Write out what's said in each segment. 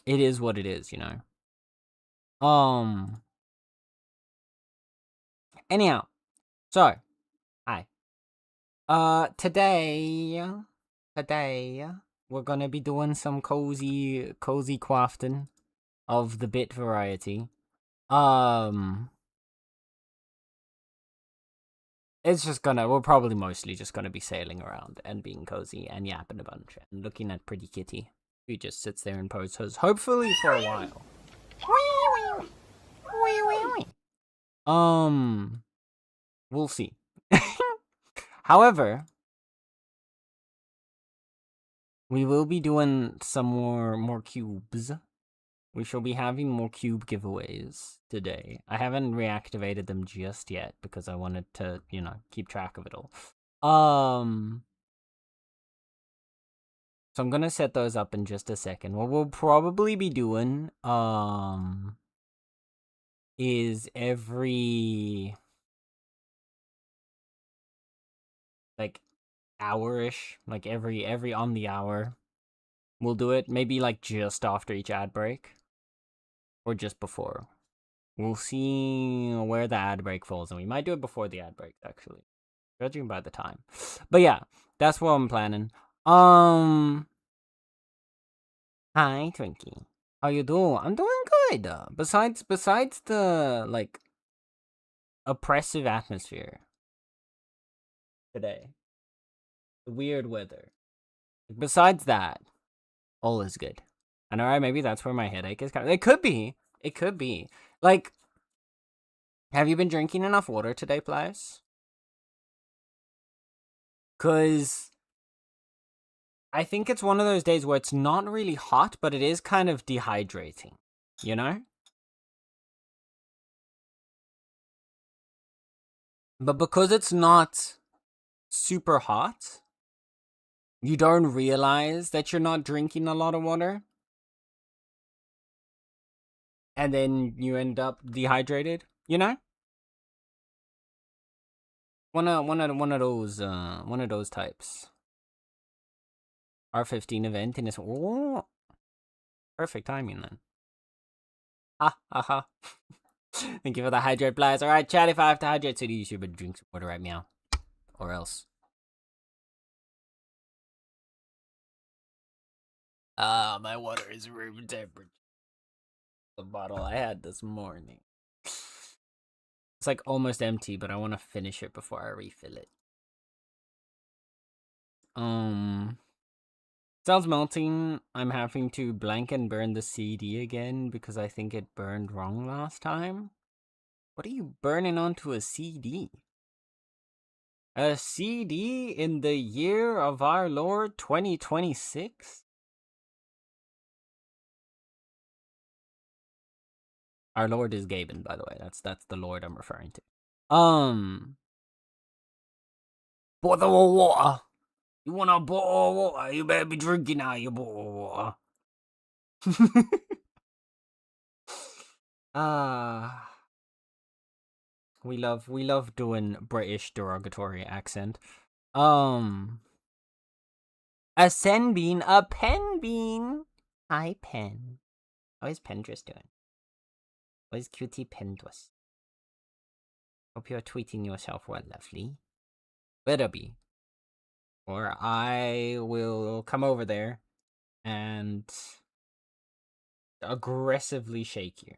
it is what it is, you know. Anyhow, so hi. Today we're gonna be doing some cozy crafting of the bit variety. It's just we're probably mostly just gonna be sailing around and being cozy and yapping a bunch and looking at pretty kitty who just sits there and poses, hopefully for a while. We'll see. However, we will be doing some more cubes. We shall be having more cube giveaways today. I haven't reactivated them just yet because I wanted to, you know, keep track of it all. So I'm gonna set those up in just a second. What we'll probably be doing, is every like hour-ish, like every on the hour. We'll do it maybe like just after each ad break. Or just before. We'll see where the ad break falls, and we might do it before the ad break, actually. Judging by the time. But yeah, that's what I'm planning. Hi, Twinkie. How you doing? I'm doing good. Besides the, like, oppressive atmosphere today. The weird weather. Besides that, all is good. And alright, maybe that's where my headache is coming. It could be. It could be. Like, have you been drinking enough water today, Plies? Because I think it's one of those days where it's not really hot, but it is kind of dehydrating, you know? But because it's not super hot, you don't realize that you're not drinking a lot of water. And then you end up dehydrated, you know? One of those types. R14 event and it's perfect timing then. Ha ha ha. Thank you for the hydrate blast. Alright, chat, if I have to hydrate city, you should drink some water right meow. Or else. My water is room temperature. The bottle I had this morning. It's like almost empty, but I want to finish it before I refill it. Sounds melting. I'm having to blank and burn the CD again because I think it burned wrong last time. What are you burning onto a CD? A CD in the year of our Lord 2026? Our Lord is Gaben, by the way. That's the Lord I'm referring to. Bottle of water. You want a bottle of water? You better be drinking out your bottle of water. We love doing British derogatory accent. A sen bean, a pen bean. Hi, Pen. How is Pendress doing? What is cutie Pendress? Hope you're tweeting yourself well, lovely. Better be. Or I will come over there and aggressively shake you.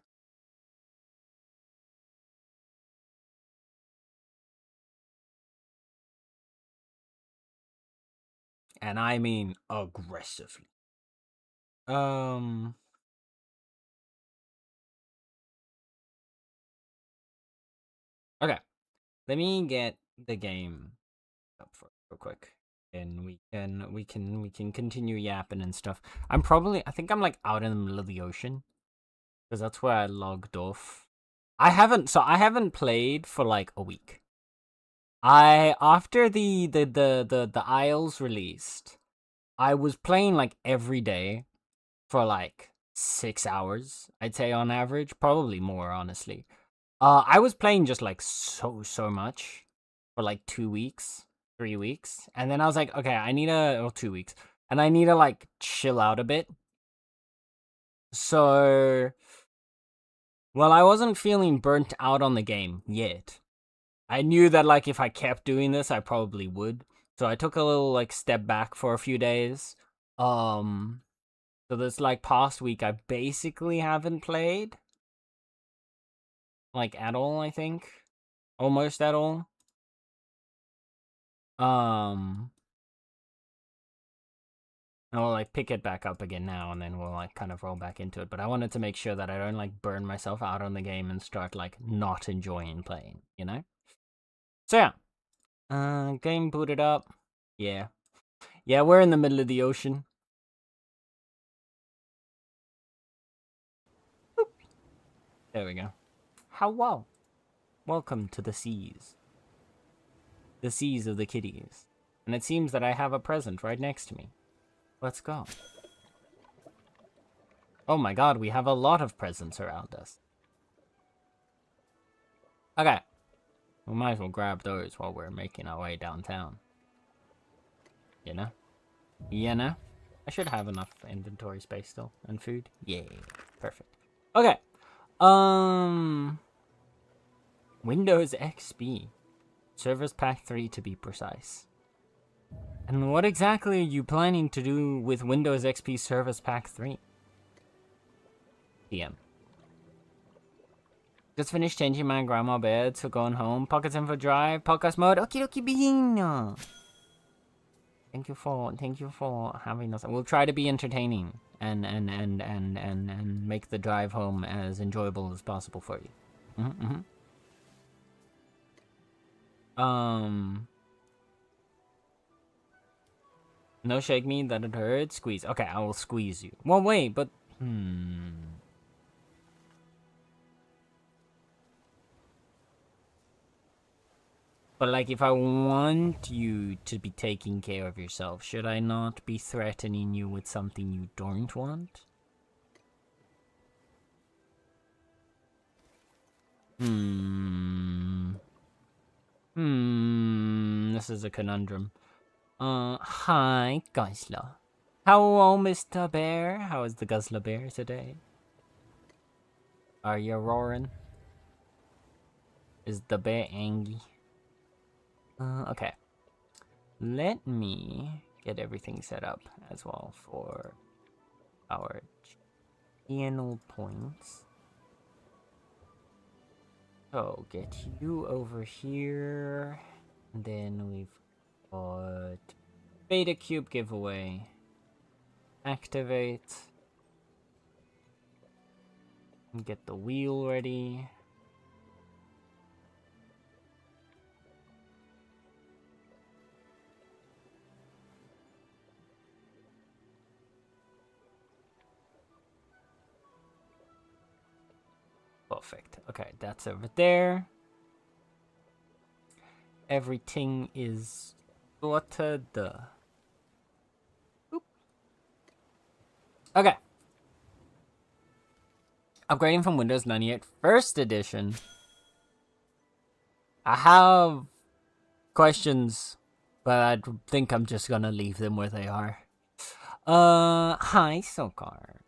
And I mean aggressively. Okay. Let me get the game up for real quick. And we can continue yapping and stuff. I think I'm like out in the middle of the ocean. Because that's where I logged off. I haven't played for like a week. After the Isles released, I was playing like every day for like 6 hours, I'd say on average, probably more honestly. I was playing just like so much for like 2 weeks, 3 weeks, and then I was like, okay, I need 2 weeks, and I need to like chill out a bit. So, well, I wasn't feeling burnt out on the game yet. I knew that, like, if I kept doing this, I probably would. So I took a little, like, step back for a few days. So this, like, past week, I basically haven't played. Like, at all, I think. Almost at all. And we'll, like, pick it back up again now, and then we'll, like, kind of roll back into it. But I wanted to make sure that I don't, like, burn myself out on the game and start, like, not enjoying playing, you know? So, yeah. Game booted up. Yeah. Yeah, we're in the middle of the ocean. Boop. There we go. Hello. Welcome to the seas. The seas of the kitties. And it seems that I have a present right next to me. Let's go. Oh my god, we have a lot of presents around us. Okay. We might as well grab those while we're making our way downtown. You know? You know? I should have enough inventory space still. And food. Yay. Perfect. Okay. Windows XP. Service Pack 3 to be precise. And what exactly are you planning to do with Windows XP Service Pack 3? PM. Just finished changing my grandma bed, so going home. Pockets in for drive. Podcast mode. Okie dokie bean. Thank you for having us. We'll try to be entertaining and make the drive home as enjoyable as possible for you. No shake me, that it hurts. Squeeze. Okay, I will squeeze you. Well, wait, but But, like, if I want you to be taking care of yourself, should I not be threatening you with something you don't want? This is a conundrum. Hi, Guzzler. Hello, Mr. Bear. How is the Guzzler Bear today? Are you roaring? Is the bear angry? Okay. Let me get everything set up as well for our channel points. So, get you over here. And then we've got Beta Cube giveaway. Activate. And get the wheel ready. Perfect. Okay, that's over there. Everything is sorted. Oop. Okay. Upgrading from Windows 98 First Edition. I have questions, but I think I'm just gonna leave them where they are. Hi, Sokar.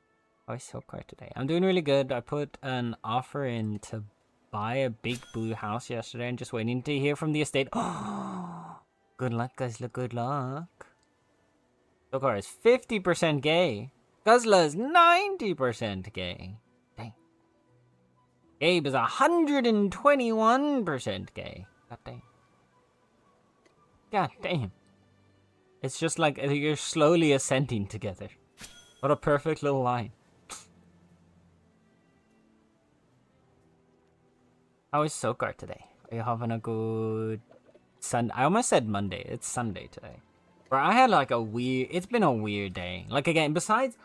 How is Sokar today? I'm doing really good. I put an offer in to buy a big blue house yesterday and just waiting to hear from the estate. Good luck, Guzzler. Good luck. Sokar is 50% gay. Guzzler is 90% gay. Dang. Gabe is 121% gay. God damn. God damn. It's just like you're slowly ascending together. What a perfect little line. How is Sokar today? Are you having a good Sunday? I almost said Monday. It's Sunday today. Where I had like it's been a weird day. Like, again, besides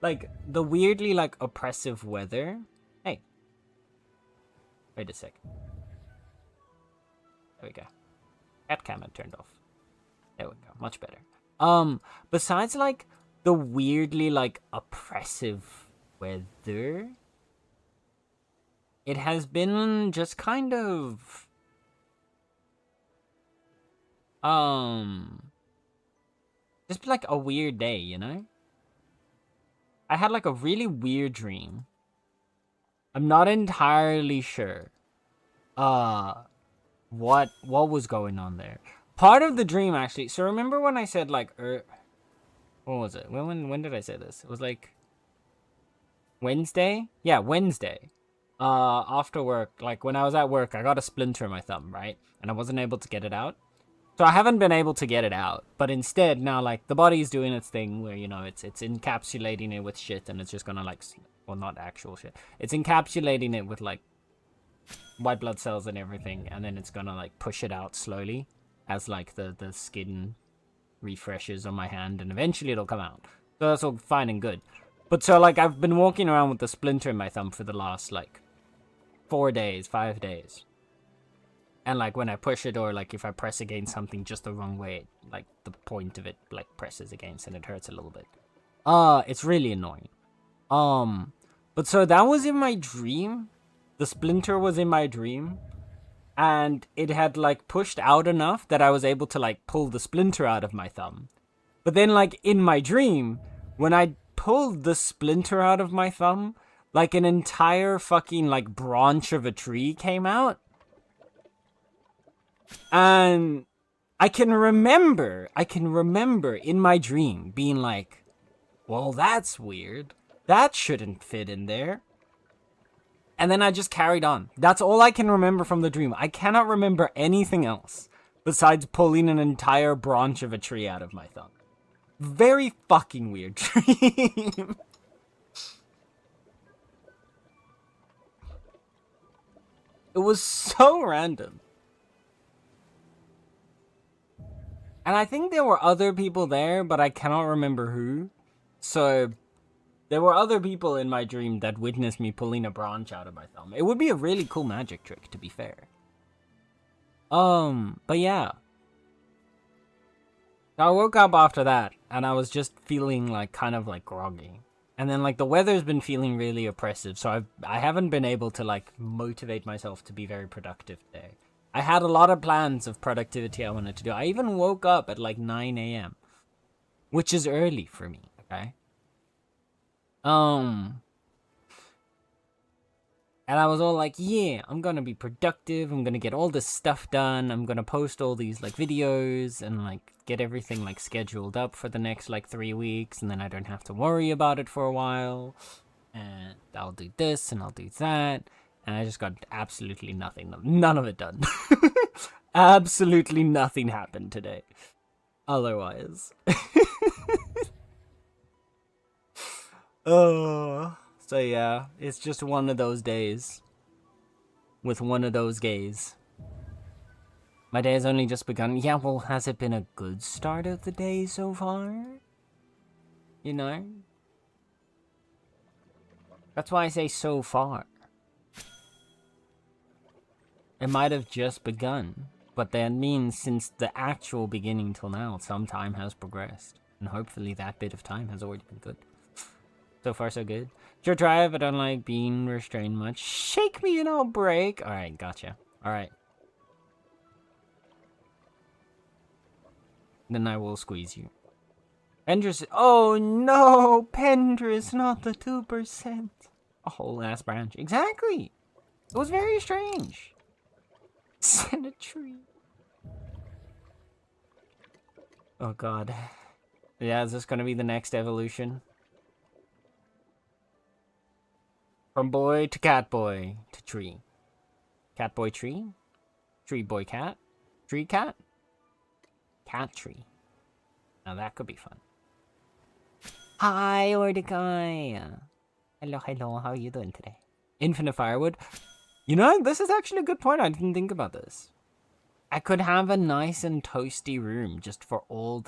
like the weirdly like oppressive weather. Hey. Wait a sec. There we go. Cat cam had turned off. There we go. Much better. Besides like the weirdly like oppressive weather, it has been just kind of just like a weird day, you know? I had like a really weird dream. I'm not entirely sure what was going on there. Part of the dream actually. So remember when I said like what was it? When did I say this? It was like Wednesday? Yeah, Wednesday. After work, like when I was at work, I got a splinter in my thumb, right? And I wasn't able to get it out. So I haven't been able to get it out, but instead now like the body's doing its thing where, you know, it's encapsulating it with shit, and it's just gonna like, well, not actual shit. It's encapsulating it with like white blood cells and everything, and then it's gonna like push it out slowly as like the skin refreshes on my hand, and eventually it'll come out. So that's all fine and good. But so like I've been walking around with the splinter in my thumb for the last like 5 days. And like when I push it, or like if I press against something just the wrong way, like the point of it like presses against and it hurts a little bit. It's really annoying. But so that was in my dream. The splinter was in my dream. And it had like pushed out enough that I was able to like pull the splinter out of my thumb. But then like in my dream, when I pulled the splinter out of my thumb, like an entire fucking like branch of a tree came out. And I can remember in my dream being like, well, that's weird. That shouldn't fit in there. And then I just carried on. That's all I can remember from the dream. I cannot remember anything else besides pulling an entire branch of a tree out of my thumb. Very fucking weird dream. It was so random. And I think there were other people there, but I cannot remember who. So there were other people in my dream that witnessed me pulling a branch out of my thumb. It would be a really cool magic trick, to be fair. But yeah. I woke up after that, and I was just feeling like kind of like groggy. And then like the weather's been feeling really oppressive, so I haven't been able to like motivate myself to be very productive today. I had a lot of plans of productivity I wanted to do. I even woke up at like 9 a.m. Which is early for me, okay? And I was all like, yeah, I'm gonna be productive. I'm gonna get all this stuff done. I'm gonna post all these like videos and like get everything like scheduled up for the next like 3 weeks. And then I don't have to worry about it for a while. And I'll do this and I'll do that. And I just got absolutely nothing. None of it done. Absolutely nothing happened today. Otherwise. Oh. So yeah, it's just one of those days. With one of those gays. My day has only just begun. Yeah, well, has it been a good start of the day so far? You know? That's why I say so far. It might have just begun, but that means since the actual beginning till now, some time has progressed. And hopefully that bit of time has already been good. So far, so good. Short drive, I don't like being restrained much. Shake me and I'll break. Alright, gotcha. Alright. Then I will squeeze you. Pendris. Oh no! Pendris, not the 2%. A whole ass branch. Exactly! It was very strange. Symmetry. Oh god. Yeah, is this gonna be the next evolution? From boy to Catboi to tree. Catboi tree? Tree boy cat? Tree cat? Cat tree. Now that could be fun. Hi, Ordekai. Hello, hello. How are you doing today? Infinite firewood. You know, this is actually a good point. I didn't think about this. I could have a nice and toasty room just for all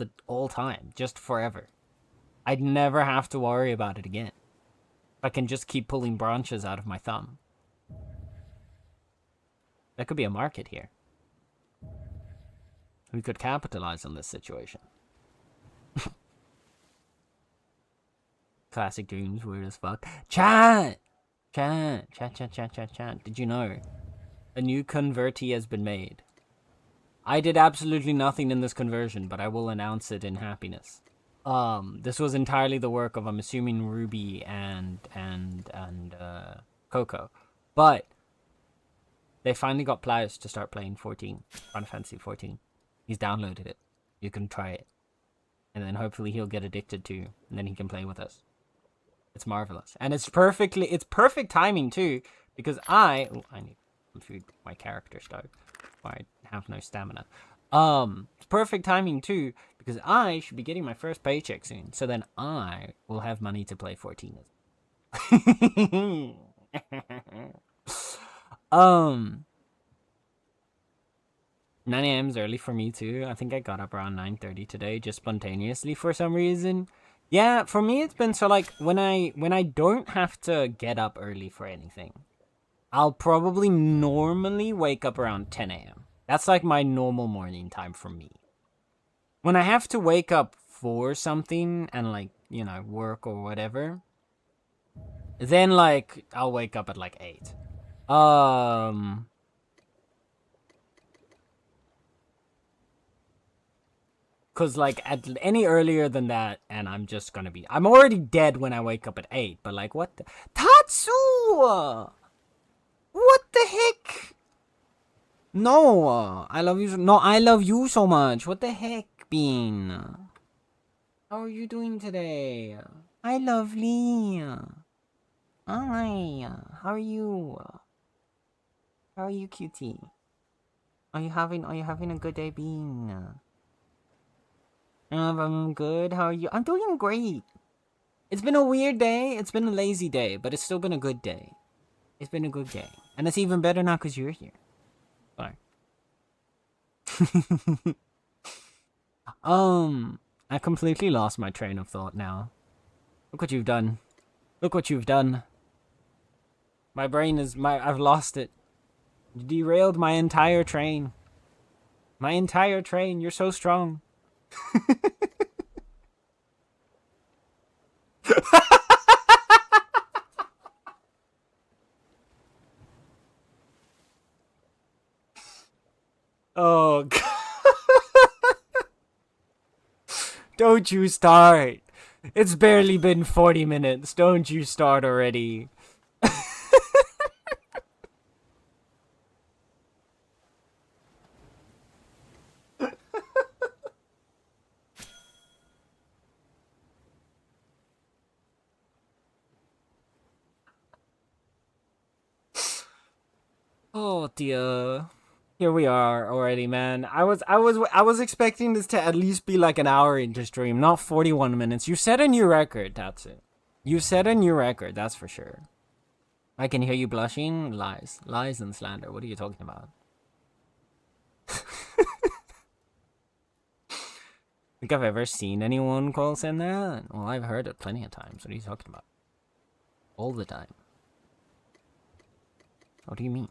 time, just forever. I'd never have to worry about it again. I can just keep pulling branches out of my thumb. There could be a market here. We could capitalize on this situation. Classic dreams, weird as fuck. Chat! Chat. Did you know? A new convertee has been made. I did absolutely nothing in this conversion, but I will announce it in happiness. This was entirely the work of, I'm assuming, Ruby and Coco. But they finally got Pliers to start playing 14, Final Fantasy 14. He's downloaded it. You can try it. And then hopefully he'll get addicted to, and then he can play with us. It's marvelous. And it's perfect timing too, because I need some food. My character started. I have no stamina. It's perfect timing too, because I should be getting my first paycheck soon. So then I will have money to play 14. 9 a.m. is early for me too. I think I got up around 9:30 today, just spontaneously for some reason. Yeah, for me it's been so like when I don't have to get up early for anything, I'll probably normally wake up around 10 a.m. That's like my normal morning time for me. When I have to wake up for something and like, you know, work or whatever, then like I'll wake up at like 8. Cause like at any earlier than that, and I'm already dead when I wake up at 8. But like, what the Tatsu? What the heck? No, I love you. No, I love you so much. What the heck, Bean? How are you doing today? Hi, lovely. Hi. How are you? How are you, cutie? Are you having a good day, Bean? I'm good. How are you? I'm doing great. It's been a weird day. It's been a lazy day, but it's still been a good day. It's been a good day. And it's even better now because you're here. Sorry. I completely lost my train of thought now. Look what you've done. Look what you've done. My brain is I've lost it. You derailed my entire train. My entire train. You're so strong. Oh, God. Don't you start. It's barely been 40 minutes. Don't you start already. Oh dear. Here we are already, man. I was expecting this to at least be like an hour into stream, not 41 minutes. You set a new record, that's it. You set a new record, that's for sure. I can hear you blushing. Lies. Lies and slander. What are you talking about? Think I've ever seen anyone call send that? Well, I've heard it plenty of times. What are you talking about? All the time. What do you mean?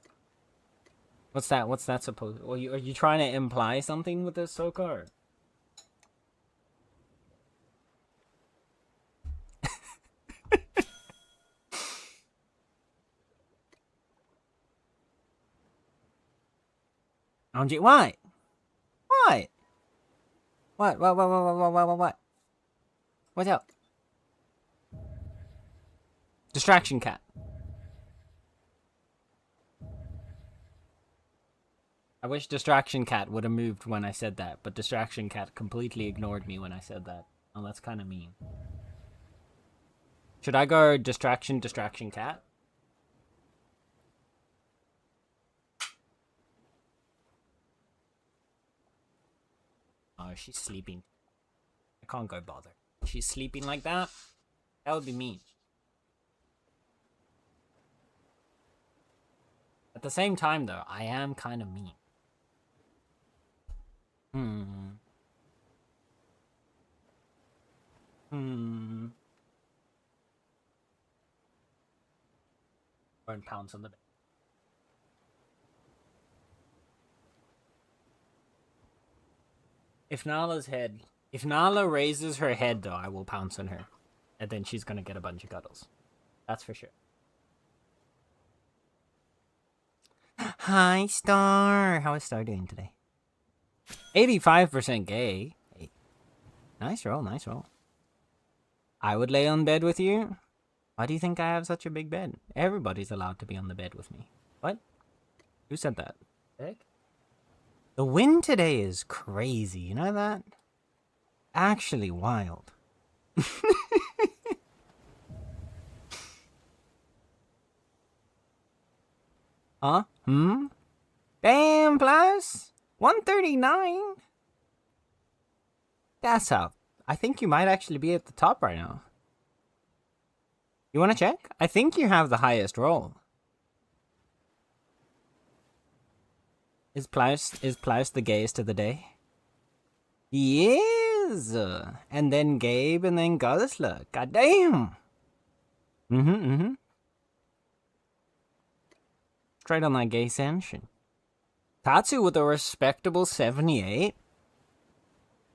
What's that? What's that supposed? Are you trying to imply something with this, Sokar? Anji, why? What? What? What's up? Distraction cat. I wish Distraction Cat would have moved when I said that, but Distraction Cat completely ignored me when I said that. Oh, that's kind of mean. Should I go Distraction Cat? Oh, she's sleeping. I can't go bother. She's sleeping like that? That would be mean. At the same time, though, I am kind of mean. Burn pounds on the bed. If Nala raises her head, though, I will pounce on her. And then she's gonna get a bunch of cuddles. That's for sure. Hi, Star. How is Star doing today? 85% gay. Hey. Nice roll, nice roll. I would lay on bed with you? Why do you think I have such a big bed? Everybody's allowed to be on the bed with me. What? Who said that? Heck? The wind today is crazy, you know that? Actually wild. Huh? Hmm? Damn, plus 139? That's up. I think you might actually be at the top right now. You want to check? I think you have the highest roll. Is Plaus the gayest of the day? He is! And then Gabe, and then Gosler. Goddamn! Straight on that gay sanction. Tatsu with a respectable 78.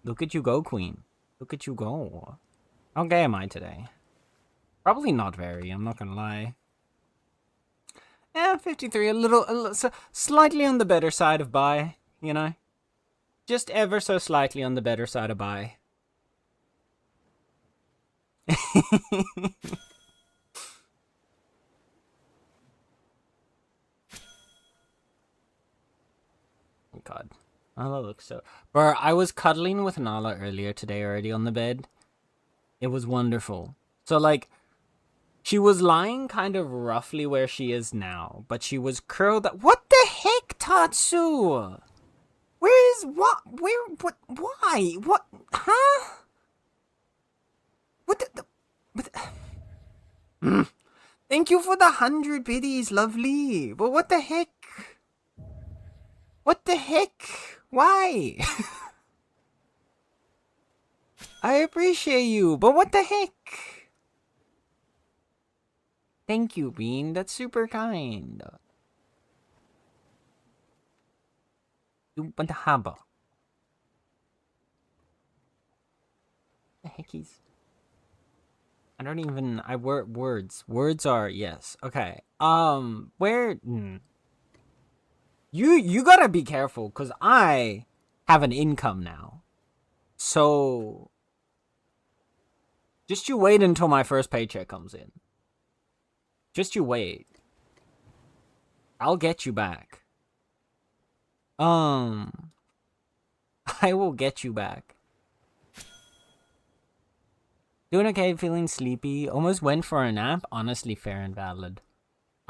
Look at you go, queen. Look at you go. How gay am I today? Probably not very, I'm not gonna lie. 53, a little so slightly on the better side of bi, you know? Just ever so slightly on the better side of bi. God. Nala looks so... Bro, I was cuddling with Nala earlier today already on the bed. It was wonderful. So, like, she was lying kind of roughly where she is now, but she was curled up. What the heck, Tatsu? Where is... What? Where... What? Why? What? Huh? What the... Thank you for the 100 biddies, lovely. But what the heck? What the heck? Why? I appreciate you, but what the heck? Thank you, Bean. That's super kind. What the heckies? I don't even... words. Words are... Yes. Okay. Where... You gotta be careful, because I have an income now. So... Just you wait until my first paycheck comes in. Just you wait. I'll get you back. I will get you back. Doing okay, feeling sleepy. Almost went for a nap. Honestly, fair and valid.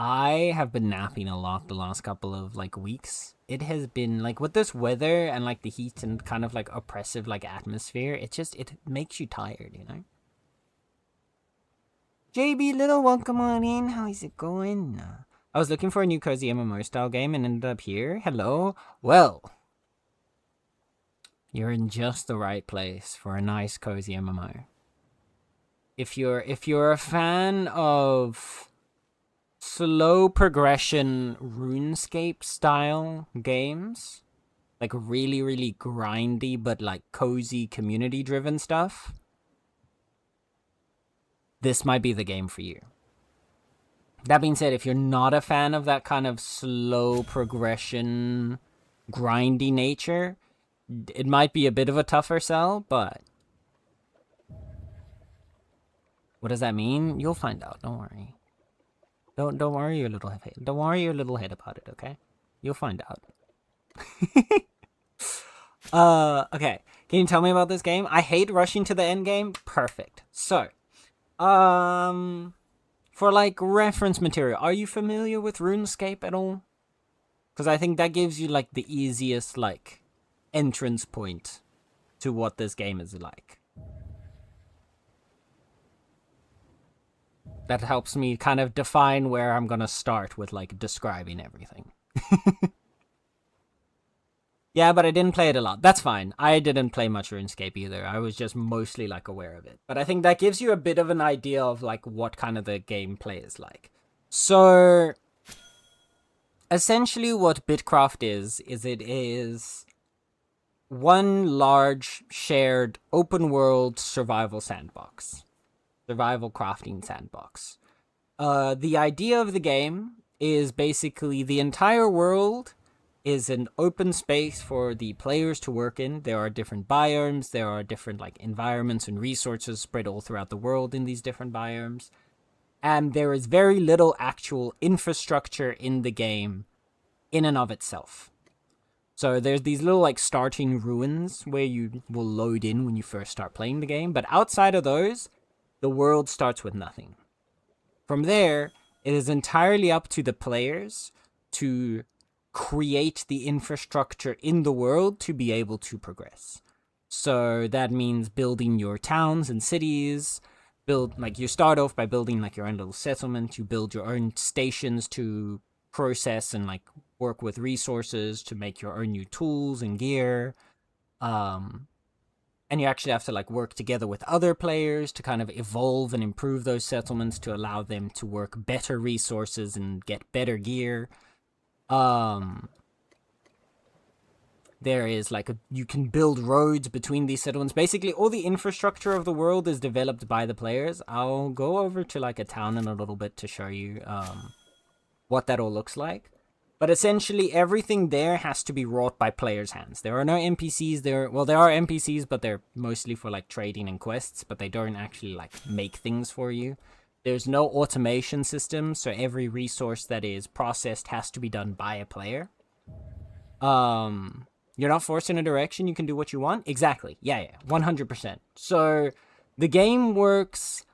I have been napping a lot the last couple of, like, weeks. It has been, like, with this weather and, like, the heat and kind of, like, oppressive, like, atmosphere, it makes you tired, you know? JB Little, welcome on in. How is it going? I was looking for a new cozy MMO style game and ended up here. Hello? Well, you're in just the right place for a nice cozy MMO. If you're a fan of slow progression RuneScape style games, like really, really grindy but like cozy community driven stuff, this might be the game for you. That being said, if you're not a fan of that kind of slow progression, grindy nature, it might be a bit of a tougher sell, but what does that mean? You'll find out, don't worry. Don't worry your little head. Don't worry your little head about it, okay? You'll find out. Okay. Can you tell me about this game? I hate rushing to the end game. Perfect. So, for like reference material, are you familiar with RuneScape at all? Because I think that gives you like the easiest like entrance point to what this game is like. That helps me kind of define where I'm gonna start with, like, describing everything. Yeah, but I didn't play it a lot. That's fine. I didn't play much RuneScape either. I was just mostly, like, aware of it. But I think that gives you a bit of an idea of, like, what kind of the gameplay is like. So, essentially what Bitcraft is it is one large, shared, open-world survival sandbox. Survival crafting sandbox. The idea of the game is basically the entire world is an open space for the players to work in. There are different biomes, there are different like environments and resources spread all throughout the world in these different biomes. And there is very little actual infrastructure in the game in and of itself. So there's these little like starting ruins where you will load in when you first start playing the game, but outside of those, the world starts with nothing. From there, it is entirely up to the players to create the infrastructure in the world to be able to progress. So that means building your towns and cities, you start off by building like your own little settlement, you build your own stations to process and like work with resources to make your own new tools and gear. And you actually have to like work together with other players to kind of evolve and improve those settlements to allow them to work better resources and get better gear. There is like you can build roads between these settlements. Basically, all the infrastructure of the world is developed by the players. I'll go over to like a town in a little bit to show you what that all looks like. But essentially, everything there has to be wrought by players' hands. There are no NPCs there. Well, there are NPCs, but they're mostly for like trading and quests, but they don't actually like make things for you. There's no automation system, so every resource that is processed has to be done by a player. You're not forced in a direction. You can do what you want. Exactly. Yeah, 100%. So the game works.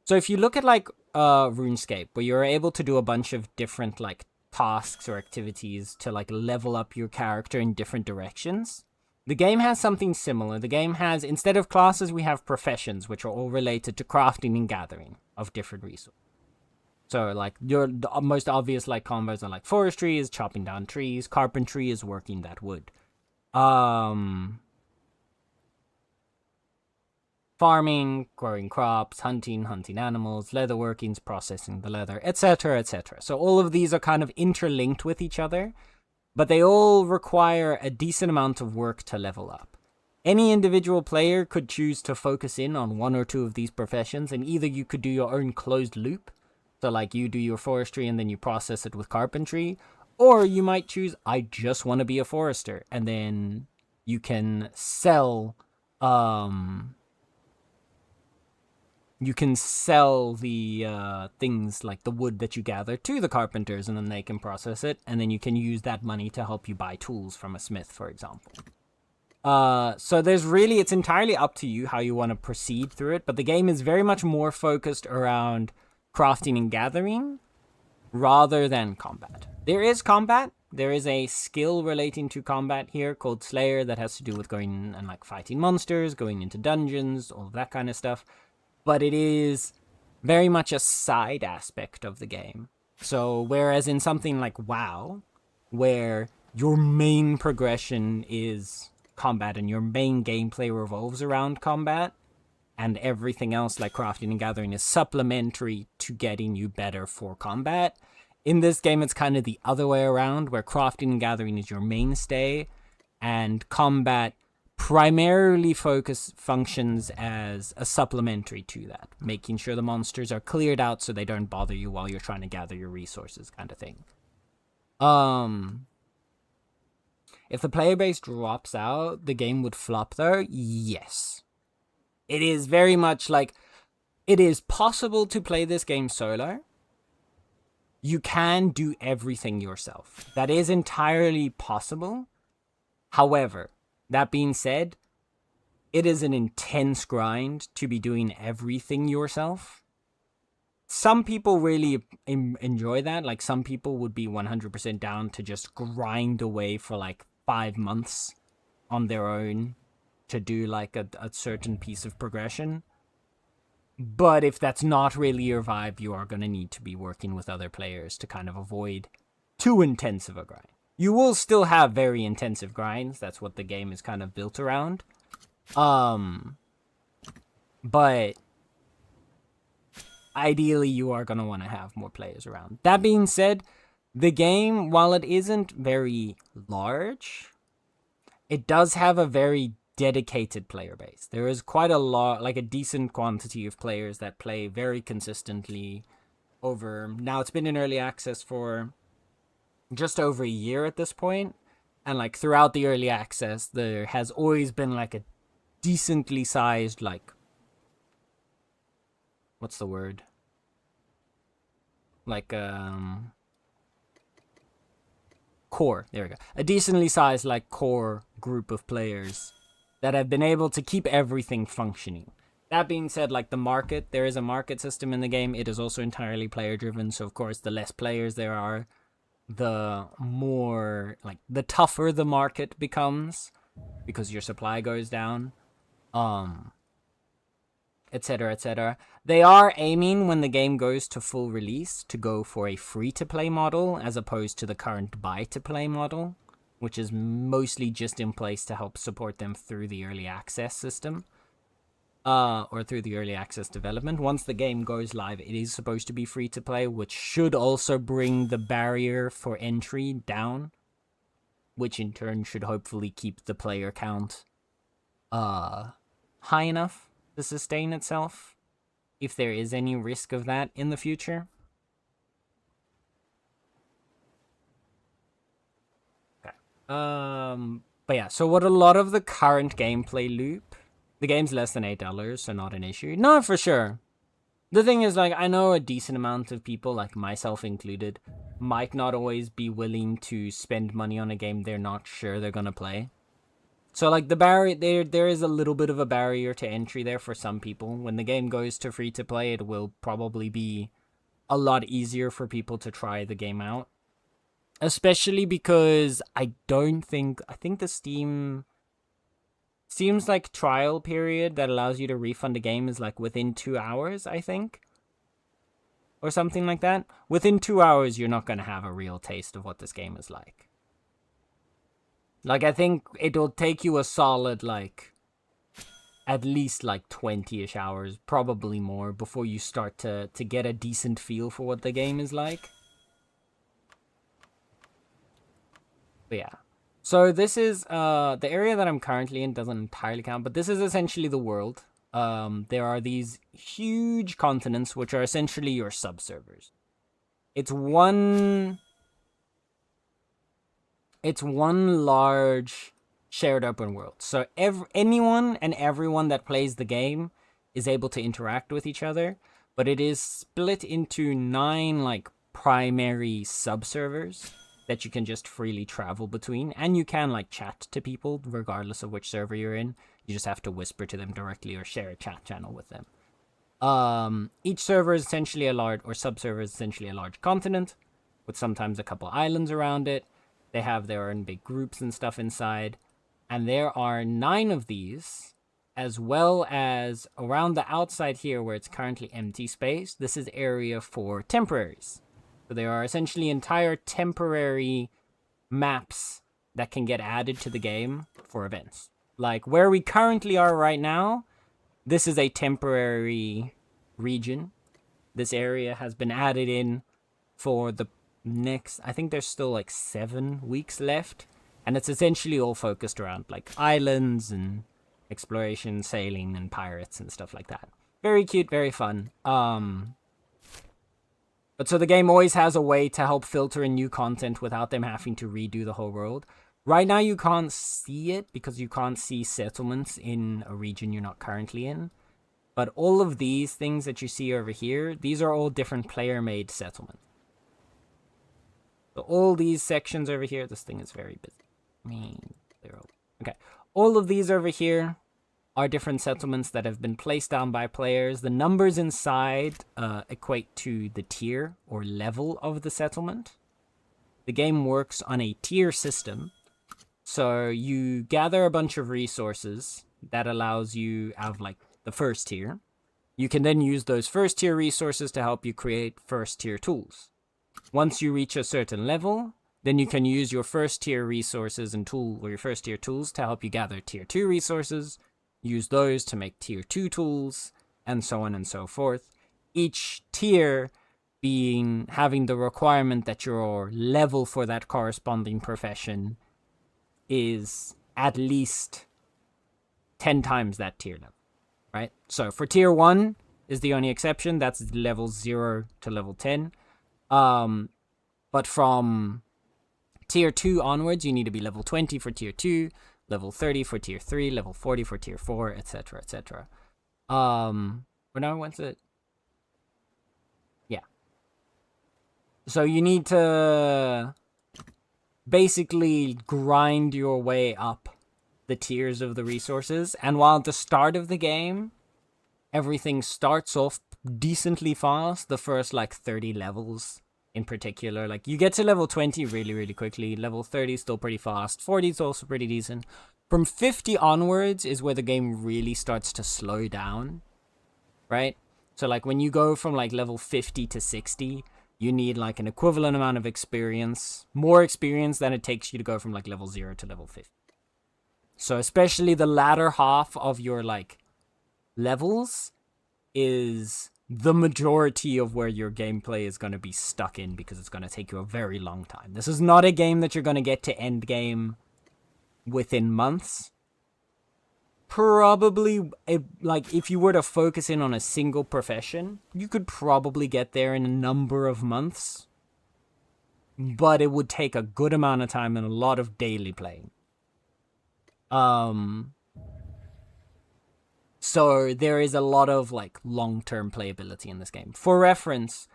So if you look at like RuneScape, where you're able to do a bunch of different like tasks or activities to like level up your character in different directions, the game has something similar. The game has, instead of classes, we have professions, which are all related to crafting and gathering of different resources. So like the most obvious like combos are like forestry is chopping down trees, carpentry is working that wood, farming, growing crops, hunting animals, leatherworkings, processing the leather, etc., etc. So all of these are kind of interlinked with each other, but they all require a decent amount of work to level up. Any individual player could choose to focus in on one or two of these professions, and either you could do your own closed loop, so like you do your forestry and then you process it with carpentry, or you might choose, I just want to be a forester, and then you can sell the things like the wood that you gather to the carpenters, and then they can process it, and then you can use that money to help you buy tools from a smith, for example. So it's entirely up to you how you want to proceed through it, but the game is very much more focused around crafting and gathering rather than combat. There is combat. There is a skill relating to combat here called Slayer that has to do with going and like fighting monsters, going into dungeons, all of that kind of stuff. But it is very much a side aspect of the game. So whereas in something like WoW, where your main progression is combat and your main gameplay revolves around combat, and everything else like crafting and gathering is supplementary to getting you better for combat, in this game it's kind of the other way around, where crafting and gathering is your mainstay, and combat primarily functions as a supplementary to that, making sure the monsters are cleared out so they don't bother you while you're trying to gather your resources, kind of thing. If the player base drops out, the game would flop though? Yes. It is very much like, it is possible to play this game solo. You can do everything yourself. That is entirely possible. However, that being said, it is an intense grind to be doing everything yourself. Some people really enjoy that. Like, some people would be 100% down to just grind away for like 5 months on their own to do like a certain piece of progression. But if that's not really your vibe, you are going to need to be working with other players to kind of avoid too intensive a grind. You will still have very intensive grinds. That's what the game is kind of built around. But ideally, you are going to want to have more players around. That being said, the game, while it isn't very large, it does have a very dedicated player base. There is quite a lot, like a decent quantity of players that play very consistently over. Now, it's been in early access for just over a year at this point, and like throughout the early access, there has always been like a decently sized, like, what's the word? Like core. There we go. A decently sized like core group of players that have been able to keep everything functioning. That being said, like the market, there is a market system in the game. It is also entirely player driven. So of course, the less players there are, the more, like, the tougher the market becomes because your supply goes down, etc., etc. They are aiming, when the game goes to full release, to go for a free-to-play model as opposed to the current buy-to-play model, which is mostly just in place to help support them through the early access system. Or through the early access development. Once the game goes live, it is supposed to be free to play, which should also bring the barrier for entry down, which in turn should hopefully keep the player count high enough to sustain itself, if there is any risk of that in the future. Okay. But yeah, so what a lot of the current gameplay loop, the game's less than $8, so not an issue. No, for sure. The thing is, like, I know a decent amount of people, like myself included, might not always be willing to spend money on a game they're not sure they're gonna play. So, like, the barrier, there is a little bit of a barrier to entry there for some people. When the game goes to free to play, it will probably be a lot easier for people to try the game out. Especially because I think the Steam's like trial period that allows you to refund a game is like within 2 hours, I think. Or something like that. Within 2 hours, you're not going to have a real taste of what this game is like. Like, I think it'll take you a solid, like, at least like 20-ish hours, probably more, before you start to get a decent feel for what the game is like. But yeah. So this is, the area that I'm currently in doesn't entirely count, but this is essentially the world. There are these huge continents, which are essentially your subservers. It's one large shared open world. So anyone and everyone that plays the game is able to interact with each other, but it is split into 9, like, primary subservers that you can just freely travel between, and you can, like, chat to people regardless of which server you're in. You just have to whisper to them directly or share a chat channel with them. Each server is essentially subserver is essentially a large continent with sometimes a couple islands around it. They have their own big groups and stuff inside, and there are 9 of these, as well as around the outside here where it's currently empty space. This is area for temporaries. So there are essentially entire temporary maps that can get added to the game for events. Like where we currently are right now, this is a temporary region. This area has been added in for the next, I think there's still like 7 weeks left. And it's essentially all focused around like islands and exploration, sailing, and pirates and stuff like that. Very cute, very fun. But so the game always has a way to help filter in new content without them having to redo the whole world. Right now you can't see it because you can't see settlements in a region you're not currently in. But all of these things that you see over here, these are all different player-made settlements. So all these sections over here, this thing is very busy. Okay, all of these over here are different settlements that have been placed down by players. The numbers inside equate to the tier or level of the settlement. The game works on a tier system. So you gather a bunch of resources that allows you have like the first tier. You can then use those first tier resources to help you create first tier tools. Once you reach a certain level, then you can use your first tier resources and your first tier tools to help you gather tier 2 resources, use those to make tier 2 tools, and so on and so forth. Each tier having the requirement that your level for that corresponding profession is at least 10 times that tier level, right? So for tier 1 is the only exception. That's level 0 to level 10. But from Tier 2 onwards, you need to be level 20 for Tier 2, level 30 for Tier 3, level 40 for Tier 4, etc., etc. But no, what's it? Yeah. So you need to basically grind your way up the tiers of the resources, and while at the start of the game, everything starts off decently fast, the first, like, 30 levels in particular. Like, you get to level 20 really, really quickly. Level 30 is still pretty fast. 40 is also pretty decent. From 50 onwards is where the game really starts to slow down, right? So, like, when you go from, like, level 50 to 60, you need, like, an equivalent amount of experience. More experience than it takes you to go from, like, level 0 to level 50. So, especially the latter half of your, like, levels is the majority of where your gameplay is going to be stuck in, because it's going to take you a very long time. This is not a game that you're going to get to end game within months. Probably, like, if you were to focus in on a single profession, you could probably get there in a number of months. But it would take a good amount of time and a lot of daily playing. So there is a lot of, like, long-term playability in this game. For reference,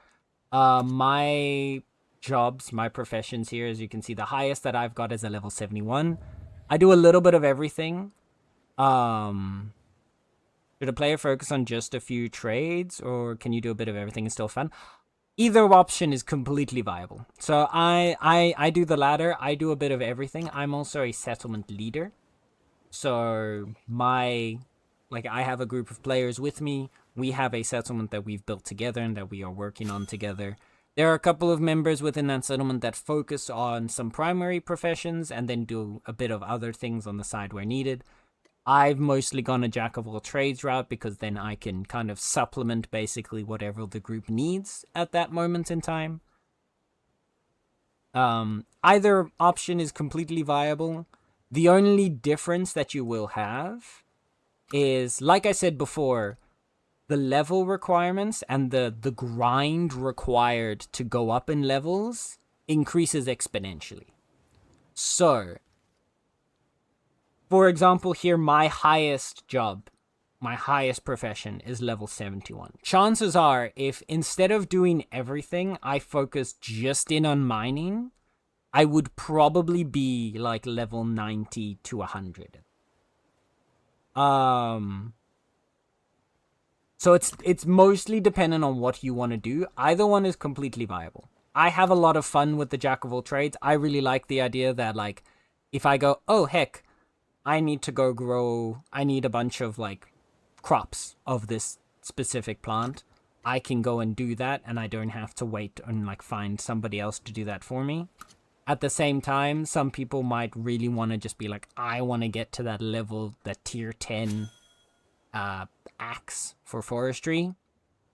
my jobs, my professions here, as you can see, the highest that I've got is a level 71. I do a little bit of everything. Should a player focus on just a few trades, or can you do a bit of everything and still fun? Either option is completely viable. So I do the latter. I do a bit of everything. I'm also a settlement leader. So I have a group of players with me. We have a settlement that we've built together and that we are working on together. There are a couple of members within that settlement that focus on some primary professions and then do a bit of other things on the side where needed. I've mostly gone a jack of all trades route, because then I can kind of supplement basically whatever the group needs at that moment in time. Either option is completely viable. The only difference that you will have is, like I said before, the level requirements and the grind required to go up in levels increases exponentially. So, for example, here, my highest job, my highest profession is level 71. Chances are, if instead of doing everything, I focus just in on mining, I would probably be like level 90 to 100. So it's mostly dependent on what you want to do. Either one is completely viable. I have a lot of fun with the jack of all trades. I really like the idea that, like, if I go, oh heck, I need to go grow, I need a bunch of, like, crops of this specific plant, I can go and do that, and I don't have to wait and, like, find somebody else to do that for me. At the same time, some people might really want to just be like, I want to get to that level, that tier 10 axe for forestry.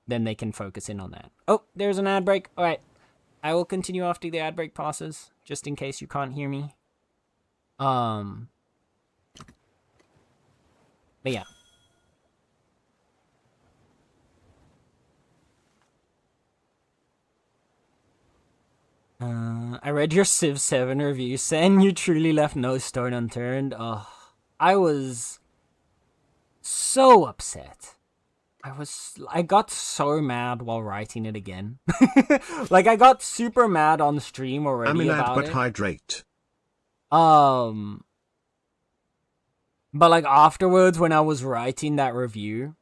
Then they can focus in on that. Oh, there's an ad break. All right. I will continue after the ad break passes, just in case you can't hear me. But yeah. I read your Civ 7 review saying you truly left no stone unturned. Oh, I was so upset. I got so mad while writing it again. Like, I got super mad on stream already about it. Hydrate. But, like, afterwards, when I was writing that review,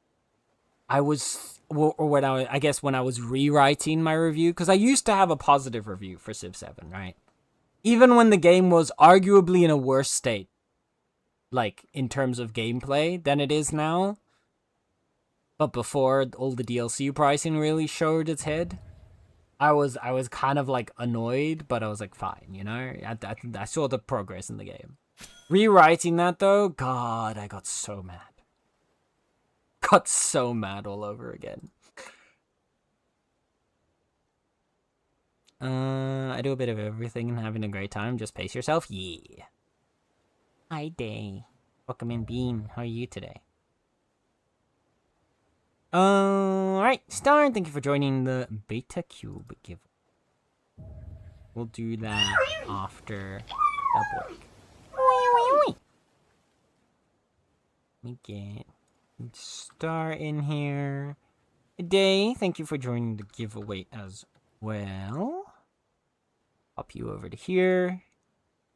I was, or when I guess when I was rewriting my review, because I used to have a positive review for Civ 7, right? Even when the game was arguably in a worse state, like, in terms of gameplay, than it is now. But before all the DLC pricing really showed its head, I was kind of, like, annoyed, but I was like, fine, you know? I saw the progress in the game. Rewriting that, though, God, I got so mad. Got so mad all over again. I do a bit of everything and having a great time. Just pace yourself. Yeah. Hi, Day. Welcome in, Bean. How are you today? Alright, Star, thank you for joining the Beta Cube giveaway. We'll do that after that break. Let me get Star in here. Day, thank you for joining the giveaway as well. Pop you over to here.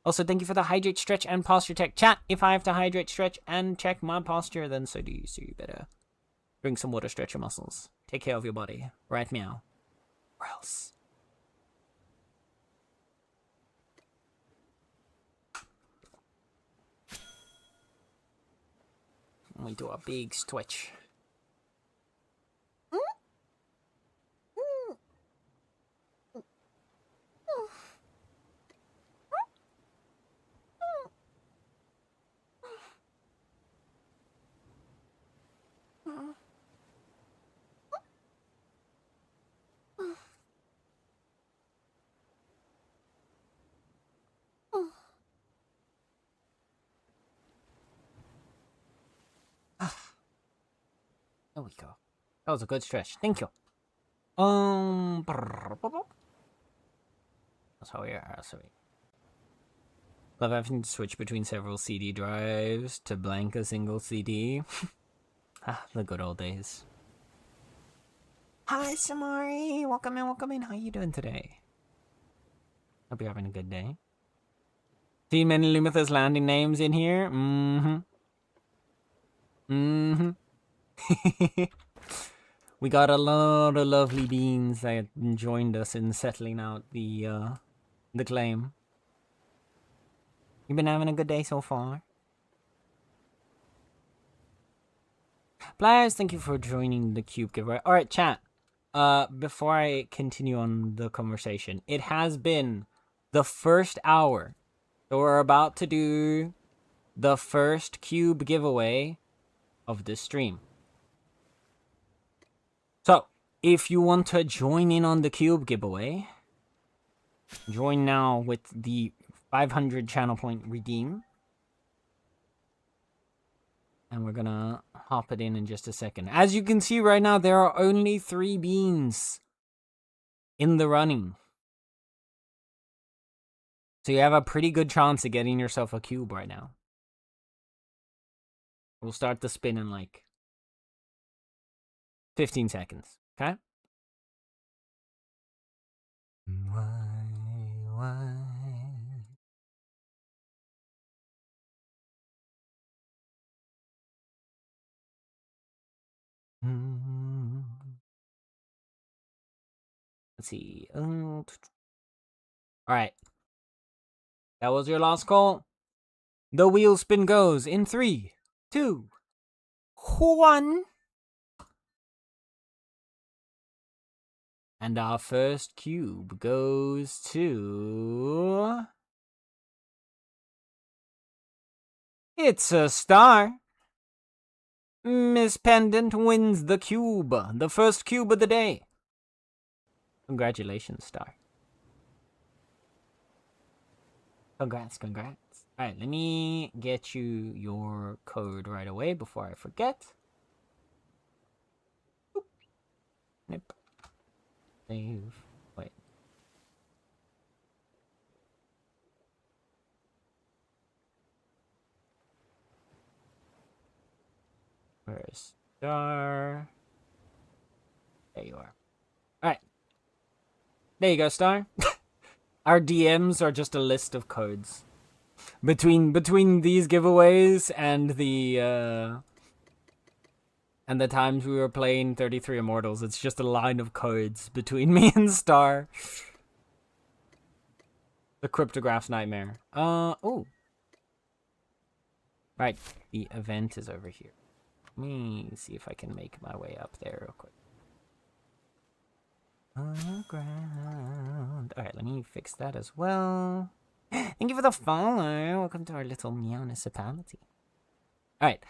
Also, thank you for the hydrate, stretch, and posture tech. Chat, if I have to hydrate, stretch, and check my posture, then so do you. So you better drink some water, stretch your muscles. Take care of your body. Right meow. Or else. We do a big stretch. There we go. That was a good stretch. Thank you. That's how we are. Sorry. Love having to switch between several CD drives to blank a single CD. The good old days. Hi, Samari. Welcome in, welcome in. How you doing today? Hope you're having a good day. Seen many Lumithus landing names in here? We got a lot of lovely beans that joined us in settling out the claim. You been having a good day so far? Pliers, thank you for joining the Cube giveaway. Alright, chat. Before I continue on the conversation, it has been the first hour. So we're about to do the first Cube giveaway of this stream. So, if you want to join in on the Cube giveaway, join now with the 500 channel point redeem. And we're gonna hop it in just a second. As you can see right now, there are only 3 beans in the running. So you have a pretty good chance of getting yourself a cube right now. We'll start the spin in like 15 seconds, okay? Why? Let's see. All right. That was your last call. The wheel spin goes in 3, 2, 1. And our first cube goes to... It's a star. Miss Pendant wins the cube. The first cube of the day. Congratulations, Star. Congrats. Alright, let me get you your code right away before I forget. Oop. Nip. Save. Wait. Where's Star? There you are. Alright. There you go, Star. Our DMs are just a list of codes. Between these giveaways and the times we were playing 33 Immortals, it's just a line of codes between me and Star. The cryptograph's nightmare. Oh. Right, the event is over here. Let me see if I can make my way up there real quick. Ground. Alright, let me fix that as well. Thank you for the follow. Welcome to our little municipality. Alright.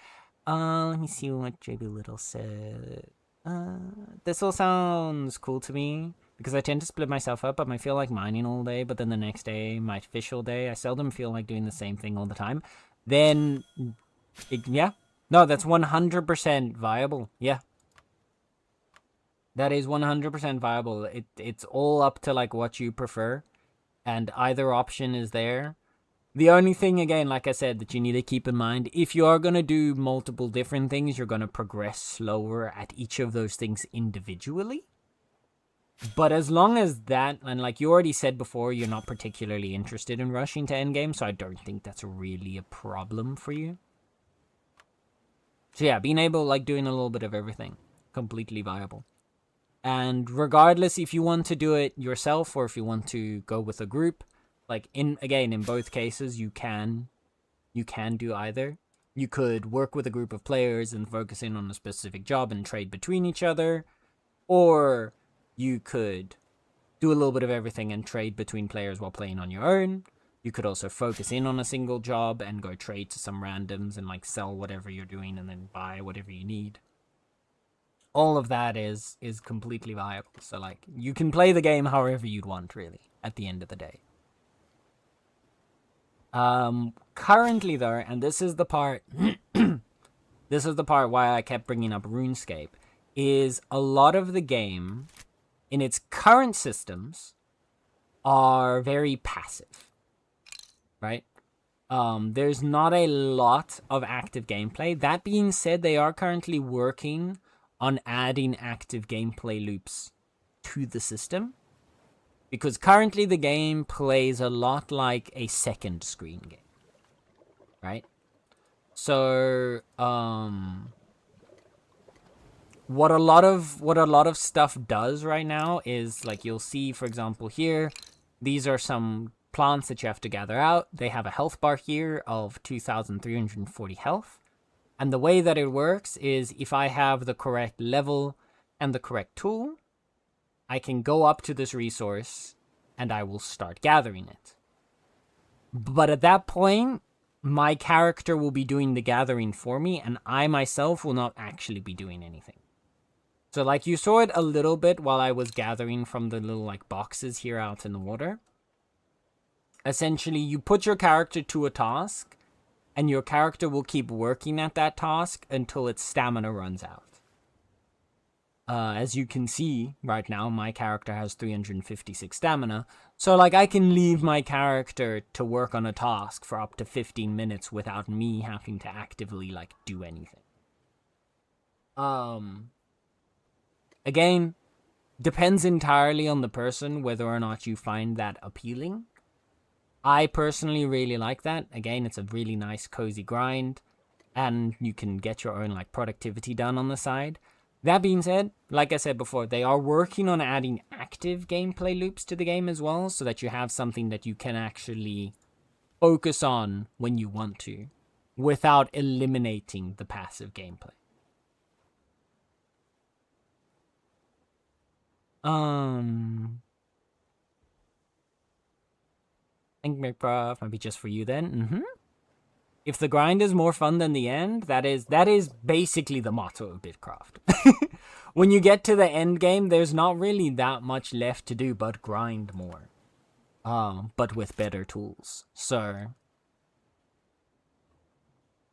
Let me see what JB Little said. This all sounds cool to me. Because I tend to split myself up. I feel like mining all day, but then the next day, my official day, I seldom feel like doing the same thing all the time. Then, yeah. No, that's 100% viable. Yeah. That is 100% viable. It's all up to like what you prefer. and either option is there. The only thing, again, like I said, that you need to keep in mind, if you are going to do multiple different things, you're going to progress slower at each of those things individually. But as long as that, and like you already said before, you're not particularly interested in rushing to endgame, so I don't think that's really a problem for you. So yeah, being able, like, doing a little bit of everything, completely viable. And regardless if you want to do it yourself or if you want to go with a group, like, in both cases, you can do either. You could work with a group of players and focus in on a specific job and trade between each other, or you could do a little bit of everything and trade between players while playing on your own. You could also focus in on a single job and go trade to some randoms and like sell whatever you're doing and then buy whatever you need. All of that is completely viable. So like you can play the game however you'd want, really, at the end of the day. Currently though, and this is the part this is the part why I kept bringing up RuneScape, is a lot of the game in its current systems are very passive, right? There's not a lot of active gameplay. That being said, they are currently working on adding active gameplay loops to the system, because currently the game plays a lot like a second screen game, right? So, what a lot of stuff does right now is, like, you'll see, for example, here, these are some plants that you have to gather out. They have a health bar here of 2,340 health. And the way that it works is if I have the correct level and the correct tool, I can go up to this resource and I will start gathering it. But at that point, my character will be doing the gathering for me, and I myself will not actually be doing anything. So like you saw it a little bit while I was gathering from the little like boxes here out in the water. Essentially, you put your character to a task, and your character will keep working at that task until its stamina runs out. As you can see right now, my character has 356 stamina. So like I can leave my character to work on a task for up to 15 minutes without me having to actively like do anything. Again, depends entirely on the person whether or not you find that appealing. I personally really like that. Again, it's a really nice cozy grind, and you can get your own like productivity done on the side. That being said, like I said before, they are working on adding active gameplay loops to the game as well, so that you have something that you can actually focus on when you want to, without eliminating the passive gameplay. I think Bitcraft might be just for you then. If the grind is more fun than the end, that is basically the motto of Bitcraft. When you get to the end game, there's not really that much left to do but grind more. But with better tools. So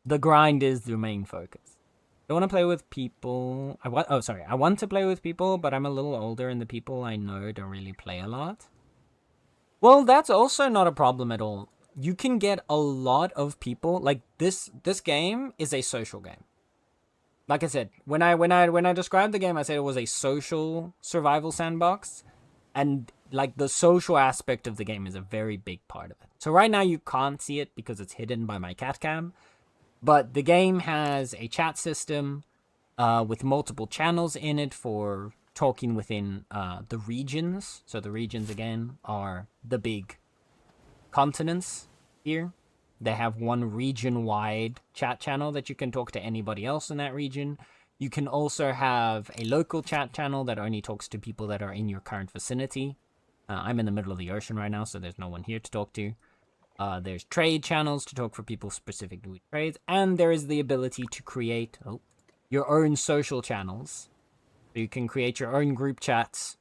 the grind is the main focus. I want to play with people. I want to play with people, but I'm a little older and the people I know don't really play a lot. Well, that's also not a problem at all. You can get a lot of people. Like this game is a social game. Like I said, when I described the game, I said it was a social survival sandbox, and like the social aspect of the game is a very big part of it. So right now you can't see it because it's hidden by my cat cam, but the game has a chat system with multiple channels in it for talking within the regions. So the regions, again, are the big continents here. They have one region-wide chat channel that you can talk to anybody else in that region. You can also have a local chat channel that only talks to people that are in your current vicinity. I'm in the middle of the ocean right now, so there's no one here to talk to. There's trade channels to talk for people specific to trades, and there is the ability to create your own social channels. So you can create your own group chats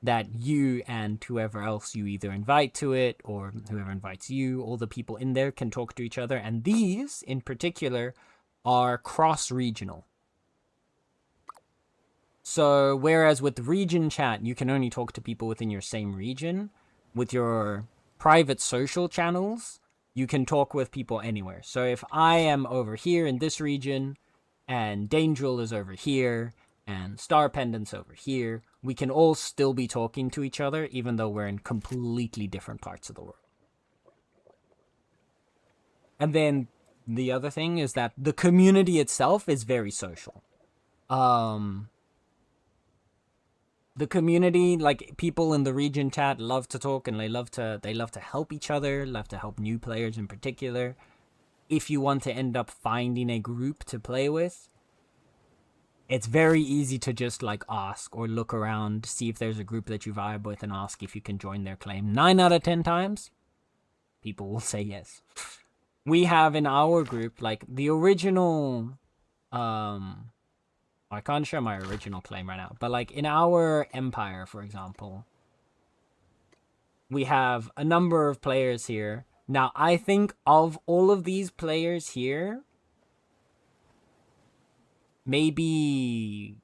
that you and whoever else you either invite to it, or whoever invites you, all the people in there can talk to each other. And these, in particular, are cross-regional. So, whereas with region chat, you can only talk to people within your same region, with your private social channels, you can talk with people anywhere. So if I am over here in this region, and Dangeril is over here, and Star Pendant's over here, we can all still be talking to each other, even though we're in completely different parts of the world. And then the other thing is that the community itself is very social. The community, like people in the region chat, love to talk, and they love to help each other, love to help new players in particular. If you want to end up finding a group to play with, it's very easy to just like ask or look around, see if there's a group that you vibe with, and ask if you can join their claim. 9 out of 10 times, people will say yes. We have in our group, like the original, I can't show my original claim right now, but like in our empire, for example, we have a number of players here. Now, I think of all of these players here, maybe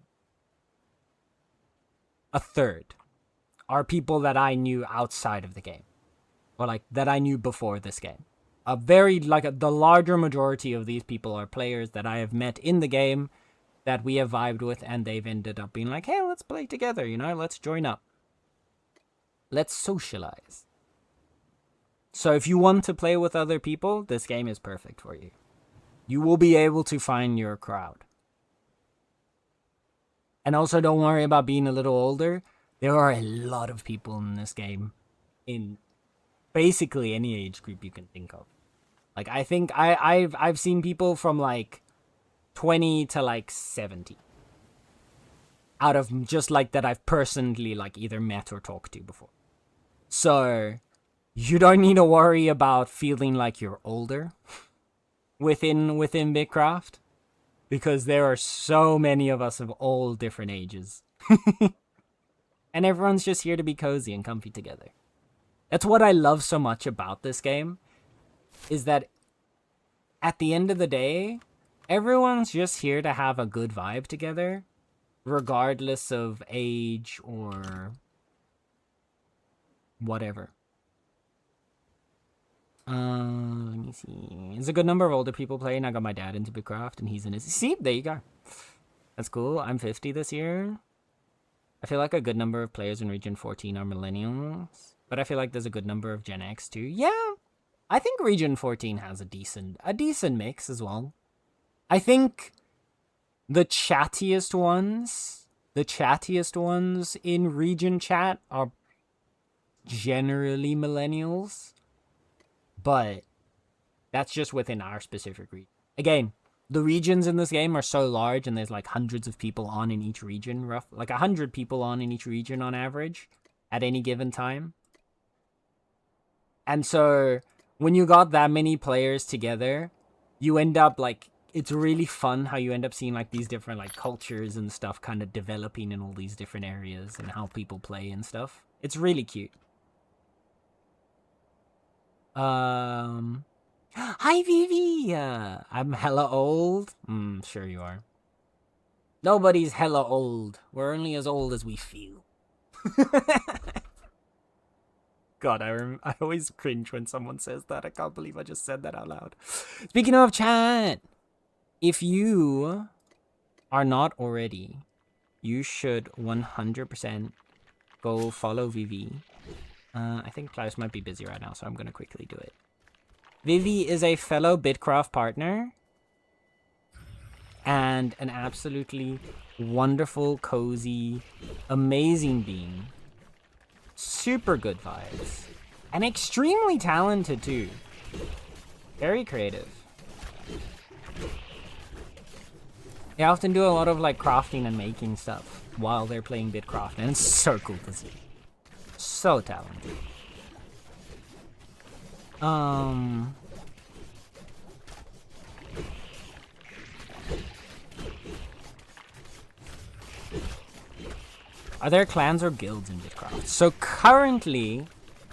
a third are people that I knew outside of the game, or like that I knew before this game. The larger majority of these people are players that I have met in the game, that we have vibed with, and they've ended up being like, hey, let's play together, you know, let's join up. Let's socialize. So if you want to play with other people, this game is perfect for you. You will be able to find your crowd. And also don't worry about being a little older. There are a lot of people in this game in basically any age group you can think of. Like, I think I've seen people from like 20 to like 70 out of just like that I've personally like either met or talked to before. So you don't need to worry about feeling like you're older within Bitcraft, because there are so many of us of all different ages. And everyone's just here to be cozy and comfy together. That's what I love so much about this game, is that at the end of the day, everyone's just here to have a good vibe together, regardless of age or whatever. Let me see. There's a good number of older people playing. I got my dad into Bitcraft, and he's in his... See, there you go. That's cool. I'm 50 this year. I feel like a good number of players in Region 14 are millennials, but I feel like there's a good number of Gen X too. Yeah, I think Region 14 has a decent mix as well. I think the chattiest ones in region chat are generally millennials, but that's just within our specific region. Again, the regions in this game are so large, and there's like hundreds of people on in each region, like 100 people on in each region on average at any given time. And so when you got that many players together, you end up like, it's really fun how you end up seeing like these different like cultures and stuff kind of developing in all these different areas, and how people play and stuff. It's really cute. Hi, Vivi! I'm hella old. Sure you are. Nobody's hella old. We're only as old as we feel. God, I always cringe when someone says that. I can't believe I just said that out loud. Speaking of chat, if you are not already, you should 100% go follow Vivi. I think Klaus might be busy right now, so I'm going to quickly do it. Vivi is a fellow Bitcraft partner and an absolutely wonderful, cozy, amazing being. Super good vibes. And extremely talented too. Very creative. They often do a lot of like crafting and making stuff while they're playing Bitcraft, and it's so cool to see. So talented. Are there clans or guilds in Bitcraft? So currently,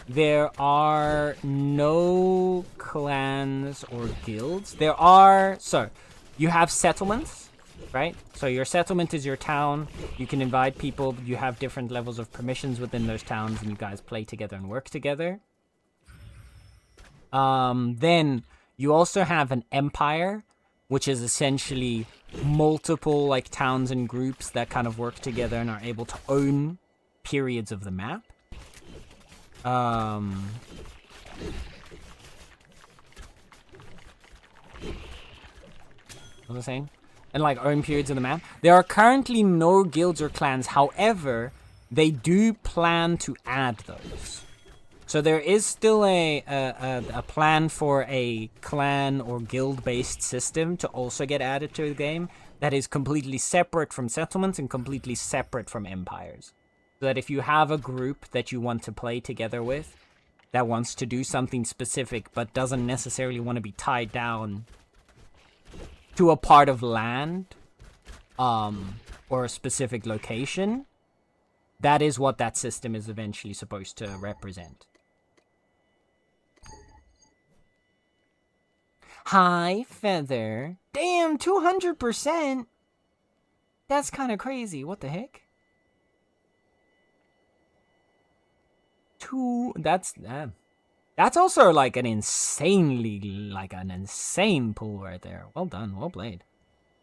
there are no clans or guilds. There are... So, you have settlements, right? So your settlement is your town. You can invite people. You have different levels of permissions within those towns, and you guys play together and work together. Then you also have an empire, which is essentially multiple like towns and groups that kind of work together and are able to own periods of the map. What was I saying? And like own periods of the map. There are currently no guilds or clans. However, they do plan to add those. So there is still a plan for a clan or guild-based system to also get added to the game that is completely separate from settlements and completely separate from empires. So that if you have a group that you want to play together with that wants to do something specific but doesn't necessarily want to be tied down to a part of land or a specific location, that is what that system is eventually supposed to represent. Hi, Feather. Damn, 200%? That's kind of crazy. What the heck? That's also like an insane pull right there. Well done, well played.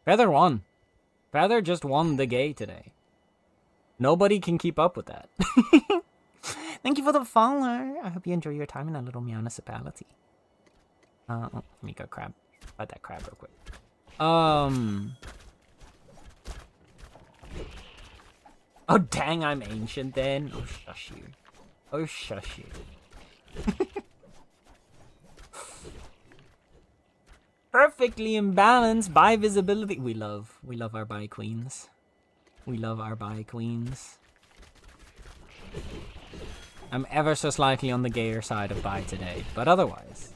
Feather won. Feather just won the game today. Nobody can keep up with that. Thank you for the follow. I hope you enjoy your time in a little municipality. Let me go fight that crab real quick. Oh dang, I'm ancient then. Oh shush you. Oh shush you. Perfectly imbalanced by visibility. We love our bi queens. We love our bi queens. I'm ever so slightly on the gayer side of bi today, but otherwise.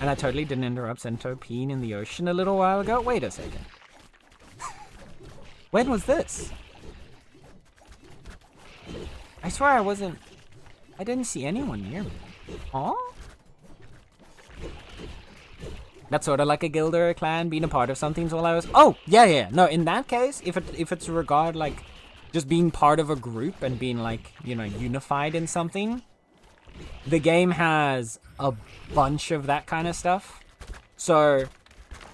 And I totally didn't interrupt Cento peeing in the ocean a little while ago. Wait a second. When was this? I swear I didn't see anyone near me. Aw? That's sort of like a guild or a clan being a part of something while I was... Oh, yeah. No, in that case, if it's regard like just being part of a group and being like, you know, unified in something, the game has a bunch of that kind of stuff. So,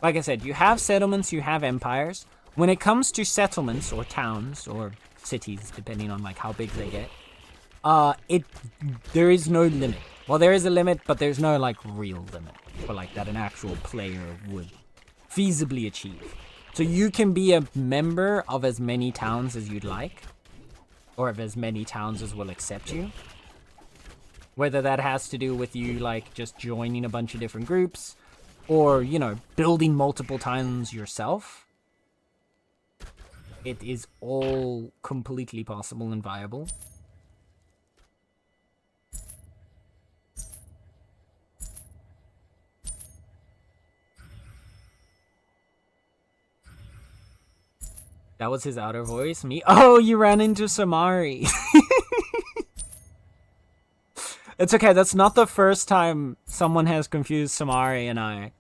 like I said, you have settlements, you have empires. When it comes to settlements or towns or cities, depending on like how big they get, there is no limit. Well, there is a limit, but there's no like real limit for like that an actual player would feasibly achieve. So you can be a member of as many towns as you'd like, or of as many towns as will accept you. Whether that has to do with you like just joining a bunch of different groups, or, you know, building multiple towns yourself. It is all completely possible and viable. That was his outer voice? Me? Oh, you ran into Samari. It's okay, that's not the first time someone has confused Samari and I.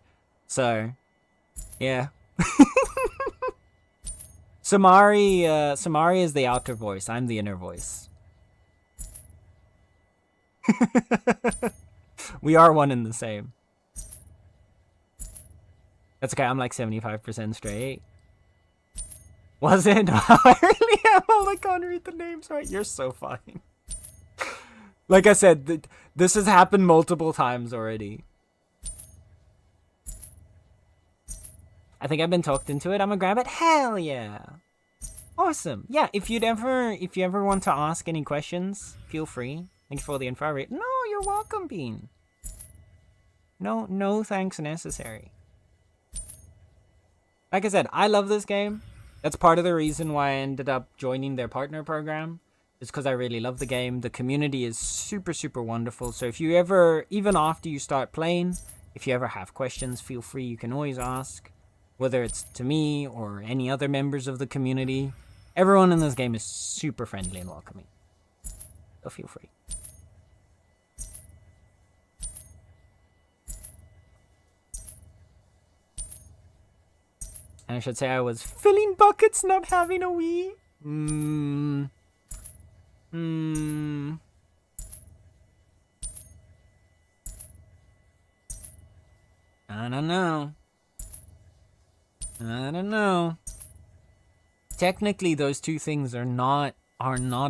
So, yeah. Samari is the outer voice. I'm the inner voice. We are one and the same. That's okay, I'm like 75% straight. Was it? I really am. I can't read the names right. You're so fine. Like I said, this has happened multiple times already. I think I've been talked into it. I'm gonna grab it. Hell yeah. Awesome. Yeah, if you ever want to ask any questions, feel free. Thank you for the info. No, you're welcome, Bean. No thanks necessary. Like I said, I love this game. That's part of the reason why I ended up joining their partner program. Is because I really love the game. The community is super, super wonderful. So if you ever, even after you start playing, if you ever have questions, feel free. You can always ask. Whether it's to me or any other members of the community. Everyone in this game is super friendly and welcoming. So feel free. And I should say I was filling buckets, not having a wee. technically those two things are not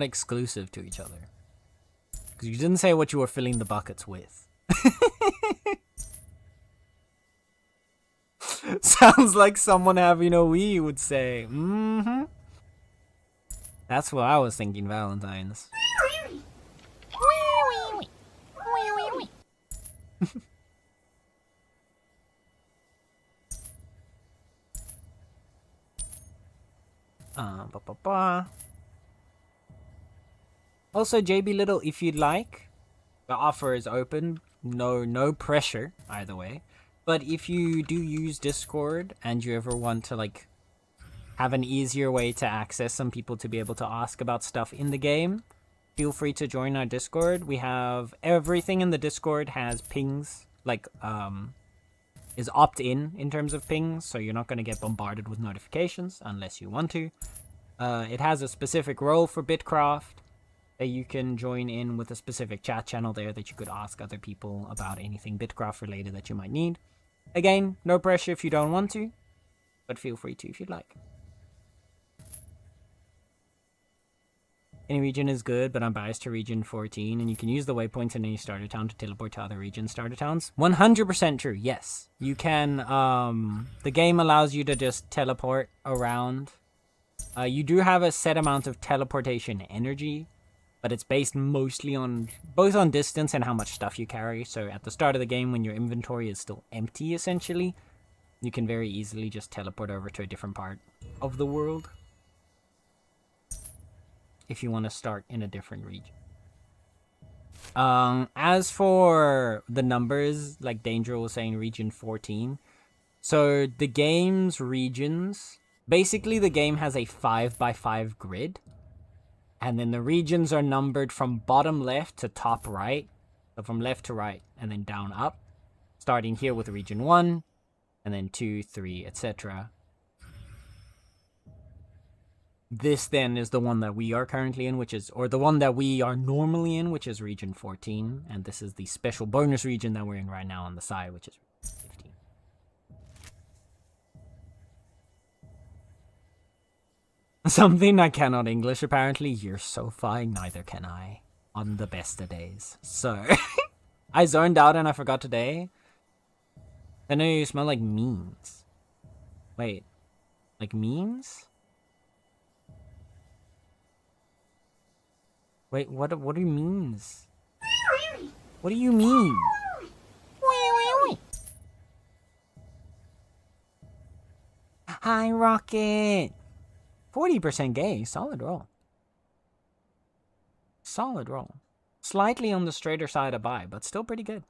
exclusive to each other. Because you didn't say what you were filling the buckets with. Sounds like someone having a Wii would say. Mm-hmm. That's what I was thinking, Valentine's. Also, JB Little, if you'd like, the offer is open. No pressure either way. But if you do use Discord and you ever want to like have an easier way to access some people to be able to ask about stuff in the game, feel free to join our Discord. We have everything in the Discord has pings, like is opt-in terms of pings, so you're not going to get bombarded with notifications unless you want to. It has a specific role for Bitcraft that you can join in with a specific chat channel there that you could ask other people about anything Bitcraft related that you might need. Again, no pressure if you don't want to, but feel free to if you'd like. Any region is good, but I'm biased to region 14, and you can use the waypoints in any starter town to teleport to other region starter towns. 100% true, yes. You can, the game allows you to just teleport around. You do have a set amount of teleportation energy, but it's based mostly on, both on distance and how much stuff you carry. So at the start of the game, when your inventory is still empty, essentially, you can very easily just teleport over to a different part of the world. If you want to start in a different region. As for the numbers, like Danger was saying, region 14. So the game's regions, basically the game has a 5x5 grid. And then the regions are numbered from bottom left to top right. So from left to right and then down up. Starting here with region 1, and then 2, 3, etc. This then is the one that we are currently in, which is, or the one that we are normally in, which is region 14. And this is the special bonus region that we're in right now on the side, which is 15. Something I cannot English, apparently. You're so fine, neither can I. On the best of days. So, I zoned out and I forgot today. I know you smell like memes. Wait, like memes? Wait, what do you means? What do you mean? Hi, Rocket! 40% gay, solid roll. Solid roll. Slightly on the straighter side of bi, but still pretty good.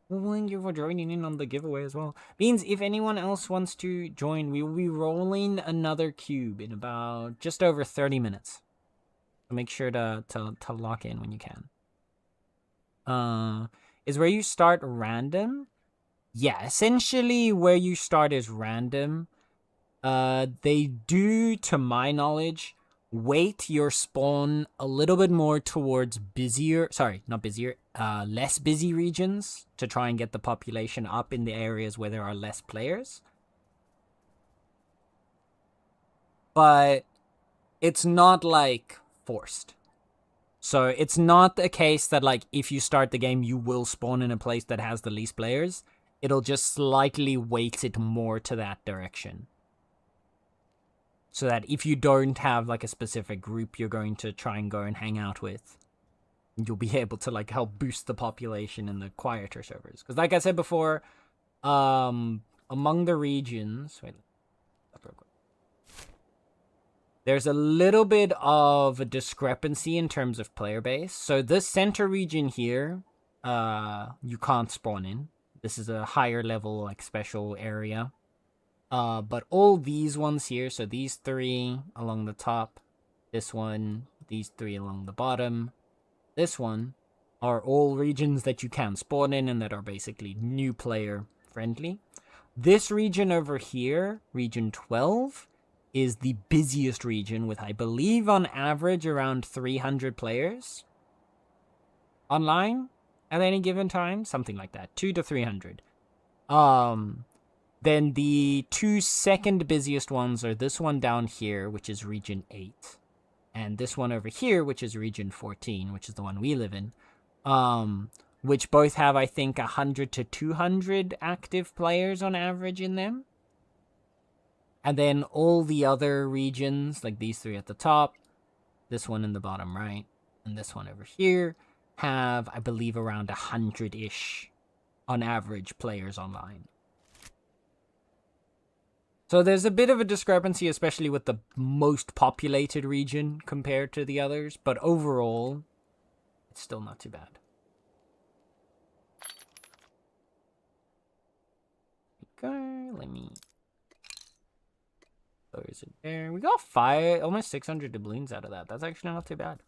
Well, thank you for joining in on the giveaway as well. Means if anyone else wants to join, we will be rolling another cube in about just over 30 minutes. So make sure to lock in when you can. Is where you start random? Yeah, essentially where you start is random. They do, to my knowledge, weight your spawn a little bit more towards less busy regions to try and get the population up in the areas where there are less players. But it's not, like, forced. So it's not a case that, like, if you start the game, you will spawn in a place that has the least players. It'll just slightly weight it more to that direction. So that if you don't have, like, a specific group you're going to try and go and hang out with, you'll be able to, like, help boost the population in the quieter servers. Because, like I said before, among the regions... Wait, real quick. There's a little bit of a discrepancy in terms of player base. So this center region here, you can't spawn in. This is a higher level, like, special area. But all these ones here, so these 3 along the top, this one, these 3 along the bottom, this one, are all regions that you can spawn in and that are basically new player friendly. This region over here, region 12, is the busiest region with, I believe, on average around 300 players online at any given time, something like that, 200 to 300. Then the 2 second busiest ones are this one down here, which is region 8. And this one over here, which is region 14, which is the one we live in. Which both have, I think, 100 to 200 active players on average in them. And then all the other regions, like these 3 at the top, this one in the bottom right, and this one over here, have, I believe, around 100-ish on average players online. So there's a bit of a discrepancy, especially with the most populated region compared to the others, but overall, it's still not too bad. Okay, let me... There's it there. We got almost 600 doubloons out of that. That's actually not too bad.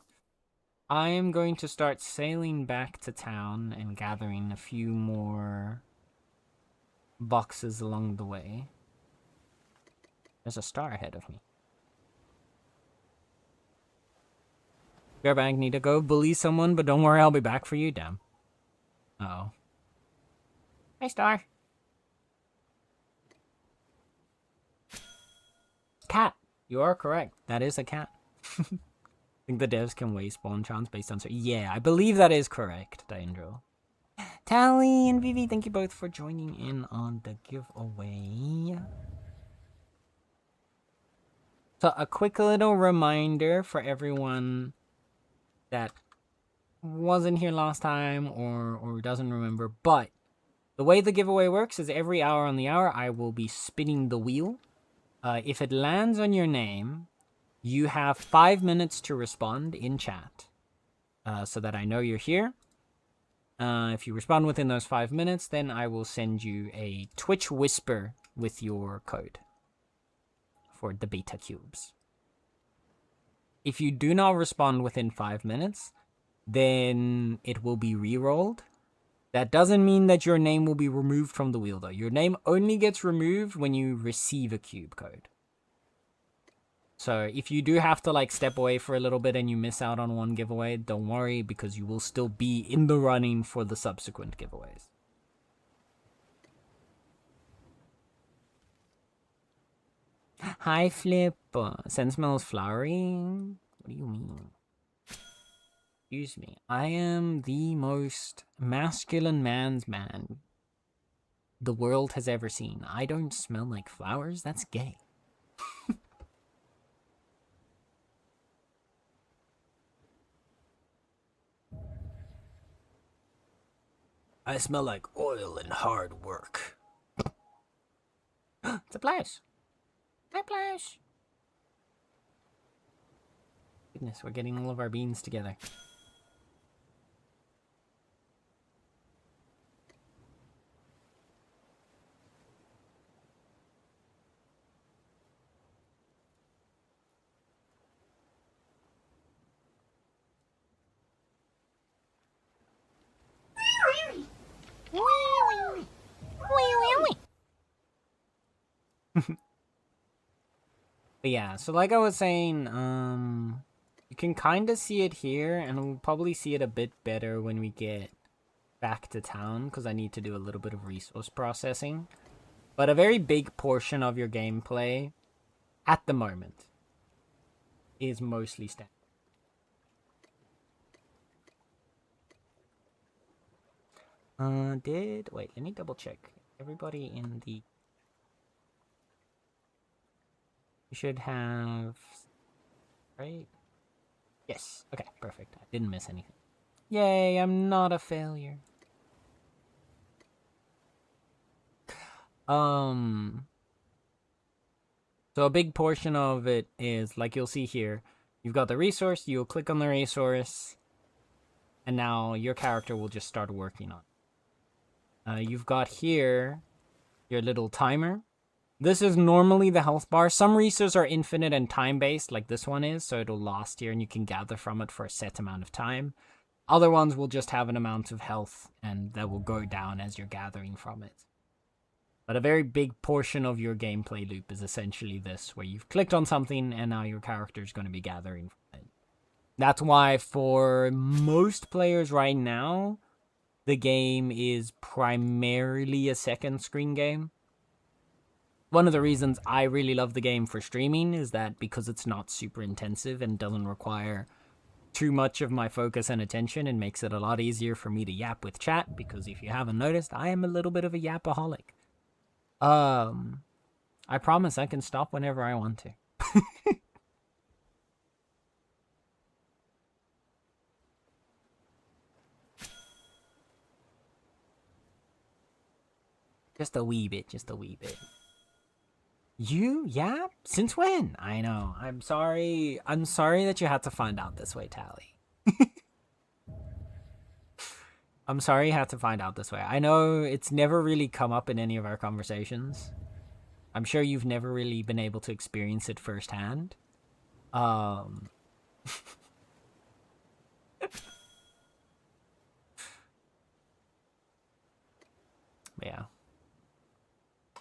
I am going to start sailing back to town and gathering a few more boxes along the way. There's a star ahead of me. Garbag, need to go bully someone, but don't worry, I'll be back for you, damn. Uh-oh. Hey, Star. Cat. You are correct. That is a cat. I think the devs can weigh spawn chance based on... Yeah, I believe that is correct, Danger. Tally and Vivi, thank you both for joining in on the giveaway. So a quick little reminder for everyone that wasn't here last time or doesn't remember, but the way the giveaway works is every hour on the hour I will be spinning the wheel. If it lands on your name, you have 5 minutes to respond in chat so that I know you're here. If you respond within those 5 minutes, then I will send you a Twitch Whisper with your code for the beta cubes. If you do not respond within 5 minutes, then it will be re-rolled. That doesn't mean that your name will be removed from the wheel, though. Your name only gets removed when you receive a cube code. So if you do have to like step away for a little bit and you miss out on one giveaway, don't worry, because you will still be in the running for the subsequent giveaways. Hi, Flip. Scent smells flowery. What do you mean? Excuse me. I am the most masculine man's man the world has ever seen. I don't smell like flowers. That's gay. I smell like oil and hard work. It's a place. Hi, Plash. Goodness, we're getting all of our beans together. But yeah, so like I was saying, you can kind of see it here, and we'll probably see it a bit better when we get back to town, because I need to do a little bit of resource processing. But a very big portion of your gameplay, at the moment, is mostly standard. Wait, let me double check. Everybody in the... You should have... Right? Yes. Okay, perfect. I didn't miss anything. Yay, I'm not a failure. So a big portion of it is, like you'll see here, you've got the resource, you'll click on the resource, and now your character will just start working on it. You've got here your little timer. This is normally the health bar. Some resources are infinite and time-based, like this one is, so it'll last here and you can gather from it for a set amount of time. Other ones will just have an amount of health, and that will go down as you're gathering from it. But a very big portion of your gameplay loop is essentially this, where you've clicked on something and now your character is going to be gathering from it. That's why for most players right now, the game is primarily a second screen game. one of the reasons I really love the game for streaming is that because it's not super intensive and doesn't require too much of my focus and attention, and makes it a lot easier for me to yap with chat, because if you haven't noticed, I am a little bit of a yapaholic. I promise I can stop whenever I want to. Just a wee bit, just a wee bit. You? Yeah? Since when? I know. I'm sorry. I'm sorry that you had to find out this way, Tally. I'm sorry you had to find out this way. I know it's never really come up in any of our conversations. I'm sure you've never really been able to experience it firsthand. Yeah.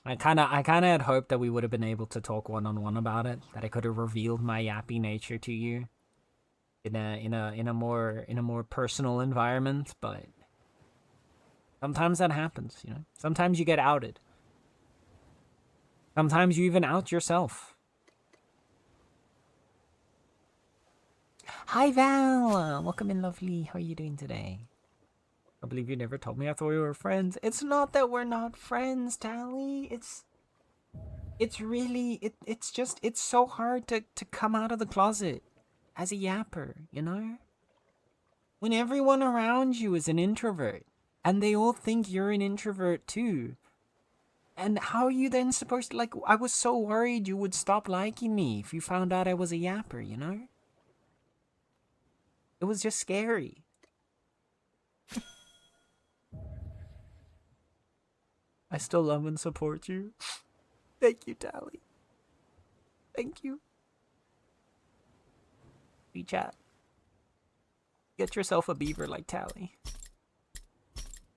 I kind of had hoped that we would have been able to talk one-on-one about it, that I could have revealed my yappy nature to you in a more personal environment, but sometimes that happens, you know. Sometimes you get outed. Sometimes you even out yourself. Hi Val, welcome in, lovely. How are you doing today? I believe you never told me. I thought we were friends. It's not that we're not friends, Tally. It's really it's just it's so hard to come out of the closet as a yapper, you know? When everyone around you is an introvert and they all think you're an introvert too. And how are you then supposed to, like, I was so worried you would stop liking me if you found out I was a yapper, you know? It was just scary. I still love and support you. Thank you, Tally. Thank you. We chat. Get yourself a beaver like Tally.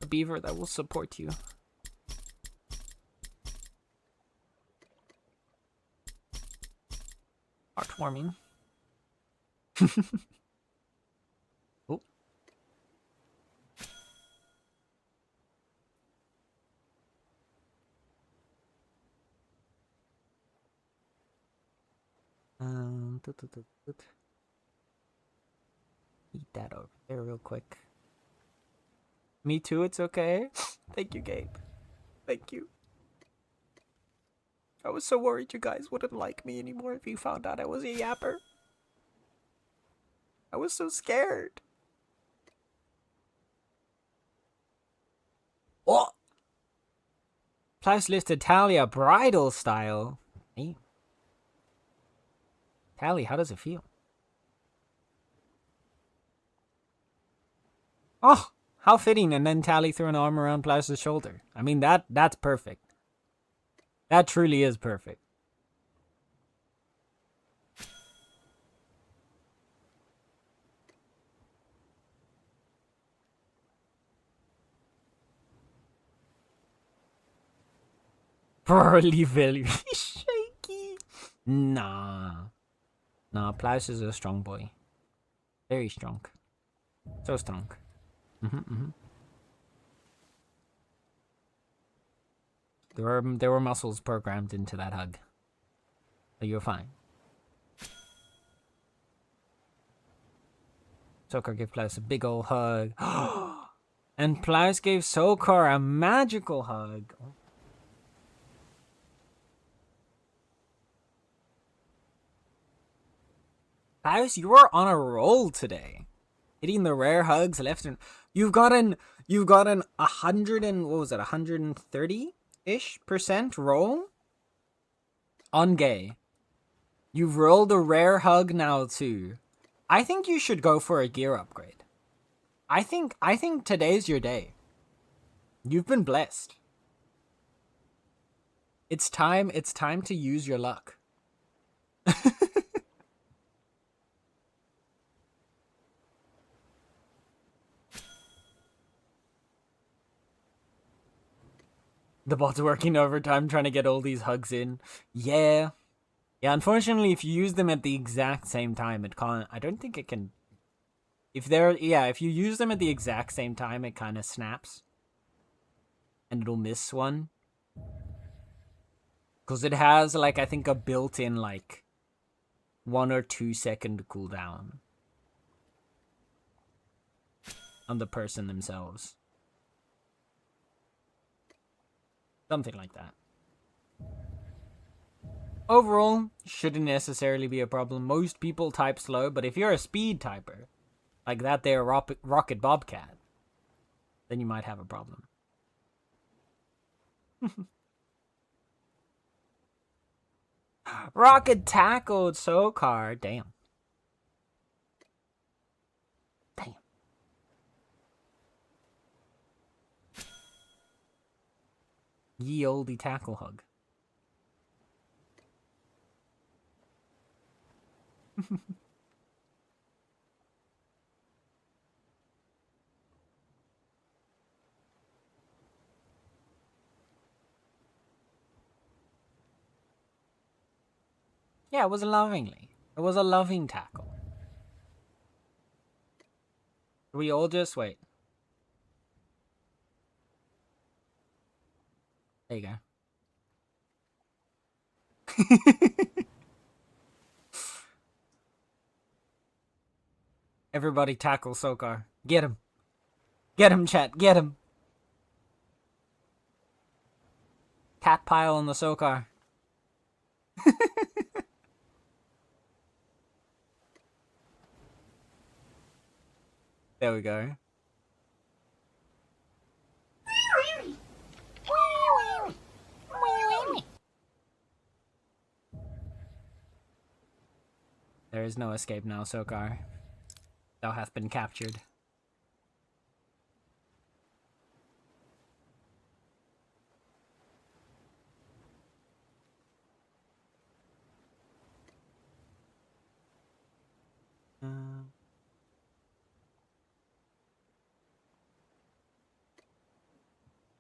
A beaver that will support you. Heartwarming. Oh. Eat that over there real quick. Me too, it's okay. Thank you, Gabe. Thank you. I was so worried you guys wouldn't like me anymore if you found out I was a yapper. I was so scared. Oh! Plus listed Talia bridal style. Hey. Tally, how does it feel? Oh, how fitting, and then Tally threw an arm around Plow's shoulder. I mean, that's perfect. That truly is perfect. Burly very shaky. Nah. Nah, Plows is a strong boy. Very strong. So strong. There were muscles programmed into that hug. So you're fine. Sokar gave Plows a big ol' hug. And Plows gave Sokar a magical hug. Plows, you are on a roll today. Hitting the rare hugs left and you've got an 100 and what was it, 130-ish% roll on gay. You've rolled a rare hug now too. I think you should go for a gear upgrade. I think today's your day. You've been blessed. It's time to use your luck. The bot's working overtime trying to get all these hugs in. Yeah. Yeah, unfortunately, if you use them at the exact same time, it can't... I don't think it can... If you use them at the exact same time, it kind of snaps. And it'll miss one. Because it has, like, I think a built-in, like, 1 or 2 second cooldown on the person themselves. Something like that. Overall, shouldn't necessarily be a problem. Most people type slow, but if you're a speed typer, like that there Rocket Bobcat, then you might have a problem. Rocket tackled Sokar. Damn. Damn. Ye olde tackle hug. Yeah, it was lovingly. It was a loving tackle. We all just wait. There you go. Everybody tackle Sokar. Get him. Get him, chat. Get him. Cat pile on the Sokar. There we go. There is no escape now, Sokar. Thou hath been captured.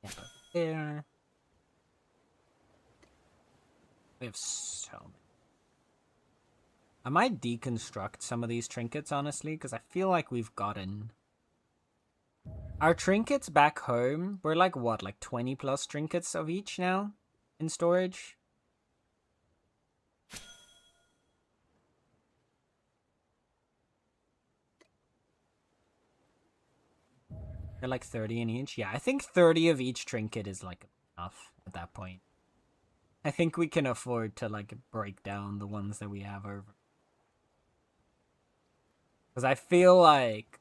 Yeah, but there. We have so many. I might deconstruct some of these trinkets, honestly, because I feel like we've gotten... Our trinkets back home, we're like, what, like 20 plus trinkets of each now in storage? They're like 30 in each? Yeah, I think 30 of each trinket is like enough at that point. I think we can afford to like break down the ones that we have over. Because I feel like,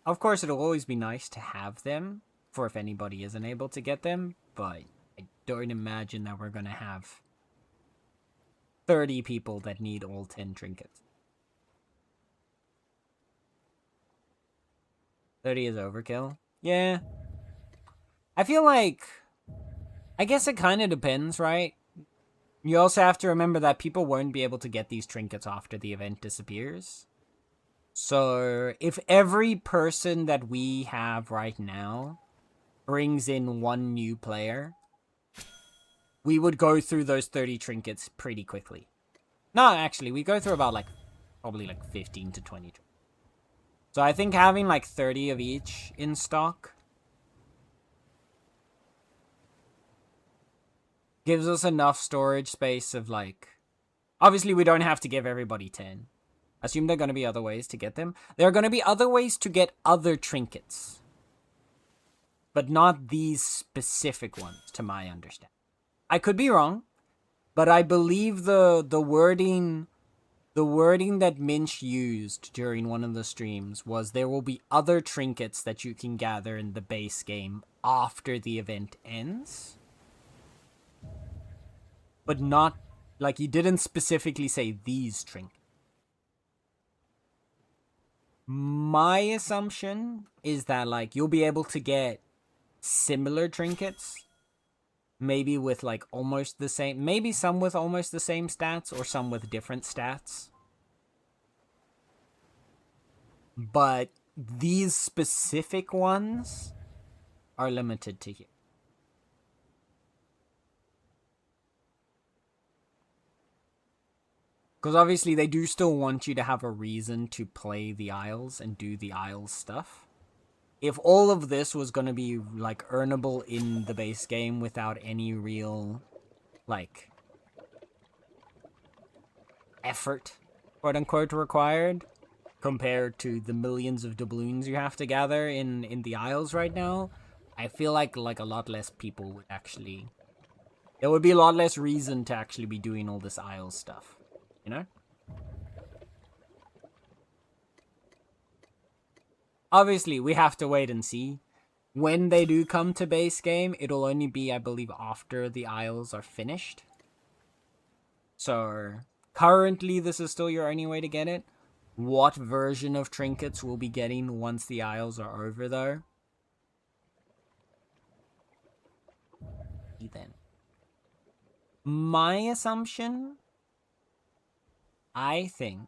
of course, it'll always be nice to have them for if anybody isn't able to get them, but I don't imagine that we're going to have 30 people that need all 10 trinkets. 30 is overkill? Yeah. I feel like, I guess it kind of depends, right? You also have to remember that people won't be able to get these trinkets after the event disappears. So, if every person that we have right now brings in one new player, we would go through those 30 trinkets pretty quickly. No, actually, we go through about, like, probably, like, 15 to 20. So I think having, like, 30 of each in stock gives us enough storage space of, like... Obviously, we don't have to give everybody 10. Assume there are going to be other ways to get them. There are going to be other ways to get other trinkets. But not these specific ones, to my understanding. I could be wrong, but I believe the wording that Minch used during one of the streams was there will be other trinkets that you can gather in the base game after the event ends. But not, like, he didn't specifically say these trinkets. My assumption is that, like, you'll be able to get similar trinkets. Maybe with, like, almost the same... Maybe some with almost the same stats, or some with different stats. But these specific ones are limited to here. Because obviously they do still want you to have a reason to play the Isles and do the Isles stuff. If all of this was going to be, like, earnable in the base game without any real like effort, quote unquote, required compared to the millions of doubloons you have to gather in the Isles right now, I feel like a lot less people would actually. There would be a lot less reason to actually be doing all this Isles stuff, you know? Obviously, we have to wait and see. When they do come to base game, it'll only be, I believe, after the Isles are finished. So, currently, this is still your only way to get it. What version of trinkets we'll be getting once the Isles are over, though? Then. My assumption, I think,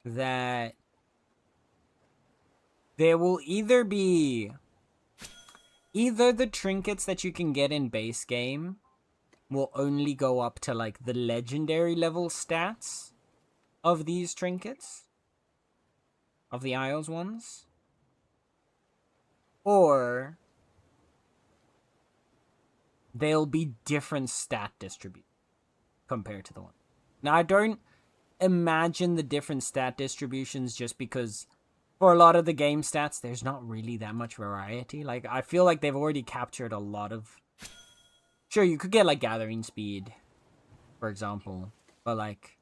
that there will either be the trinkets that you can get in base game will only go up to like the legendary level stats of these trinkets, of the Isles ones, or they'll be different stat distribution compared to the one. Now, I don't imagine the different stat distributions just because for a lot of the game stats, there's not really that much variety. Like, I feel like they've already captured a lot of... Sure, you could get, like, gathering speed, for example, but, like,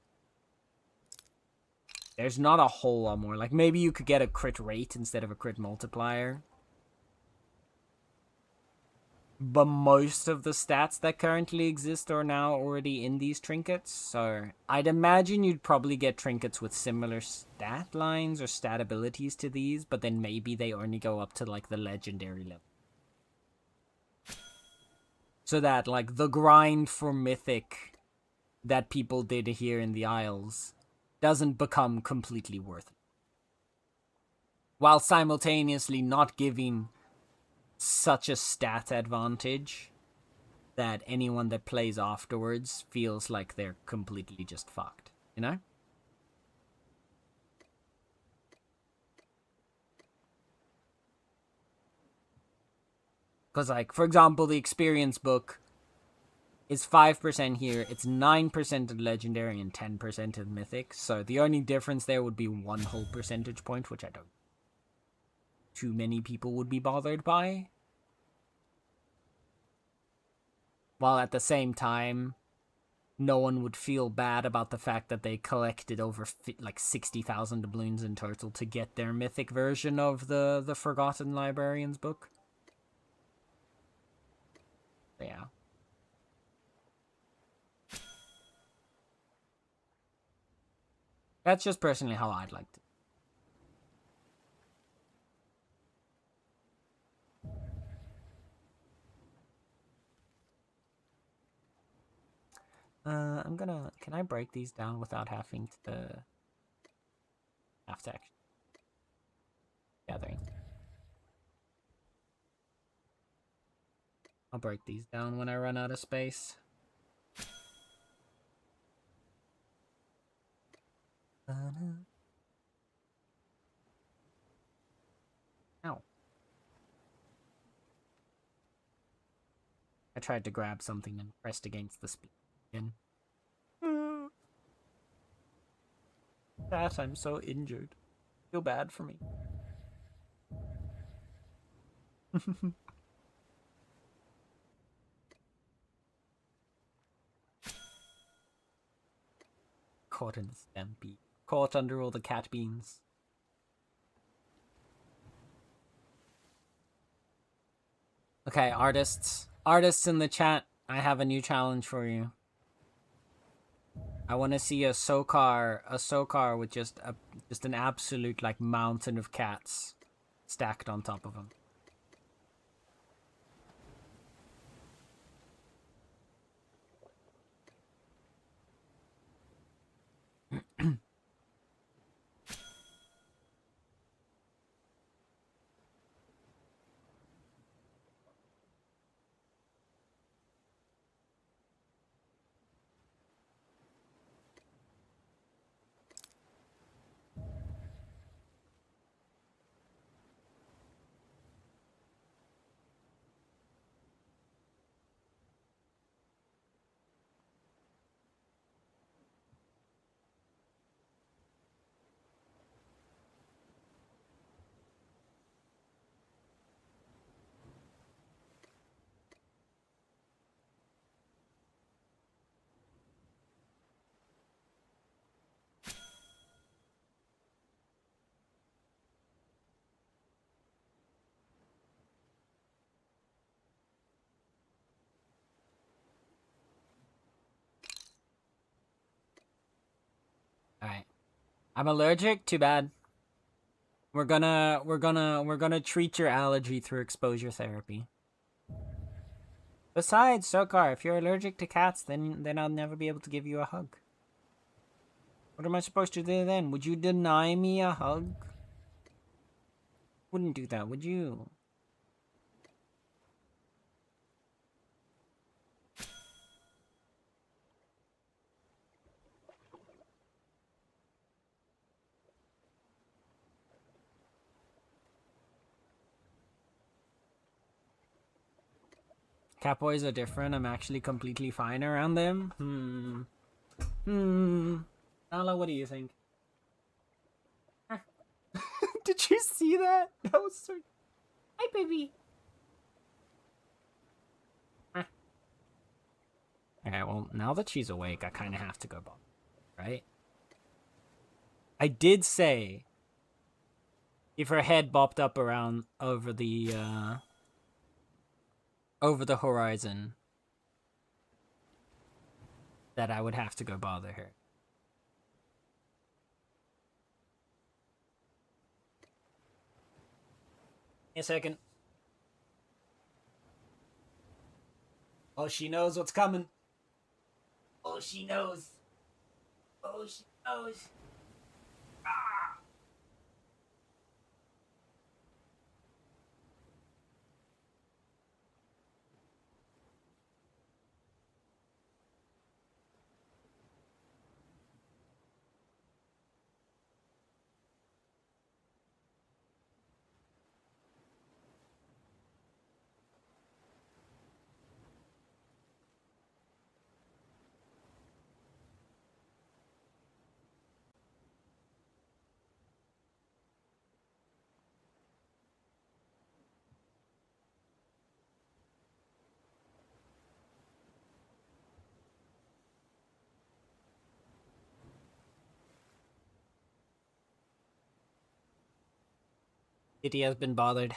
there's not a whole lot more. Like, maybe you could get a crit rate instead of a crit multiplier. But most of the stats that currently exist are now already in these trinkets, so I'd imagine you'd probably get trinkets with similar stat lines or stat abilities to these, but then maybe they only go up to, like, the legendary level. So that, like, the grind for Mythic that people did here in the Isles doesn't become completely worth it. While simultaneously not giving such a stat advantage that anyone that plays afterwards feels like they're completely just fucked, you know? Because, like, for example, the experience book is 5% here, it's 9% in legendary and 10% in mythic, so the only difference there would be 1 whole percentage point, which I don't... too many people would be bothered by. While at the same time, no one would feel bad about the fact that they collected over like 60,000 doubloons in total to get their mythic version of the Forgotten Librarian's book. But yeah. That's just personally how I'd like to. I'm gonna... Can I break these down without having to... actually... Gathering. I'll break these down when I run out of space. Ow. I tried to grab something and pressed against the speed again. That I'm so injured. Feel bad for me. Caught in the stampede. Caught under all the cat beans. Okay, artists. Artists in the chat, I have a new challenge for you. I want to see a Sokar with just an absolute like mountain of cats stacked on top of him. I'm allergic? Too bad. We're gonna treat your allergy through exposure therapy. Besides, Sokar, if you're allergic to cats, then I'll never be able to give you a hug. What am I supposed to do then? Would you deny me a hug? Wouldn't do that, would you? Catboys are different. I'm actually completely fine around them. Nala, what do you think? Did you see that? That was so... Hi, baby! Okay, well, now that she's awake, I kind of have to go bother, right? I did say if her head bopped up around over the horizon that I would have to go bother her. A second. Oh, she knows what's coming. Oh, she knows. Oh, she knows. Ah! Kitty has been bothered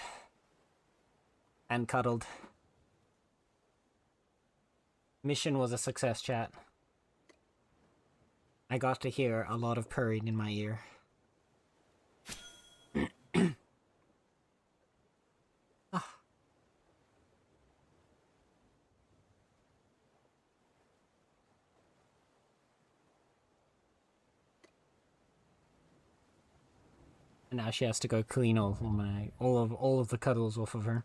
and cuddled. Mission was a success, chat. I got to hear a lot of purring in my ear. And now she has to go clean all of the cuddles off of her.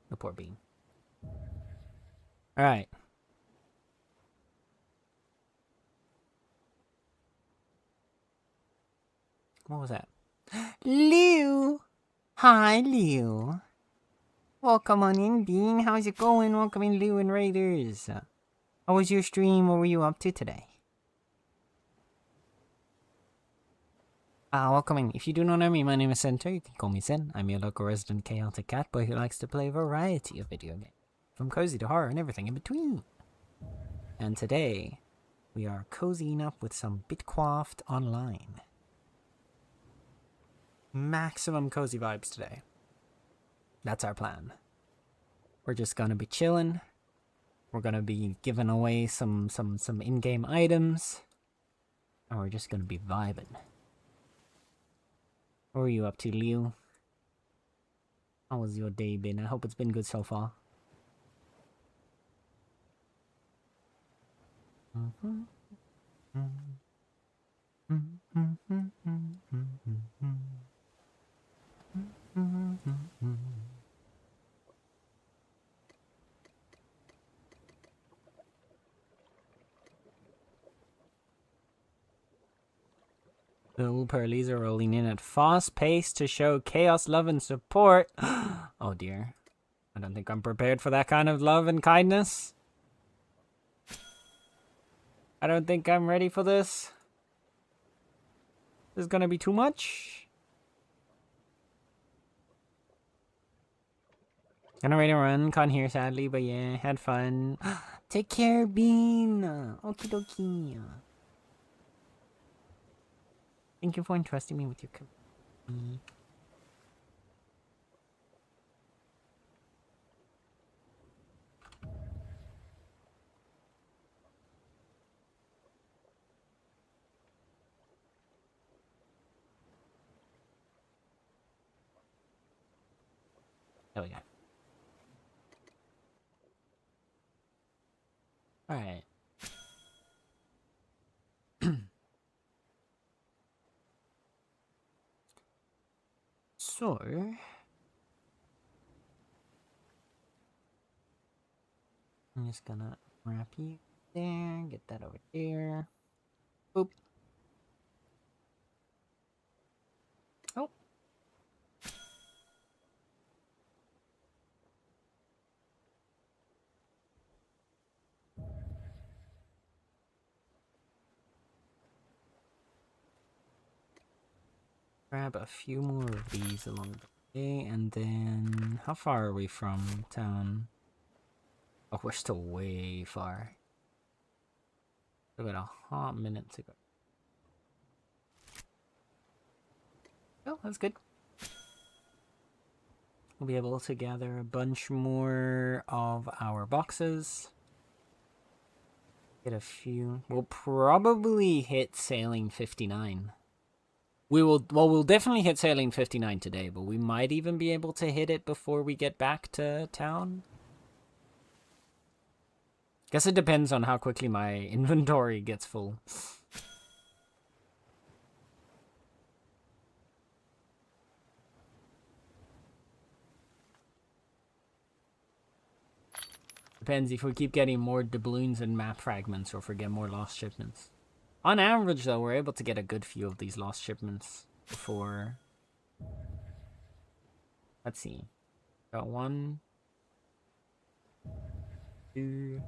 The poor bean. Alright. What was that? Liu! Hi, Liu. Welcome on in, Bean. How's it going? Welcome in, Liu and Raiders. How was your stream? What were you up to today? Welcome in. If you do not know me, my name is Center. You can call me Sen. I'm your local resident chaotic catboy who likes to play a variety of video games, from cozy to horror and everything in between. And today, we are cozying up with some Bitcraft online. Maximum cozy vibes today. That's our plan. We're just gonna be chilling. We're gonna be giving away some in-game items. And we're just gonna be vibing. What are you up to, Liu? How was your day been? I hope it's been good so far. The little pearlies are rolling in at fast pace to show chaos, love, and support. Oh dear. I don't think I'm prepared for that kind of love and kindness. I don't think I'm ready for this. This is gonna be too much. Gonna ready to run, can't hear sadly, but yeah, had fun. Take care, Bean. Okie dokie. Thank you for entrusting me with your company. There we go. Alright. So... I'm just gonna wrap you there, get that over there. Boop. Oh. Grab a few more of these along the way, and then... How far are we from town? Oh, we're still way far. Still got a hot minute to go. Oh, that's good. We'll be able to gather a bunch more of our boxes. Get a few. We'll probably hit sailing 59. We'll definitely hit sailing 59 today, but we might even be able to hit it before we get back to town. Guess it depends on how quickly my inventory gets full. Depends if we keep getting more doubloons and map fragments or if we get more lost shipments. On average, though, we're able to get a good few of these lost shipments before... Let's see. Got 1, 2,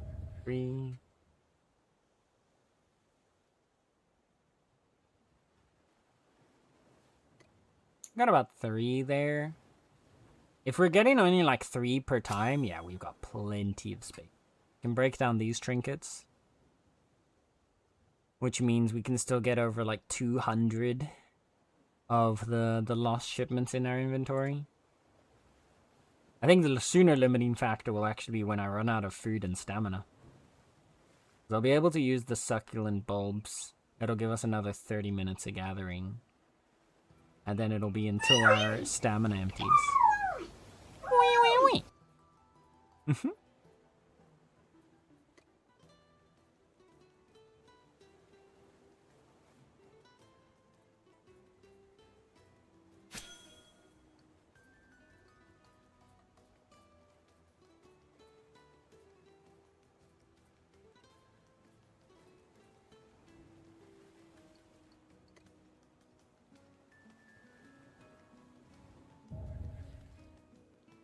3... Got about 3 there. If we're getting only like 3 per time, yeah, we've got plenty of space. We can break down these trinkets. Which means we can still get over like 200 of the lost shipments in our inventory. I think the sooner limiting factor will actually be when I run out of food and stamina. I'll be able to use the succulent bulbs. It'll give us another 30 minutes of gathering. And then it'll be until our stamina empties. Mm-hmm.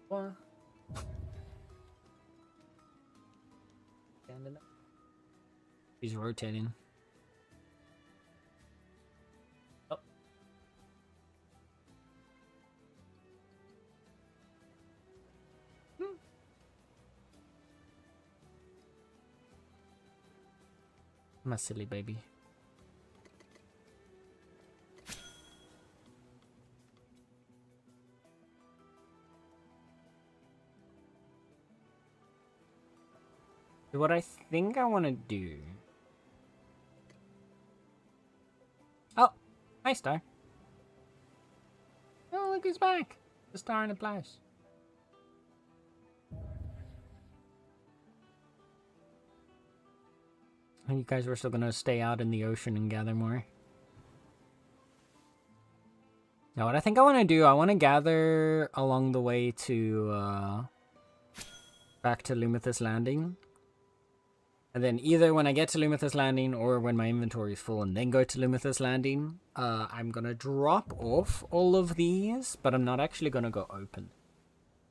What? He's rotating. Oh. My silly baby. What I think I want to do... Oh, hi, Star. Oh, look who's back. The star in the blouse. And you guys were still gonna stay out in the ocean and gather more. Now, what I think I want to do, I want to gather along the way to, back to Lumithus Landing. And then either when I get to Lumithus Landing or when my inventory is full and then go to Lumithus Landing, I'm going to drop off all of these, but I'm not actually going to go open.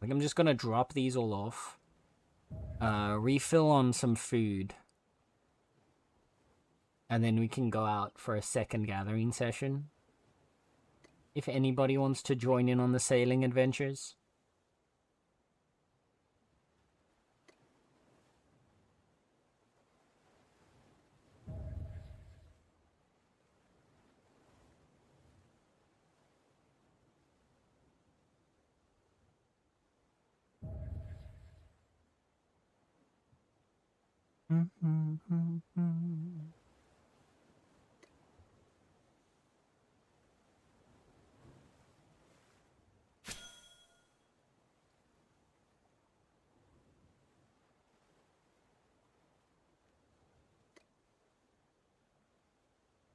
Like, I'm just going to drop these all off, refill on some food, and then we can go out for a second gathering session. If anybody wants to join in on the sailing adventures.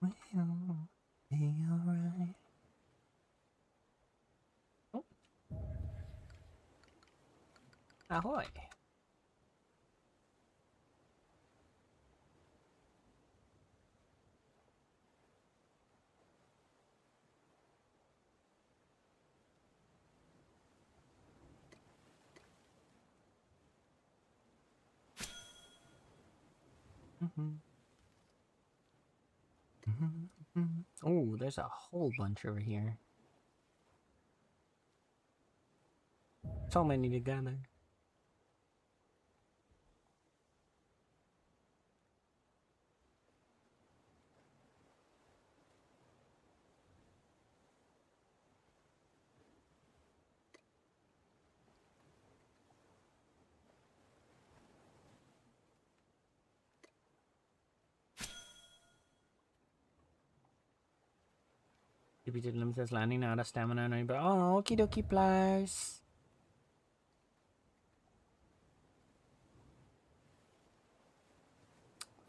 We'll be alright. Oh. Ahoy. Oh, there's a whole bunch over here. So many together. Repeated limitless landing out of stamina. But oh, okie dokie, pliers.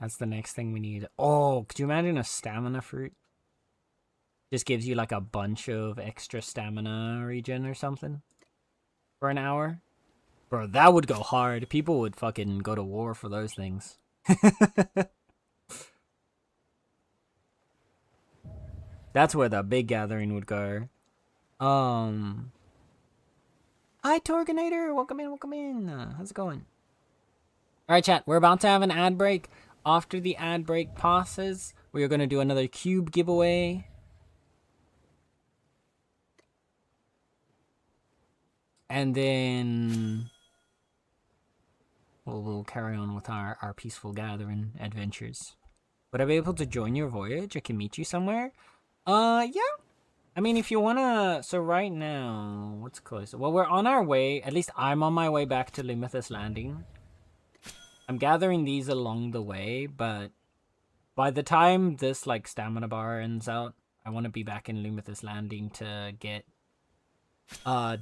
That's the next thing we need. Oh, could you imagine a stamina fruit? Just gives you like a bunch of extra stamina regen or something for an hour. Bro, that would go hard. People would fucking go to war for those things. That's where the big gathering would go. Hi, Torganator. Welcome in, welcome in. How's it going? Alright, chat. We're about to have an ad break. After the ad break passes, we are going to do another cube giveaway. And then we'll carry on with our peaceful gathering adventures. Would I be able to join your voyage? I can meet you somewhere? Yeah. I mean, if you wanna... So right now, what's close? Well, we're on our way. At least I'm on my way back to Limitless Landing. I'm gathering these along the way, but by the time this, like, stamina bar ends out, I want to be back in Limitless Landing to get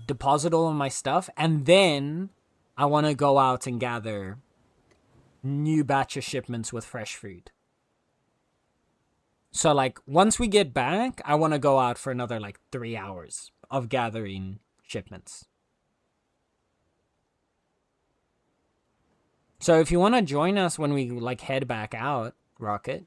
deposit all of my stuff, and then I want to go out and gather new batch of shipments with fresh food. So, like, once we get back, I want to go out for another, like, 3 hours of gathering shipments. So if you want to join us when we, like, head back out, Rocket.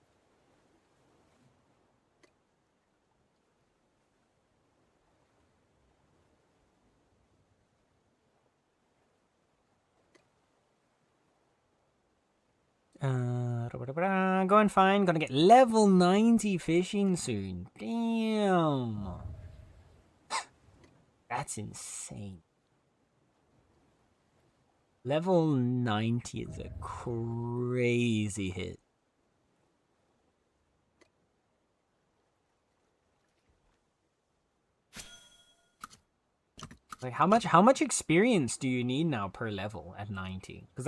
Going fine. Gonna get level 90 fishing soon. Damn. That's insane. Level 90 is a crazy hit. Like, how much experience do you need now per level at 90? Because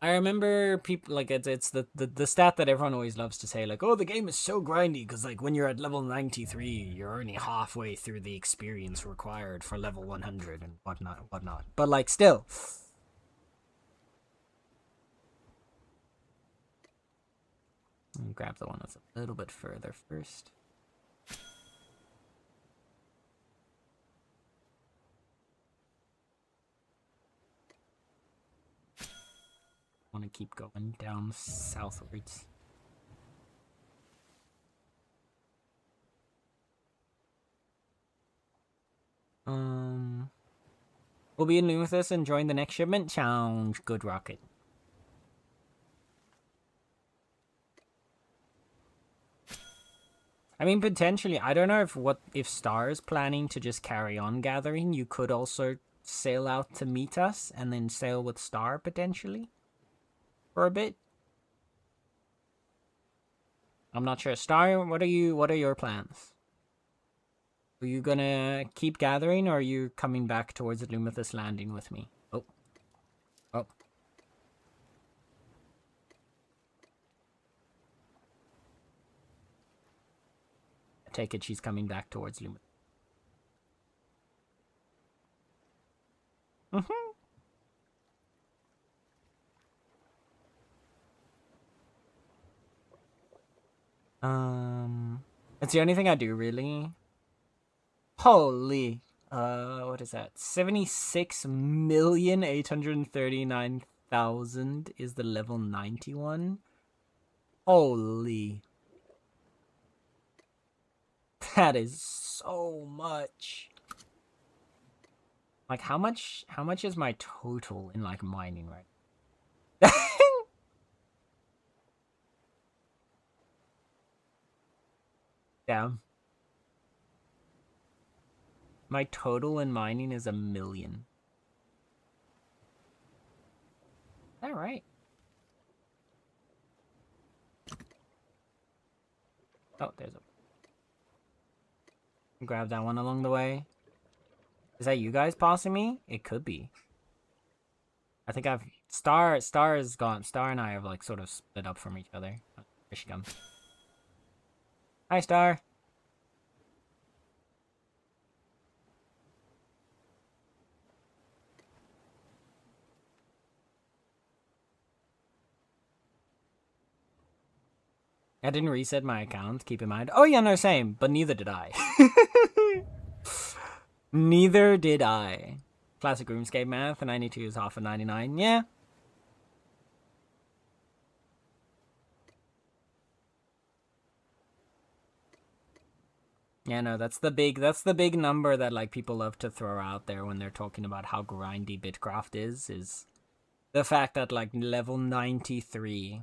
I remember people, like, it's the stat that everyone always loves to say, like, oh, the game is so grindy, because, like, when you're at level 93, you're only halfway through the experience required for level 100 and whatnot. But, like, still. Let me grab the one that's a little bit further first. I want to keep going down southwards. We'll be in with us and join the next shipment. Sounds good, Rocket. I mean, potentially, I don't know if Star is planning to just carry on gathering. You could also sail out to meet us and then sail with Star potentially for a bit. I'm not sure. Star, what are your plans? Are you gonna keep gathering, or are you coming back towards the Lumithus Landing with me? Oh. I take it she's coming back towards Lumithus. Mm-hmm. It's the only thing I do really. Holy, what is that? 76,839,000 is the level 91. Holy, that is so much. Like, how much is my total in, like, mining right now? Damn. My total in mining is 1,000,000. All right. Oh, there's a... Grab that one along the way. Is that you guys passing me? It could be. I think I've... Star is gone. Star and I have, like, sort of split up from each other. Oh, here she comes. Hi, Star. I didn't reset my account, keep in mind. Oh, yeah, no, same. But neither did I. Neither did I. Classic RuneScape math, and 92 is half of 99. Yeah. Yeah, no, that's the big number that, like, people love to throw out there when they're talking about how grindy Bitcraft is the fact that, like, level 93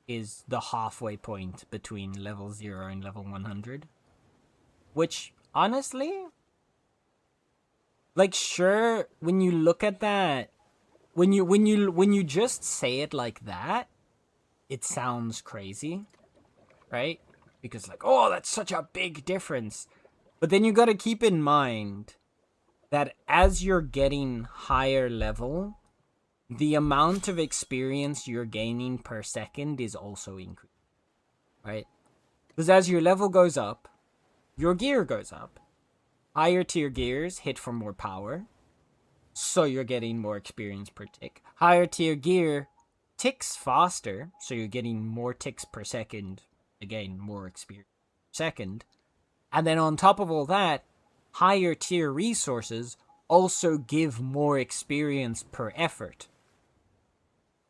is the halfway point between level 0 and level 100. Which, honestly, like, sure, when you look at that, when you just say it like that, it sounds crazy, right? Because, like, oh, that's such a big difference. But then you got to keep in mind that as you're getting higher level, the amount of experience you're gaining per second is also increasing, right? Because as your level goes up, your gear goes up. Higher tier gears hit for more power, so you're getting more experience per tick. Higher tier gear ticks faster, so you're getting more ticks per second, again, more experience per second. And then on top of all that, higher tier resources also give more experience per effort.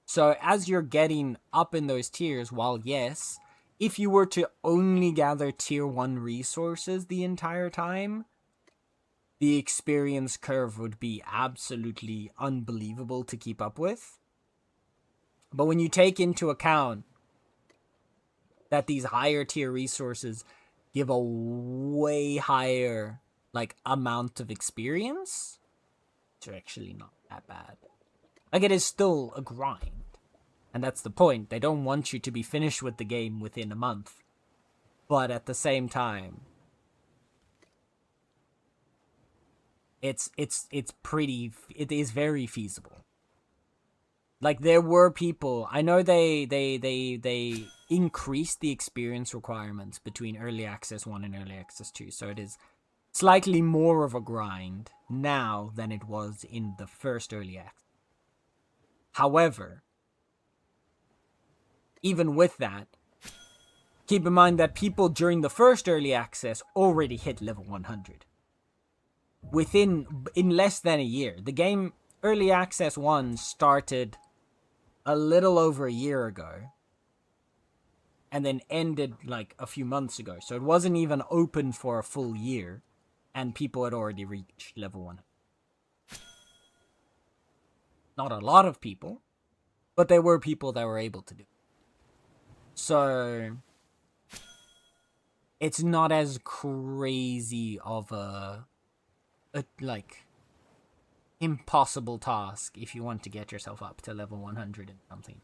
So as you're getting up in those tiers, while yes, if you were to only gather tier 1 resources the entire time, the experience curve would be absolutely unbelievable to keep up with. But when you take into account that these higher tier resources give a way higher, like, amount of experience, it's actually not that bad. Like, it is still a grind. And that's the point. They don't want you to be finished with the game within a month. But at the same time, it is very feasible. Like, there were people, I know they increased the experience requirements between early access 1 and early access 2, so it is slightly more of a grind now than it was in the first early access. However, even with that, keep in mind that people during the first early access already hit level 100. In less than a year. The game early access 1 started a little over a year ago and then ended like a few months ago. So it wasn't even open for a full year and people had already reached level 1. Not a lot of people, but there were people that were able to do it. So it's not as crazy of a like impossible task if you want to get yourself up to level 100 and something.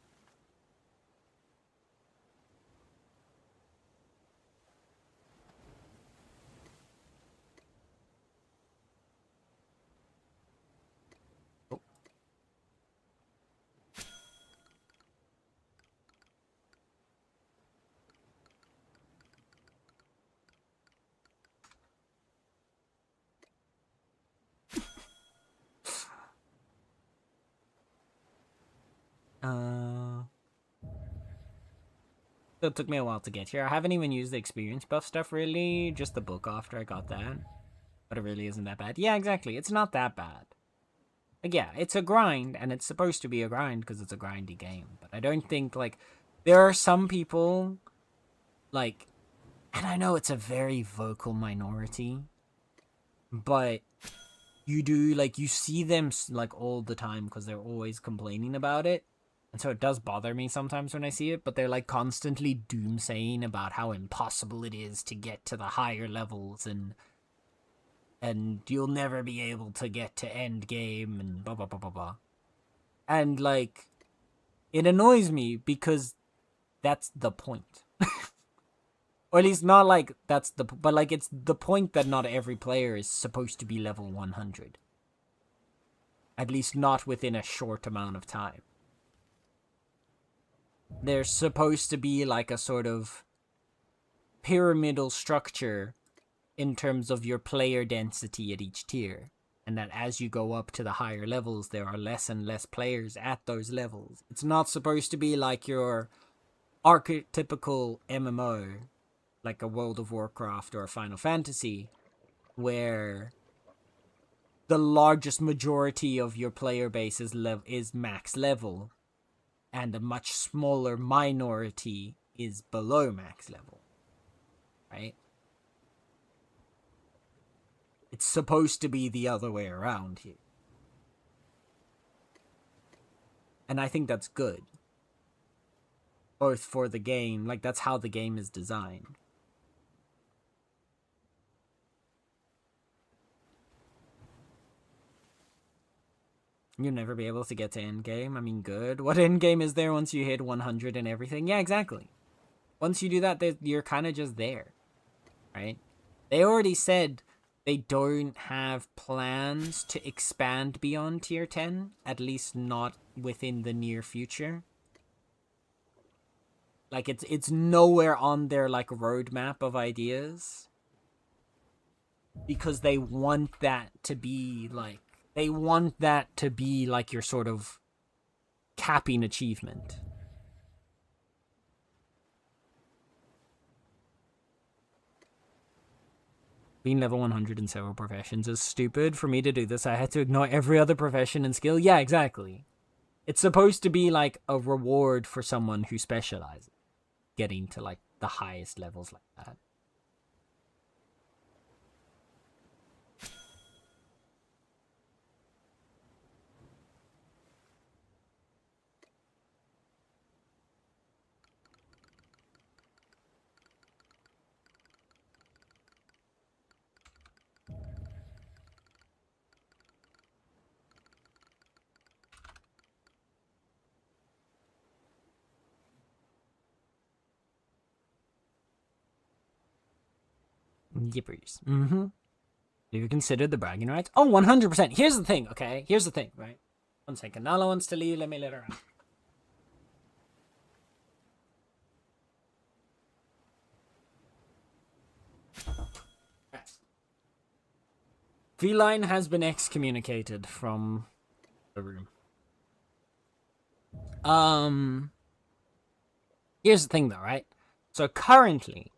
Still took me a while to get here. I haven't even used the experience buff stuff, really. Just the book after I got that. But it really isn't that bad. Yeah, exactly. It's not that bad. Like, yeah, it's a grind, and it's supposed to be a grind because it's a grindy game. But I don't think, like, there are some people, like, and I know it's a very vocal minority, but you do, like, you see them, like, all the time because they're always complaining about it. And so it does bother me sometimes when I see it, but they're, like, constantly doomsaying about how impossible it is to get to the higher levels, and you'll never be able to get to end game, and blah, blah, blah, blah, blah. And, like, it annoys me because that's the point. Or at least not like that's the... But, like, it's the point that not every player is supposed to be level 100. At least not within a short amount of time. There's supposed to be, like, a sort of pyramidal structure in terms of your player density at each tier. And that as you go up to the higher levels, there are less and less players at those levels. It's not supposed to be like your archetypical MMO, like a World of Warcraft or a Final Fantasy, where the largest majority of your player base is max level, and a much smaller minority is below max level, right? It's supposed to be the other way around here. And I think that's good. Both for the game, like, that's how the game is designed. You'll never be able to get to endgame. I mean, good. What endgame is there once you hit 100 and everything? Yeah, exactly. Once you do that, you're kind of just there, right? They already said they don't have plans to expand beyond tier 10, at least not within the near future. Like, it's nowhere on their, like, roadmap of ideas. Because they want that to be, like... They want that to be, like, your sort of capping achievement. Being level 100 in several professions is stupid. For me to do this, I had to ignore every other profession and skill. Yeah, exactly. It's supposed to be, like, a reward for someone who specializes. Getting to, like, the highest levels like that. Yippers. Mm-hmm. Have you considered the bragging rights? Oh, 100%. Here's the thing, okay? Here's the thing, right? 1 second. Nala wants to leave. Let me let her out. Feline has been excommunicated from the room. Here's the thing, though, right? So currently,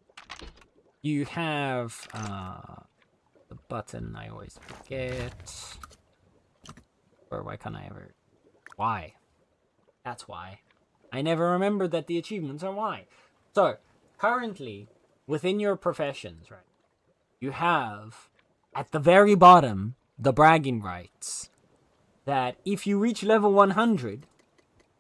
you have the button I always forget. Or why can't I ever? Why? That's why. I never remembered that the achievements are why. So currently, within your professions, right, you have at the very bottom the bragging rights. That if you reach level 100,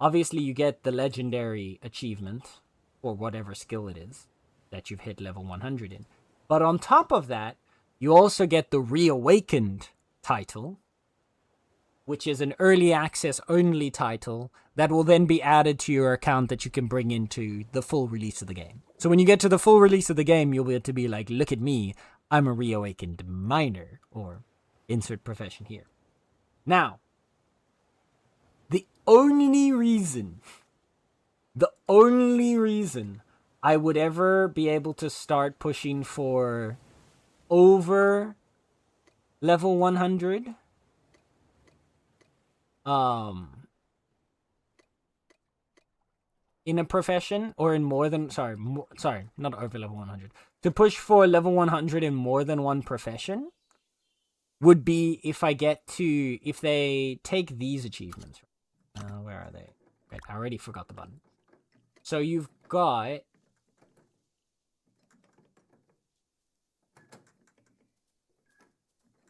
obviously you get the legendary achievement, or whatever skill it is, that you've hit level 100 in. But on top of that, you also get the Reawakened title, which is an early access only title that will then be added to your account that you can bring into the full release of the game. So when you get to the full release of the game, you'll be able to be like, look at me, I'm a Reawakened miner, or insert profession here. Now, the only reason I would ever be able to start pushing for over level 100 in a profession or in more than sorry, not over level 100. To push for level 100 in more than one profession would be if they take these achievements. Where are they? Right, I already forgot the button. So you've got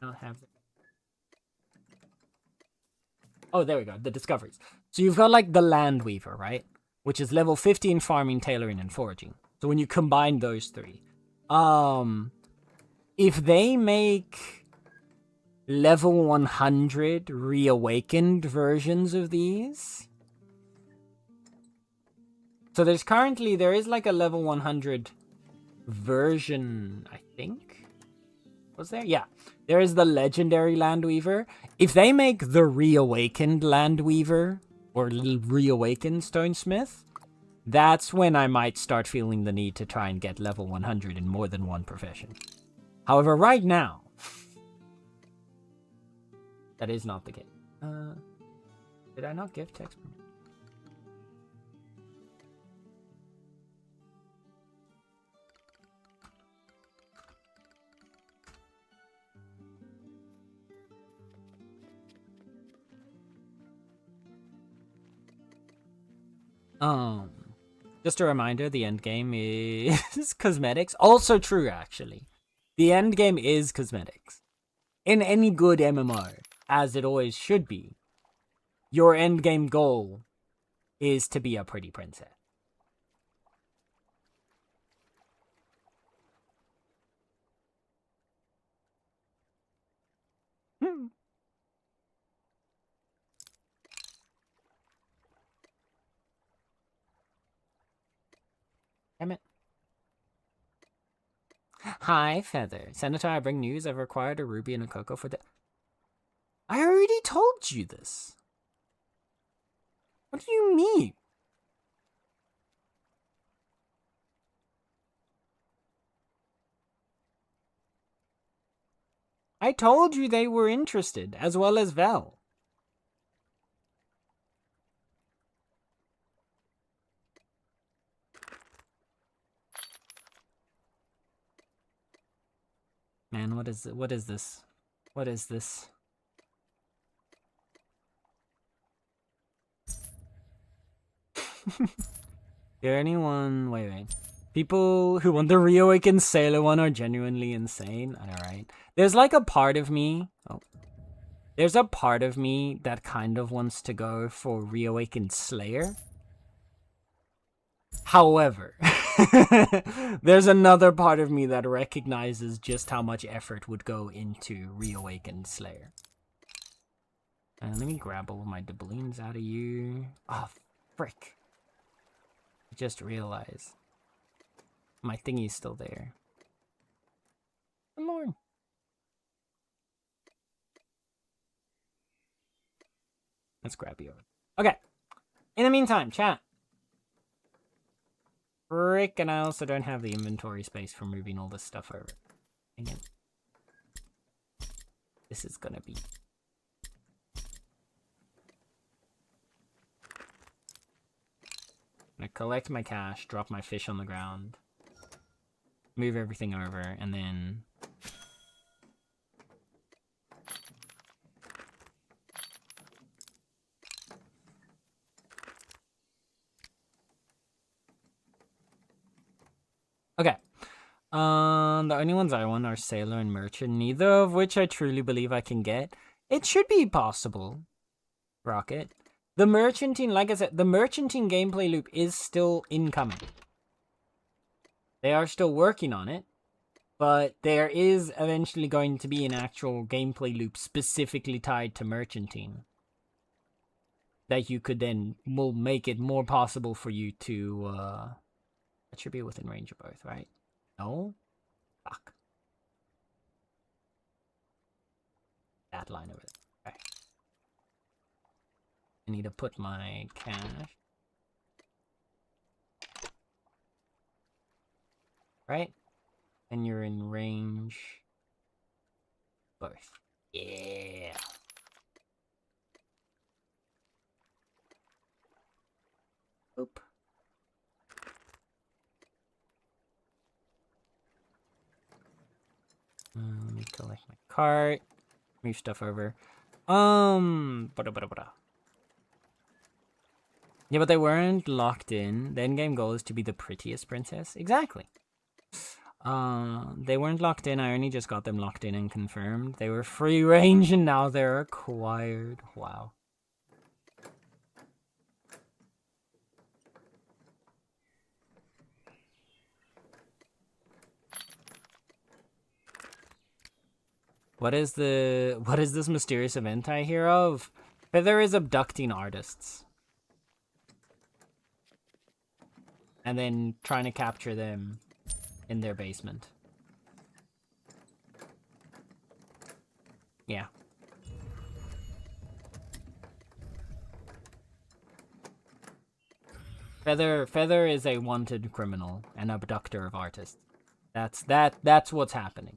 I don't have Oh, there we go. The discoveries. So you've got like the Land Weaver, right? Which is level 15 farming, tailoring, and foraging. So when you combine those three, if they make level 100 reawakened versions of these, so there is like a level 100 version, I think. Was there? Yeah. There is the legendary Landweaver. If they make the reawakened Landweaver or reawakened Stonesmith, that's when I might start feeling the need to try and get level 100 in more than one profession. However, right now, that is not the case. Did I not give text permission? Just a reminder, the end game is cosmetics. Also true, actually. The end game is cosmetics. In any good MMO, as it always should be, your end game goal is to be a pretty princess. Damn it. Hi, Feather. Senator, I bring news. I've acquired a ruby and a cocoa for the... I already told you this. What do you mean? I told you they were interested, as well as Vel. Man, what is this? What is this? There anyone... Wait. People who want the reawakened Sailor one are genuinely insane. Alright. There's like a part of me... There's a part of me that kind of wants to go for reawakened Slayer. However, there's another part of me that recognizes just how much effort would go into reawakened Slayer. Let me grab all of my doubloons out of you. Oh, frick. I just realized my thingy's still there. Good lord. Let's grab you. Okay. In the meantime, chat. Frick, and I also don't have the inventory space for moving all this stuff over. Dang it. This is gonna be... I'm gonna collect my cash, drop my fish on the ground, move everything over, and then... Okay. The only ones I want are Sailor and Merchant, neither of which I truly believe I can get. It should be possible, Rocket. The Merchanting, like I said, the Merchanting gameplay loop is still incoming. They are still working on it, but there is eventually going to be an actual gameplay loop specifically tied to Merchanting that you could then will make it more possible for you to, that should be within range of both, right? No? Fuck. That line of it. Okay. I need to put my cash. Right? And you're in range. Both. Yeah. Oop. me collect my cart. Move stuff over. Yeah, but they weren't locked in. The endgame goal is to be the prettiest princess. Exactly. They weren't locked in. I only just got them locked in and confirmed. They were free range and now they're acquired. Wow. What is this mysterious event I hear of? Feather is abducting artists. And then trying to capture them in their basement. Yeah. Feather is a wanted criminal, an abductor of artists. That's what's happening.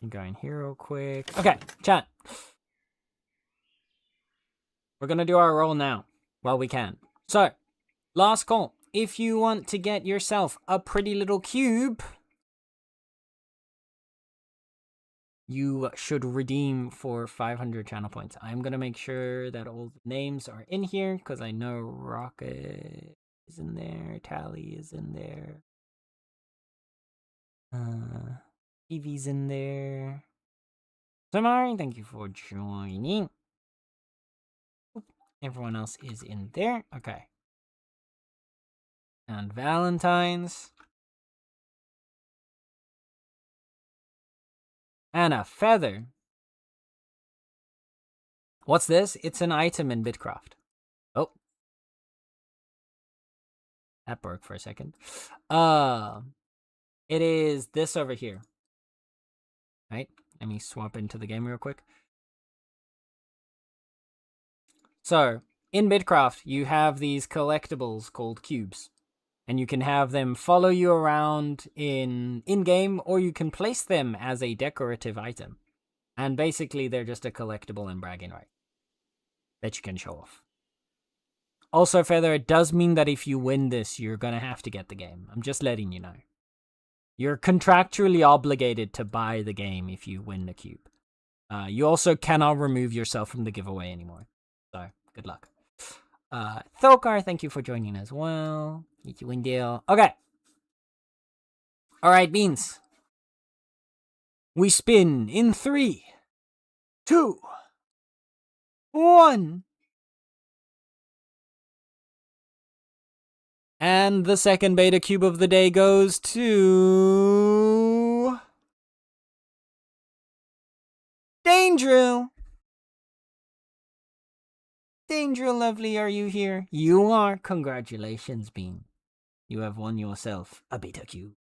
I'm going here real quick. Okay, chat. We're gonna do our roll now, while we can. So, last call. If you want to get yourself a pretty little cube, you should redeem for 500 channel points. I'm gonna make sure that all the names are in here, because I know Rocket is in there, Tally is in there. Evie's in there. Samari, thank you for joining. Everyone else is in there. Okay. And Valentine's. And a feather. What's this? It's an item in Bitcraft. Oh. That broke for a second. It is this over here. Right? Let me swap into the game real quick. So, in Bitcraft, you have these collectibles called cubes. And you can have them follow you around in-game, or you can place them as a decorative item. And basically, they're just a collectible in bragging right that you can show off. Also, Feather, it does mean that if you win this, you're going to have to get the game. I'm just letting you know. You're contractually obligated to buy the game if you win the cube. You also cannot remove yourself from the giveaway anymore. So, good luck. Thokar, thank you for joining as well. Get you in deal. Okay. Alright, Beans. We spin in 3, 2, 1. And the second beta cube of the day goes to... Danger! Danger, lovely, are you here? You are. Congratulations, Bean. You have won yourself a beta cube.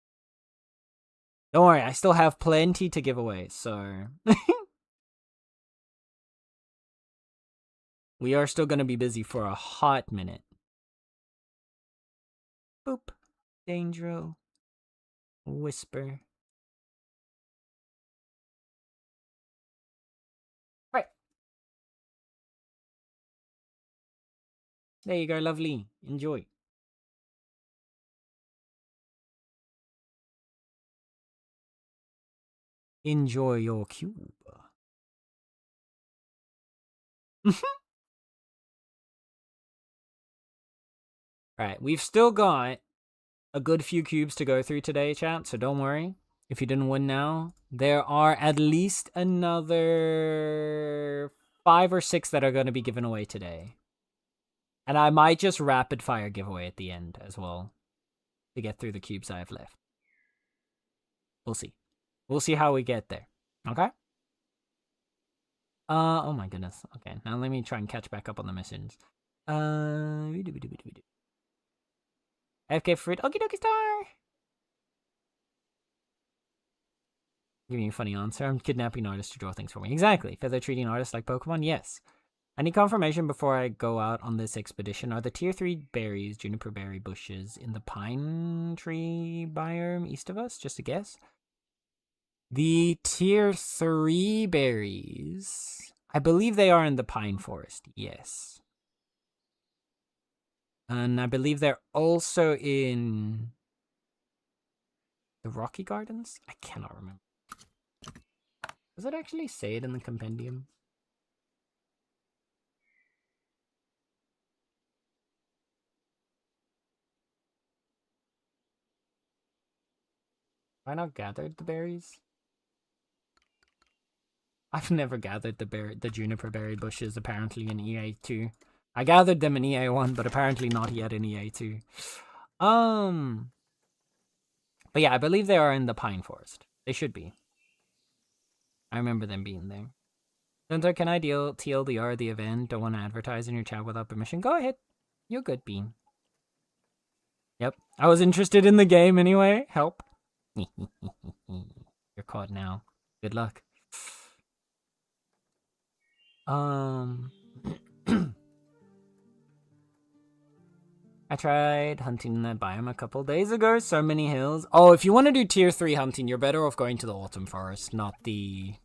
Don't worry, I still have plenty to give away, so... We are still going to be busy for a hot minute. Boop. Dangero. Whisper. Right. There you go, lovely. Enjoy. Enjoy your cube. Alright, we've still got a good few cubes to go through today, chat, so don't worry. If you didn't win now, there are at least another 5 or 6 that are going to be given away today. And I might just rapid fire giveaway at the end as well to get through the cubes I have left. We'll see. We'll see how we get there. Okay? Oh my goodness. Okay, now let me try and catch back up on the missions. FK fruit. Okie dokie star! Giving you a funny answer. I'm kidnapping artists to draw things for me. Exactly. Feather treating artists like Pokemon? Yes. I need confirmation before I go out on this expedition. Are the tier 3 berries, juniper berry bushes, in the pine tree biome east of us? Just a guess. The tier 3 berries... I believe they are in the pine forest. Yes. And I believe they're also in the Rocky Gardens? I cannot remember. Does it actually say it in the compendium? Have I not gathered the berries? I've never gathered the juniper berry bushes, apparently in EA2. I gathered them in EA1, but apparently not yet in EA2. But yeah, I believe they are in the pine forest. They should be. I remember them being there. Hunter, can I TLDR the event? Don't want to advertise in your chat without permission. Go ahead. You're good, Bean. Yep. I was interested in the game anyway. Help. You're caught now. Good luck. I tried hunting that biome a couple days ago. So many hills. Oh, if you want to do tier 3 hunting, you're better off going to the autumn forest, not the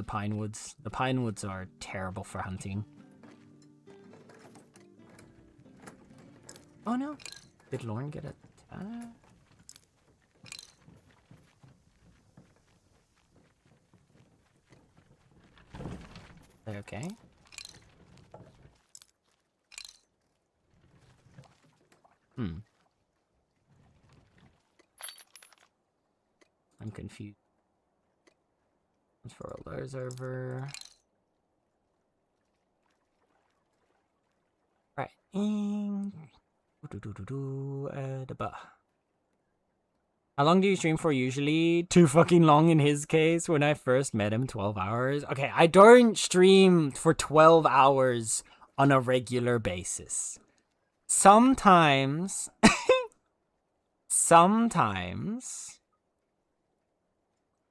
pine woods. The pine woods are terrible for hunting. Oh no. Did Lauren get it? Okay. I'm confused. For a layers over. Right. How long do you stream for usually? Too fucking long in his case. When I first met him, 12 hours. Okay, I don't stream for 12 hours on a regular basis. Sometimes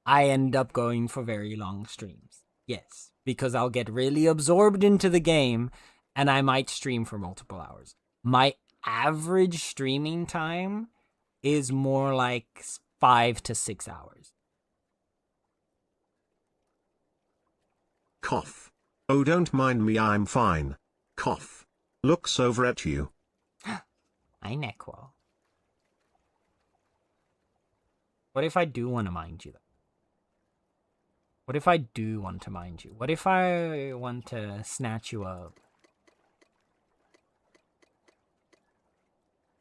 I end up going for very long streams. Yes, because I'll get really absorbed into the game and I might stream for multiple hours. My average streaming time is more like 5 to 6 hours. Cough. Oh, don't mind me, I'm fine. Cough. Looks over at you. Hi, Nequo. What if I do want to mind you, though? What if I do want to mind you? What if I want to snatch you up?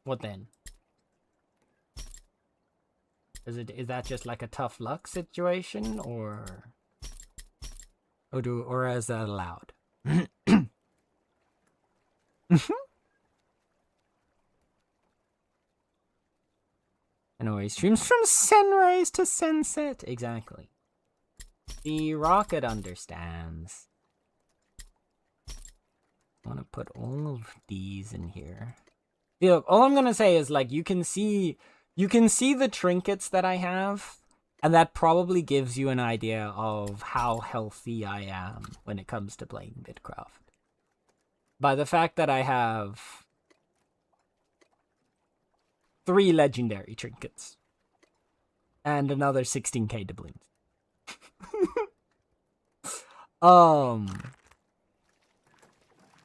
What then? Is that just like a tough luck situation, or is that allowed? Anyway, streams from sunrise to sunset. Exactly. The rocket understands. I want to put all of these in here. Yeah, all I'm gonna say is, like, you can see the trinkets that I have, and that probably gives you an idea of how healthy I am when it comes to playing Bitcraft. By the fact that I have 3 legendary trinkets and another 16k doubloons.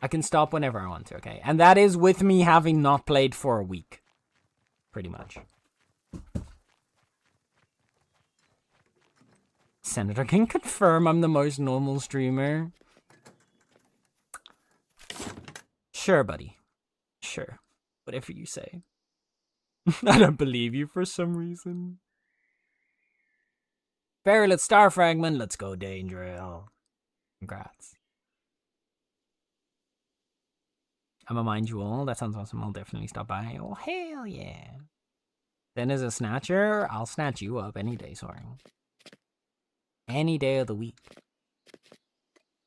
I can stop whenever I want to, okay? And that is with me having not played for a week. Pretty much. Senator can confirm I'm the most normal streamer. Sure, buddy. Sure. Whatever you say. I don't believe you for some reason. Let's Star Fragment. Let's go, Danger. Congrats. I'm gonna mind you all. That sounds awesome. I'll definitely stop by. Oh, hell yeah. Then as a snatcher, I'll snatch you up any day, Soaring. Any day of the week.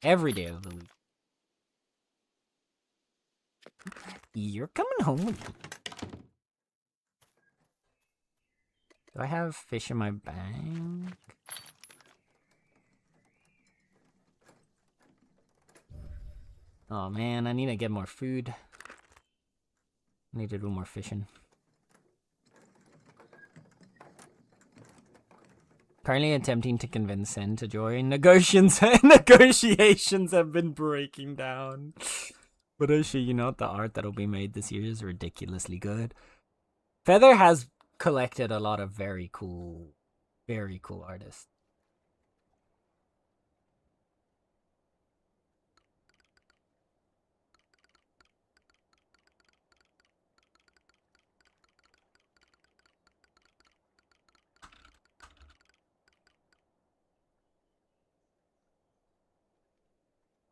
Every day of the week. You're coming home with me. Do I have fish in my bank? Oh man, I need to get more food. I need to do more fishing. Currently attempting to convince Sen to join. Negotiations have been breaking down. But I shit you not, the art that'll be made this year is ridiculously good. Feather has collected a lot of very cool artists.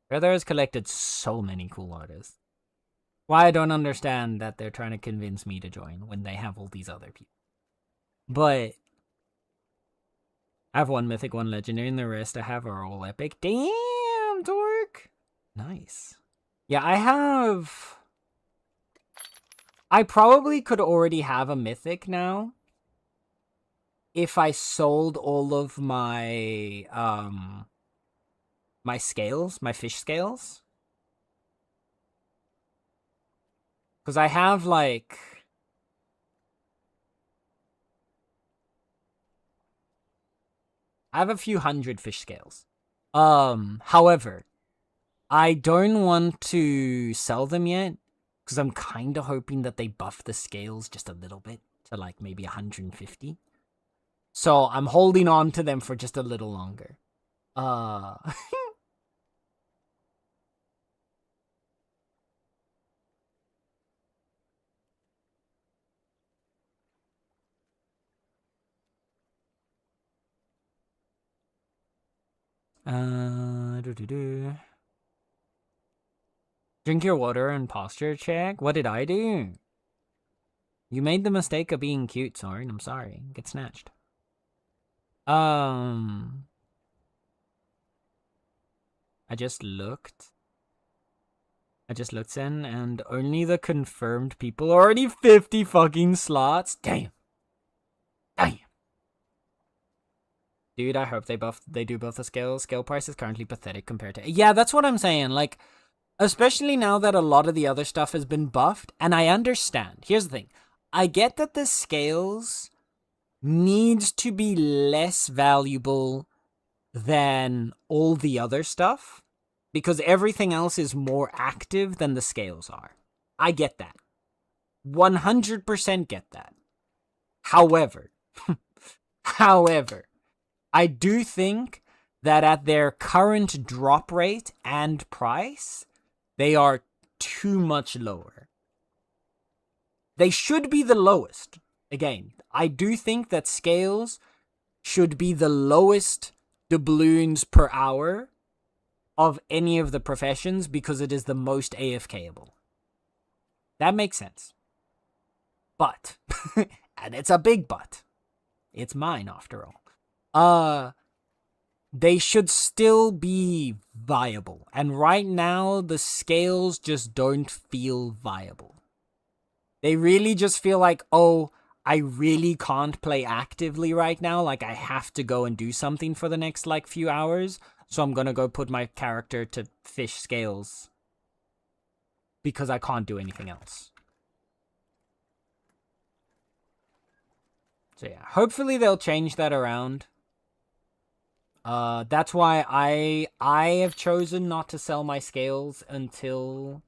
Feather has collected so many cool artists. Why I don't understand that they're trying to convince me to join when they have all these other people. But I have one mythic, one legendary, and the rest I have are all epic. Damn, dork. Nice. Yeah, I probably could already have a mythic now if I sold all of my my scales, my fish scales. Because I have like I have a few hundred fish scales. However, I don't want to sell them yet because I'm kind of hoping that they buff the scales just a little bit to like maybe 150. So I'm holding on to them for just a little longer. Drink your water and posture check. What did I do? You made the mistake of being cute, Soren. I'm sorry. Get snatched. I just looked. Sen, and only the confirmed people are already 50 fucking slots. Damn. Dude, I hope they do both the scale. Scale price is currently pathetic compared to... Yeah, that's what I'm saying. Like, especially now that a lot of the other stuff has been buffed, and I understand. Here's the thing. I get that the scales needs to be less valuable than all the other stuff, because everything else is more active than the scales are. I get that. 100% get that. However, I do think that at their current drop rate and price, they are too much lower. They should be the lowest. Again, I do think that scales should be the lowest doubloons per hour of any of the professions because it is the most AFKable. That makes sense. But, and it's a big but, it's mine after all. They should still be viable. And right now, the scales just don't feel viable. They really just feel like, oh, I really can't play actively right now. Like, I have to go and do something for the next, like, few hours. So I'm gonna go put my character to fish scales. Because I can't do anything else. So yeah, hopefully they'll change that around. That's why I have chosen not to sell my scales until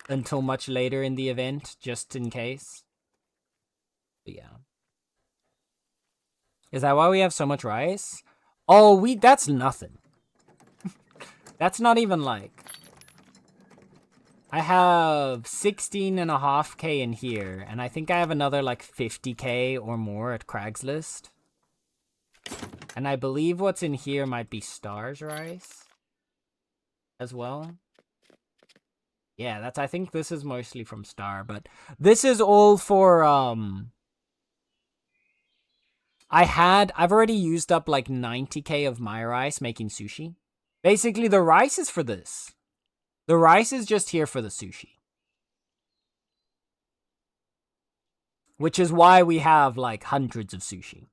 much later in the event, just in case. But yeah. Is that why we have so much rice? Oh, that's nothing. That's not even like... I have 16.5k in here, and I think I have another like 50k or more at Craigslist. And I believe what's in here might be Stars rice as well. Yeah, I think this is mostly from Star, but this is all for, I've already used up like 90k of my rice making sushi. Basically, the rice is for this. The rice is just here for the sushi. Which is why we have like hundreds of sushi.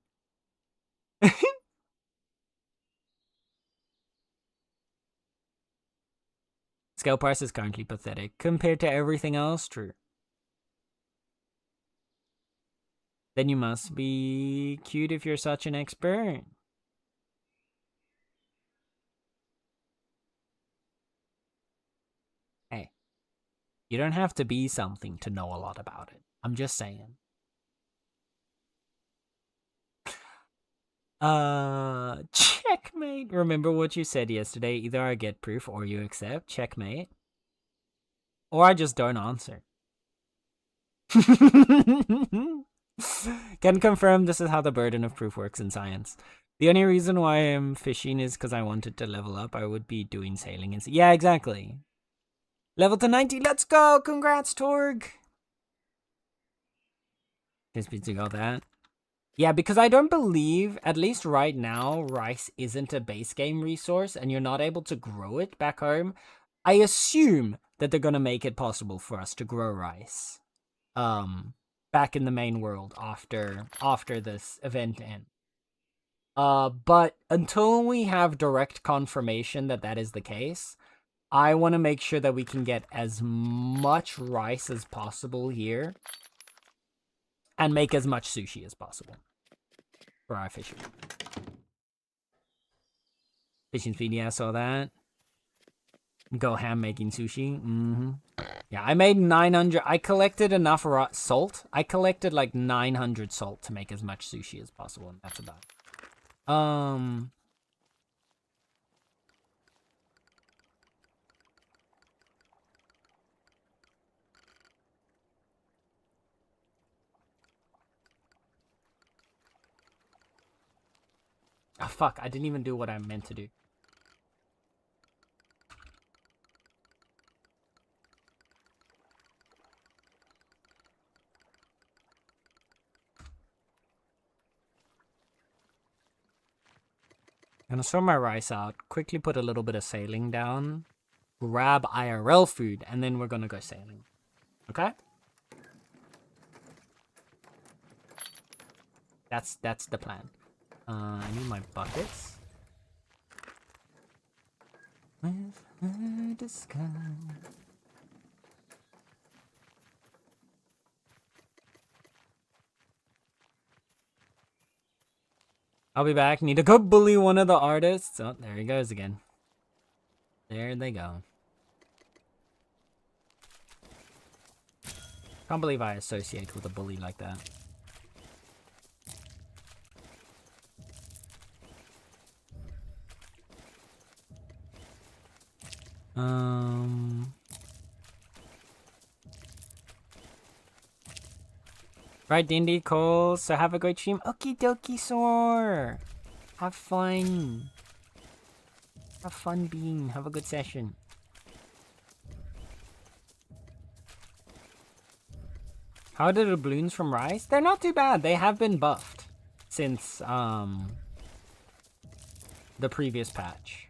Scale price is currently pathetic compared to everything else. True. Then you must be cute if you're such an expert. Hey, You don't have to be something to know a lot about it. I'm just saying. Checkmate. Remember what you said yesterday. Either I get proof or you accept. Checkmate. Or I just don't answer. Can confirm this is how the burden of proof works in science. The only reason why I'm fishing is because I wanted to level up. I would be doing sailing and yeah, exactly. Level to 90. Let's go. Congrats, Torg. Just to got that. Yeah, because I don't believe, at least right now, rice isn't a base game resource and you're not able to grow it back home. I assume that they're going to make it possible for us to grow rice back in the main world after this event ends. But until we have direct confirmation that that is the case, I want to make sure that we can get as much rice as possible here and make as much sushi as possible for our fishing. Fishing speed, yeah, I saw that. Go ham making sushi. Yeah, I made 900. I collected enough salt. I collected like 900 salt to make as much sushi as possible, and that's about it. Oh, fuck. I didn't even do what I meant to do. I'm gonna throw my rice out, quickly put a little bit of sailing down, grab IRL food, and then we're gonna go sailing. Okay? That's the plan. I need my buckets. With the sky. I'll be back. Need to go bully one of the artists. Oh, there he goes again. There they go. Can't believe I associate with a bully like that. Right, Dindy, Cole. So have a great stream. Okie dokie, Soar. Have fun. Have fun, Bean. Have a good session. How are the doubloons from Rice? They're not too bad. They have been buffed since the previous patch.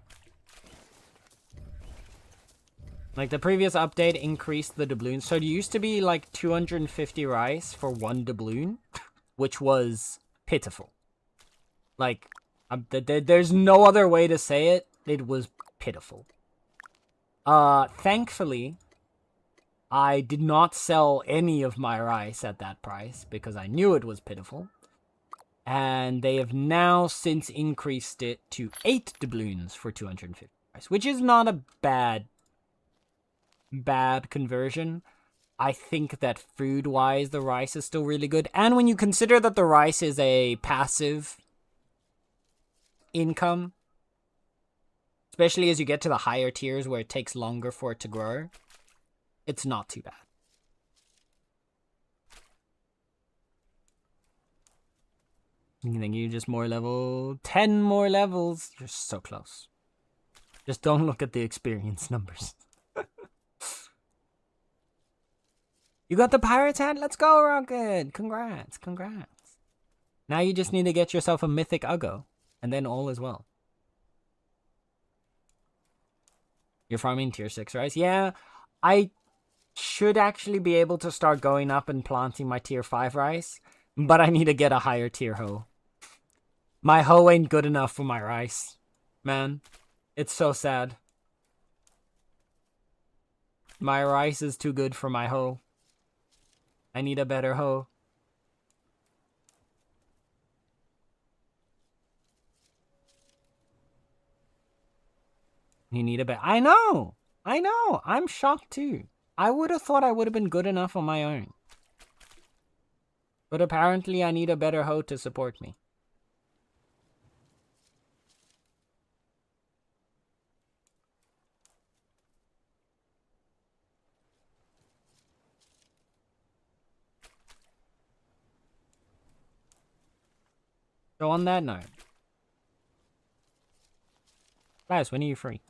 Like, the previous update increased the doubloons. So it used to be like 250 rice for one doubloon, which was pitiful. Like, there's no other way to say it. It was pitiful. Thankfully, I did not sell any of my rice at that price because I knew it was pitiful. And they have now since increased it to 8 doubloons for 250 rice, which is not a bad conversion. I think that food-wise, the rice is still really good. And when you consider that the rice is a passive income, especially as you get to the higher tiers where it takes longer for it to grow, it's not too bad. Thank you. Just more level. 10 more levels. You're so close. Just don't look at the experience numbers. You got the pirate's hat? Let's go, Rocket! Congrats, congrats. Now you just need to get yourself a mythic Uggo, and then all is well. You're farming tier 6 rice? Yeah, I should actually be able to start going up and planting my tier 5 rice, but I need to get a higher tier hoe. My hoe ain't good enough for my rice. Man, it's so sad. My rice is too good for my hoe. I need a better hoe. You need a better... I know! I'm shocked too. I would have thought I would have been good enough on my own. But apparently I need a better hoe to support me. So on that note, guys, when are you free?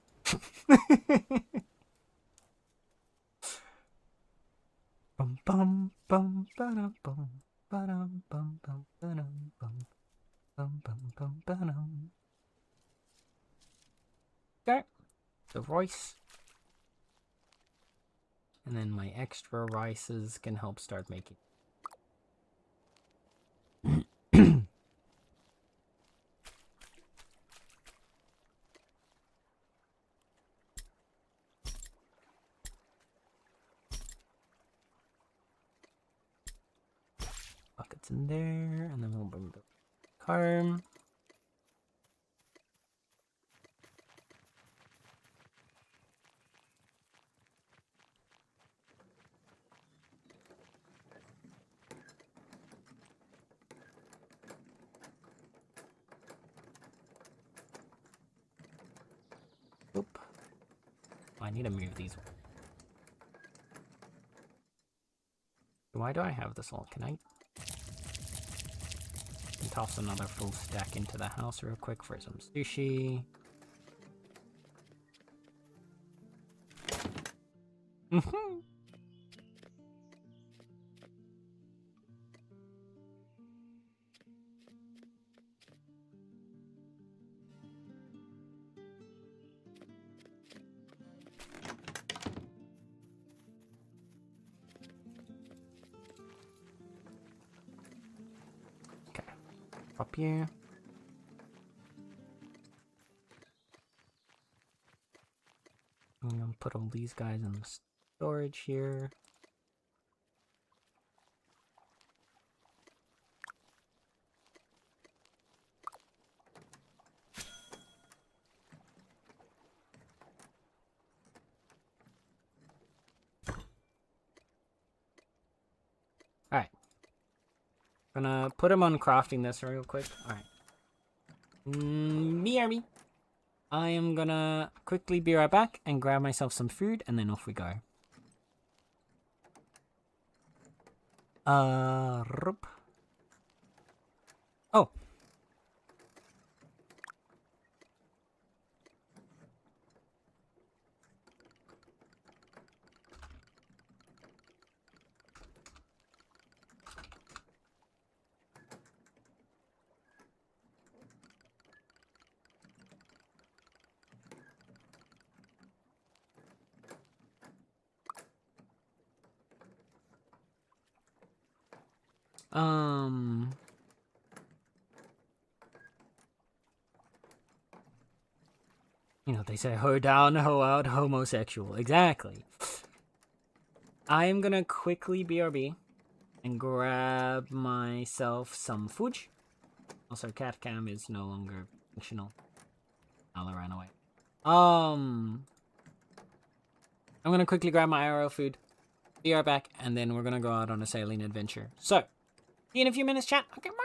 Bum bum bum ba-dum bum ba-dum bum bum ba-dum bum bum bum bum ba-dum. Okay, so rice. And then my extra rices can help start making. Buckets in there, and then we'll bring the carm. Oop. I need to move these. Why do I have this all? Can I toss another full stack into the house real quick for some sushi? Okay, up here. I'm gonna put all these guys in the storage here. Alright. Gonna put him on crafting this real quick. Alright. BRB. I am gonna quickly be right back and grab myself some food and then off we go. Oh. You know, they say hoe down, hoe out, homosexual. Exactly. I am gonna quickly BRB and grab myself some food. Also, cat cam is no longer functional. I'll ran away. I'm gonna quickly grab my IRL food, be right back, and then we're gonna go out on a sailing adventure. So, see you in a few minutes, chat. Okay, bye.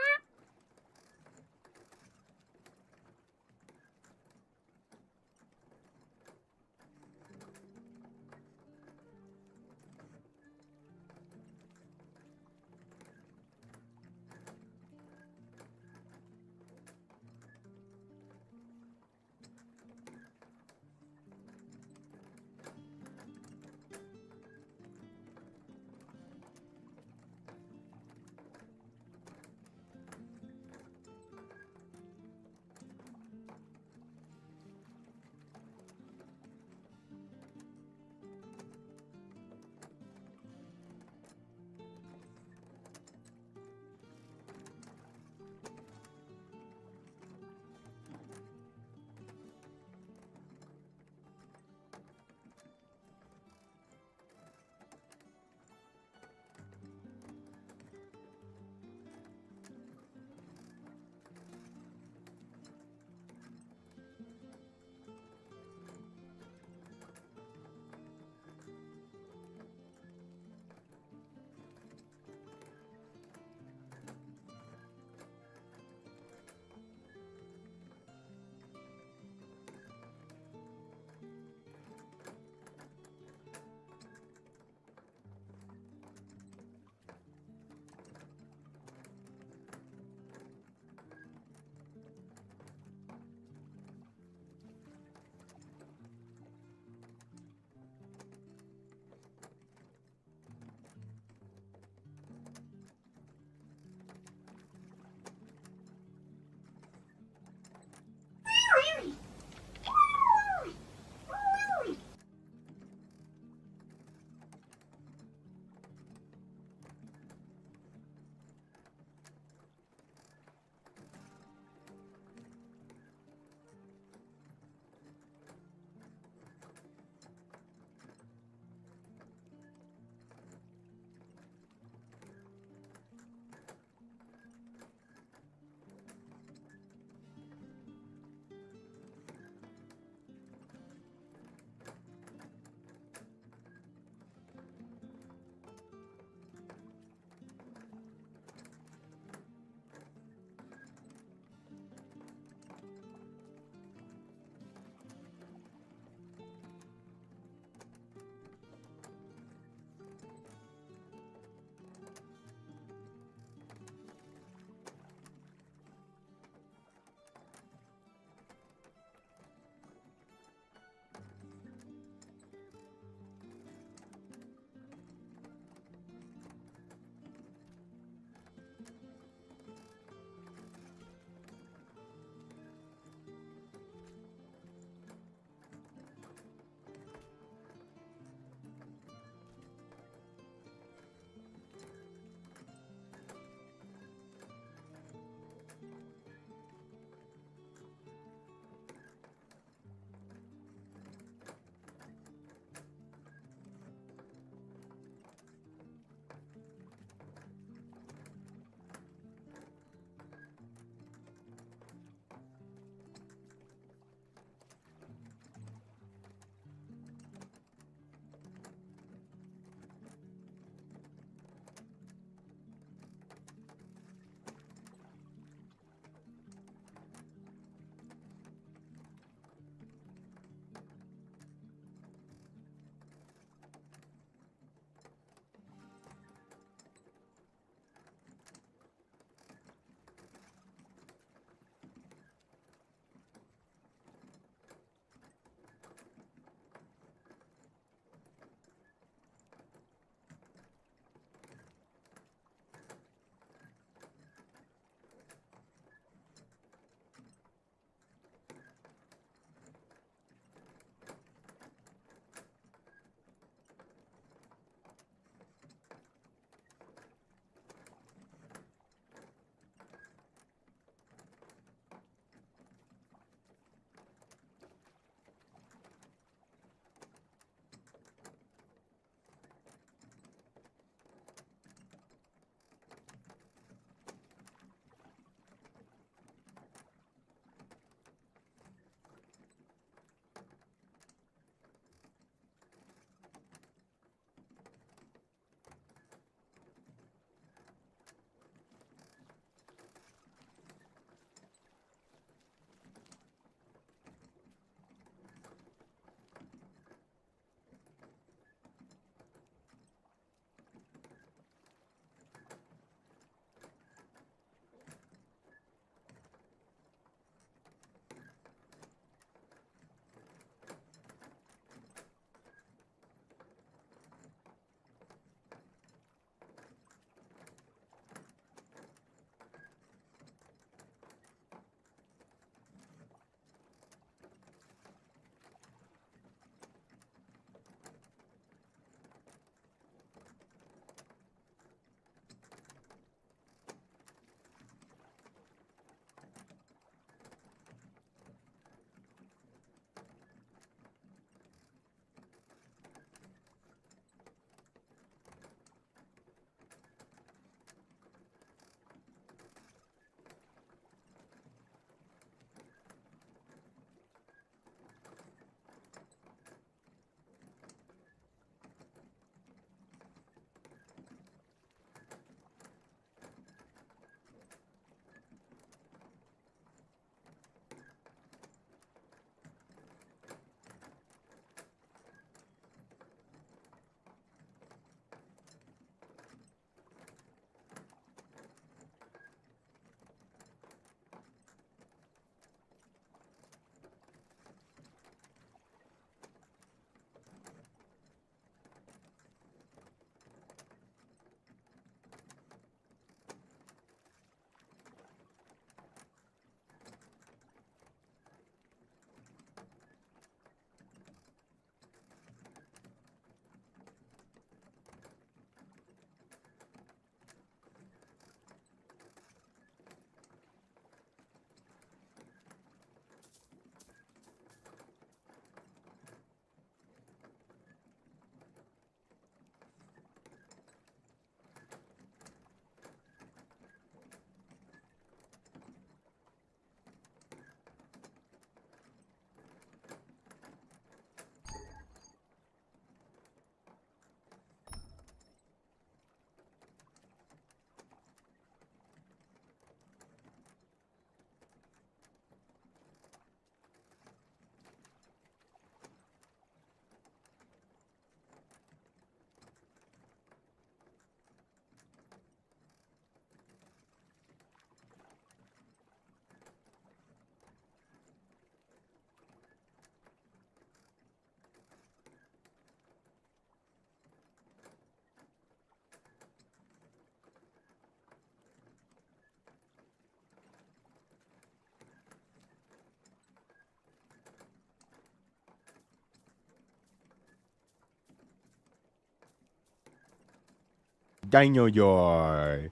Dinosaur.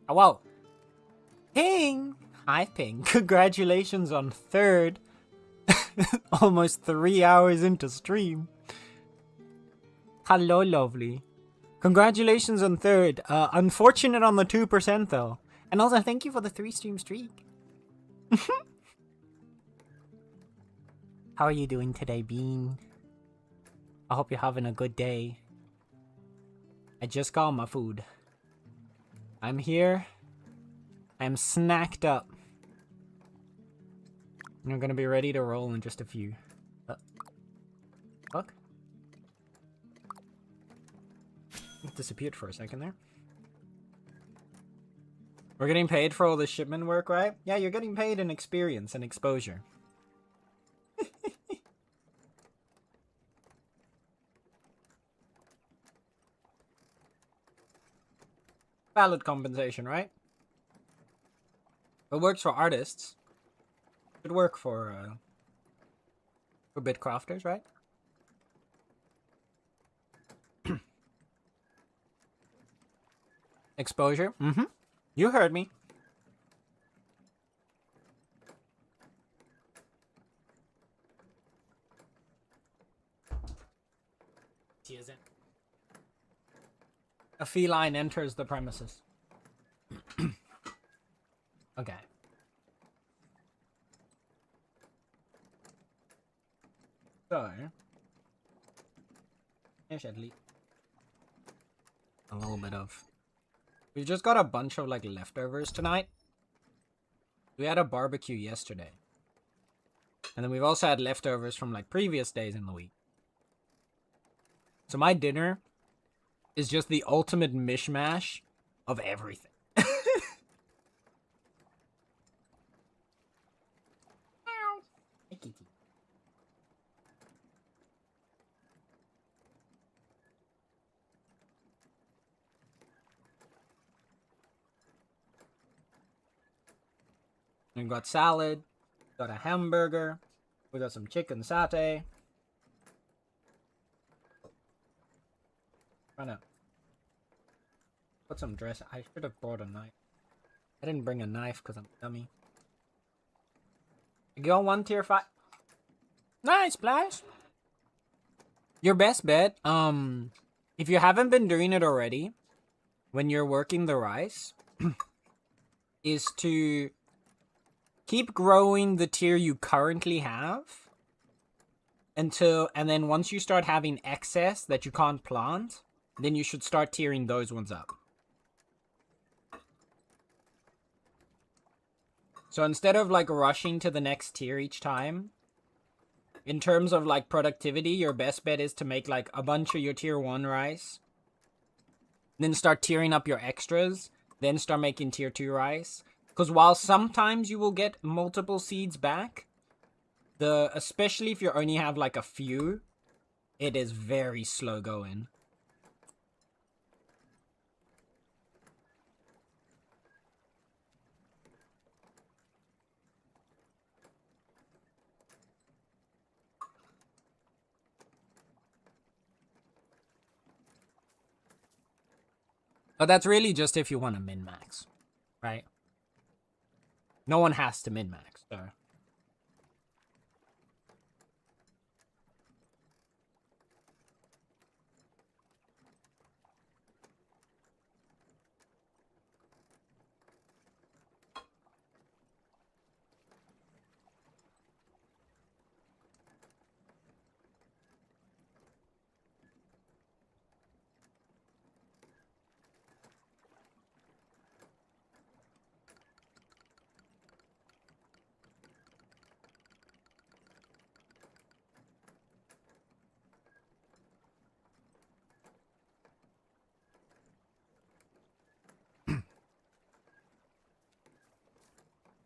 Oh, wow. Ping! Hi, Ping. Congratulations on third. Almost 3 hours into stream. Hello, lovely. Congratulations on third. Unfortunate on the 2%, though. And also, thank you for the 3-stream streak. How are you doing today, Bean? I hope you're having a good day. I just got my food. I'm here. I'm snacked up. And I'm gonna be ready to roll in just a few. Fuck. It disappeared for a second there. We're getting paid for all this shipment work, right? Yeah, you're getting paid in experience and exposure. Valid compensation, right? It works for artists. It work for Bitcrafters, right? Exposure. Mm-hmm. You heard me. She isn't. A feline enters the premises. Okay. So, here's at least a little bit of. We've just got a bunch of like leftovers tonight. We had a barbecue yesterday. And then we've also had leftovers from like previous days in the week. So my dinner is just the ultimate mishmash of everything. We've got salad, got a hamburger, we got some chicken satay. Trying to put some dress. I should have brought a knife. I didn't bring a knife because I'm a dummy. You go 1 tier 5. Nice, Splash. Your best bet, if you haven't been doing it already, when you're working the rice, is to keep growing the tier you currently have and then once you start having excess that you can't plant, then you should start tiering those ones up. So instead of like rushing to the next tier each time, in terms of like productivity, your best bet is to make like a bunch of your tier 1 rice, then start tiering up your extras, then start making tier 2 rice. Because while sometimes you will get multiple seeds back, especially if you only have like a few, it is very slow going. But that's really just if you want to min-max, right? No one has to min-max, so.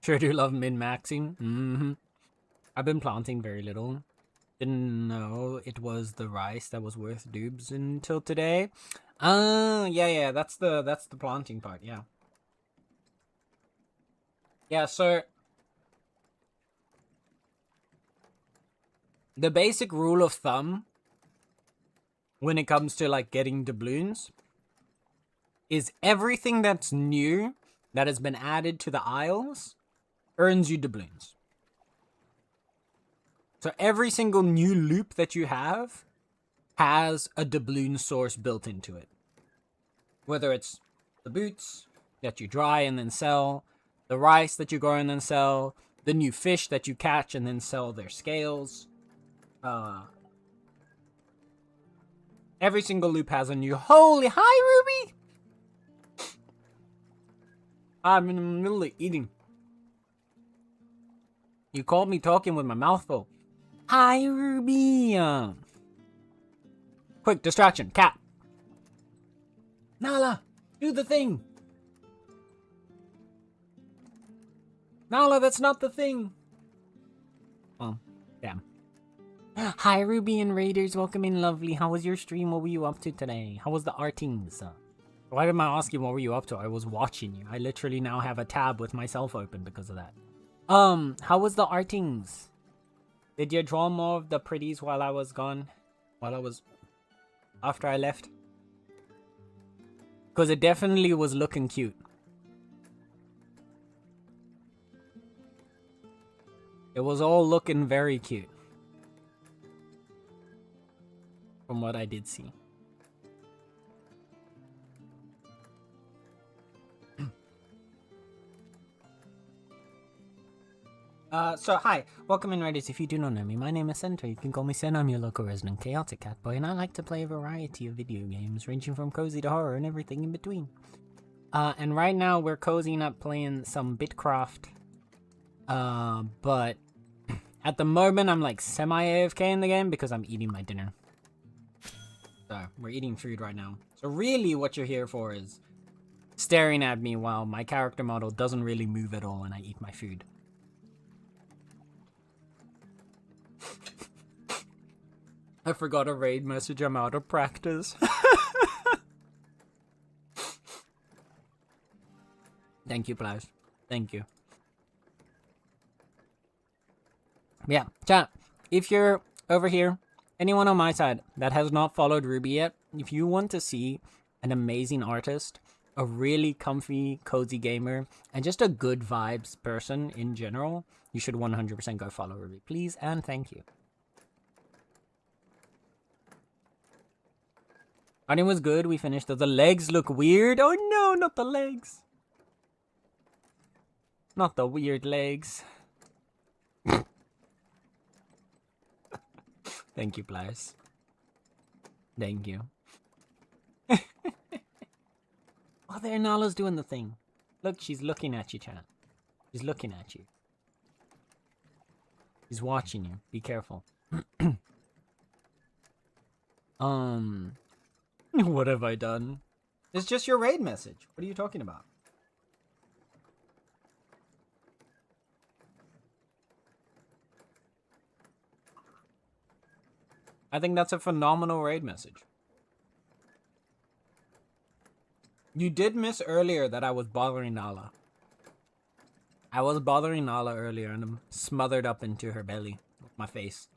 Sure do love min-maxing. Mm-hmm. I've been planting very little. Didn't know it was the rice that was worth dubs until today. Yeah, that's the planting part, yeah. Yeah, so the basic rule of thumb when it comes to like getting doubloons is everything that's new that has been added to the isles earns you doubloons. So every single new loop that you have has a doubloon source built into it. Whether it's the boots that you dry and then sell, the rice that you grow and then sell, the new fish that you catch and then sell their scales. Every single loop has a new... Holy... Hi, Ruby! I'm in the middle of eating. You called me talking with my mouth full. Hi, Ruby! Quick, distraction. Cat. Nala, do the thing! Nala, that's not the thing! Oh, damn. Hi, Ruby and Raiders. Welcome in, lovely. How was your stream? What were you up to today? How was the artings? Why am I asking what were you up to? I was watching you. I literally now have a tab with myself open because of that. How was the artings? Did you draw more of the pretties while I was gone? After I left? Because it definitely was looking cute. It was all looking very cute. From what I did see. So hi, welcome in Raiders. If you do not know me, my name is Center. You can call me Sen. I'm your local resident chaotic Catboi, and I like to play a variety of video games, ranging from cozy to horror and everything in between. And right now we're cozying up playing some Bitcraft. But at the moment I'm like semi-AFK in the game because I'm eating my dinner. So we're eating food right now. So really what you're here for is staring at me while my character model doesn't really move at all and I eat my food. I forgot a raid message. I'm out of practice. Thank you, Plaus. Thank you. Yeah, chat. If you're over here, anyone on my side that has not followed Ruby yet, if you want to see an amazing artist, a really comfy, cozy gamer, and just a good vibes person in general, you should 100% go follow Ruby. Please and thank you. Running was good. We finished. The legs look weird. Oh no, not the legs. Not the weird legs. Thank you, Pliers. Thank you. Oh, there Nala's doing the thing. Look, she's looking at you, chat. She's looking at you. She's watching you. Be careful. What have I done? It's just your raid message. What are you talking about? I think that's a phenomenal raid message. You did miss earlier that I was bothering Nala. I was bothering Nala earlier and I'm smothered up into her belly with my face.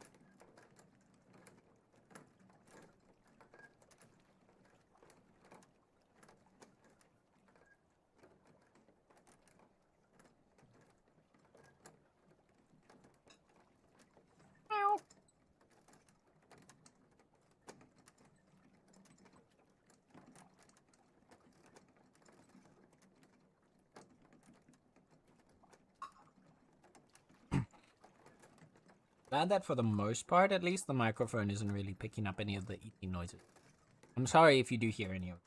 Glad that for the most part, at least, the microphone isn't really picking up any of the eating noises. I'm sorry if you do hear any of it.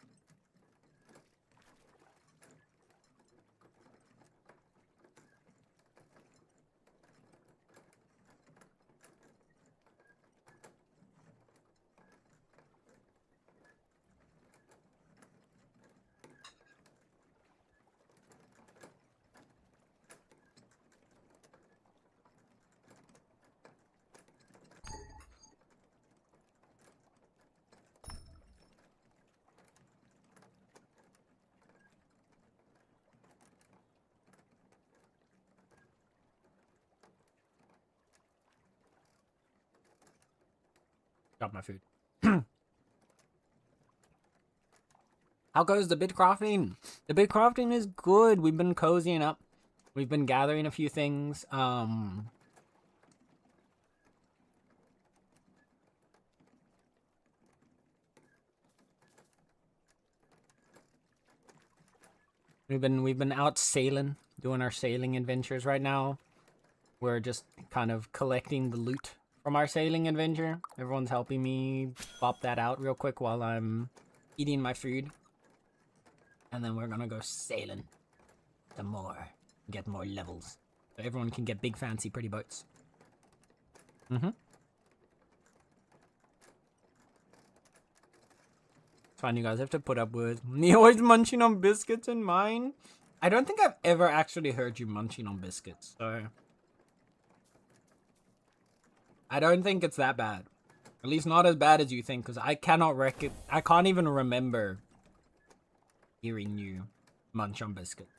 Got my food. How goes the bitcrafting? The bitcrafting is good. We've been cozying up. We've been gathering a few things. We've been out sailing, doing our sailing adventures right now. We're just kind of collecting the loot from our sailing adventure. Everyone's helping me pop that out real quick while I'm eating my food. And then we're gonna go sailing some more. Get more levels. So everyone can get big fancy pretty boats. Mm-hmm. It's fine, you guys have to put up with me always munching on biscuits in mine. I don't think I've ever actually heard you munching on biscuits, so I don't think it's that bad. At least not as bad as you think, because I can't even remember hearing you munch on biscuits.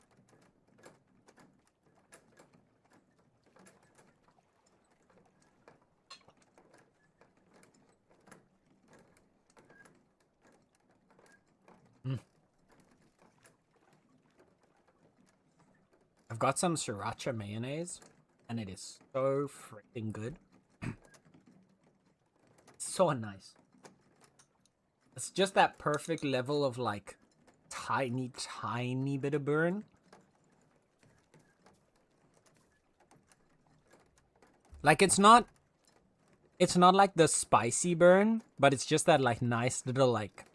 I've got some sriracha mayonnaise, and it is so freaking good. So nice. It's just that perfect level of like tiny bit of burn. Like it's not like the spicy burn, but it's just that like nice little like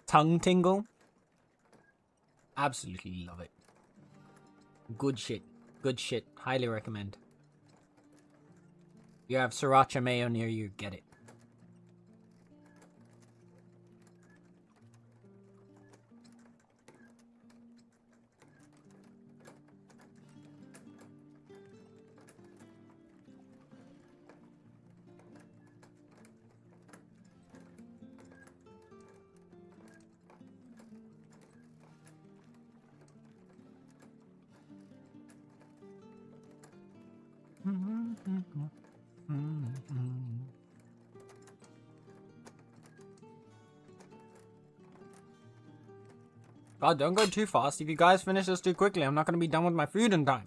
tongue tingle. Absolutely love it. Good shit. Good shit. Highly recommend. You have sriracha mayo near you, get it. God, don't go too fast. If you guys finish this too quickly, I'm not going to be done with my food in time.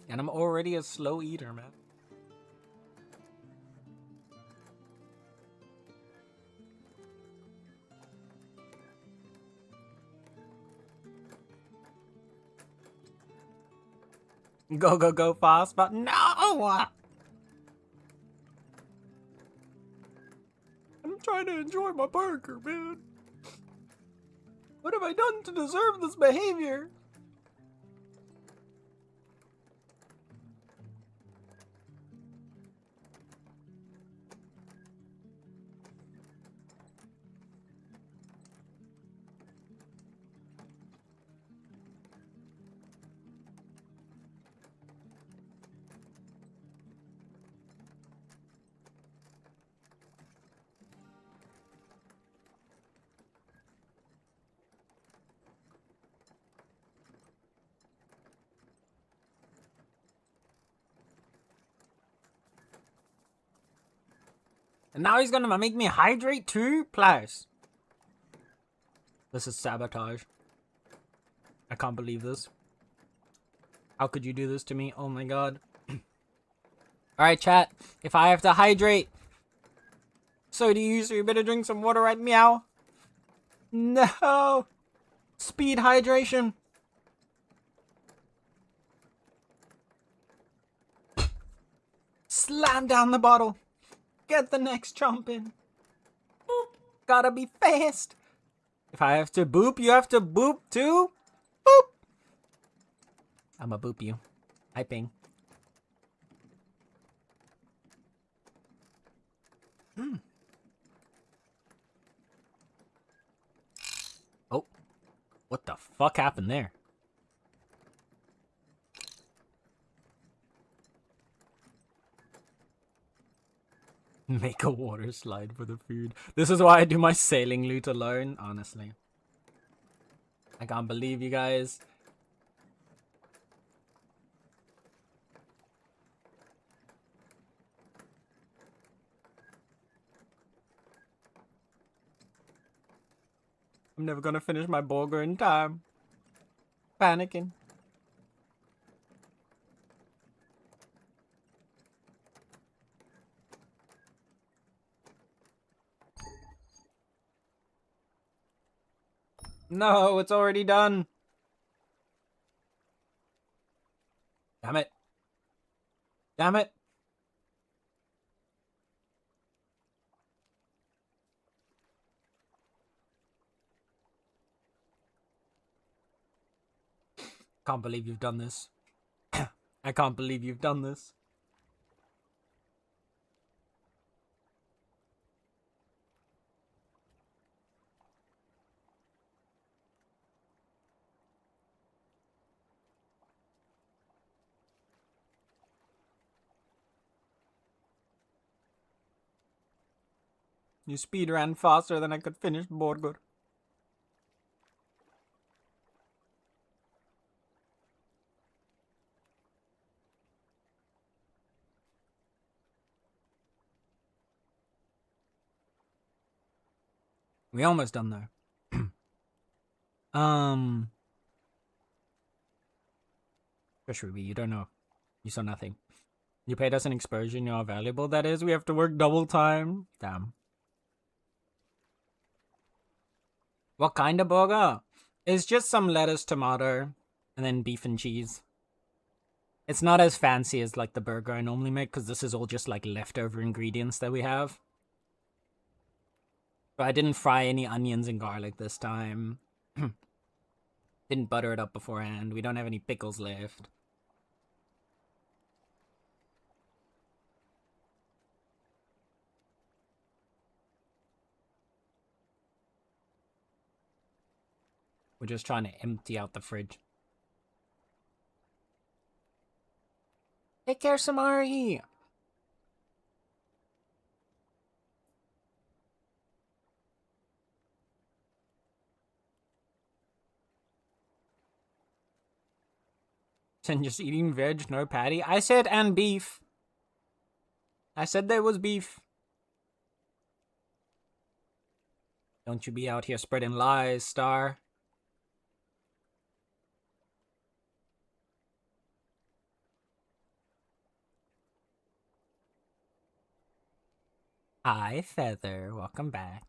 And I'm already a slow eater, man. Go fast, but no! I'm trying to enjoy my burger, man. What have I done to deserve this behavior? And now he's gonna make me hydrate too? Plus. This is sabotage. I can't believe this. How could you do this to me? Oh my god. Alright, chat. If I have to hydrate, so do you, so you better drink some water right meow. No! Speed hydration. Slam down the bottle. Get the next chomp in. Boop. Gotta be fast. If I have to boop, you have to boop too. Boop. I'ma boop you. Hi, Ping. Oh. What the fuck happened there? Make a water slide for the food. This is why I do my sailing loot alone, honestly. I can't believe you guys. I'm never gonna finish my burger in time. Panicking. No, it's already done. Damn it. Damn it. Can't believe you've done this. I can't believe you've done this. You speed ran faster than I could finish burger. We almost done though. Where should we be? You don't know. You saw nothing. You paid us an exposure, you know how valuable that is? We have to work double time. Damn. What kind of burger? It's just some lettuce, tomato, and then beef and cheese. It's not as fancy as like the burger I normally make, because this is all just like leftover ingredients that we have. But I didn't fry any onions and garlic this time. Didn't butter it up beforehand. We don't have any pickles left. We're just trying to empty out the fridge. Take care, Samari! And just eating veg, no patty. I said and beef. I said there was beef. Don't you be out here spreading lies, Star. Hi, Feather. Welcome back.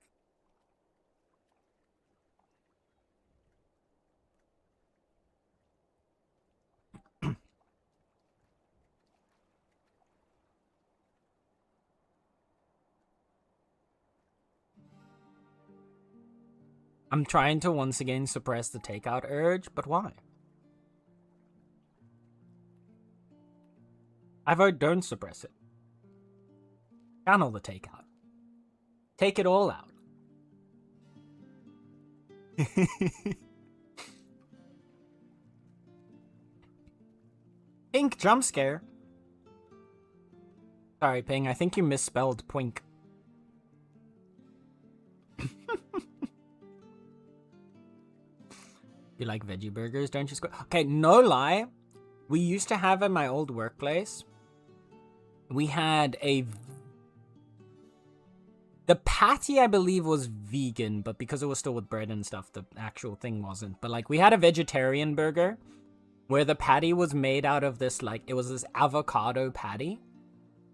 I'm trying to once again suppress the takeout urge, but why? I vote don't suppress it. Channel the takeout. Take it all out. Pink jump scare. Sorry, Ping, I think you misspelled poink. You like veggie burgers, don't you? Okay, no lie. We used to have at my old workplace, we had the patty, I believe, was vegan, but because it was still with bread and stuff, the actual thing wasn't. But, like, we had a vegetarian burger where the patty was made out of this, like, it was this avocado patty.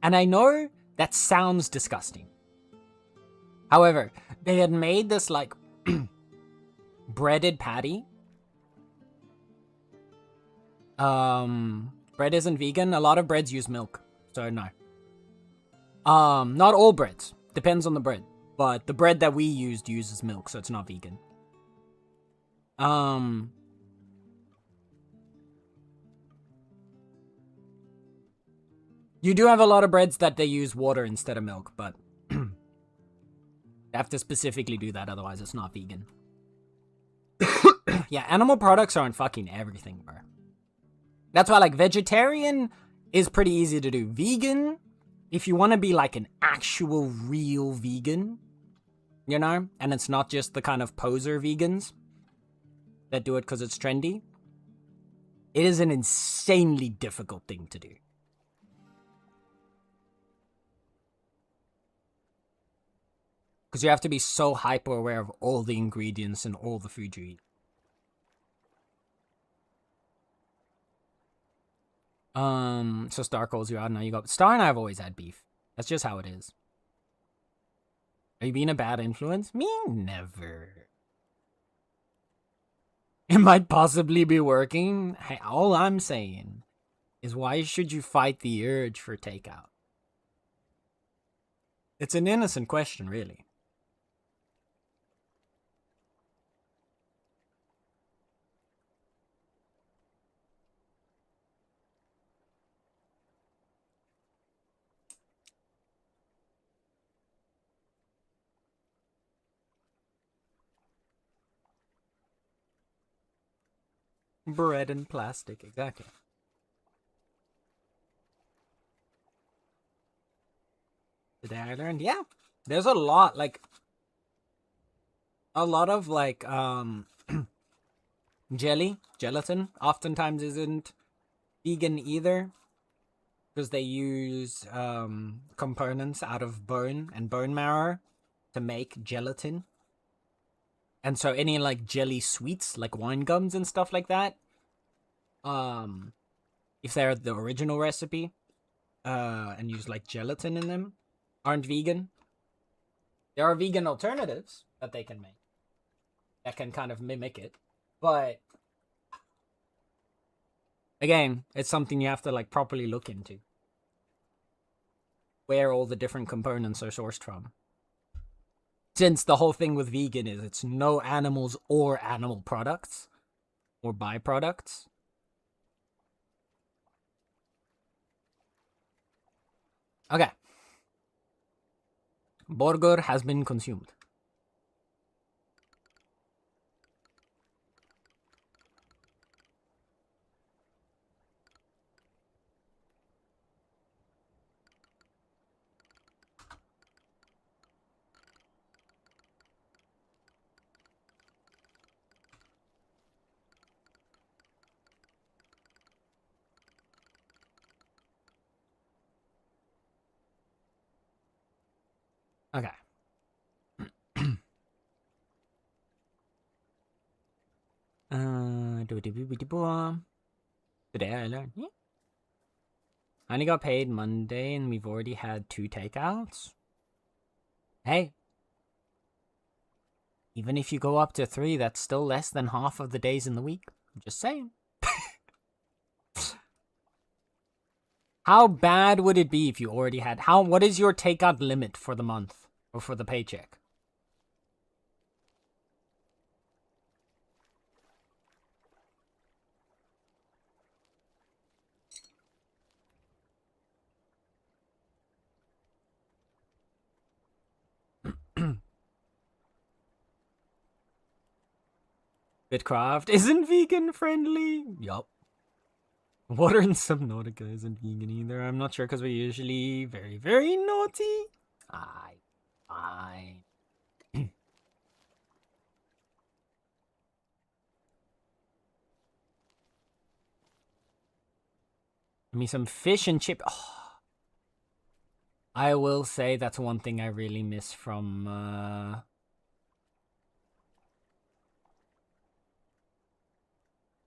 And I know that sounds disgusting. However, they had made this like breaded patty. Bread isn't vegan. A lot of breads use milk, so no. Not all breads. Depends on the bread. But the bread that we used uses milk, so it's not vegan. You do have a lot of breads that they use water instead of milk, but you have to specifically do that, otherwise it's not vegan. Yeah, animal products are in fucking everything, bro. That's why, like, vegetarian is pretty easy to do. Vegan, if you want to be like an actual real vegan, you know, and it's not just the kind of poser vegans that do it because it's trendy, it is an insanely difficult thing to do. Because you have to be so hyper aware of all the ingredients and all the food you eat. So Star calls you out, now you go. Star and I have always had beef. That's just how it is. Are you being a bad influence? Me? Never. It might possibly be working. Hey, all I'm saying is, why should you fight the urge for takeout? It's an innocent question, really. Bread and plastic, exactly. Today I learned, yeah, there's a lot of gelatin oftentimes isn't vegan either, because they use components out of bone and bone marrow to make gelatin. And so any like jelly sweets, like wine gums and stuff like that, if they're the original recipe, and use like gelatin in them, aren't vegan. There are vegan alternatives that they can make that can kind of mimic it, but again, it's something you have to like properly look into, where all the different components are sourced from. Since the whole thing with vegan is it's no animals or animal products or byproducts. Okay. Burger has been consumed. Okay. Today I learned. Yeah. I only got paid Monday and we've already had 2 takeouts. Hey. Even if you go up to 3, that's still less than half of the days in the week. I'm just saying. How bad would it be if you already had... What is your takeout limit for the month? Or for the paycheck? Bitcraft isn't vegan friendly. Yup. Water in Subnautica isn't vegan either. I'm not sure because we're usually very, very naughty. Fine. Give me some fish and chip. Oh. I will say that's one thing I really miss from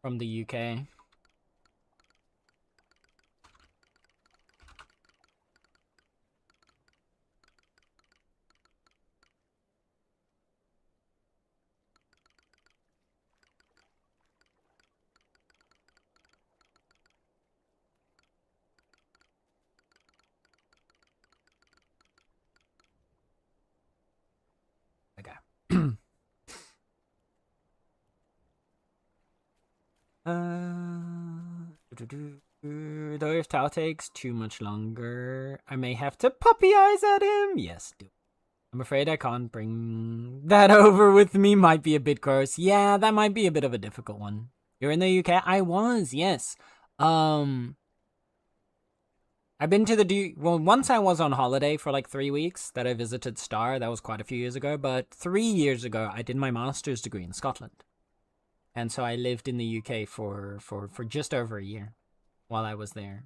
the UK. Though if Tao takes too much longer, I may have to puppy eyes at him. Yes, do. I'm afraid I can't bring that over with me. Might be a bit gross. Yeah, that might be a bit of a difficult one. You're in the UK? I was, yes. I've been to the well, once I was on holiday for like 3 weeks that I visited Star. That was quite a few years ago. But 3 years ago, I did my master's degree in Scotland. And so I lived in the UK for just over a year while I was there.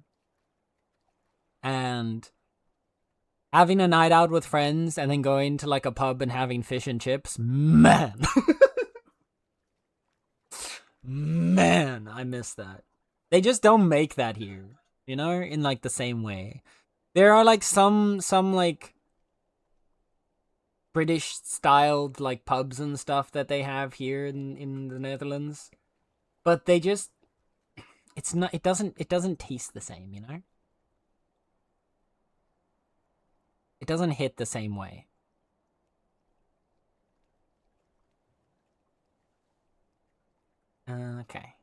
And having a night out with friends and then going to like a pub and having fish and chips, man. Man, I miss that. They just don't make that here, you know, in like the same way. There are like some like British styled like pubs and stuff that they have here in the Netherlands, but they just it doesn't taste the same, you know? It doesn't hit the same way. Okay.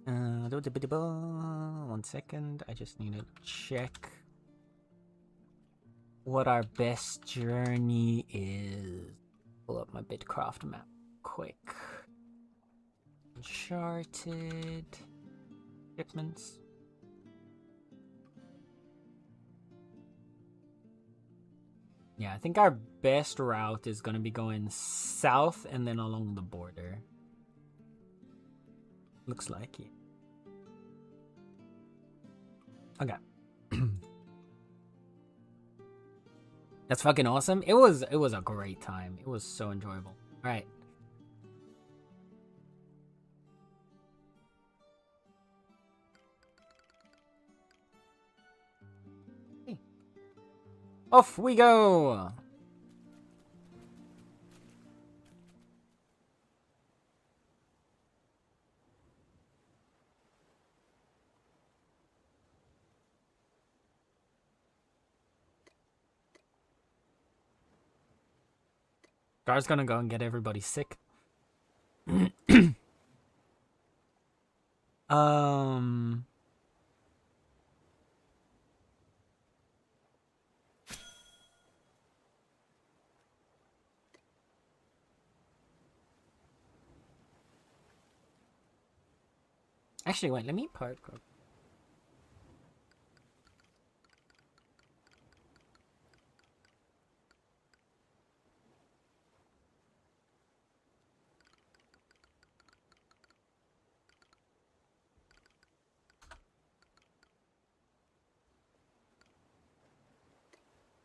One second. I just need to check what our best journey is. Pull up my Bitcraft map quick. Uncharted shipments. Yeah, I think our best route is going to be going south and then along the border. Looks like it. Okay. That's fucking awesome. It was a great time. It was so enjoyable. All right. Hey. Off we go. Gar's gonna go and get everybody sick. Actually, wait, let me park.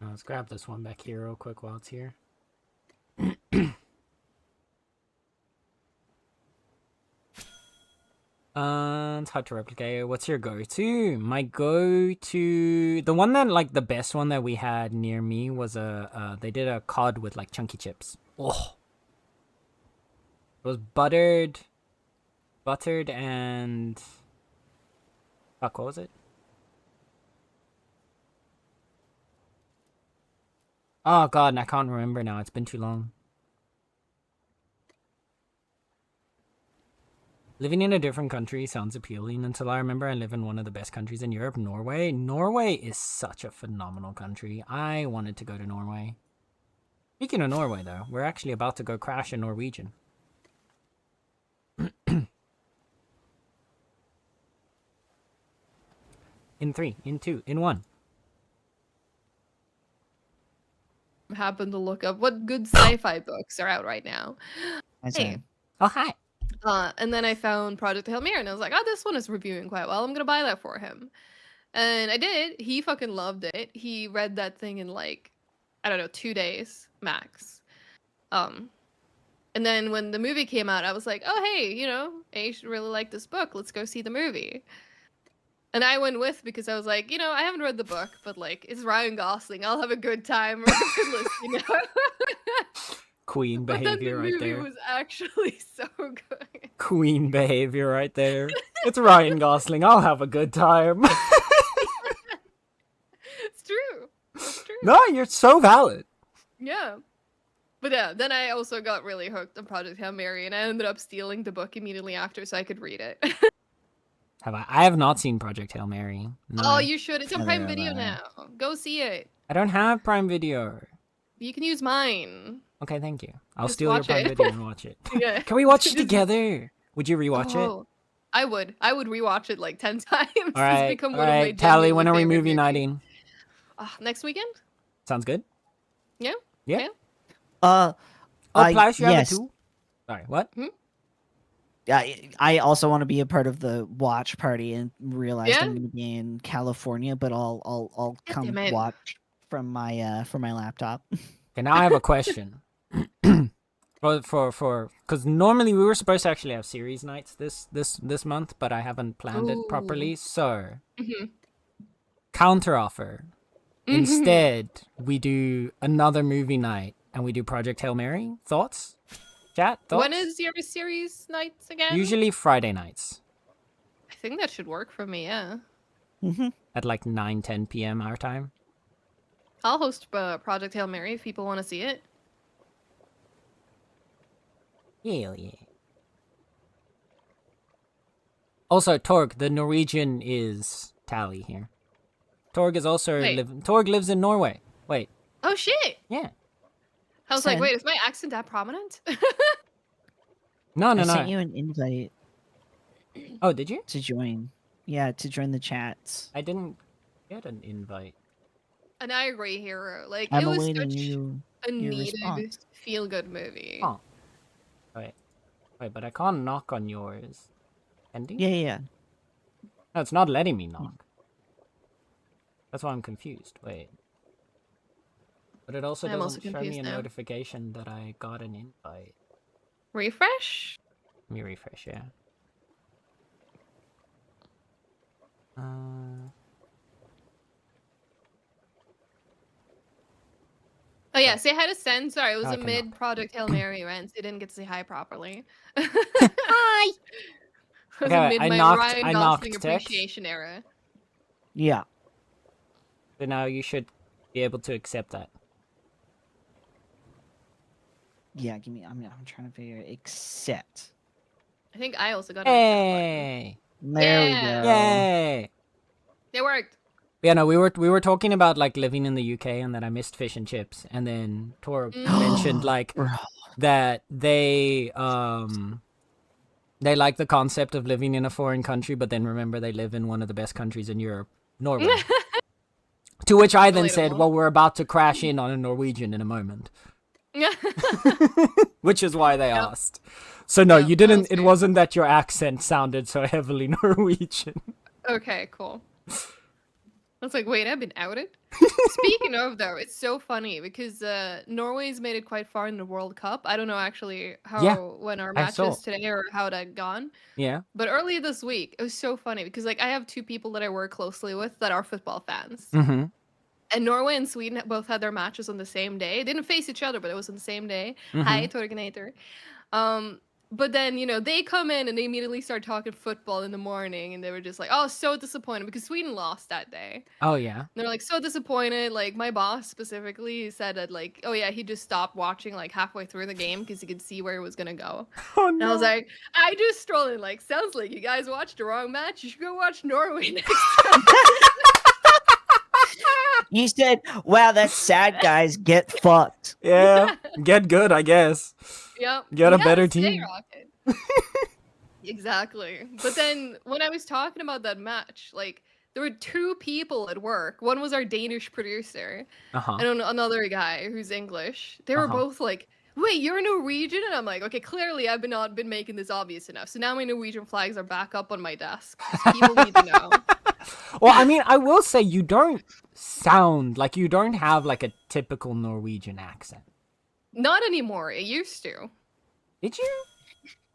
Let's grab this one back here real quick while it's here. It's hard to replicate. What's your go-to? My go-to... The one that, like, the best one that we had near me was they did a cod with, like, chunky chips. Oh! It was buttered and... Fuck, what was it? Oh god, and I can't remember now. It's been too long. Living in a different country sounds appealing until I remember I live in one of the best countries in Europe, Norway. Norway is such a phenomenal country. I wanted to go to Norway. Speaking of Norway, though, we're actually about to go crash in Norwegian. In 3, in 2, in 1. Happened to look up what good sci-fi books are out right now. Hey. Oh, hi. And then I found Project Hail Mary, and I was like, oh, this one is reviewing quite well. I'm gonna buy that for him. And I did. He fucking loved it. He read that thing in like, I don't know, 2 days max. And then when the movie came out, I was like, oh, hey, you know, I should really like this book. Let's go see the movie. And I went with because I was like, you know, I haven't read the book, but like, it's Ryan Gosling. I'll have a good time regardless, you know? Queen behavior right there. The movie was actually so good. Queen behavior right there. It's Ryan Gosling. I'll have a good time. It's true. It's true. No, you're so valid. Yeah. But yeah, then I also got really hooked on Project Hail Mary, and I ended up stealing the book immediately after so I could read it. Have I? I have not seen Project Hail Mary. Oh, No. you should. It's on Neither Prime have Video I. now. Go see it. I don't have Prime Video. You can use mine. Okay, thank you. I'll Just steal your watch Prime it. Video and watch it. Yeah. Can we watch it Just- together? Would you rewatch it? Oh, I would. I would rewatch it like 10 times. All It's right, become all one of my right. Tally, when are we genuinely movie favorite nighting? next weekend? Sounds good. Yeah. Yeah. Yeah. Oh, Plash, you have it yes. too? Sorry, what? I also want to be a part of the watch party and realize Yeah? I'm going to be in California, but I'll God come damn it. watch from my laptop. Okay, now I have a question. Because normally we were supposed to actually have series nights this month, but I haven't planned it properly. Ooh. So, Mhm. counter offer. Mhm. Instead, we do another movie night and we do Project Hail Mary. Thoughts? Chat? Thoughts? When is your series nights again? Usually Friday nights I think that should work for me, yeah. Mhm. at like 9-10 p.m. our time. I'll host Project Hail Mary if people want to see it. Hell yeah. Also, Torg, the Norwegian is Tally here. Torg is also Wait. Torg lives in Norway. Wait, Oh, shit! yeah. I was like, Send. wait, is my accent that prominent? No, I no. sent you an invite Oh, did you? to join. Yeah, to join the chats. I didn't get an invite. And I agree, hero. Like, I'm it was awaiting such you. a your needed response. feel-good movie. Oh. Wait, but I can't knock on yours. Ending? Yeah. No, it's not letting me knock. That's why I'm confused. Wait. But it also I'm also doesn't show me confused a now. notification that I got an invite. Refresh? Let me refresh, yeah. Oh yeah, say hi to Sen. Sorry, it was I a cannot. mid-Project Hail Mary rant, so you didn't get to say hi properly. Hi! It was Okay, amid I my knocked- Ryan I Gosling knocked, Tex. appreciation era. Yeah. So now you should be able to accept that. Yeah, give me. I'm trying to figure accept. I think I also got an accept button. Hey! There we Yeah. go. Yay! It worked. Yeah, no, we were talking about like living in the UK and that I missed fish and chips, and then Tor mentioned like Bro. that they like the concept of living in a foreign country, but then remember they live in one of the best countries in Europe, Norway. To which I then said, Relatable. "Well, we're about to crash in on a Norwegian in a moment," which is why they Yep. asked. So no, Yep, you that didn't. was It fair. wasn't that your accent sounded so heavily Norwegian. Okay, cool. I was like, wait, I've been outed? Speaking of, though, it's so funny because Norway's made it quite far in the World Cup. I don't know actually when our I match saw. is today or how that gone. Yeah. But earlier this week, it was so funny because like I have two people that I work closely with that are football fans. Mm-hmm. And Norway and Sweden both had their matches on the same day. They didn't face each other, but it was on the same day. Hi, Torgnator. But then, they come in and they immediately start talking football in the morning, and they were just like, oh, so disappointed because Sweden lost that day. Oh yeah. And they're like, so disappointed. Like, my boss specifically said that, like, oh, yeah, he just stopped watching, like, halfway through the game because he could see where it was going to go. Oh And I was no. like, I just strolled in, like, sounds like you guys watched the wrong match. You should go watch Norway next time. You said, "Wow, that's sad, guys. Get fucked." Yeah. Get good, I guess. Yep. Get a Yeah, better stay team. Rocket. Exactly. But then when I was talking about that match, like there were two people at work. One was our Danish producer, Uh-huh. and another guy who's English. They were Uh-huh. both like, "Wait, you're Norwegian?" And I'm like, "Okay, clearly I've not been making this obvious enough. So now my Norwegian flags are back up on my desk. 'Cause people need to know." Well, I mean, I will say you don't sound like you don't have like a typical Norwegian accent. Not anymore. It used to. Did you?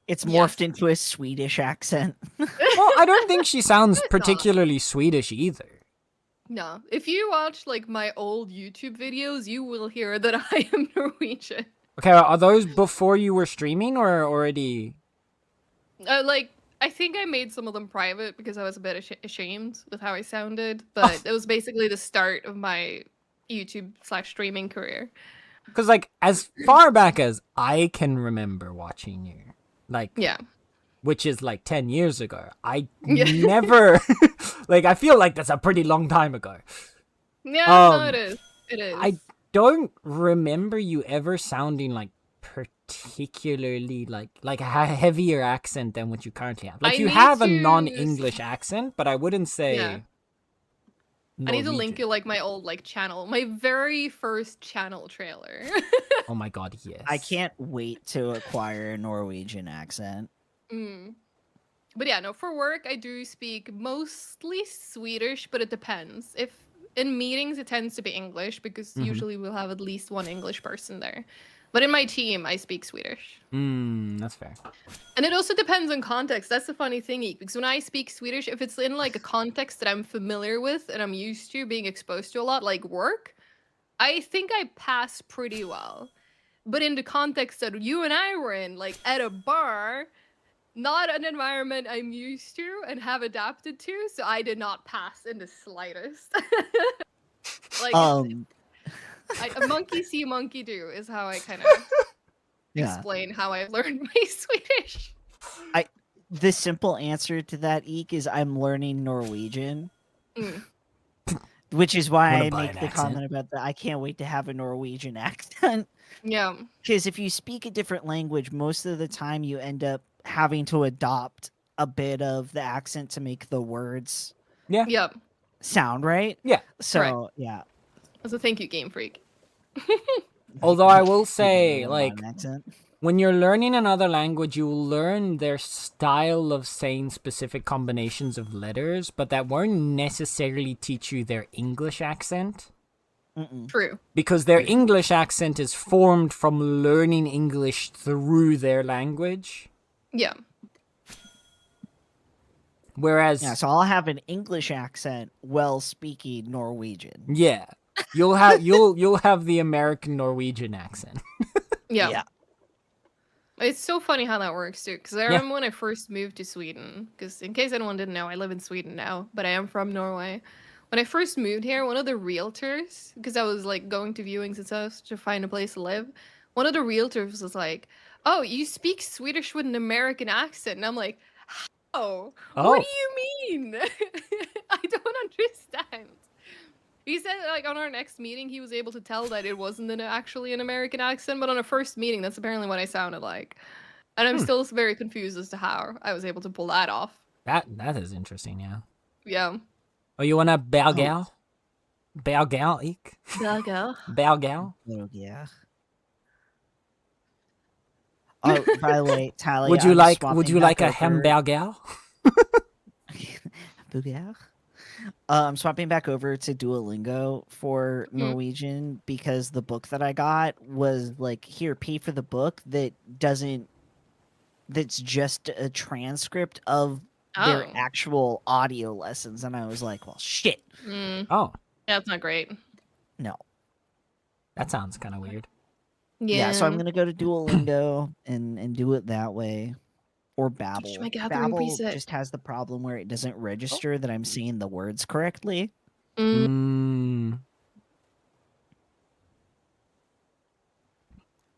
It's Yeah. morphed into a Swedish accent. Well, I don't think she sounds particularly Swedish either. No. If you watch like my old YouTube videos, you will hear that I am Norwegian. Okay, are those before you were streaming or already? I think I made some of them private because I was a bit ashamed with how I sounded, but it was basically the start of my YouTube/streaming career. Because, like, as far back as I can remember watching you, like, Yeah. which is like 10 years ago, I Yeah. never, like, I feel like that's a pretty long time ago. Yeah, no, it is. It I is. don't remember you ever sounding like particularly like a heavier accent than what you currently have. Like, I you need have a to non-English accent, but I wouldn't Yeah. say I need to link Norwegian. you like my old like channel, my very first channel trailer. Oh my god, yes. I can't wait to acquire a Norwegian accent. Mm. But yeah, no, for work I do speak mostly Swedish, but it depends. If in meetings it tends to be English because Mhm. usually we'll have at least one English person there. But in my team I speak Swedish. That's fair. And it also depends on context. That's the funny thing, because when I speak Swedish, if it's in like a context that I'm familiar with and I'm used to being exposed to a lot, like work, I think I pass pretty well. But in the context that you and I were in, like at a bar, not an environment I'm used to and have adapted to, so I did not pass in the slightest. Like Um, a monkey see, monkey do is how I kind of yeah. explain how I learned my Swedish. The simple answer to that, Eek, is I'm learning Norwegian, Mm. which is why Wanna I buy make an the accent? comment about that. I can't wait to have a Norwegian accent. Yeah. Because if you speak a different language, most of the time you end up having to adopt a bit of the accent to make the words Yeah. Yep. sound right. Yeah. So, yeah. So thank you, Game Freak. Although I will You say, don't want like, an accent. when you're learning another language, you will learn their style of saying specific combinations of letters, but that won't necessarily teach you their English accent. Mm-mm. True. Because their English accent is formed from learning English through their language. Yeah. Whereas, Yeah, so I'll have an English accent while speaking Norwegian. yeah, you'll have the American Norwegian accent. Yeah. Yeah. It's so funny how that works too. Because I Yeah. remember when I first moved to Sweden. Because in case anyone didn't know, I live in Sweden now, but I am from Norway. When I first moved here, one of the realtors, because I was like going to viewings and stuff to find a place to live, one of the realtors was like, "Oh, you speak Swedish with an American accent," and I'm like, "How? What do Oh, you mean? I don't understand." He said like on our next meeting he was able to tell that it wasn't actually an American accent, but on a first meeting that's apparently what I sounded like. And I'm still very confused as to how I was able to pull that off. that is interesting. Yeah. Yeah. Oh, you wanna Oh, Belgal? Belgal, ik? Belgo. Belgal? oh, yeah. Oh, by the way, Tally, Would you I'm like swapping a back hem over. Belgal? Booyah. I'm swapping back over to Duolingo for Norwegian because the book that I got was like, here, pay for the book that's just a transcript of their Oh. actual audio lessons. And I was like, well, shit. Mm. Oh, That's not great. No. that sounds kind of weird. Yeah. Yeah, so I'm going to go to Duolingo and do it that way. Or Babbel. my gathering Babbel preset. just has the problem where it doesn't register that I'm saying the words correctly. Mm.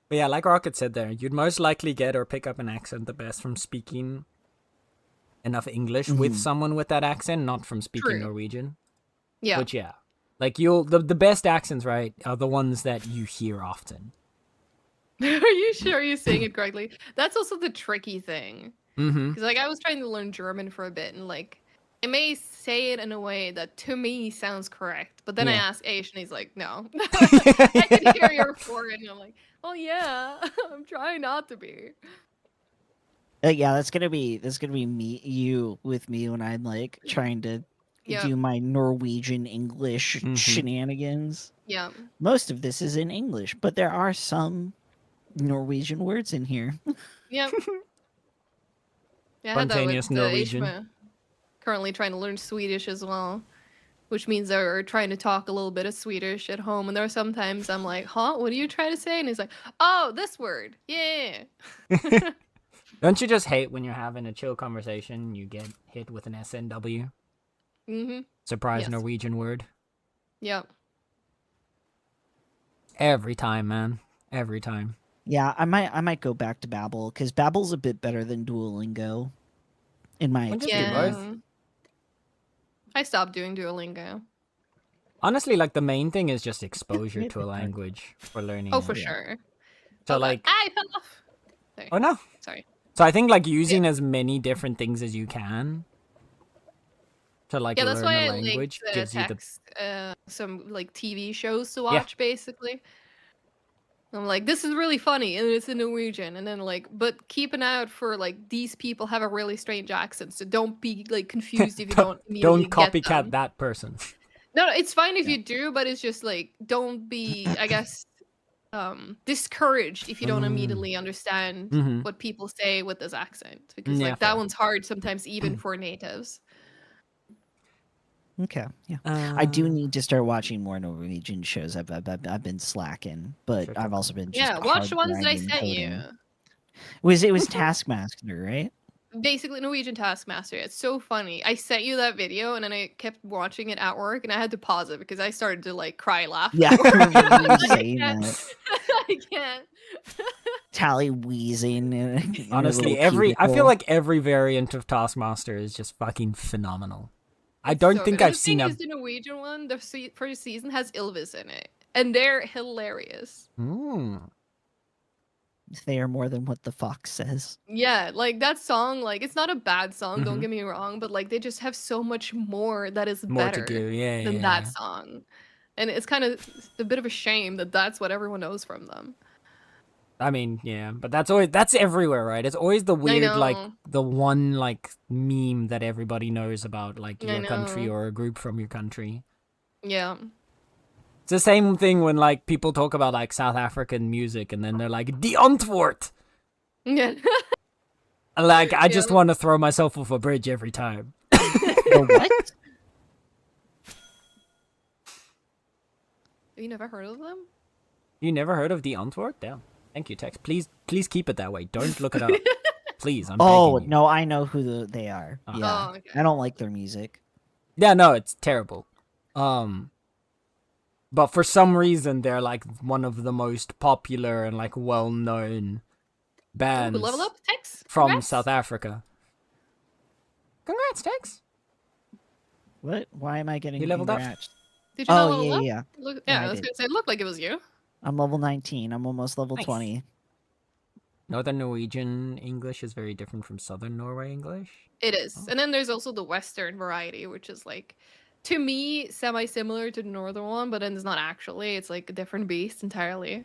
But yeah, like Rocket said there, you'd most likely get or pick up an accent the best from speaking enough English with someone with that accent, not from speaking True. Norwegian. Yeah. Which, yeah. Like, the best accents, right, are the ones that you hear often. Are you sure you're saying it correctly? That's also the tricky thing. Mm-hmm. Because like I was trying to learn German for a bit, and like I may say it in a way that to me sounds correct, but then I Yeah. ask Aish, and he's like, "No, I can hear you're foreign." And I'm like, "Well, yeah, I'm trying not to be." Yeah, that's gonna be you with me when I'm like trying to Yeah, do my Norwegian English Mhm. shenanigans. yeah, Most of this is in English, but there are some Norwegian words in here. yeah. Yeah, I had that with Spontaneous Norwegian. Aishma. Currently trying to learn Swedish as well, which means they're trying to talk a little bit of Swedish at home. And there are sometimes I'm like, "Huh? What are you trying to say?" And he's like, "Oh, this word. Yeah." Don't you just hate when you're having a chill conversation, you get hit with an SNW? Mm-hmm. Surprise Yes. Norwegian word. Yeah. Every time, man. Every time. Yeah, I might go back to Babbel because Babbel's a bit better than Duolingo, in my Well, just do both. experience. Yeah. I stopped doing Duolingo. Honestly, like the main thing is just exposure Hit to a the target. language for learning. Oh, it. for Yeah. sure. So Oh, God. like, I fell off. Sorry. oh no. Sorry. So I think like using as many different things as you can to like Yeah, that's learn why a I linked language the gives you the text some like TV shows to Yeah. watch, basically. I'm like, this is really funny, and it's in Norwegian, and then like, but keep an eye out for like these people have a really strange accent, so don't be like confused if you don't immediately don't get copycat them. that person. No, it's fine if Yeah. you do, but it's just like don't be, I guess, discouraged if you don't immediately understand Mhm. what people say with this accent, because Yeah, like that fair. one's hard sometimes even for natives. Okay, yeah. I do need to start watching more Norwegian shows. I've been slacking, but Sure, I've sure. also been just Yeah, watch the hard ones that I grinding sent you. coding. It was Taskmaster, right? Basically Norwegian Taskmaster. It's so funny. I sent you that video and then I kept watching it at work and I had to pause it because I started to like cry laughing. Yeah, I remember you I saying can't. that. I can't. Tally wheezing in her Honestly, little I feel cubicle. like every variant of Taskmaster is just fucking phenomenal. I It's don't so think good. I've The seen thing a is, the Norwegian one, the first season has Ylvis in it, and they're hilarious. They are more than what the fox says. Yeah, like that song, like it's not a bad song, don't Mhm. get me wrong, but like they just have so much more that is more to better give. Yeah, than yeah, that yeah. song. And it's kind of a bit of a shame that that's what everyone knows from them. I mean, yeah, but that's everywhere, right? It's always the I weird, like know. the one like meme that everybody knows about, like I your country know. or a group from your country. Yeah. It's the same thing when like people talk about like South African music and then they're like the Antwoord. Yeah. Like I just Yeah. want to throw myself off a bridge every time. The what? You never heard of them? You never heard of the Antwoord? Damn. Thank you, Tex. Please keep it that way. Don't look it up. Please, I'm Oh begging you. no, I know who they are. Oh. Yeah, Oh, okay. I don't like their music. Yeah, no, it's terrible. But for some reason they're like one of the most popular and like well-known bands Ooh, level up, Tex. from Congrats. South Africa. Congrats, Tex. What? Why am I getting You leveled up? congrats? Did you not Oh level yeah, up? yeah. Look, Yeah, yeah, I I was did. gonna say, it looked like it was you. I'm level 19. I'm almost level Nice. 20. Northern Norwegian English is very different from Southern Norway English. It is. Oh. And then there's also the Western variety, which is like, to me, semi-similar to the Northern one, but then it's not actually. It's like a different beast entirely.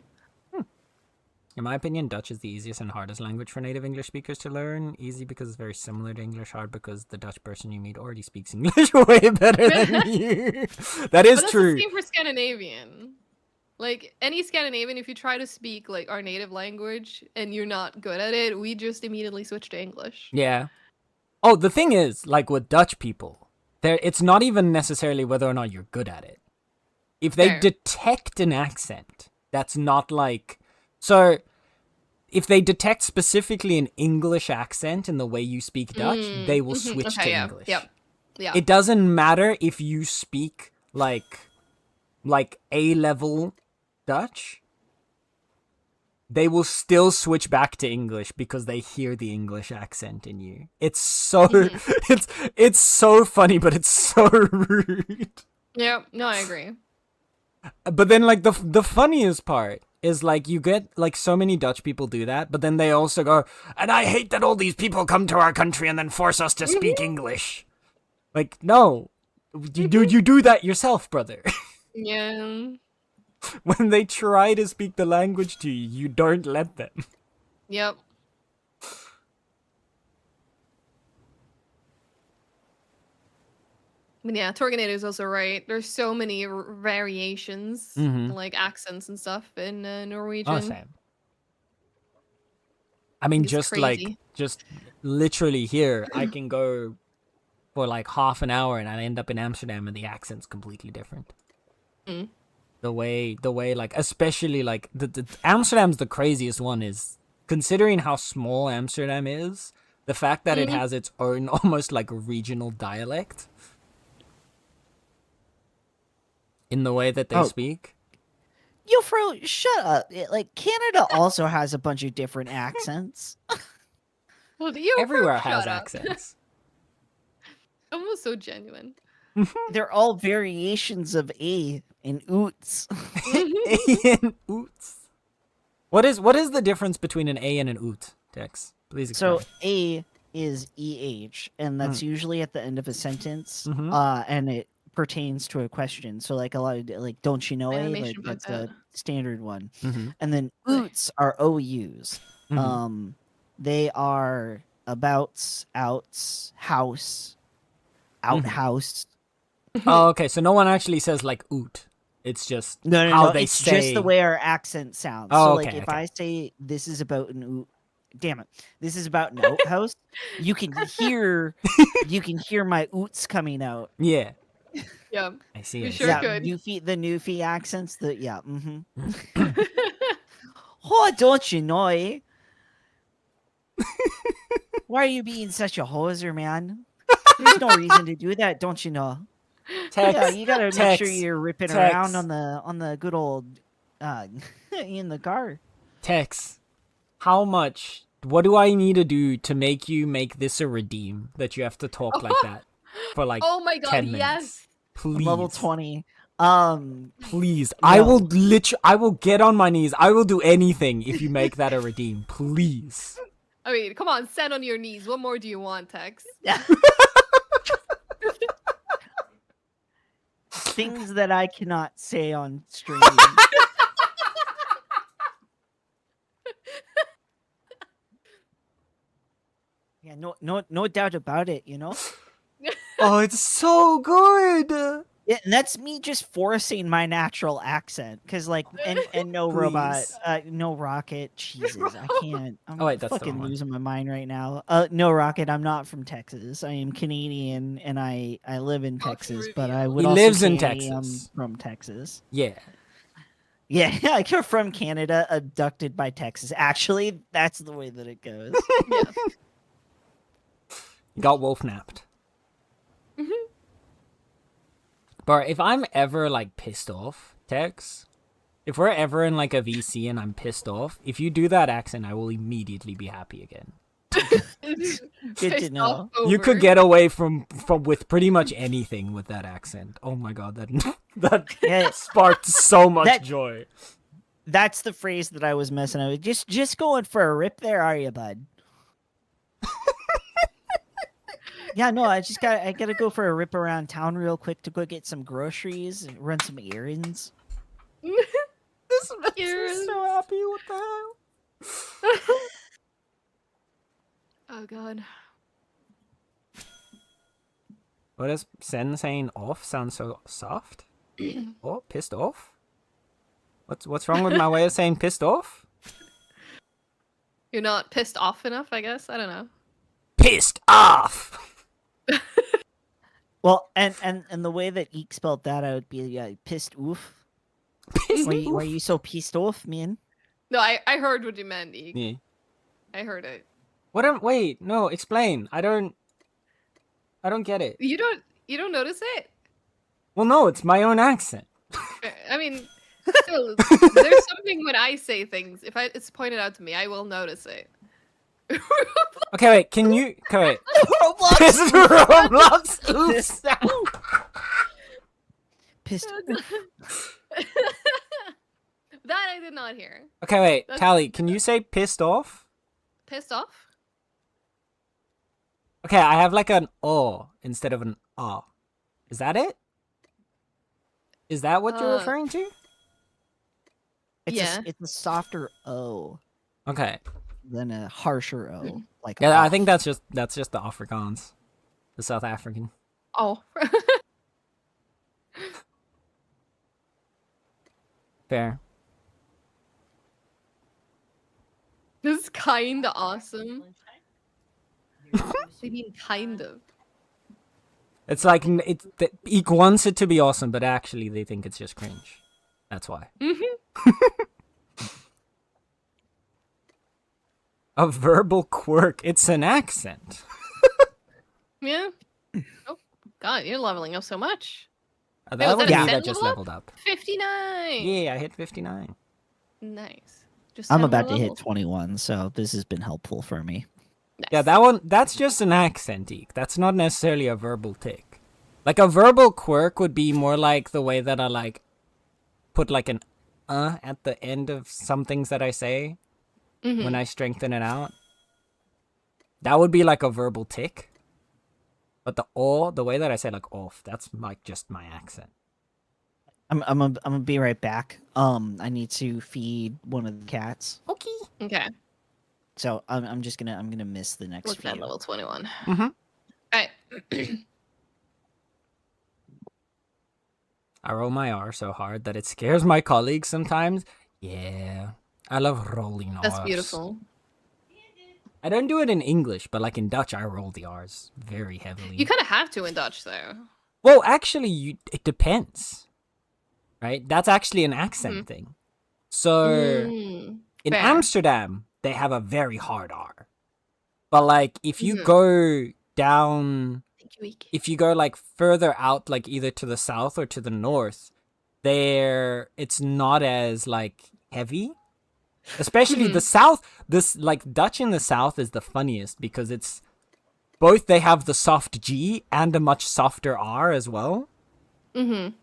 In my opinion, Dutch is the easiest and hardest language for native English speakers to learn. Easy because it's very similar to English, hard because the Dutch person you meet already speaks English way better than you. That is But that's true. the same for Scandinavian. Like, any Scandinavian, if you try to speak like our native language and you're not good at it, we just immediately switch to English. Yeah. Oh, the thing is, like with Dutch people, it's not even necessarily whether or not you're good at it. If they Fair. detect an accent, that's not like... So, if they detect specifically an English accent in the way you speak Dutch, they will switch to yeah. English. Yep. Yeah. It doesn't matter if you speak like A-level Dutch. They will still switch back to English because they hear the English accent in you. It's so it's so funny, but it's so rude. Yeah. No, I agree. But then like the funniest part is like you get like so many Dutch people do that, but then they also go, and I hate that all these people come to our country and then force us to speak English. Like, no. You do that yourself, brother. Yeah. When they try to speak the language to you, you don't let them. Yep. But yeah, Torganator is also right. There's so many variations, like accents and stuff in Norwegian. Oh, same. I mean, It's just crazy. just literally here, I can go for like half an hour and I end up in Amsterdam and the accent's completely different. Mm. The way, like, especially like the Amsterdam's the craziest one is considering how small Amsterdam is, the fact that it has its own almost like regional dialect in the way that they speak. Yo, Fro, shut up. Like, Canada also has a bunch of different accents. Well, you Everywhere has shut up. accents. Almost so genuine. They're all variations of A and oots. A and oots. What is the difference between an A and an oot, Tex? Please explain. So A is EH, and that's usually at the end of a sentence, and it pertains to a question. So like a lot of like, don't you know A? Like Animation about that's a that. standard one. Mhm. And then oots are OUs. They are abouts, outs, house, outhouse. Oh, okay. So no one actually says like oot. It's just No, how no. they It's say. just the way our accent sounds. Oh, So okay, like if okay. I say this is about an oot, damn it, this is about an outhouse, you can hear my oots coming out. Yeah, Yeah. I see. We I sure see. Yeah, could. the Newfie accents. Oh, don't you know? Eh? Why are you being such a hoser, man? There's no reason to do that, don't you know? Tex, Yeah, you gotta make sure Tex, you're ripping Tex, around on the good old in the car. Tex. How much? What do I need to do to make you make this a redeem that you have to talk like that for like Oh my god, 10 yes. minutes? Please. Level 20. Please. No. I will get on my knees. I will do anything if you make that a redeem. Please. I mean, come on, stand on your knees. What more do you want, Tex? Things that I cannot say on stream. Yeah, no doubt about it, you know? Oh, it's so good. Yeah, and that's me just forcing my natural accent, because like, and no robot, Please. no rocket. Jesus, I can't. I'm Oh, wait, that's the fucking wrong one. losing my mind right now. No rocket. I'm not from Texas. I am Canadian, and I live in Texas, but I would He also lives in say I am Texas. from Texas. Yeah. Yeah, like you're from Canada, abducted by Texas. Actually, that's the way that it goes. Yeah. Got wolf napped. But if I'm ever like pissed off, Tex, if we're ever in like a VC and I'm pissed off, if you do that accent, I will immediately be happy again. Good to know. You could get away from with pretty much anything with that accent. Oh my god, that Yeah, sparked so much That- joy. that's the phrase that I was messing with. Just going for a rip there, are you, bud? Yeah, no, I gotta go for a rip around town real quick to go get some groceries and run some errands. This makes me Errands. so happy. What the hell? Oh god. What does Sen saying off sound so soft? Oh, pissed off? What's wrong with my way of saying pissed off? You're not pissed off enough, I guess. I don't know. Pissed off! Well, and the way that Eek spelled that out would be pissed oof. Pissed Why off? you so pissed off, man? No, I heard what you meant, Eek. Yeah. I heard it. Wait, no, explain. I don't get it. You don't notice it? Well, no, it's my own accent. I mean, still, there's something when I say things. If it's pointed out to me, I will notice it. Okay, wait, can you... Okay, wait. Roblox. Pissed Roblox! Oops! Pissed. That I did not hear. Okay, wait, That's- Callie, can you say pissed off? Pissed off? Okay, I have like an O instead of an A. Is that it? Is that what you're referring to? Yeah. It's a softer O Okay. than a harsher O. Like Yeah, I off. think that's just the Afrikaans. The South African. Oh. Fair. This is kinda awesome. I mean, kind of. It's like Eek wants it to be awesome, but actually they think it's just cringe. That's why. A verbal quirk. It's an accent. Yeah. Oh, God, you're leveling up so much. Wait, That was was that a me Sen that just level up? leveled up. 59. Yeah, I hit 59. Nice. Just I'm 10 more about to hit levels. 21, so this has been helpful for me. Yeah, Nice. that's just an accent eke. That's not necessarily a verbal tick. Like a verbal quirk would be more like the way that I like put like an at the end of some things that I say when I strengthen it out. That would be like a verbal tick. But the way that I say like off, that's like just my accent. I'm gonna be right back. I need to feed one of the cats, Okay. Okay. so I'm gonna miss the next Looking at few. level 21. Mm-hmm. Alright. I roll my R so hard that it scares my colleagues sometimes. Yeah. I love rolling R's. That's beautiful. I don't do it in English, but like in Dutch, I roll the R's very heavily. You kind of have to in Dutch, though. Well, actually, it depends, right? That's actually an accent thing. So in Fair. Amsterdam, they have a very hard R. But like if you Mhm. go down, Thank you, Ike. if you go like further out, like either to the south or to the north, there it's not as like heavy. Especially the south, this like Dutch in the south is the funniest because it's both they have the soft G and a much softer R as well. Mm-hmm.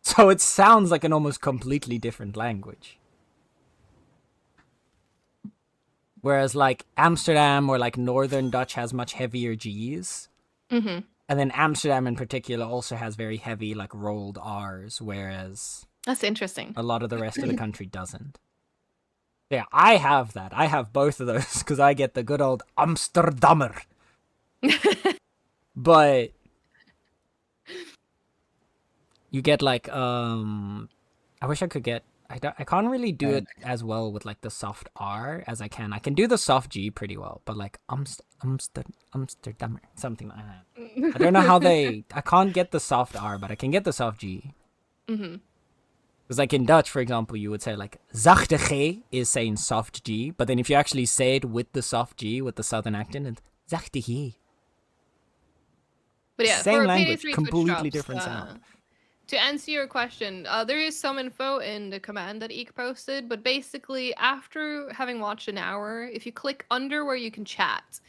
So it sounds like an almost completely different language. Whereas like Amsterdam or like Northern Dutch has much heavier G's. Mm-hmm. And then Amsterdam in particular also has very heavy like rolled R's, whereas That's interesting. a lot of the rest of the country doesn't. Yeah, I have that. I have both of those because I get the good old Amsterdammer. But you get like I wish I could get I can't really do it as well with like the soft R as I can. I can do the soft G pretty well, but like Amsterdammer, something like that. I don't know how I can't get the soft R, but I can get the soft G. Mm-hmm. Because like in Dutch, for example, you would say like zachte G is saying soft G, but then if you actually say it with the soft G, with the southern accent, it's zachte G. But yeah, Same for language, Payday 3 completely Twitch drops, different sound. to answer your question, there is some info in the command that Eek posted, but basically, after having watched an hour, if you click under where you can chat,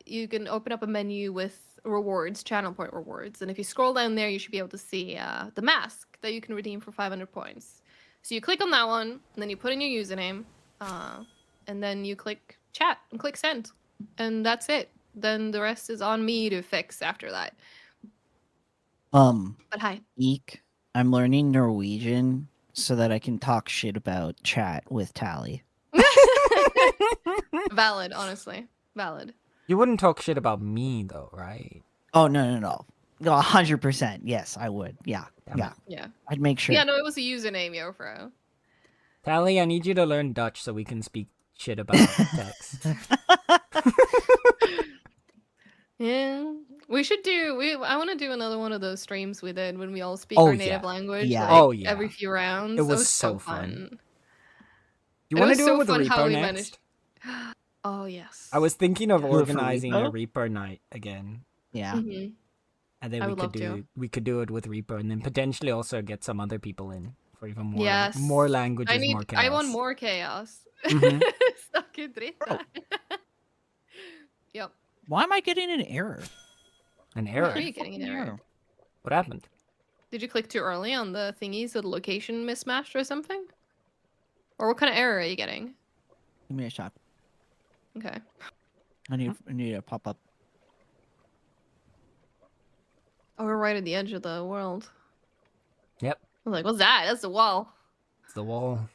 you can open up a menu with rewards, channel point rewards, and if you scroll down there, you should be able to see the mask that you can redeem for 500 points. So you click on that one, and then you put in your username, and then you click chat and click send, and that's it. Then the rest is on me to fix after that. But hi. Eek, I'm learning Norwegian so that I can talk shit about chat with Tally. Valid, honestly. Valid. You wouldn't talk shit about me though, right? Oh no, 100%. Yes, I would. Yeah, Damn yeah. it. Yeah. I'd make sure. Yeah, no, it was a username, Yofro. Tally, I need you to learn Dutch so we can speak shit about text. Yeah. We should do I want to do another one of those streams we did when we all speak Oh, our native yeah. language Yeah. like Oh, yeah. every few rounds. It was so fun. You It want to was do so it with fun a how repo we next? managed. Oh, yes. I was thinking of Do it for organizing a repo? repo night again, Yeah. Mhm. and then I we would could love to. do it with repo, and then potentially also get some other people in for even more Yes. more languages, more chaos. I want more chaos. Mhm. Stuck in drita. Yep. Why am I getting an error? An Why error. are you getting an error? What happened? Did you click too early on the thingies, so the location mismatched or something? Or what kind of error are you getting? Give me a shot. Okay. I need a pop up. Oh, we're right at the edge of the world. Yep, I was like, what's that? That's the wall. it's the wall,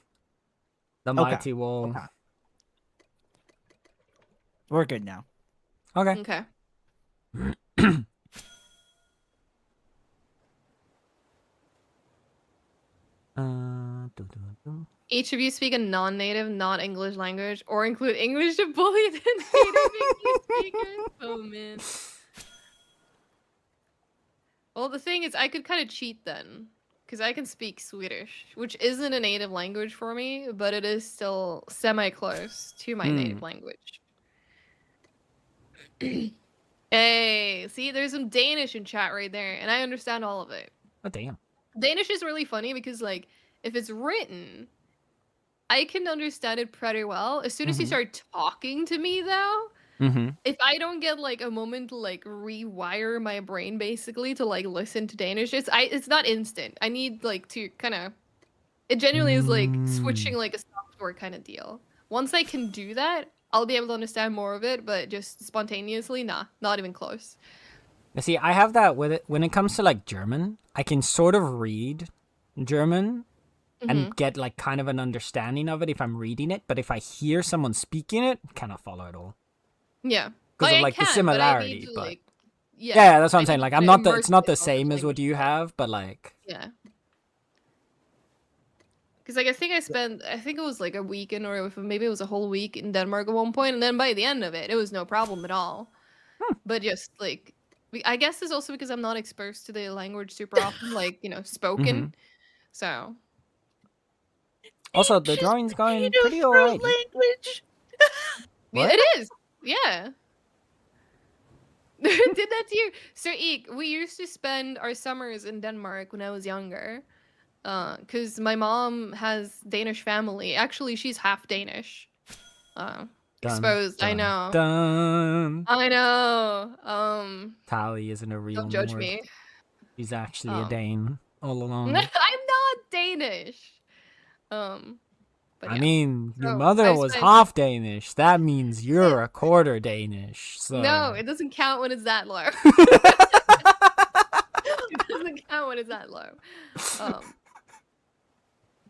the Okay. mighty wall. Okay. We're good now. Okay. Okay. Each of you speak a non-native, not English language, or include English to bully the native English speakers. Oh man. Well, the thing is, I could kind of cheat then, because I can speak Swedish, which isn't a native language for me, but it is still semi-close to my native language. Hey, see, there's some Danish in chat right there, and I understand all of it. Oh damn. Danish is really funny because like if it's written, I can understand it pretty well. As soon as you Mhm. start talking to me though, Mhm. if I don't get like a moment to like rewire my brain basically to like listen to Danish, it's not instant. I need like to kind of it genuinely is like switching Mm. like a software kind of deal. Once I can do that, I'll be able to understand more of it, but just spontaneously, nah, not even close. You see, I have that with it when it comes to like German. I can sort of read German and Hmm. get like kind of an understanding of it if I'm reading it, but if I hear someone speaking it, cannot follow at all Yeah. because Like of I like the can, but I need similarity. to But like yeah, yeah, that's what I I'm saying. need to Like kind I'm of not the immerse it's not the myself in same the as what language you more. have, but like Yeah. Because like I think I think it was like a weekend or if maybe it was a whole week in Denmark at one point, and then by the end of it, it was no problem at all. But just like I guess it's also because I'm not exposed to the language super often, like hmm. spoken. So Also the Just drawing's made going a pretty fruit alrighty. language. yeah, What? it is. Yeah. Did that to you, Sir Eek? We used to spend our summers in Denmark when I was younger. Because my mom has Danish family. Actually, she's half Danish. Dun Exposed. I dun know. dun. I know. Tally isn't a real Don't judge Nord. me. She's actually a Um, Dane all I'm along. not Danish. Um, but I yeah. mean, your So mother I was spent. half Danish. That means you're a quarter Danish. No, So. it doesn't count when it's that low. It doesn't count when it's that low. Um,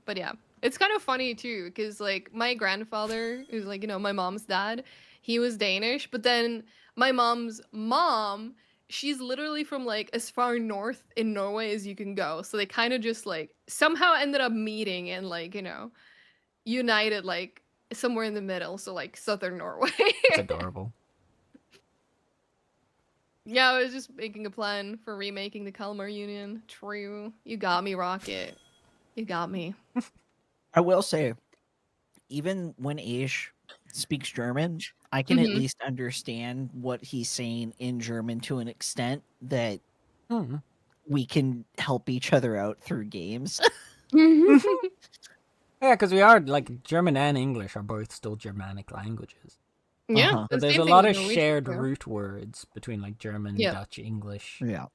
but yeah, it's kind of funny too because like my grandfather, who's like my mom's dad, he was Danish, but then my mom's mom, she's literally from like as far north in Norway as you can go. So they kind of just like somehow ended up meeting and like united like somewhere in the middle. So like southern Norway. It's adorable. Yeah, I was just making a plan for remaking the Kalmar Union. True. You got me, Rocket. You got me. I will say, even when Ish speaks German, I can at Hmm. least understand what he's saying in German to an extent that Hmm. we can help each other out through games. Yeah, because we are, like, German and English are both still Germanic languages. Yeah, Uh-huh. So the there's same a thing lot with of Norwegian shared too. root words between, like, German, Yeah. Dutch, English. Yeah.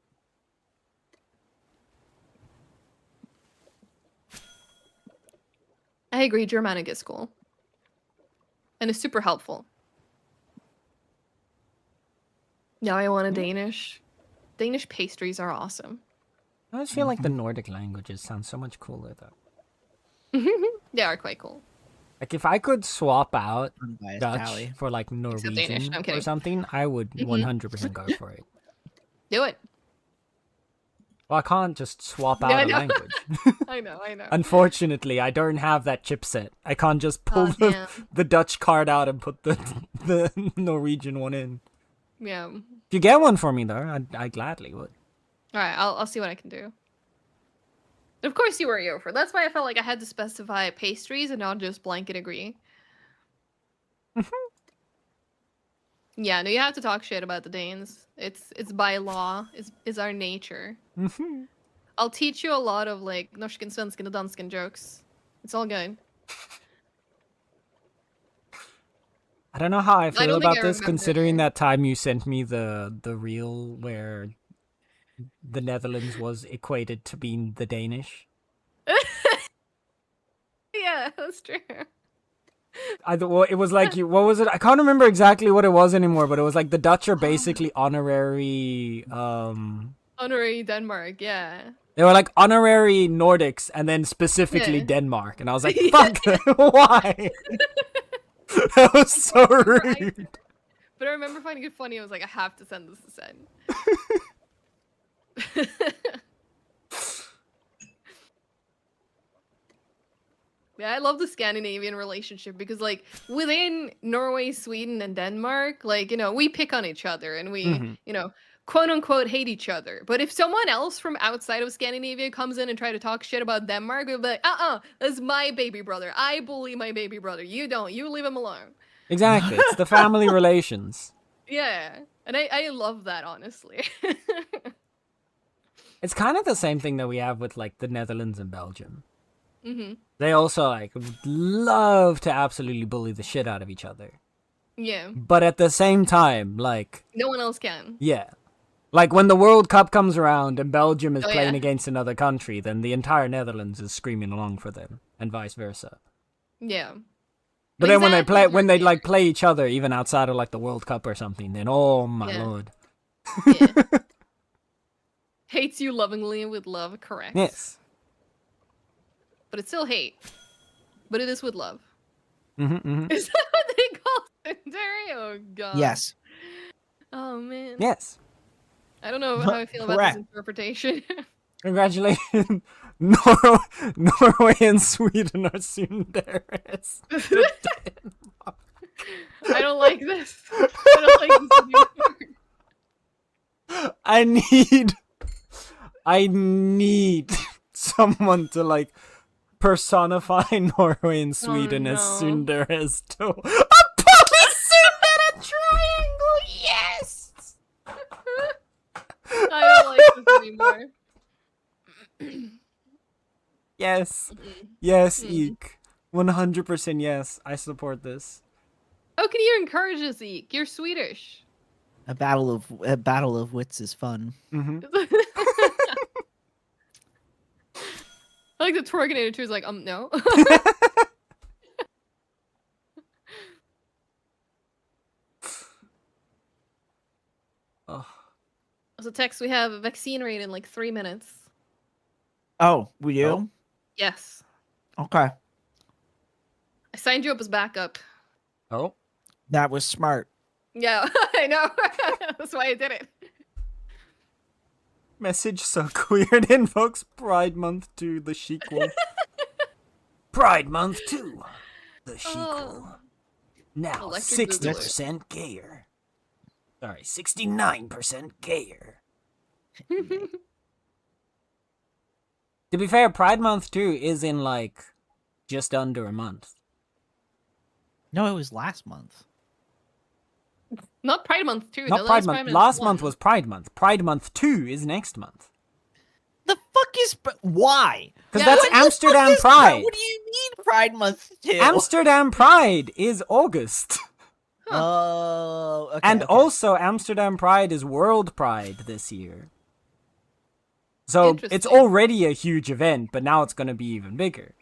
I agree, Germanic is cool. And it's super helpful. Now I want a Danish. Danish pastries are awesome. I always feel like the Nordic languages sound so much cooler, though. They are quite cool. Like, if I could swap out Unbiased Dutch Tally. for, like, Except Danish. Norwegian I'm or kidding. something, I would Hmm. 100% go for it. Do it. Well, I can't just swap Yeah, out I a know. language. I know. Unfortunately, I don't have that chipset. I can't just pull Oh, damn. the Dutch card out and put the Norwegian one in. Yeah. If you get one for me, though, I gladly would. All right, I'll see what I can do. Of course you were Yofer. That's why I felt like I had to specify pastries and not just blanket agree. Yeah, no, you have to talk shit about the Danes. It's by law. It's our nature. I'll teach you a lot of like norsken, svensken, and dansken jokes. It's all good. I don't know how I I feel don't think about I this, considering remember. that time you sent me the reel where the Netherlands was equated to being the Danish. Yeah, that's true. Well, it was like you. What was it? I can't remember exactly what it was anymore, but it was like the Dutch are basically honorary. Honorary Denmark, yeah. They were like honorary Nordics, and then specifically Yeah. Denmark, and I was like, Yeah. "Fuck, why?" That was so rude. But I remember finding it funny. I was like, I have to send this to Sen. Yeah, I love the Scandinavian relationship because, like, within Norway, Sweden, and Denmark, like, we pick on each other and we, Mhm. quote unquote hate each other. But if someone else from outside of Scandinavia comes in and try to talk shit about Denmark, we'll be like, that's my baby brother. I bully my baby brother. You don't. You leave him alone. Exactly, it's the family relations. Yeah. And I love that, honestly. It's kind of the same thing that we have with like the Netherlands and Belgium. Mm-hmm. They also like love to absolutely bully the shit out of each other. Yeah. But at the same time, like, No one else can. yeah. Like when the World Cup comes around and Belgium is Oh, playing yeah. against another country, then the entire Netherlands is screaming along for them, and vice versa. Yeah. But then when they Exactly, like Turkey. play each other, even outside of like the World Cup or something, then oh my Yeah. lord. Yeah. Hates you lovingly with love, correct. Yes. But it's still hate. But it is with love. Mm-hmm. Is that what they call Cinderry? Oh god. Yes. Oh man. Yes. I don't know how I feel about Correct. this interpretation. Congratulations. Norway and Sweden are Sundares. I don't like this. I don't like this anymore. I need someone to like personify Norway and Sweden as no. Sundares too. A polytsundere triangle, yes! I don't like this anymore. Yes. Mm-mm. Yes, Mm. Eek. 100% yes. I support this. How can you encourage this, Eek? You're Swedish. A battle of wits is fun. Mm-hmm. I like the Torginator too is like, no. Oh. So text, we have a vaccine rate in like 3 minutes. Oh, we do? Oh. Yes. Okay. I signed you up as backup. Oh. That was smart. Yeah, I know. That's why I did it. Message so weird invokes Pride Month 2, the sequel. Pride Month 2, the sequel. Oh. Now Electric 60% gayer. Sorry, 69% gayer. To be fair, Pride Month 2 is in like just under a month. No, it was last month. Not Pride Month 2. Not though. Pride That was Month. Last 1. month was Pride Month. Pride Month 2 is next month. The fuck is why? Because Yeah, that's what the fuck Amsterdam is Pride. What do you mean Pride Month 2? Amsterdam Pride is August. Oh, okay. And okay. also, Amsterdam Pride is World Pride this year. So it's Interesting. already a huge event, but now it's going to be even bigger.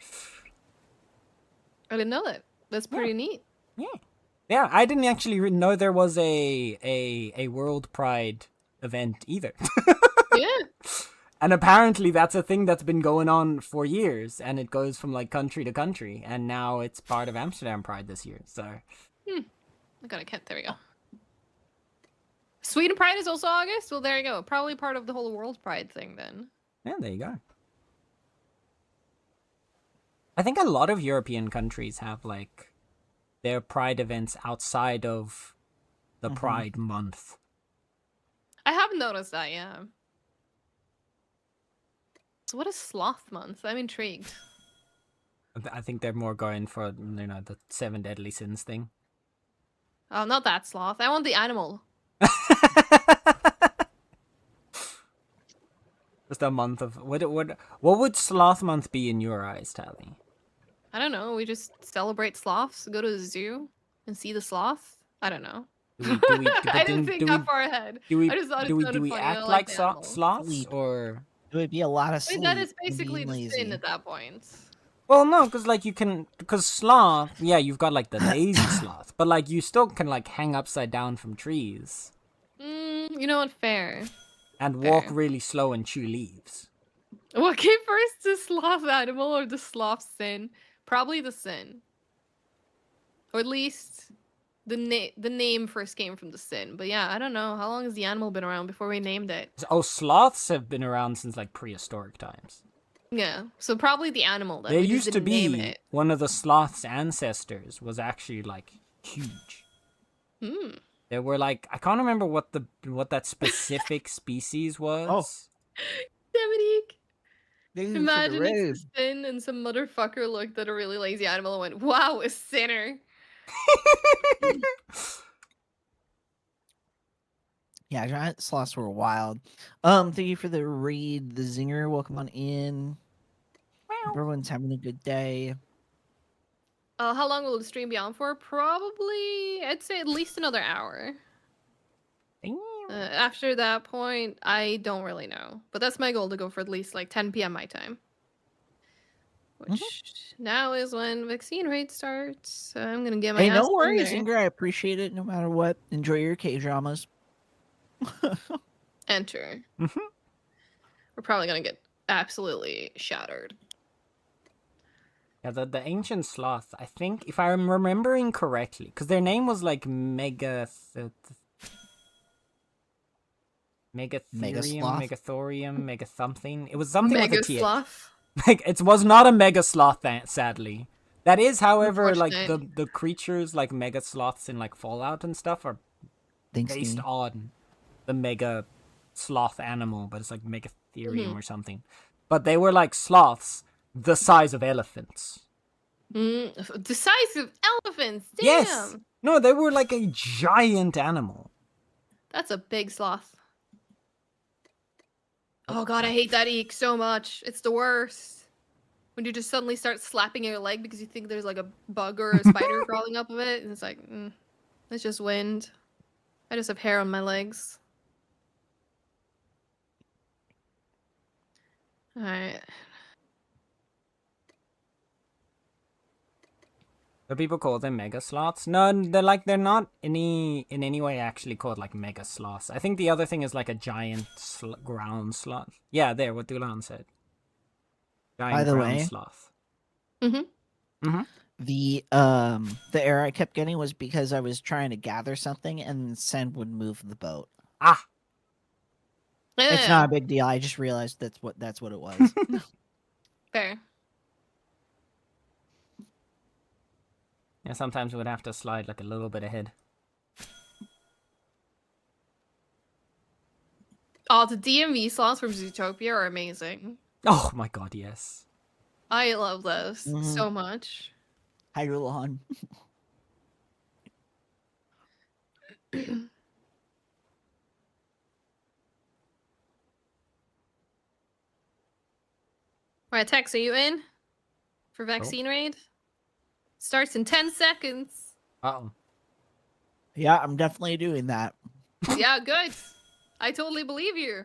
I didn't know that. That's pretty neat. Yeah. Yeah, I didn't actually know there was a World Pride event either. Yeah. And apparently that's a thing that's been going on for years, and it goes from like country to country, and now it's part of Amsterdam Pride this year. So I got a cat. There we go. Sweden Pride is also August? Well, there you go. Probably part of the whole World Pride thing then. yeah, there you go. I think a lot of European countries have like their Pride events outside of the Pride month. I have noticed that, yeah. So what is Sloth Month? I'm intrigued. I think they're more going for, you know, the 7 deadly sins thing. Oh, not that sloth. I want the animal. Just a month of what would sloth month be in your eyes, Tally? I don't know. We just celebrate sloths, go to the zoo, and see the sloth. I don't know. I didn't think that far ahead. I just thought it sounded funny. I act like like the animal. sloths Sleep. or? It would be a lot of I sleep. mean, that is and basically being the sin lazy. at that point. Well, no, because sloth, yeah, you've got like the lazy sloth, but like you still can like hang upside down from trees You know what? Fair. and walk Fair. really slow and chew leaves. What came first, the sloth animal or the sloth sin? Probably the sin. Or at least the name first came from the sin. But yeah, I don't know. How long has the animal been around before we named it? Oh, sloths have been around since like prehistoric times. Yeah, so probably the animal then. There We just used to didn't name be it. one of the sloth's ancestors was actually like huge. Hmm. There were like I can't remember what that specific species was. Dominique, Thank you for the imagine raid. it's a sin and some motherfucker looked at a really lazy animal and went, wow, a sinner. Yeah, giant sloths were wild. Thank you for the read, the zinger. Welcome on in. Hope everyone's having a good day. How long will the stream be on for? Probably, I'd say at least another hour. After that point, I don't really know. But that's my goal, to go for at least like 10 p.m. my time. Which now is when vaccine rate starts. So I'm gonna get my Hey, ass no in worries, there. Zinger. I appreciate it no matter what. Enjoy your K-dramas. Enter. We're probably gonna get absolutely shattered. Yeah, the ancient sloth, I think, if I'm remembering correctly, because their name was like Megatherium, Megasloth? Megathorium, Mega something. It was something with a Mega TH. sloth. Like, it was not a Mega Sloth, sadly. That is, however, like Unfortunate. the creatures like Mega Sloths in like Fallout and stuff are Thanks, based Timmy. on the Mega Sloth animal, but it's like Megatherium Mhm. or something. But they were like sloths the size of elephants. The size of elephants. Damn. Yes. No, they were like a giant animal. That's a big sloth. Oh god, I hate that eek so much. It's the worst. When you just suddenly start slapping your leg because you think there's like a bug or a spider crawling up of it, and it's like, it's just wind. I just have hair on my legs. Alright. Do people call them mega sloths? No, they're not in any way actually called like mega sloths. I think the other thing is like a giant ground sloth. Yeah, there, what Dulan said. Giant By the ground way, sloth. the error I kept getting was because I was trying to gather something and Send would move the boat. Ah, It's not a big deal. I just realized that's what it was. Fair. yeah. Sometimes we would have to slide like a little bit ahead. Oh, the DMV slots from Zootopia are amazing. Oh my god, yes. I love those so much. Hi, Rulon. Alright, Tex, are you in? For vaccine raid? Starts in 10 seconds. Uh-oh. Yeah, I'm definitely doing that. Yeah, good. I totally believe you.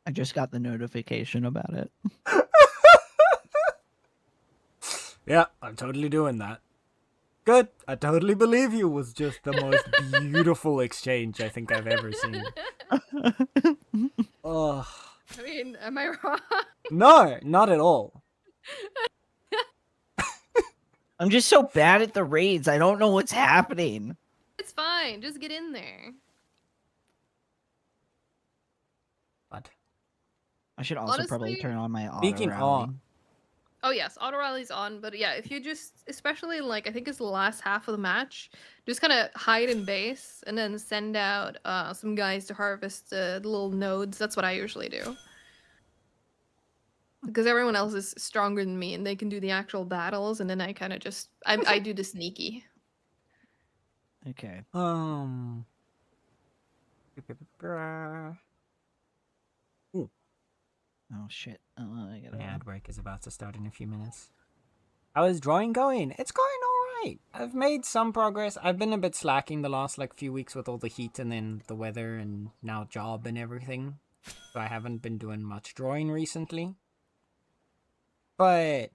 I just got the notification about it. Yeah, I'm totally doing that. Good. I totally believe you was just the most beautiful exchange I think I've ever seen. Ugh. I mean, am I wrong? No, not at all. I'm just so bad at the raids. I don't know what's happening. It's fine. Just get in there. But I should also probably Honestly, turn on my auto speaking rally. Oh yes, auto rally's on, but yeah, if you just, especially like I think it's the last half of the match, just kind of hide in base and then send out some guys to harvest the little nodes. That's what I usually do. Because everyone else is stronger than me and they can do the actual battles, and then I kind of just I do the sneaky. Okay. Oh shit. I gotta... My ad break is about to start in a few minutes. How is drawing going? It's going alright. I've made some progress. I've been a bit slacking the last like few weeks with all the heat and then the weather and now job and everything. So I haven't been doing much drawing recently. But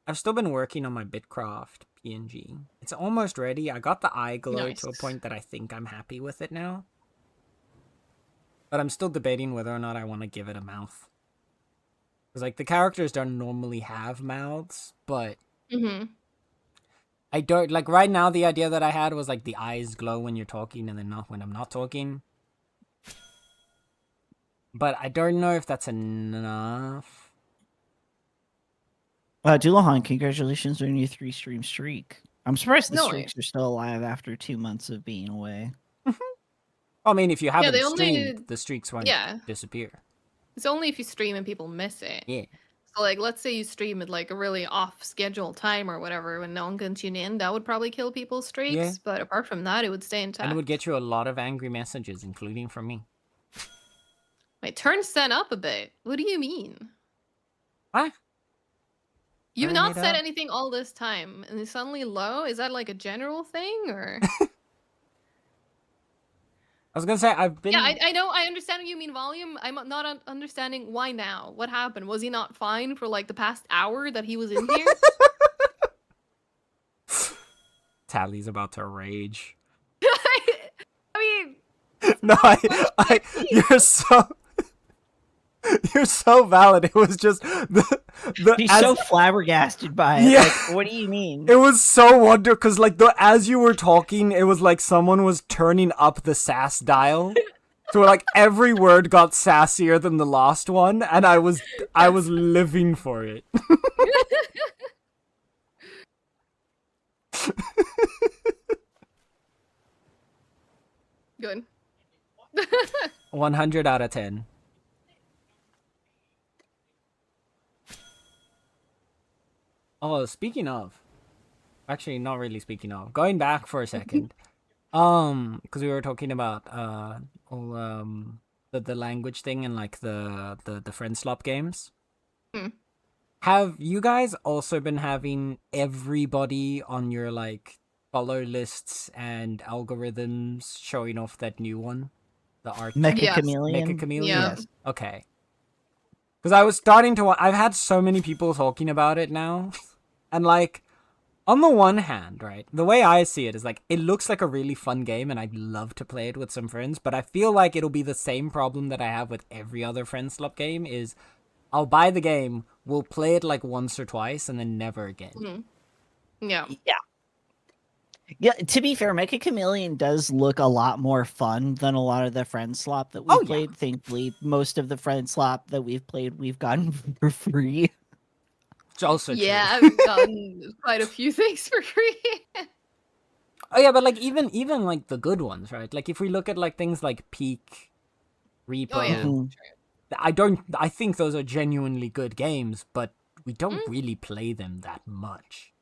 I've still been working on my Bitcraft PNG. It's almost ready. I got the eye glow to a Nice. point that I think I'm happy with it now. But I'm still debating whether or not I want to give it a mouth. Because, like, the characters don't normally have mouths, but I don't, like, right now the idea that I had was, like, the eyes glow when you're talking and then not when I'm not talking. But I don't know if that's enough. Dulahan, congratulations on your 3-stream streak. I'm surprised the No streaks are still alive after 2 months of being away. I mean, if you haven't they only- streamed, the streaks won't disappear. It's only if you stream and people miss it. Yeah. So like, let's say you stream at like a really off schedule time or whatever when no one can tune in, that would probably kill people's streaks. Yeah. But apart from that, it would stay intact. And it would get you a lot of angry messages, including from me. Wait, turn Sen up a bit. What do you mean? What? You've Turn not it said up. anything all this time, and it's suddenly low? Is that like a general thing, or? I was gonna say I've been. Yeah, I know. I understand what you mean volume. I'm not understanding why now. What happened? Was he not fine for like the past hour that he was in here? Tally's about to rage. I mean, No, you're so valid. It was just He's so flabbergasted by it. Yeah. Like, what do you mean? It was so wonder because like as you were talking, it was like someone was turning up the sass dial. So like every word got sassier than the last one, and I was living for it. good. 100 out of 10. Oh, speaking of, actually, not really speaking of. Going back for a second, because we were talking about the language thing and like the friend slop games. Hmm. Have you guys also been having everybody on your like follow lists and algorithms showing off that new one, the art Mecha Yes. Chameleon. Mecha Chameleon? Yeah. Yes. Okay. Because I was starting to. I've had so many people talking about it now, and like, on the one hand, right, the way I see it is like it looks like a really fun game, and I'd love to play it with some friends. But I feel like it'll be the same problem that I have with every other friend slop game: is I'll buy the game, we'll play it like once or twice, and then never again. Mhm. Yeah. Yeah, to be fair, Mecha Chameleon does look a lot more fun than a lot of the friend slop that we've Oh, yeah. played. Thankfully, most of the friend slop that we've played, we've gotten for free. It's also Yeah, true. I've done quite a few things for free. Oh yeah, but like even like the good ones, right? Like if we look at like things like Peak, Repo, Oh yeah. Mhm. I think those are genuinely good games, but we don't really play them that much.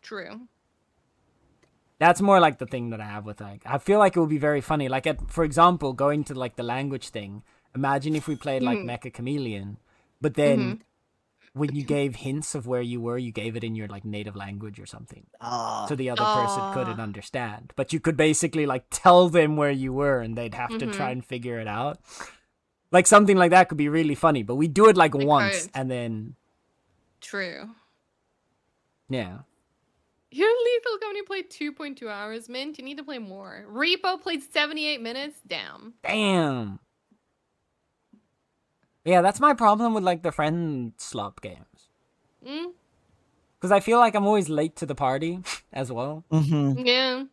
True. That's more like the thing that I have with like I feel like it would be very funny. Like for example, going to like the language thing. Imagine if we played like Mecha Chameleon, but then when you gave hints of where you were, you gave it in your like native language or something. So the other person couldn't understand. But you could basically like tell them where you were and they'd have to try and figure it out. Like something like that could be really funny, but we do it like once and then True. yeah. Your Lethal Company played 2.2 hours, Mint. You need to play more. Repo played 78 minutes. Damn. Damn. Yeah, that's my problem with like the friend slop games. Because I feel like I'm always late to the party as well. Mm-hmm. Yeah.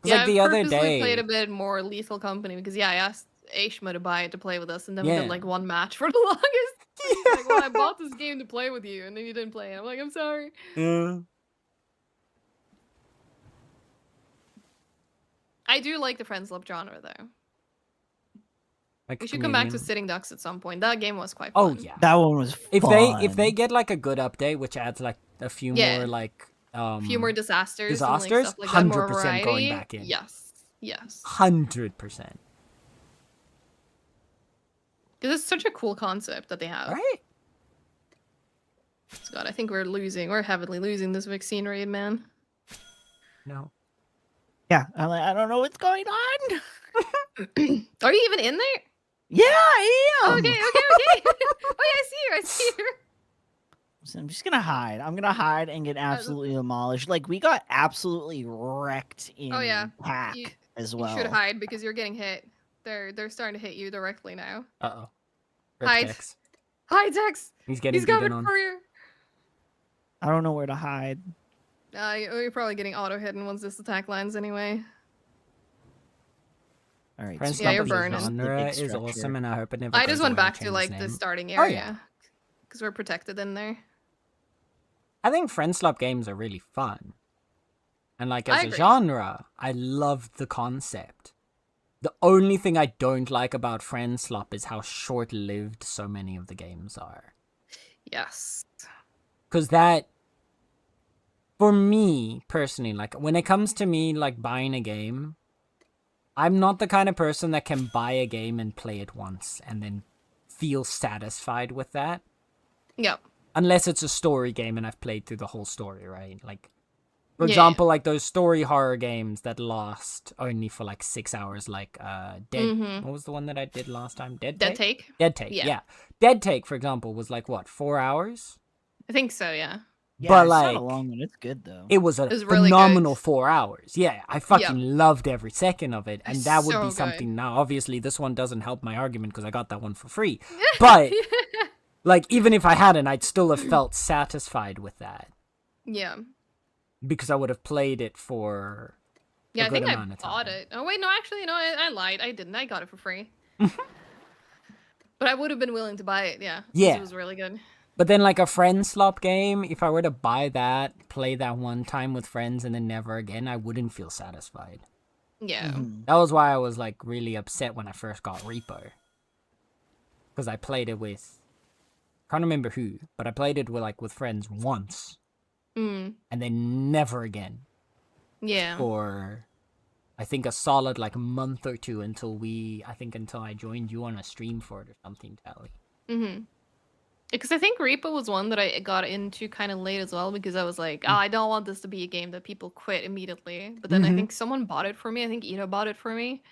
Yeah, like the I other purposely day played a bit more Lethal Company because I asked Aishma to buy it to play with us, and then we Yeah. did like one match for the longest. He's like, well, I bought this game to play with you, and then you didn't play it. I'm like, I'm sorry. Yeah. I do like the Friends Love genre though. Like We should come back to Chameleon. Sitting Ducks at some point. That game was quite Oh fun. yeah. That one was If fun. they get like a good update, which adds like a few Yeah. more like A few more disasters. disasters, And, like, stuff like that, more 100% going variety. back in. Yes. Yes. 100%. Because it's such a cool concept that they have. Right? God, I think we're losing. We're heavily losing this vaccine raid, man. No. Yeah, I'm like, I don't know what's going on. Are you even in there? Yeah, I am. Okay. Oh yeah, I see her. I see her. So I'm just gonna hide. I'm gonna hide and get absolutely demolished. Like we got absolutely wrecked in Pack You- as You well. should hide because you're getting hit. They're starting to hit you directly now. Uh-oh. Hide. Tex. Hi, Dex. He's getting He's beaten coming on. for you. I don't know where to hide. You're probably getting auto hidden once this attack lands anyway. All right. Friend so Yeah, slop you're as a burning. genre Big is structure. awesome, and I hope it never I goes just went away or back to changes like the name. starting Oh, area. yeah. Because we're protected in there. I think friend slop games are really fun. And like I as a agree. genre, I love the concept. The only thing I don't like about Friend Slop is how short-lived so many of the games are. Yes. Because that, for me, personally, like, when it comes to me, like, buying a game, I'm not the kind of person that can buy a game and play it once and then feel satisfied with that. Yep. Unless it's a story game and I've played through the whole story, right? Like, for Yeah. example, like those story horror games that last only for like 6 hours, like Mhm. what was the one that I did last time? Dead Dead Take? Take? Dead Take, Yeah. yeah. Dead Take, for example, was like what, 4 hours? I think so, yeah. Yeah, But it's not a like, long one. It's good though. it was a It was really phenomenal good. 4 hours. Yeah, I Yep. fucking loved every second of it. And It's that would be so something good. now. Obviously, this one doesn't help my argument because I got that one for free. But, like, even if I hadn't, I'd still have felt satisfied with that. Yeah. Because I would have played it for Yeah, a I good think I amount of bought time. it. Oh wait, no, actually, no, I lied. I didn't. I got it for free. But I would have been willing to buy it, yeah. Because Yeah. it was really good. But then, like, a friend slop game, if I were to buy that, play that one time with friends, and then never again, I wouldn't feel satisfied. Yeah. Mhm. That was why I was, like, really upset when I first got Reaper. Because I played it with... can't remember who, but I played it with, like, with friends once. Mm. And then never again. Yeah. For, I think, a solid, like, month or two until I joined you on a stream for it or something, Tally. Mm-hmm. Because I think Reaper was one that I got into kind of late as well because I was like, oh, I don't want this to be a game that people quit immediately. But then I think someone bought it for me. I think Ito bought it for me.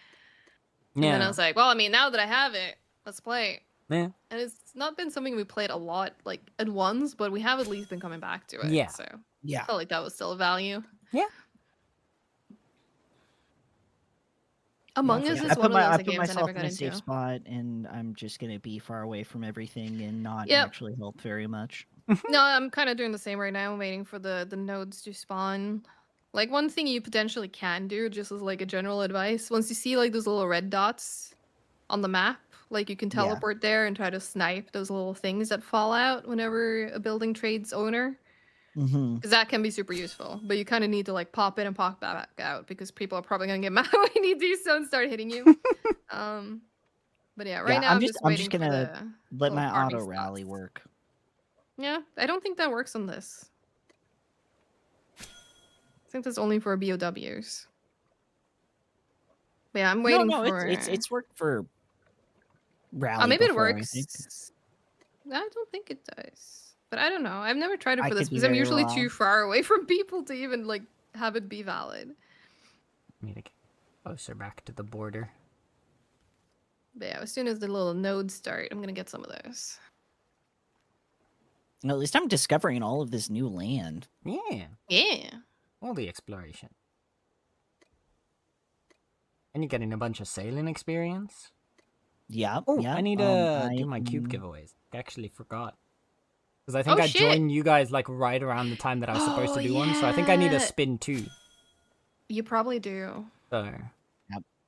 And then I Yeah. was like, well, I mean, now that I have it, let's play. Yeah. And it's not been something we played a lot, like, at once, but we have at least been coming back to it. Yeah. So I Yeah. felt like that was still a value. Yeah. Among Yeah, Us for is sure. one of I those put games I myself never in got a safe into. spot, and I'm just gonna be far away from everything and not Yep. actually help very much. No, I'm kind of doing the same right now. I'm waiting for the nodes to spawn. Like, one thing you potentially can do, just as like a general advice, once you see like those little red dots on the map, like you can Yeah. teleport there and try to snipe those little things that fall out whenever a building trades owner. Mm-hmm. Because that can be super useful. But you kind of need to like pop in and pop back out because people are probably gonna get mad when you do so and start hitting you. But yeah, right Yeah, now I'm just I'm waiting just for gonna the let little my farming auto rally spots. work. Yeah, I don't think that works on this. I think that's only for BOWs. But yeah, I'm waiting No, for. it's worked for rally Maybe it before, I think. works. I don't think it does. But I don't know. I've never tried it I for this could be because I'm very usually too wrong. far away from people to even like have it be valid. Need to get closer back to the border. But yeah, as soon as the little nodes start, I'm gonna get some of those. At least I'm discovering all of this new land. Yeah. Yeah. All the exploration. And you're getting a bunch of sailing experience. Yeah. Oh, yeah. I need to do my I'm- cube giveaways. I actually forgot. Because I think Oh, I shit. joined you guys like right around the time that I was supposed to Oh, do one. So I think I need a yeah. spin too. You probably do. So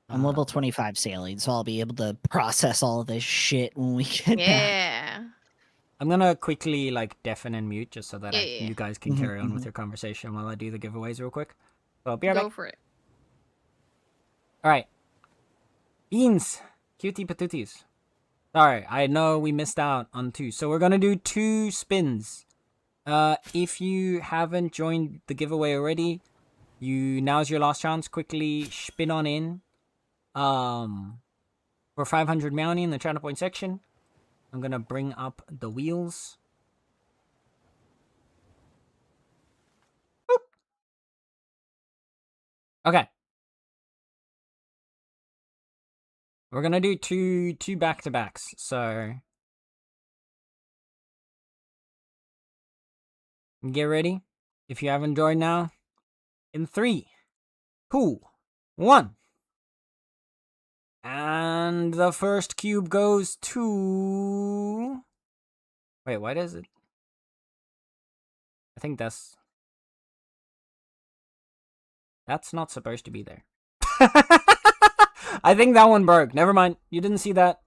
I'm level 25 sailing, so I'll be able to process all of this shit when we get back. Yeah. I'm gonna quickly like deafen and mute just so that Yeah. you guys can Mhm, carry on with mhm. your conversation while I do the giveaways real quick. So I'll be right Go back. for it. Alright. Beans. Cutie patooties. Sorry, I know we missed out on 2. So we're gonna do 2 spins. If you haven't joined the giveaway already, now's your last chance. Quickly spin on in. For 500 money in the channel point section. I'm gonna bring up the wheels. Boop. Okay. We're gonna do two back-to-backs, so get ready. If you haven't joined now, in 3, 2, 1. And the first cube goes to... Wait, why does it... I think that's not supposed to be there. I think that one broke. Never mind. You didn't see that.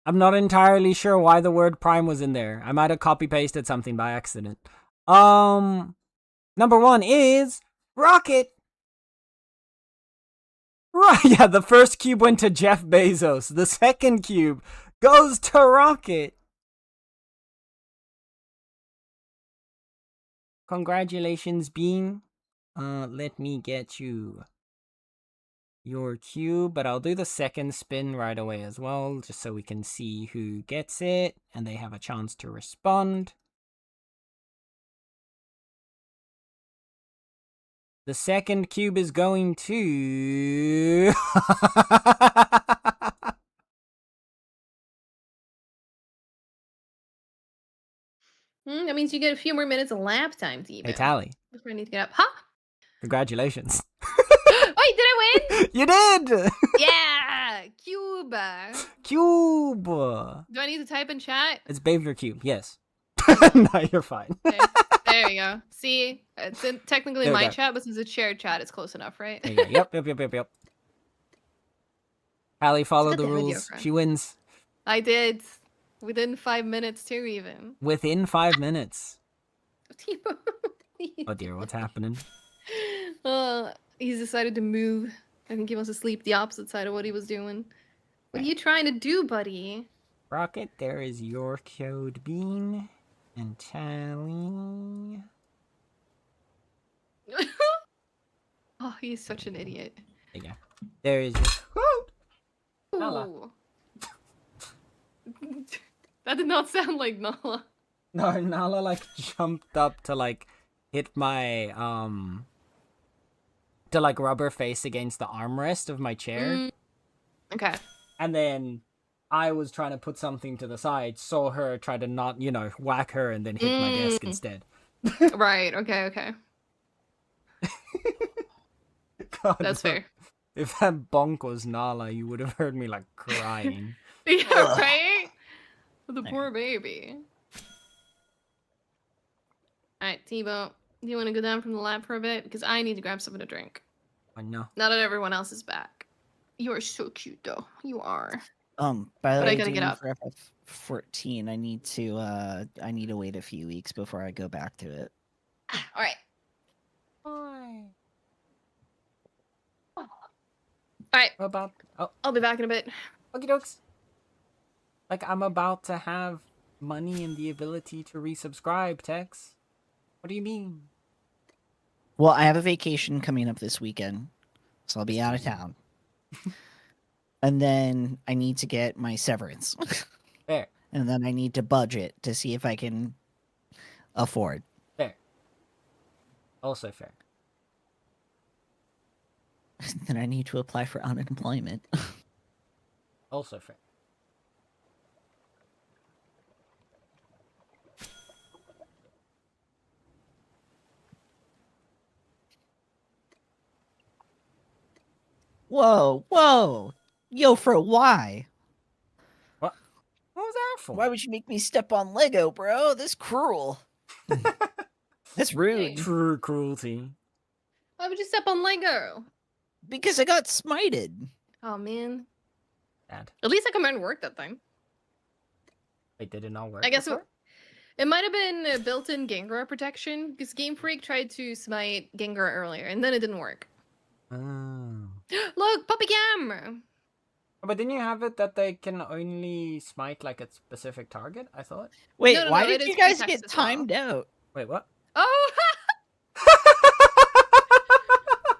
I'm not entirely sure why the word prime was in there. I might have copy-pasted something by accident. Number 1 is Rocket. Right, yeah, the first cube went to Jeff Bezos. The second cube goes to Rocket. Congratulations, Bean. Let me get you your cube, but I'll do the second spin right away as well, just so we can see who gets it, and they have a chance to respond. The second cube is going to... That means you get a few more minutes of lap time, Tebow. Hey, Tally. Before I need to get up. Huh? Congratulations. Wait, did I win? You did! Yeah! Cube! Cube! Do I need to type in chat? It's Bavier Cube, yes. No, you're fine. Okay. There we go. See? It's technically There we my go. chat, but since it's shared chat, it's close enough, right? There you go. Yep. Hallie, follow got the the audio, rules. friend. She wins. I did. Within 5 minutes, too, even. Within 5 minutes. Tebow. Oh dear, what's happening? He's decided to move. I think he wants to sleep the opposite side of what he was doing. What are you trying to do, buddy? Rocket, there is your code bean. And Tally. Oh, he's such an idiot. There you go. There is your... Nala. Ooh. That did not sound like Nala. No, Nala like jumped up to like hit my to like rub her face against the armrest of my chair. Okay. And then I was trying to put something to the side, saw her try to not, whack her and then hit my desk instead. Right, okay. God, That's no. fair. If that bonk was Nala, you would have heard me like crying. Yeah, right? The poor baby. Alright, Tebow, do you want to go down from the lab for a bit? Because I need to grab something to drink. I know. Now that everyone else is back. You are so cute, though. You are. By the But way, I gotta get up. for FF14, I need to wait a few weeks before I go back to it. Alright. Why? Alright, What about... Oh, I'll be back in a bit. okie dokes. Like, I'm about to have money and the ability to resubscribe, Tex. What do you mean? Well, I have a vacation coming up this weekend, so I'll be out of town. And then I need to get my severance. Fair. And then I need to budget to see if I can afford. Fair. Also fair. Then I need to apply for unemployment. Also fair. Whoa. Yo, for why? What? What was that for? Why would you make me step on Lego, bro? This cruel. That's rude. True cruelty. Why would you step on Lego? Because I got smited. Oh, man. Bad. At least I combined and worked that time. Wait, did it not work? I guess before? it might have been built-in Gengar protection, because Game Freak tried to smite Gengar earlier, and then it didn't work. Oh. Look, Puppy Cam! But didn't you have it that they can only smite like a specific target? I thought. Wait, No, why it did is you guys pretext get as well. timed out? Wait, what? Oh!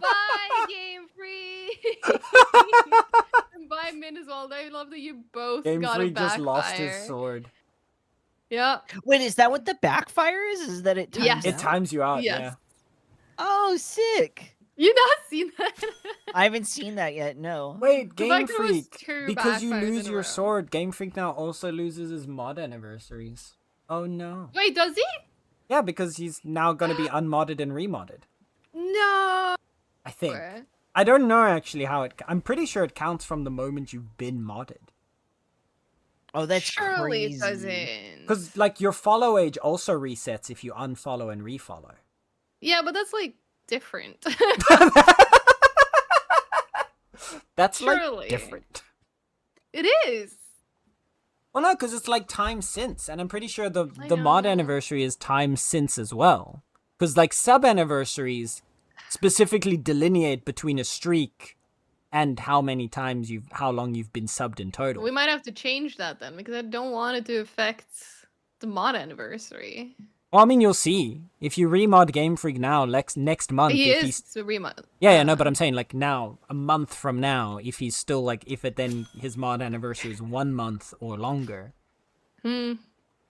Bye, Game Freak! And bye, Min as well. I love that you both Game got Freak a backfire. just lost his sword. Yep. Wait, is that what the backfire is? Is that it times Yes. It out? times you out, Yes. yeah. Oh, sick. You not seen that? I haven't seen that yet, no. Wait, The Game fact there was Freak. two Because you backfires lose in a your row. sword, Game Freak now also loses his mod anniversaries. Oh no. Wait, does he? Yeah, because he's now gonna be unmodded and remodded. No. I think. I don't know actually how it... I'm pretty sure it counts from the moment you've been modded. Oh, that's Surely crazy. it doesn't. Because, like, your follow age also resets if you unfollow and refollow. Yeah, but that's like different. That's, Surely. like, different. It is. Well, no, because it's, like, time since. And I'm pretty sure the I mod know. anniversary is time since as well. Because, like, sub-anniversaries specifically delineate between a streak and how long you've been subbed in total. We might have to change that then, because I don't want it to affect the mod anniversary. Well, I mean, you'll see. If you remod Game Freak now, next month, He if is the remod. Yeah, no, but I'm saying like now, a month from now, if he's still like, then his mod anniversary is 1 month or longer,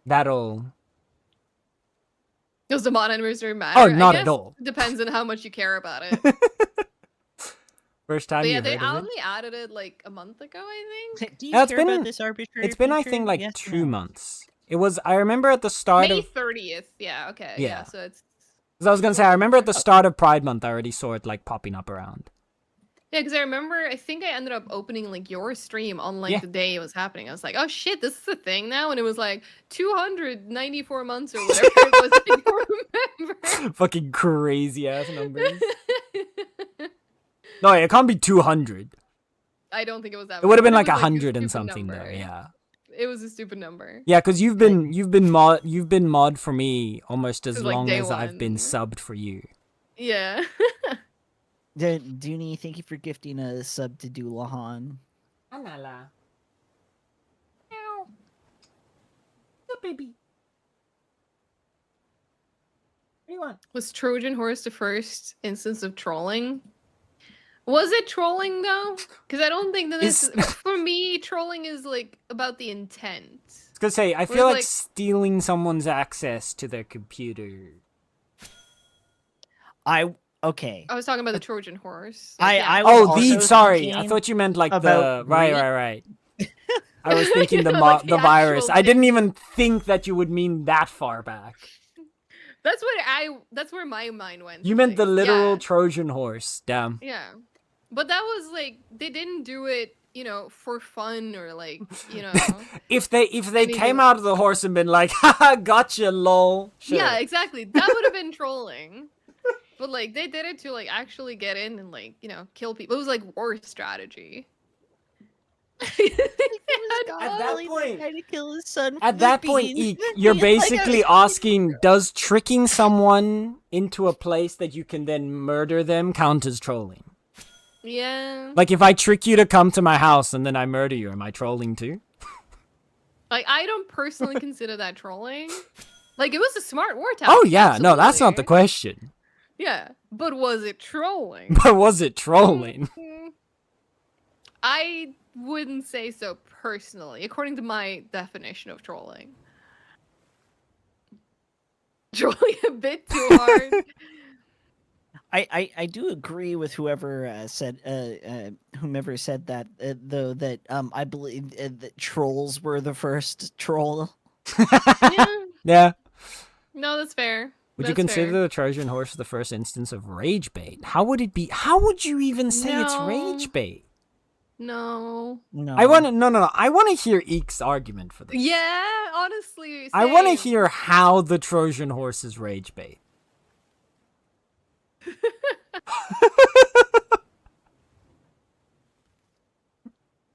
that'll. Does the mod anniversary matter? Oh, not I guess at all. Depends on how much you care about it. First time But you yeah, they heard of it? only added it like a month ago, I think. Do you Yeah, it's care been- about this arbitrary? It's been, I feature? think, like Yes or 2 no? months. It was. I remember at the start May of. 30th. Yeah. Okay. Yeah. Yeah. So it's. Because I was gonna say, I remember at the start of Pride Month, I already saw it like popping up around. Yeah, because I remember, I think I ended up opening like your stream on like Yeah. the day it was happening. I was like, oh shit, this is a thing now, and it was like 294 months or whatever it was. I don't remember. Fucking crazy ass numbers. No, it can't be 200. I don't think it was that. It would have been much, like but it was, 100 a and stupid something number. though. Yeah. It was a stupid number. Yeah, because you've been mod for me almost as Since, like, long day as I've been one. subbed for you. Yeah. Dooney, thank you for gifting a sub to Doulahan. Anala. Meow. The baby. What do you want? Was Trojan Horse the first instance of trolling? Was it trolling though? Because I don't think that this. For me, trolling is like about the intent. I was gonna say, I feel Whereas, like like- stealing someone's access to their computer. Okay. I was talking about the Trojan Horse. I Oh, was the also sorry. I thinking thought you meant like the about right. I was thinking the Like the virus. actual I didn't thing. even think that you would mean that far back. That's where my mind went. You meant the like, literal yeah, Trojan horse. Damn. yeah. But that was like they didn't do it, for fun or like, If they Anything- came out of the horse and been like, haha, gotcha, lol. Sure. Yeah, exactly. That would have been trolling. But like they did it to like actually get in and like, kill people. It was like war strategy. At that point- trying to kill his son. At from that the point, bean. Eek, you're Like, I was basically asking, does tricking someone into a place that you can then murder them count as trolling? Yeah. Like, if I trick you to come to my house and then I murder you, am I trolling too? Like I don't personally consider that trolling. Like it was a smart war tactic. Oh, yeah. No, that's not the absolutely. question. Yeah. But was it trolling? But was it trolling? I wouldn't say so personally, according to my definition of trolling. Trolling a bit too hard. I do agree with whoever said that though that I believe that trolls were the first troll. Yeah. Yeah. No, that's fair. Would you That's consider fair. the Trojan horse the first instance of rage bait? How would it be? How would you even say it's No. rage bait? No. No, I want to no. I want to hear Eek's argument for this. Yeah, honestly. I want to same. hear how the Trojan horse is rage bait.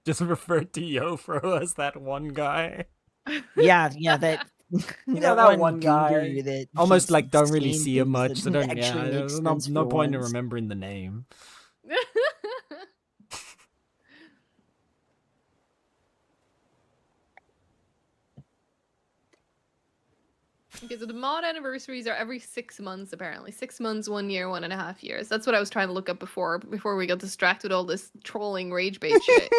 Just refer to Yofro as that one guy. Yeah, that. that one guy. goober that Almost keeps like don't really saying see him things much. So that don't, yeah, actually make there's no sense for point in once. remembering the name. Okay, so the mod anniversaries are every 6 months, apparently. 6 months, 1 year, 1.5 years. That's what I was trying to look up before we got distracted with all this trolling rage bait shit.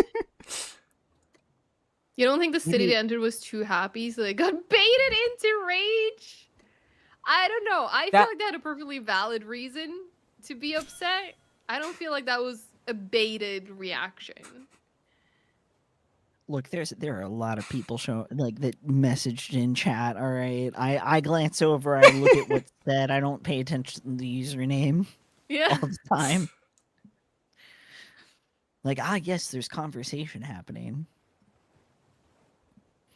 You don't think the city Maybe- they entered was too happy, so they got baited into rage? I don't know. I feel That- like they had a perfectly valid reason to be upset. I don't feel like that was a baited reaction. Look, there are a lot of people that messaged in chat. All right, I glance over, I look at what's said. I don't pay attention to the username Yeah. all the time. Like, yes, there's conversation happening.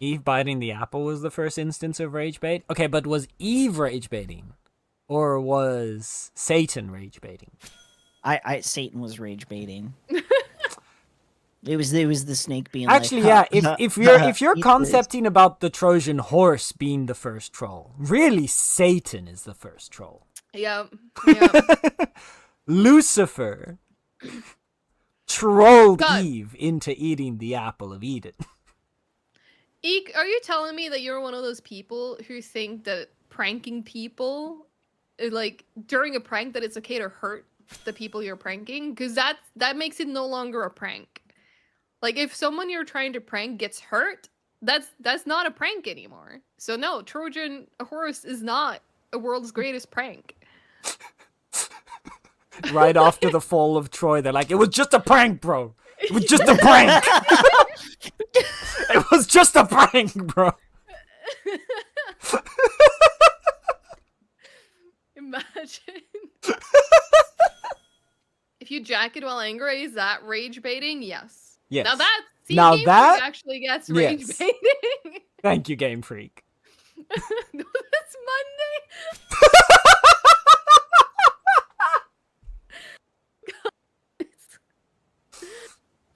Eve biting the apple was the first instance of rage bait. Okay, but was Eve rage baiting, or was Satan rage baiting? Satan was rage baiting. It was the snake being Actually, like, yeah. If you're eat this. concepting about the Trojan horse being the first troll, really Satan is the first troll. Yep. Yep. Lucifer trolled God. Eve into eating the apple of Eden. Eek, are you telling me that you're one of those people who think that pranking people, like during a prank, that it's okay to hurt the people you're pranking? Because that makes it no longer a prank. Like if someone you're trying to prank gets hurt, that's not a prank anymore. So no, Trojan horse is not a world's greatest prank. Right after the fall of Troy, they're like, it was just a prank, bro. It was just a prank. It was just a prank, bro. Imagine. If you jack it while angry, is that rage baiting? Yes. Yes. Now that Now Game that- Freak actually gets rage yes. baiting. Thank you, Game Freak. No, that's Monday.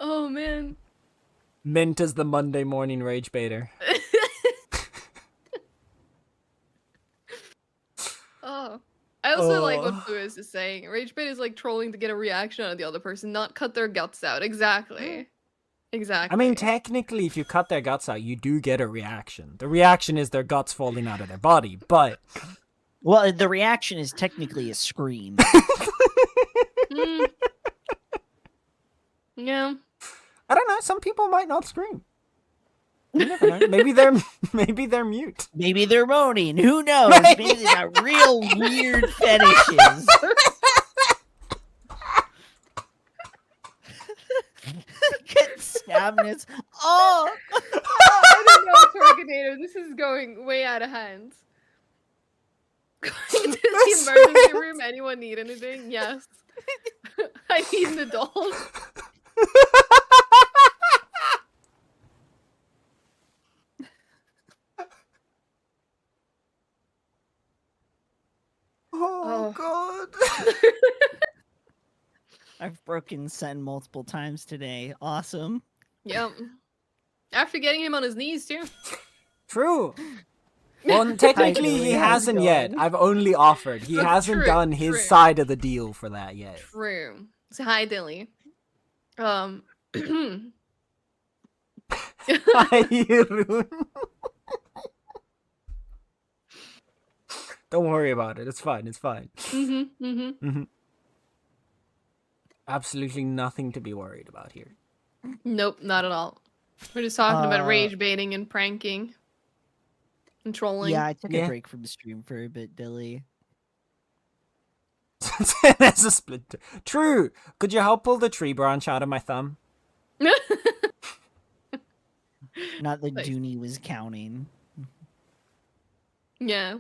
Oh man. Mint as the Monday morning rage baiter. Oh. I also like Oh. what Lewis is saying. Rage bait is like trolling to get a reaction out of the other person, not cut their guts out. Exactly. Exactly. I mean, technically, if you cut their guts out, you do get a reaction. The reaction is their guts falling out of their body, but... Well, the reaction is technically a scream. Mm. Yeah. I don't know, some people might not scream. You never know. Maybe they're mute. Maybe they're moaning. Who knows? Maybe they got real weird fetishes. Get stabbed in its... Oh! I don't know, Torquedator. This is going way out of hand. Going to the emergency room. Anyone need anything? Yes. I need an adult. Oh, God. I've broken Sen multiple times today. Awesome. Yep. After getting him on his knees, too. True. Well, technically, he Really? hasn't yet. God. I've only offered. He That's hasn't true, done his true. side of the deal for that yet. True. So, hi, Dilly. Hi, Rune. Don't worry about it. It's fine. It's fine. Absolutely nothing to be worried about here. Nope, not at all. We're just talking about rage baiting and pranking and trolling. Yeah, I took Yeah. a break from the stream for a bit, Dilly. There's a splinter. True. Could you help pull the tree branch out of my thumb? Not that Nice. Junie was counting. Yeah.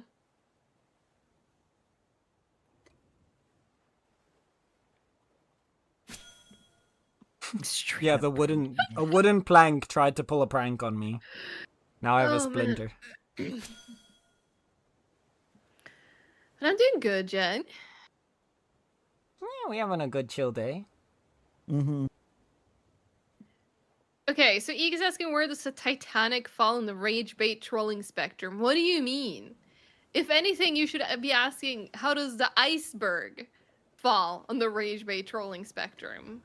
Straight Yeah, up a wooden plank tried to pull a prank on me. Now I have a Oh, man. splinter. And I'm doing good, Jen. Yeah, we having a good chill day. Mm-hmm. Okay, so Eek is asking, where does the Titanic fall in the rage bait trolling spectrum? What do you mean? If anything, you should be asking, how does the iceberg fall on the rage bait trolling spectrum?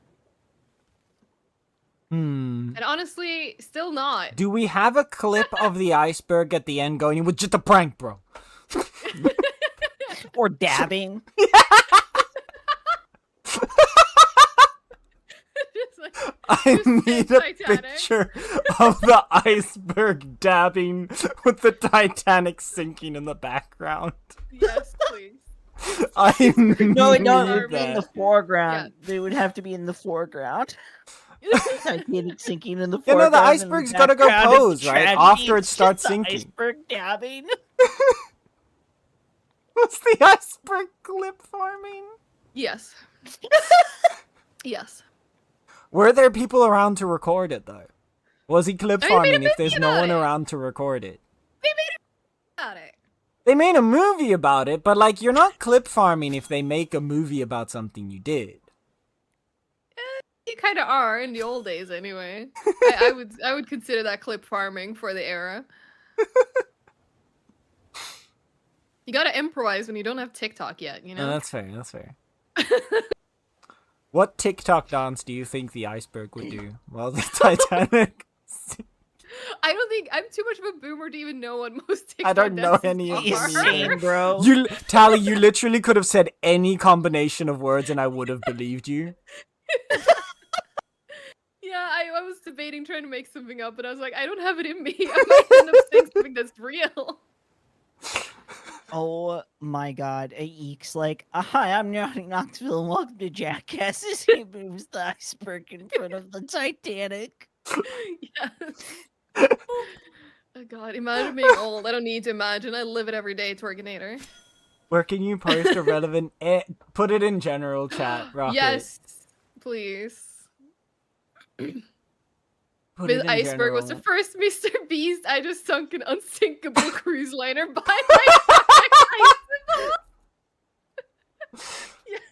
And honestly, still not. Do we have a clip of the iceberg at the end going, it was just a prank, bro? Or dabbing. Just like, I just need said a Titanic. picture of the iceberg dabbing with the Titanic sinking in the background. Yes, please. I No, need it don't. It would be in the that. foreground. They would have to be in the foreground. Titanic sinking in the Yeah, no, foreground. the and iceberg's the gotta go background is pose, right? tragedy. After it It's starts just the sinking. Iceberg dabbing. Was the iceberg clip farming? Yes. Yes. Were there people around to record it, though? Was he clip Oh, you made a farming if there's movie no about one it. around to record it? Got it. They made a movie about it, but like you're not clip farming if they make a movie about something you did. You kind of are in the old days, anyway. I would consider that clip farming for the era. You gotta improvise when you don't have TikTok yet, you No, know? that's fair. That's fair. What TikTok dance do you think the iceberg would do while the Titanic? I don't think I'm too much of a boomer to even know what most TikTok I don't know dances any of are. them either. Same, bro. Tally, you literally could have said any combination of words and I would have believed you. Yeah, I was debating trying to make something up, but I was like, I don't have it in me. I might end up saying something that's real. Oh my god. Eek's like, hi, I'm Johnny Knoxville, and welcome to Jackass as he moves the iceberg in front of the Titanic. Yes. Oh god, imagine being old. I don't need to imagine. I live it every day, Torganator. Where can you post a relevant... put it in general chat, Rocket. Yes, please. Put This it in iceberg was the general. first Mr. Beast. I just sunk an unsinkable cruise liner by my bicycle. Yes.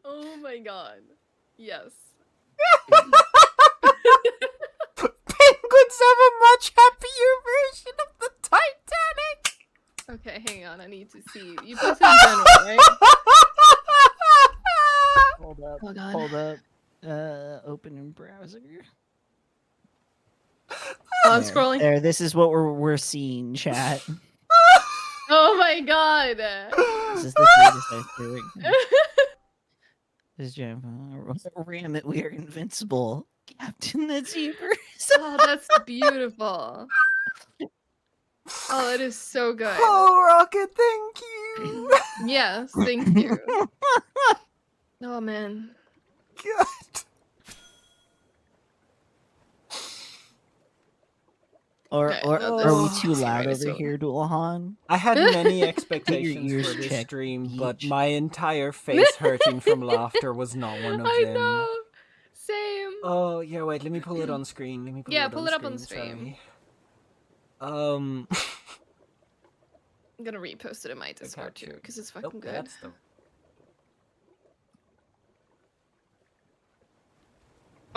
Oh my god. Yes. Penguins have a much happier version of the Titanic! Okay, hang on. I need to see. You posted in general, right? Hold up. Oh god. Hold up. Open in browser. Oh, I'm There. scrolling. There, this is what we're seeing, chat. Oh my god. This is the greatest iceberg. This jam. Ram it, we are invincible. Captain the Zebras. Oh, that's beautiful. Oh, it is so good. Oh, Rocket, thank you! Yes, thank you. Oh man. God. Okay, no, Are we this too is loud right, over so- here, Dualhan? I had many expectations ears for this checked, stream, but Peach. my entire face hurting from laughter was not one of I them. know. Same. Oh, yeah, wait, let me pull it on screen. Let me pull Yeah, it pull on it up screen, on stream. sorry. I'm gonna repost it in my Discord too, because it's fucking Nope, good. that's the...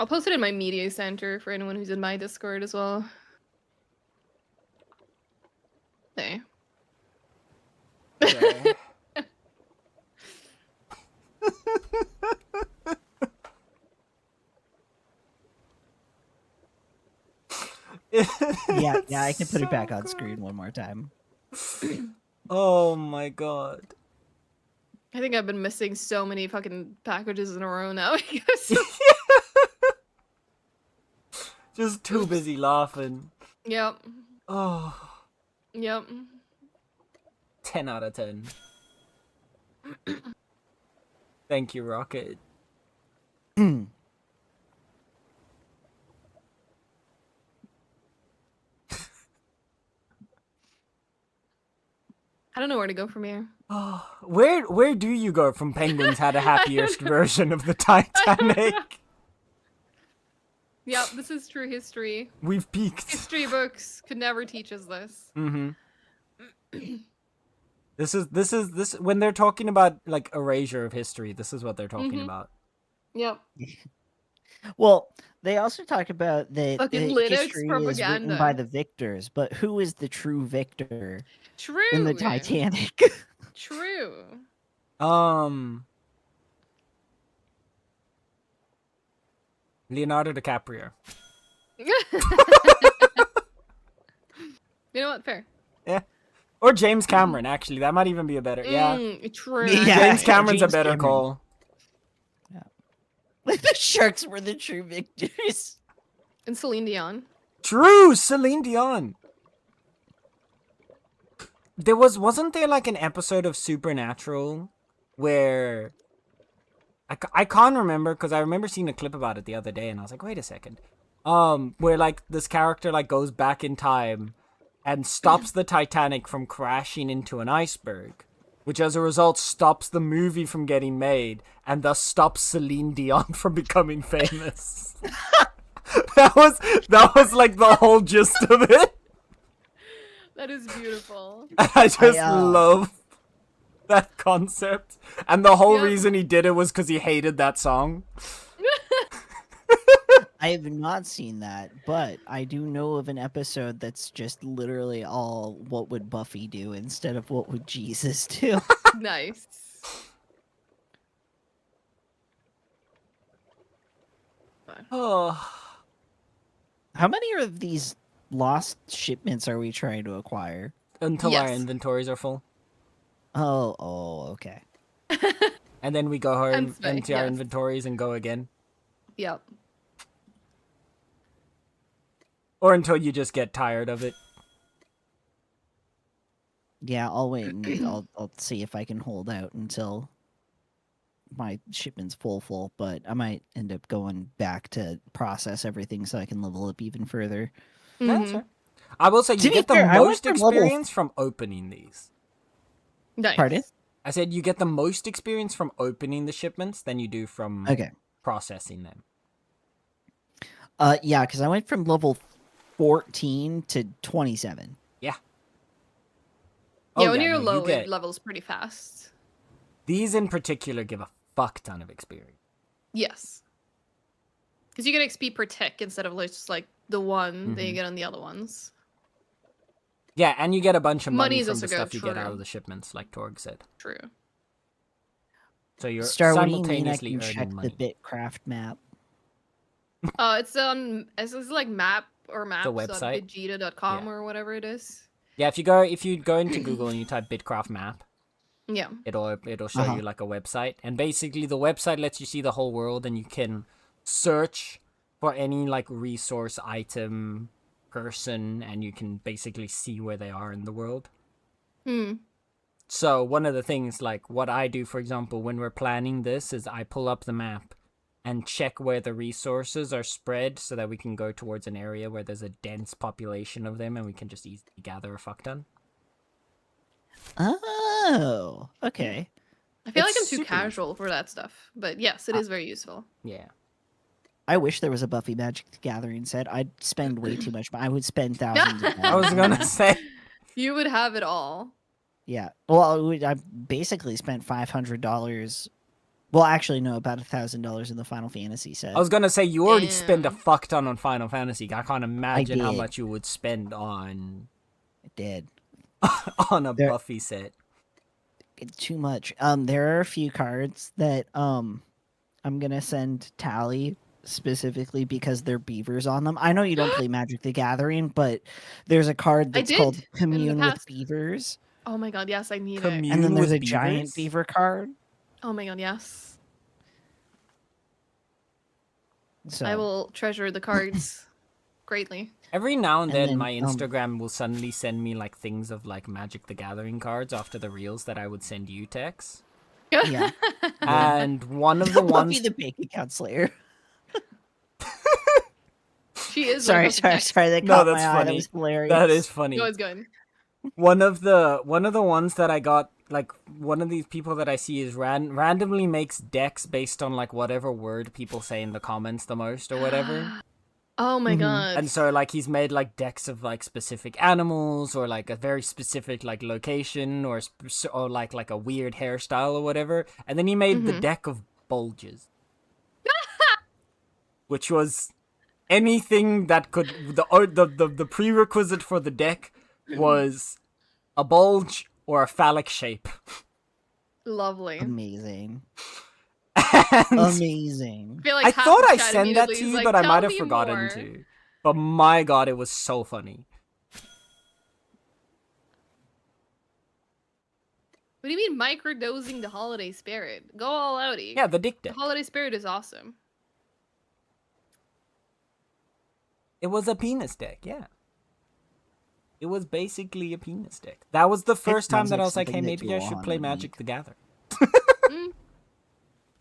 I'll post it in my media center for anyone who's in my Discord as well. There. Okay. Yeah, I can put it back so on good. screen one more time. Oh my god. I think I've been missing so many fucking packages in a row now. because Just too busy laughing. Yep. Oh, Yep. 10 out of 10. Thank you, Rocket. I don't know where to go from here. Oh, where do you go from Penguins had a happier version of the Titanic? Yep, this is true history. We've peaked. History books could never teach us this. Mm-hmm. This is when they're talking about like erasure of history, this is what they're talking about. Yep. Well, they also talk about that Fucking the Linux history is written by propaganda. the victors, but who is the true victor True. in the Titanic? True. Leonardo DiCaprio. You know what? Fair. Yeah. Or James Cameron, actually. That might even be a better. Yeah. True. Yeah. James Cameron's a James better Cameron. call. The sharks were the true victors. And Celine Dion. True, Celine Dion. Wasn't there like an episode of Supernatural where I can't remember because I remember seeing a clip about it the other day and I was like, wait a second. Where like this character like goes back in time and stops the Titanic from crashing into an iceberg, which as a result stops the movie from getting made and thus stops Celine Dion from becoming famous. That was like the whole gist of it. That is beautiful. I just love that concept. And the whole Yep. reason he did it was because he hated that song. I have not seen that, but I do know of an episode that's just literally all what would Buffy do instead of what would Jesus do. Nice. But Oh, How many of these lost shipments are we trying to acquire? until our Yes. inventories are full. Oh, okay. And then we go home Hence me, empty our yes. inventories and go again. Yep. Or until you just get tired of it. Yeah, I'll wait and I'll see if I can hold out until my shipment's full, but I might end up going back to process everything so I can level up even further. Yeah, that's Mhm. fair. I will say To you be get the fair, I went most from level experience from opening these. Nice. Pardon? I said you get the most experience from opening the shipments than you do from Okay. processing them. Yeah, because I went from level 14 to 27. Yeah. Yeah, Oh, when yeah, you're no, low, you get it levels pretty fast. these in particular give a fuck ton of experience. Yes. Because you get XP per tick instead of just like the one that you Mhm. get on the other ones. Yeah, and you get a bunch of money Money is from also the good, stuff you get out true. of the shipments, like Torg said. True. So you're Star, what do you mean I simultaneously can check earning the money. Bitcraft map? It's on it's like map or website? maps.vegeta.com Yeah. or whatever it is. Yeah, if you go into Google and you type Bitcraft map, Yeah. it'll show Uh-huh. you like a website, and basically the website lets you see the whole world, and you can search for any like resource item person, and you can basically see where they are in the world. Hmm. So one of the things, like what I do, for example, when we're planning this, is I pull up the map and check where the resources are spread so that we can go towards an area where there's a dense population of them and we can just easily gather a fuck ton. Oh, okay. I feel It's like I'm too super casual for that stuff, but yes, it is very useful. Yeah. I wish there was a Buffy Magic the Gathering set. I'd spend way too much. I would spend thousands of I was dollars. gonna say. You would have it all. Yeah. Well, I basically spent $500. Well, actually, no, about $1,000 in the Final Fantasy set. I was gonna say you already spend a Damn. fuck ton on Final Fantasy. I can't imagine how did. much you would spend on I did. on a There- Buffy set. Too much. There are a few cards that I'm gonna send Tally specifically because they're beavers on them. I know you don't play Magic the Gathering, but there's a card I that's called did in the Commune with past. Beavers, Oh my god, yes, I need it. Commune and then there's with a giant beavers? beaver card. Oh my god, yes. So I will treasure the cards greatly. Every now and And then, then, my Instagram will suddenly send me like things of like Magic the Gathering cards after the reels that I would send you, Tex. Yeah. And one of the Buffy ones, the Bank Account Slayer. She is Sorry. That That No, caught that's my eye. That funny. was hilarious. That is funny. No, it's good. One of the ones that I got, like one of these people that I see is randomly makes decks based on like whatever word people say in the comments the most or whatever. Oh my Mhm. god. And so like he's made like decks of like specific animals or like a very specific like location or like a weird hairstyle or whatever. And then he made the deck of bulges. Which was anything that could the prerequisite for the deck was a bulge or a phallic shape. Lovely. Amazing. And Amazing. I feel like I half thought the I chat sent that immediately to is you, like, but I "Tell might have me forgotten more." to. But my god, it was so funny. What do you mean microdosing the holiday spirit? Go all outy. Yeah, the dick The deck. holiday spirit is awesome. It was a penis deck, yeah. It was basically a penis deck. That was the first time sounds that like I was like, hey, something that maybe I should Johan play would Magic make. the Gathering.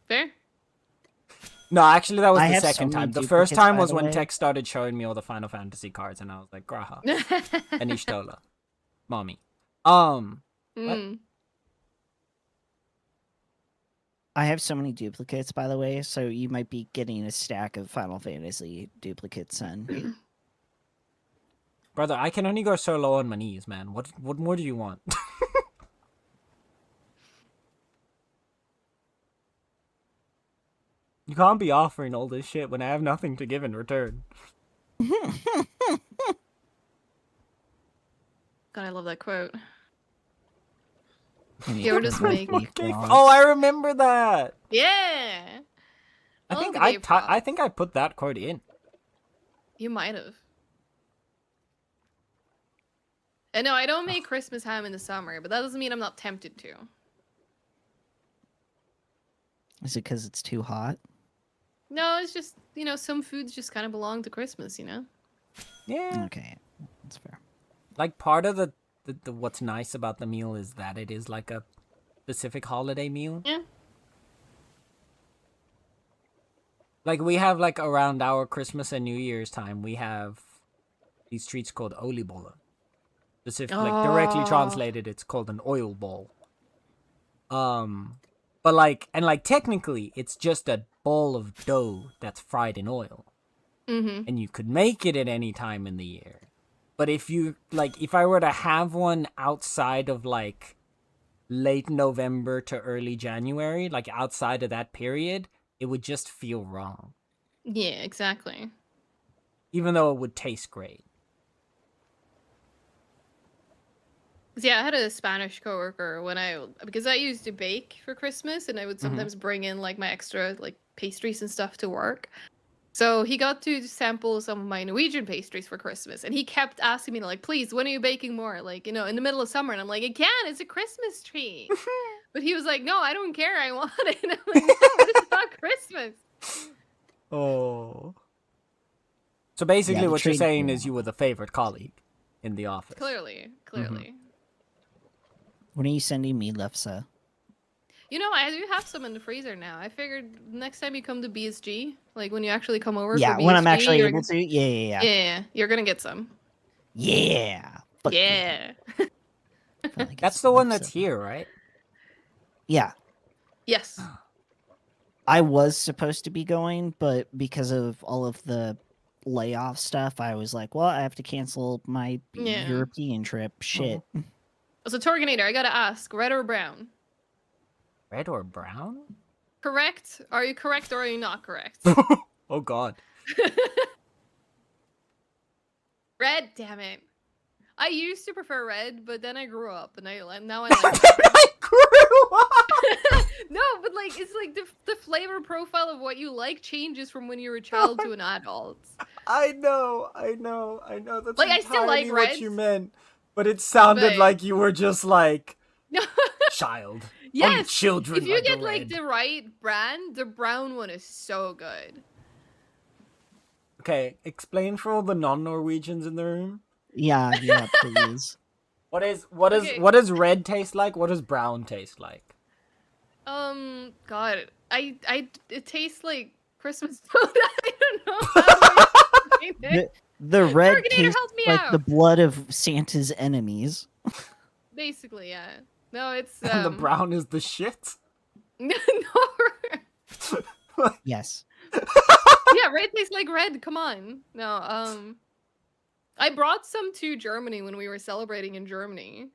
Fair. No, actually, that was I the have so second many time. The first duplicates, time by was the when way. Tex started showing me all the Final Fantasy cards, and I was like, Graha, Anishtola, Mommy. Mm. I have so many duplicates, by the way, so you might be getting a stack of Final Fantasy duplicates, son. Brother, I can only go so low on my knees, man. What more do you want? You can't be offering all this shit when I have nothing to give in return. God, I love that quote. And You ever just make- Oh, I remember that. Yeah. I love think the gay props. I think I put that card in. You might have. And no, I don't make Christmas ham in the summer, but that doesn't mean I'm not tempted to. Is it because it's too hot? No, it's just, some foods just kind of belong to Christmas, Yeah. Okay, that's fair. Like part of the what's nice about the meal is that it is like a specific holiday meal. Yeah. Like we have like around our Christmas and New Year's time, we have these treats called olibolle. Specifically, like directly Oh. translated, it's called an oil ball. But like technically, it's just a ball of dough that's fried in oil, and you could make it at any time in the year. But if I were to have one outside of like late November to early January, like outside of that period, it would just feel wrong. Yeah, exactly. Even though it would taste great. 'Cause, yeah, I had a Spanish coworker because I used to bake for Christmas, and I would sometimes bring in like my extra like pastries and stuff to work. So he got to sample some of my Norwegian pastries for Christmas, and he kept asking me like, "Please, when are you baking more?" Like, in the middle of summer, and I'm like, "I can't. It's a Christmas tree." But he was like, "No, I don't care. I want it." And I'm like, "No, it's not Christmas." Oh. So basically, the what you're trade saying war. is you were the favorite colleague in the office. Clearly. When are you sending me Lefse? I do have some in the freezer now. I figured next time you come to BSG, like when you actually come over Yeah, for when I'm BSG, actually you're able to. Yeah. yeah, you're gonna get some. Yeah. Fuck Yeah. Finally get That's some the one Lefse. that's here, right? Yeah. Yes. I was supposed to be going, but because of all of the layoff stuff, I was like, well, I have to cancel my Yeah. European trip. Shit. So Torganator, I gotta ask, red or brown? Red or brown? Correct? Are you correct or are you not correct? Oh god. Red, damn it. I used to prefer red, but then I grew up and now I like I grew up! No, but like it's like the flavor profile of what you like changes from when you're a child to an adult. I know. That's Like, I still like entirely what you reds, meant. But it sounded but- like you were just like No. child. Yes. Only children If you like get a like red. the right brand, the brown one is so good. Okay, explain for all the non-Norwegians in the room. Yeah, please. What Okay. does red taste like? What does brown taste like? God, it tastes like Christmas soda. I don't know how to explain it. The red Torganator, tastes help me like out. the blood of Santa's enemies. Basically, yeah. No, it's And the brown is the shit? No. Yes. Yeah, red tastes like red. Come on. No, I brought some to Germany when we were celebrating in Germany.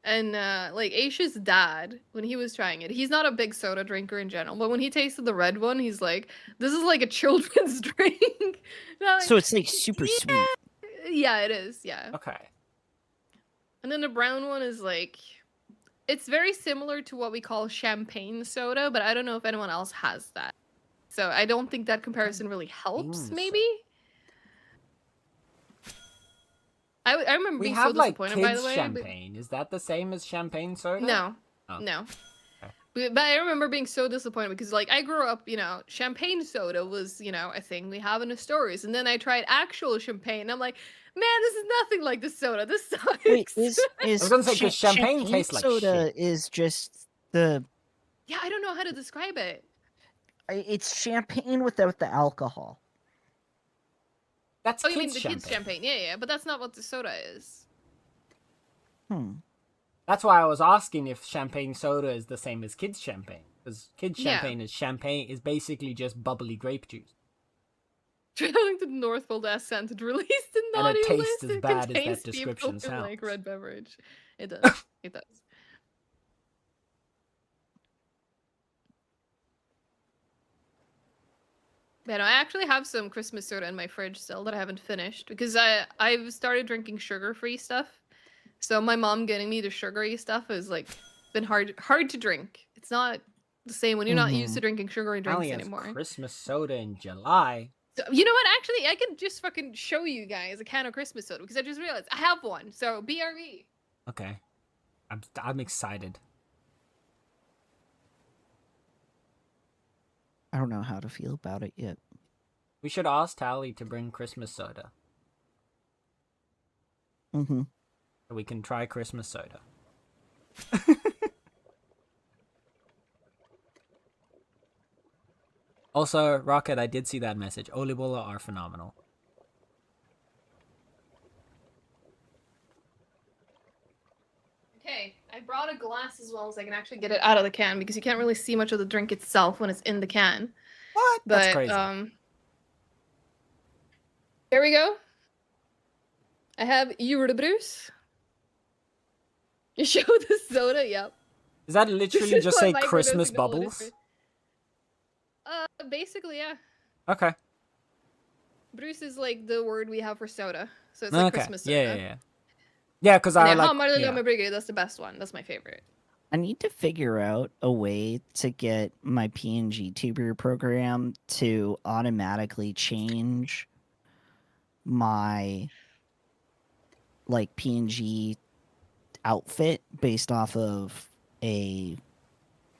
And like Aisha's dad, when he was trying it, he's not a big soda drinker in general, but when he tasted the red one, he's like, "This is like a children's drink." No, So it's like super sweet. yeah, it is. Yeah. Okay. And then the brown one is like, it's very similar to what we call champagne soda, but I don't know if anyone else has that. So I don't think that comparison really helps. Champagne Maybe. I remember We being have so like disappointed, by kids the way. champagne. Is that the same as champagne soda? No, Oh. no. Okay. But I remember being so disappointed because, like, I grew up, champagne soda was, a thing we have in the stores. And then I tried actual champagne. And I'm like, man, this is nothing like the soda. This sucks. Wait, is was gonna say, 'cause champagne tastes like soda shit. is just the Yeah, I don't know how to describe it. it's champagne without the alcohol. That's Oh, you mean kids' the kids' champagne? Yeah, but that's not what the soda is. That's why I was asking if champagne soda is the same as kids' champagne. Because kids' Yeah. champagne is basically just bubbly grape juice. Traveling to the North Pole to ask Santa to release the And naughty it tastes list. as It bad as that contains description people who sounds. like red beverage. It does. It does. Man, I actually have some Christmas soda in my fridge still that I haven't finished because I've started drinking sugar-free stuff. So my mom getting me the sugary stuff is like been hard to drink. It's not the same when you're not used Mhm. to drinking sugary drinks Allie has anymore. Christmas soda in July. So, you know what? Actually, I can just fucking show you guys a can of Christmas soda because I just realized I have one. So BRE. Okay. I'm excited. I don't know how to feel about it yet. We should ask Tally to bring Christmas soda. Mm-hmm. So we can try Christmas soda. Also, Rocket, I did see that message. Olibola are phenomenal. Okay, I brought a glass as well so I can actually get it out of the can because you can't really see much of the drink itself when it's in the can. What? But That's crazy. Here we go. I have Bruce. You show the soda, yep. Is that This literally is just what say microdosing Christmas the whole bubbles? industry. Basically, yeah. Okay. Bruce is like the word we have for soda. So it's like Okay. Christmas soda. Yeah. Yeah, because And I yeah, like. Hammarlund Brigade, that's the best one. That's my favorite. I need to figure out a way to get my PNG tuber program to automatically change my like PNG outfit based off of a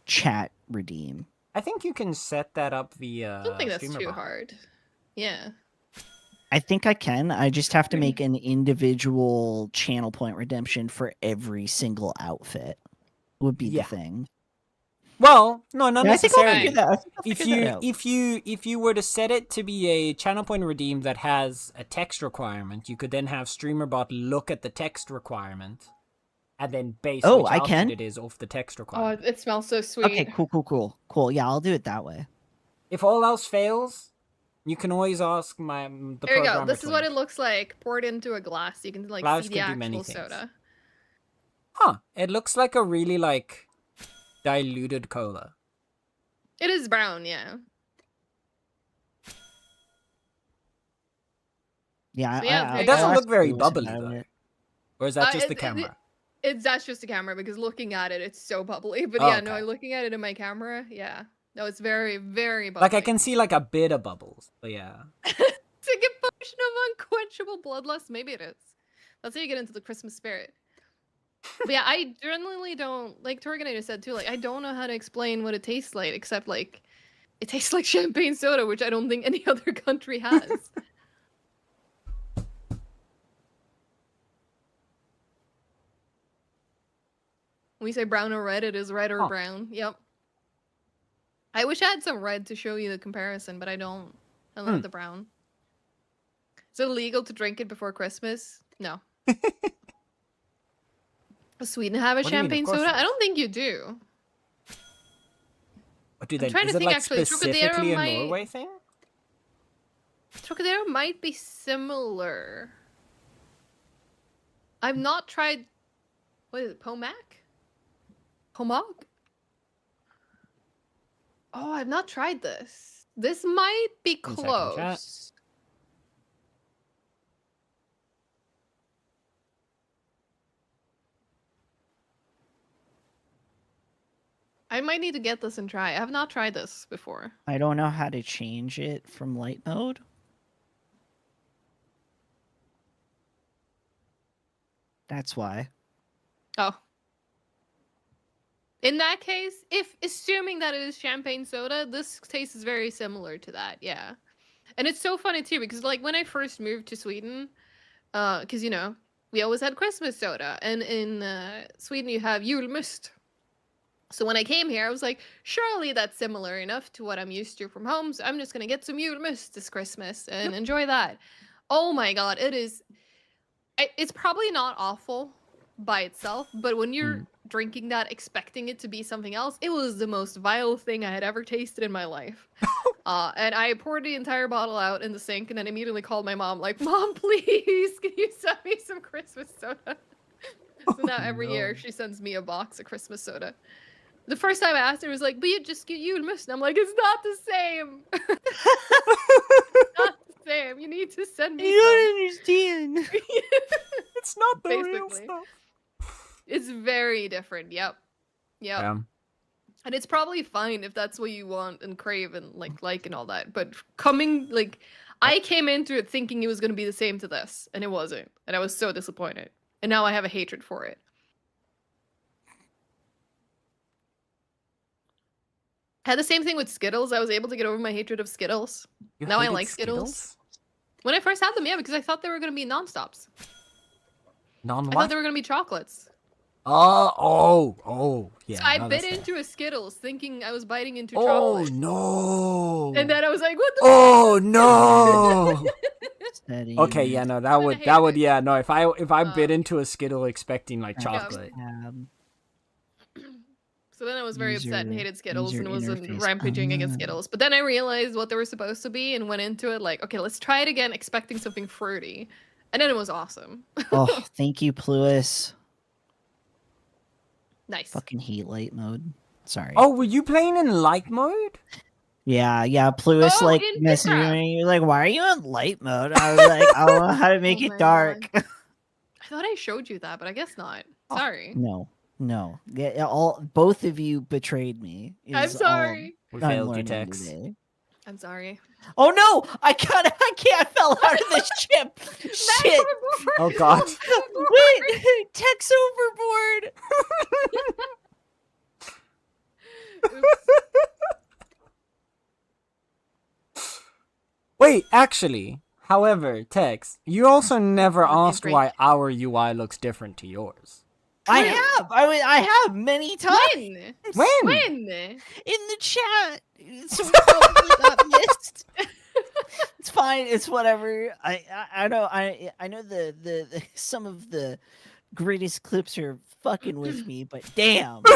chat redeem. I think you can set that up via. I don't think that's Streamer too Bot. hard. Yeah. I think I can. I just have to make an individual channel point redemption for every single outfit. Would be Yeah. the thing. Well, no, not Yeah, I think I'll necessarily. figure that. I think I'll If figure that you out. if you were to set it to be a channel point redeem that has a text requirement, you could then have StreamerBot look at the text requirement and then base Oh, which I outfit can? it is off the text Oh, requirement. it smells so sweet. Okay, cool. Yeah, I'll do it that way. If all else fails, you can always ask the There you go. programmer This is what it Twink. looks like poured into a glass. You can like Glass see could the do many actual things. soda. Huh? It looks like a really like diluted cola. It is brown, yeah. Yeah, So yeah, there It you doesn't go. look very Louis bubbly about though. it. Or is that just the It- camera? That's just the camera because looking at it, it's so bubbly. But Oh, yeah, no, okay. looking at it in my camera, yeah. No, it's very, very bubbly. Like I can see like a bit of bubbles. But yeah. It's like a potion of unquenchable bloodlust. Maybe it is. That's how you get into the Christmas spirit. But yeah, I generally don't, like Torganator said too, like I don't know how to explain what it tastes like, except like it tastes like champagne soda, which I don't think any other country has. When we say brown or red, it is red or Huh. brown. Yep. I wish I had some red to show you the comparison, but I don't. I only have the brown. Is it illegal to drink it before Christmas? No. Does Sweden have a What do you mean? Of champagne course soda? it I is. don't think you do. What do I'm they? trying Is to it think, like actually. specifically Trocadero a might- Norway thing? Trocadero might be similar. I've not tried. What is it? Pomac? Pomog? Oh, I've not tried this. This might be 1 second, chat. close. I might need to get this and try. I have not tried this before. I don't know how to change it from light mode. That's why. Oh. In that case, if assuming that it is champagne soda, this taste is very similar to that, yeah. And it's so funny too because like when I first moved to Sweden, because you know we always had Christmas soda, and in Sweden you have julmust. So when I came here, I was like, surely that's similar enough to what I'm used to from home. So I'm just gonna get some julmust this Christmas and enjoy that. Oh my god, it is. It's probably not awful by itself, but when you're drinking that expecting it to be something else, it was the most vile thing I had ever tasted in my life. And I poured the entire bottle out in the sink and then immediately called my mom, like, Mom, please, can you send me some Christmas soda? So now every year she sends me a box of Christmas soda. The first time I asked her, it was like, but you just get julmust. And I'm like, it's not the same. It's not the same. You need to send me some. understand. It's not the real Basically. stuff. It's very different. Yep. Yeah. And it's probably fine if that's what you want and crave and like and all that. But coming I came into it thinking it was gonna be the same to this, and it wasn't. And I was so disappointed. And now I have a hatred for it. Had the same thing with Skittles. I was able to get over my hatred of Skittles. You Now I hated like Skittles. When I first had them, yeah, because I thought they were gonna be non-stops. Non I thought what? they were gonna be chocolates. Oh, yeah. So I no, bit that's fair. into a Skittles thinking I was biting into Oh chocolate. no! And then I was like, what the Oh no! Steady. Okay, yeah, no, that Kinda would hated it. yeah, no. If I bit Um, into a Skittle expecting like Yeah. chocolate, So then I was very upset and hated Skittles user and was interface. rampaging against Skittles. But then I realized what they were supposed to be and went into it like, okay, let's try it again, expecting something fruity. And then it was awesome. Oh, thank you, Pluis. Nice. Fucking hate light mode. Sorry. oh, were you playing in light mode? Yeah, Pluis Oh, like in messaged Bitcraft. me. You're like, why are you on light mode? I was like, I don't know how to make Oh it my dark. I thought I showed you that, but I guess not. Sorry. No. Yeah, both of you betrayed me. I'm is all sorry. We I'm failed you, learning Tex. today. I'm sorry. Oh no! I can't. I fell out of the ship. Shit! Oh god. Wait, Tex overboard. Wait, actually, however, Tex, you also never Have a big asked break. why our UI looks different to yours. I True. have. I have many times When? When? When? in the chat. So we probably got missed. It's fine. It's whatever. I know. I know the some of the greatest clips are fucking with me, but damn, Bro,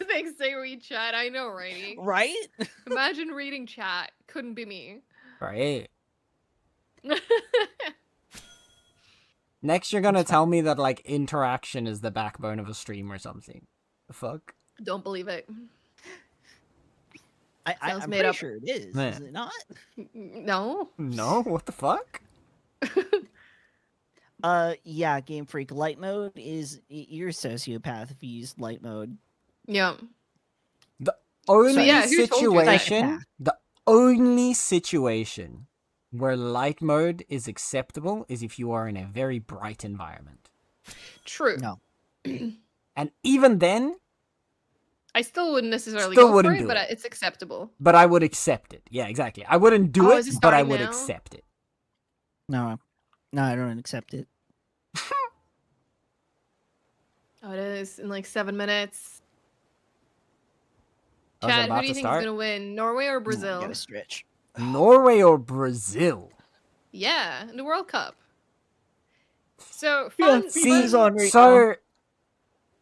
thanks, say read chat. I know, righty? right? Imagine reading chat. Couldn't be me. Right. Next, you're gonna tell me that like interaction is the backbone of a stream or something. The fuck? Don't believe it. I'm made pretty up. sure it is. Yeah. Is it not? No. No, what the fuck? Yeah, Game Freak. Light mode is you're a sociopath if you use light mode. Yeah. Only yeah, who told you that? situation, the only situation where light mode is acceptable is if you are in a very bright environment. True. No. And even then, I still wouldn't necessarily Still go wouldn't for it, do but it. it's acceptable. but I would accept it. Yeah, exactly. I wouldn't do Oh, it, is it but I starting would now? accept it. No, I don't accept it. Oh, it is in like 7 minutes. Oh, is it Chad, who about do you to think is start? gonna win? Norway or No, I Brazil? gotta stretch. Norway or Brazil? Yeah, in the World Cup. So Yeah, fun. FIFA's fun- on right So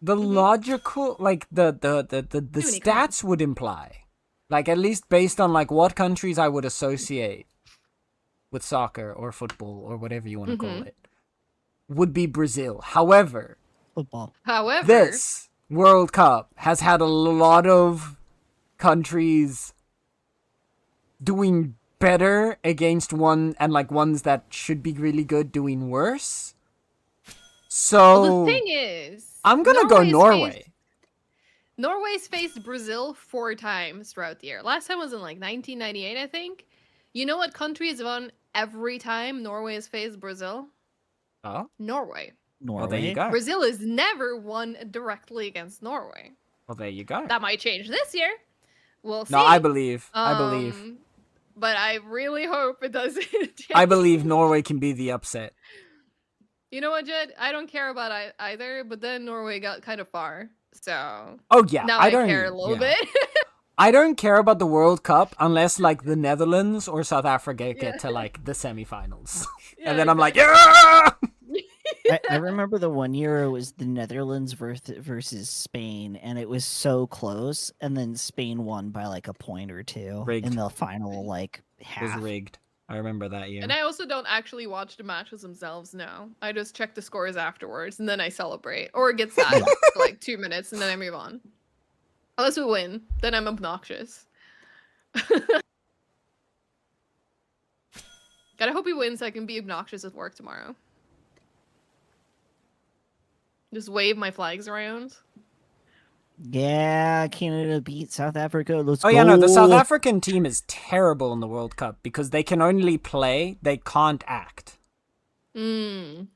the Mhm. logical, like the Dooney crap. stats would imply, like at least based on like what countries I would associate with soccer or football or whatever you want to call Mhm. it, would be Brazil. However, Football. However, this World Cup has had a lot of countries doing better against one and like ones that should be really good doing worse. So well, the thing is, I'm gonna go Norway. Norway's faced Brazil 4 times throughout the year. Last time was in like 1998, I think. You know what country has won every time Norway has faced Brazil? Oh, Norway. Norway. well there you go. Brazil has never won directly against Norway. Well there you go. That might change this year. We'll see. No, I believe. I believe. But I really hope it doesn't. I believe Norway can be the upset. You know what, Jed? I don't care about either, but then Norway got kind of far. So Oh yeah, now I I don't care a little yeah. bit. I don't care about the World Cup unless like the Netherlands or South Africa Yeah. get to like the semifinals. Yeah, And then I'm like, exactly. yeah! I remember the one year it was the Netherlands versus Spain, and it was so close, and then Spain won by like a point or two Rigged. in the final like It half. was rigged. I remember that year. And I also don't actually watch the matches themselves now. I just check the scores afterwards and then I celebrate. Or get sad for like 2 minutes and then I move on. Unless we win, then I'm obnoxious. Gotta hope he wins so I can be obnoxious at work tomorrow. Just wave my flags around. Yeah, Canada beat South Africa. Let's Oh go. yeah, no, the South African team is terrible in the World Cup because they can only play, they can't act. Mm.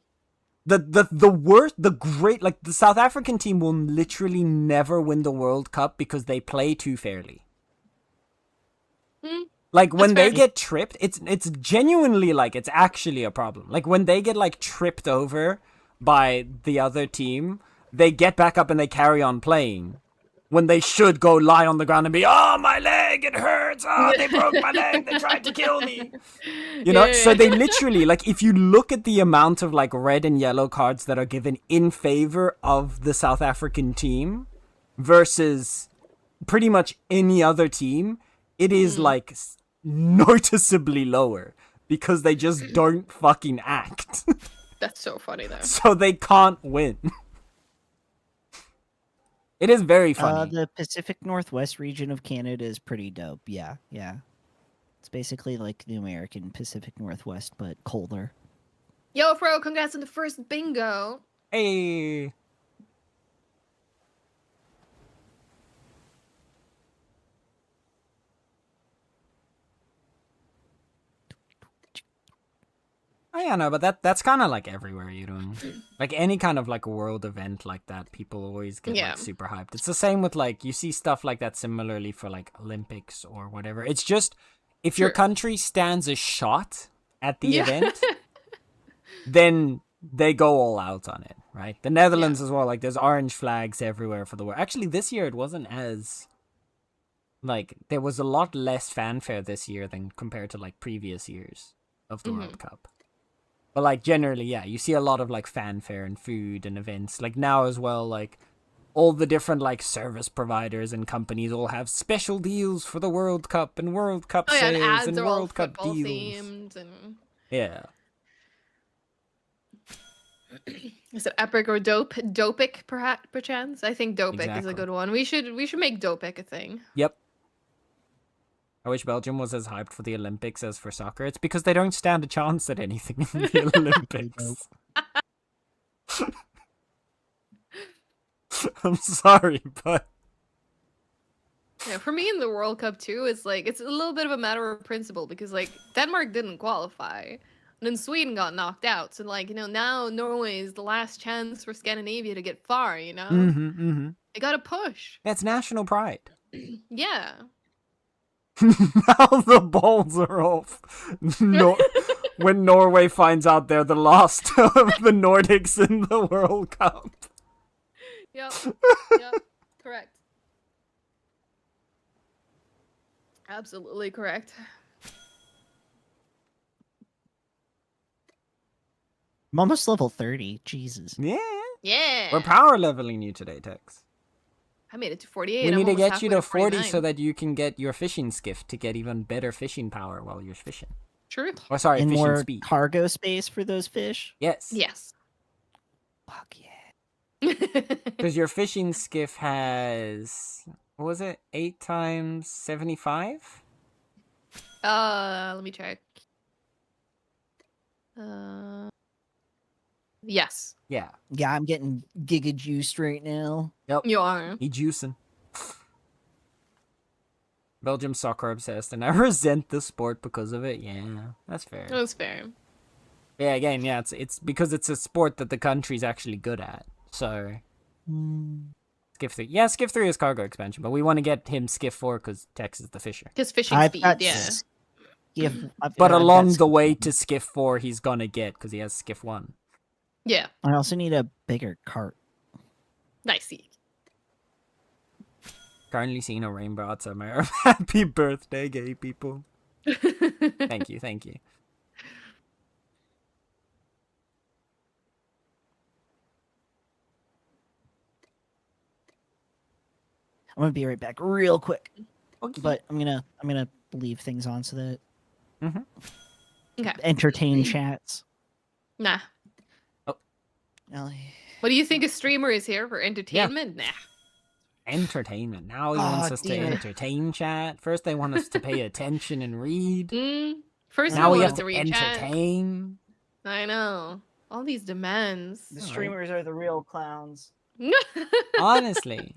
The worst, the great, like the South African team will literally never win the World Cup because they play too fairly. Mm. Like That's when they fair. get tripped, it's genuinely like it's actually a problem. Like when they get like tripped over by the other team, they get back up and they carry on playing. When they should go lie on the ground and be, oh, my leg, it hurts. Oh, they broke my leg. They tried to kill me. You know, so Yeah. they literally, like, if you look at the amount of, like, red and yellow cards that are given in favor of the South African team versus pretty much any other team, it is, like, noticeably lower because they just don't fucking act. That's so funny though. So they can't win. It is very funny. The Pacific Northwest region of Canada is pretty dope. Yeah, yeah. It's basically like the American Pacific Northwest, but colder. Yo, Fro, congrats on the first bingo. Hey. Oh yeah, no, but that's kind of like everywhere you doing. Like any kind of like world event like that, people always get Yeah. like super hyped. It's the same with like you see stuff like that similarly for like Olympics or whatever. It's just if your Sure. country stands a shot at the Yeah. event, then they go all out on it, right? The Netherlands as well, like there's orange flags everywhere for the world. Actually, this year it wasn't as like there was a lot less fanfare this year than compared to like previous years of the World Cup. But like generally, yeah, you see a lot of like fanfare and food and events. Like now as well, like all the different like service providers and companies all have special deals for the World Cup and World Cup Oh yeah, and sales ads and are all World Cup football deals. themed and Yeah. is it epic or dope? Dopic, perchance? I think Dopic is Exactly. a good one. We should make Dopic a thing. Yep. I wish Belgium was as hyped for the Olympics as for soccer. It's because they don't stand a chance at anything in the Olympics. I'm sorry, but Yeah, for me in the World Cup too, it's like it's a little bit of a matter of principle because like Denmark didn't qualify, and then Sweden got knocked out. So like now Norway is the last chance for Scandinavia to get far. They gotta push. that's national pride. Yeah. Now the balls are off. When Norway finds out they're the last of the Nordics in the World Cup. Yep. Yep. Correct. Absolutely correct. I'm almost level 30. Jesus. Yeah. Yeah. We're power leveling you today, Tex. I made it to 48. We I'm need to almost get you halfway to 40 so 49. that you can get your fishing skiff to get even better fishing power while you're fishing. True. Or sorry, And fishing more speed. cargo space for those fish. Yes. Yes. Fuck yeah. Because your fishing skiff has, what was it, 8 times 75? Let me check. Yes. Yeah. Yeah, I'm getting giga juiced right now. Yep. You are. He juicing. Belgium soccer obsessed, and I resent the sport because of it. Yeah, that's fair. That's fair. Yeah, again, yeah, it's because it's a sport that the country's actually good at. So, Skiff 3. Yeah, Skiff 3 is cargo expansion, but we want to get him Skiff 4 because Tex is the fisher. Because fishing I've speed, got yeah. But along the way to Skiff 4, he's gonna get, because he has Skiff 1. Yeah. I also need a bigger cart. Nice. Currently seeing a rainbow outside my arm. Happy birthday, gay people. Thank you, thank you. I'm gonna be right back real quick. Okay. But I'm gonna leave things on so that Okay. entertain chats. Nah. Ellie. What do you think a streamer is here for? Entertainment? Nah. Entertainment. Now he wants us to damn it. entertain chat. First they want us to pay attention and read. First Now we we want have us to to read chat. entertain. I know. All these demands. The Alright. streamers are the real clowns. Honestly.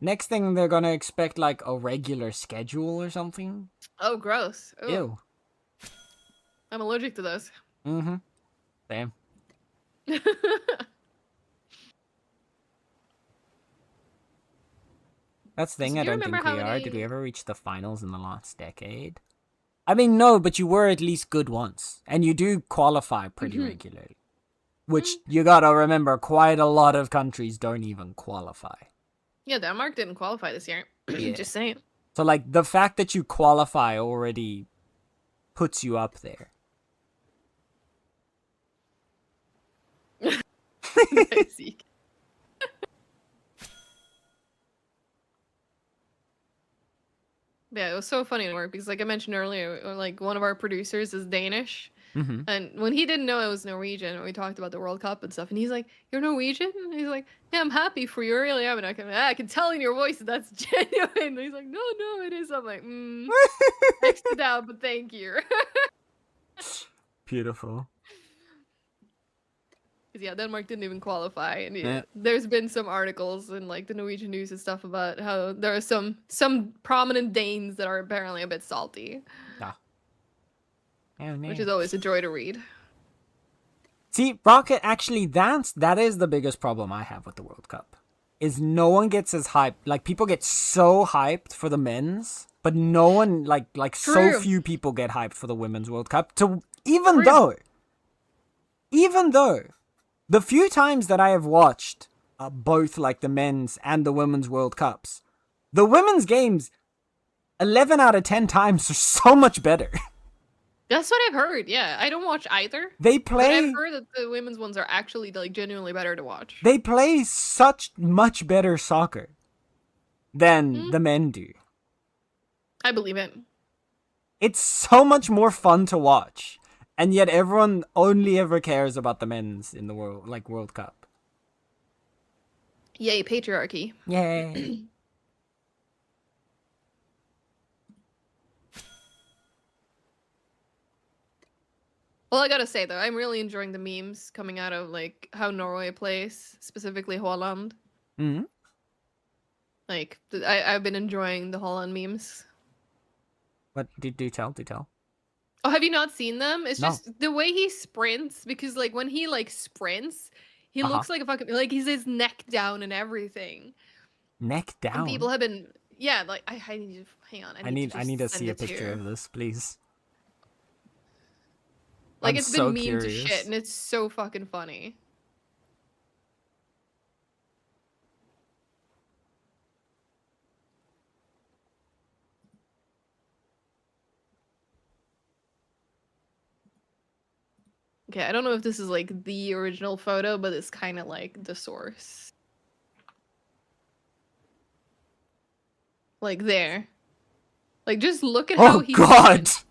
Next thing they're gonna expect like a regular schedule or something. Oh, gross. Ooh, Ew. I'm allergic to those. Mm-hmm. Same. That's the thing, So I do you don't think remember we how are. Did we many- ever reach the finals in the last decade? I mean, no, but you were at least good once. And you do qualify pretty Mhm. regularly. Which, you gotta remember, quite a lot of countries don't even qualify. Yeah, Denmark didn't qualify this year. Yeah. Just saying. So, like, the fact that you qualify already puts you up there. Nice. Yeah, it was so funny to work because, like I mentioned earlier, like one of our producers is Danish, Mm-hmm. and when he didn't know I was Norwegian, we talked about the World Cup and stuff, and he's like, "You're Norwegian?" And he's like, "Yeah, I'm happy for you, really am." And I can tell in your voice that that's genuine. And he's like, "No, it is." I'm like, "Xed it out, but thank you." Beautiful. Because yeah, Denmark didn't even qualify, and Yeah. there's been some articles in like the Norwegian news and stuff about how there are some prominent Danes that are apparently a bit salty, Ah. Oh, which no. is always a joy to read. See, Rocket, actually, that is the biggest problem I have with the World Cup. Is no one gets as hyped. Like, people get so hyped for the men's, but no one, like so True. few people get hyped for the women's World Cup. Even True. though, the few times that I have watched both, like, the men's and the women's World Cups, the women's games, 11 out of 10 times are so much better. That's what I've heard. Yeah, I don't watch either. They But play... I've heard that the women's ones are actually like genuinely better to watch. They play such much better soccer than the men do. I believe it. It's so much more fun to watch. And yet everyone only ever cares about the men's in the World Cup. Yay, patriarchy. Yay. Well, I gotta say though, I'm really enjoying the memes coming out of like how Norway plays, specifically Holland. Hmm. Like I've been enjoying the Holland memes. What do tell? Oh, have you not seen them? It's No. just the way he sprints, because like when he like sprints, he Uh-huh. looks like a fucking like he's his neck down and everything. Neck down. And people have been like I need to hang on. I need to send see a it to picture you. of this, please. Like I'm it's so been memed to curious. shit, and it's so fucking funny. Okay, I don't know if this is like the original photo, but it's kind of like the source. Like there. Like just look at how Oh he god. sprints.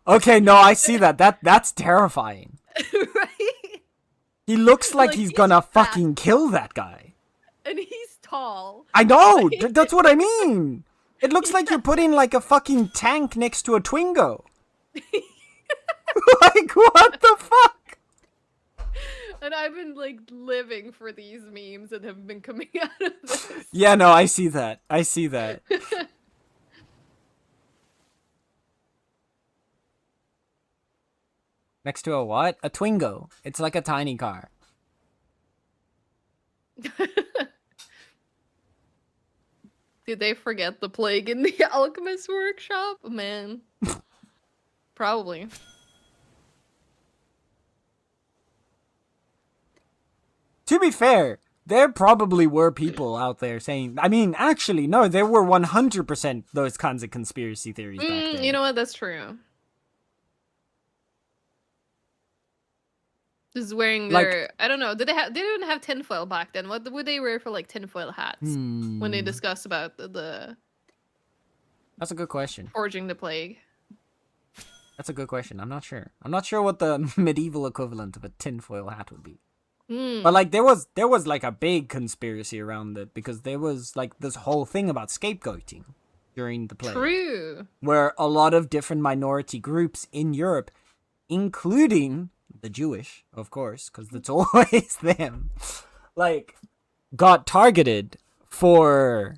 Okay, no, I see that. That's terrifying. Right? He looks like Like, he's he's gonna fast. fucking kill that guy. And he's tall. I know! Like- That's what I mean! It looks like you're putting like a fucking tank next to a Twingo. Like, what the fuck? And I've been like living for these memes that have been coming out of this. Yeah, no, I see that. I see that. Next to a what? A Twingo. It's like a tiny car. Did they forget the plague in the alchemist workshop? Man. Probably. To be fair, there probably were people out there saying... I mean, actually, no, there were 100% those kinds of conspiracy theories back then. You know what? That's true. Just wearing Like- their... I don't know. Did they have? They didn't have tinfoil back then. What would they wear for like tinfoil hats when they discuss about the That's a good question. forging the plague? That's a good question. I'm not sure. I'm not sure what the medieval equivalent of a tinfoil hat would be. But like there was like a big conspiracy around it because there was like this whole thing about scapegoating during the plague. True. Where a lot of different minority groups in Europe, including the Jewish, of course, because it's always them, like got targeted for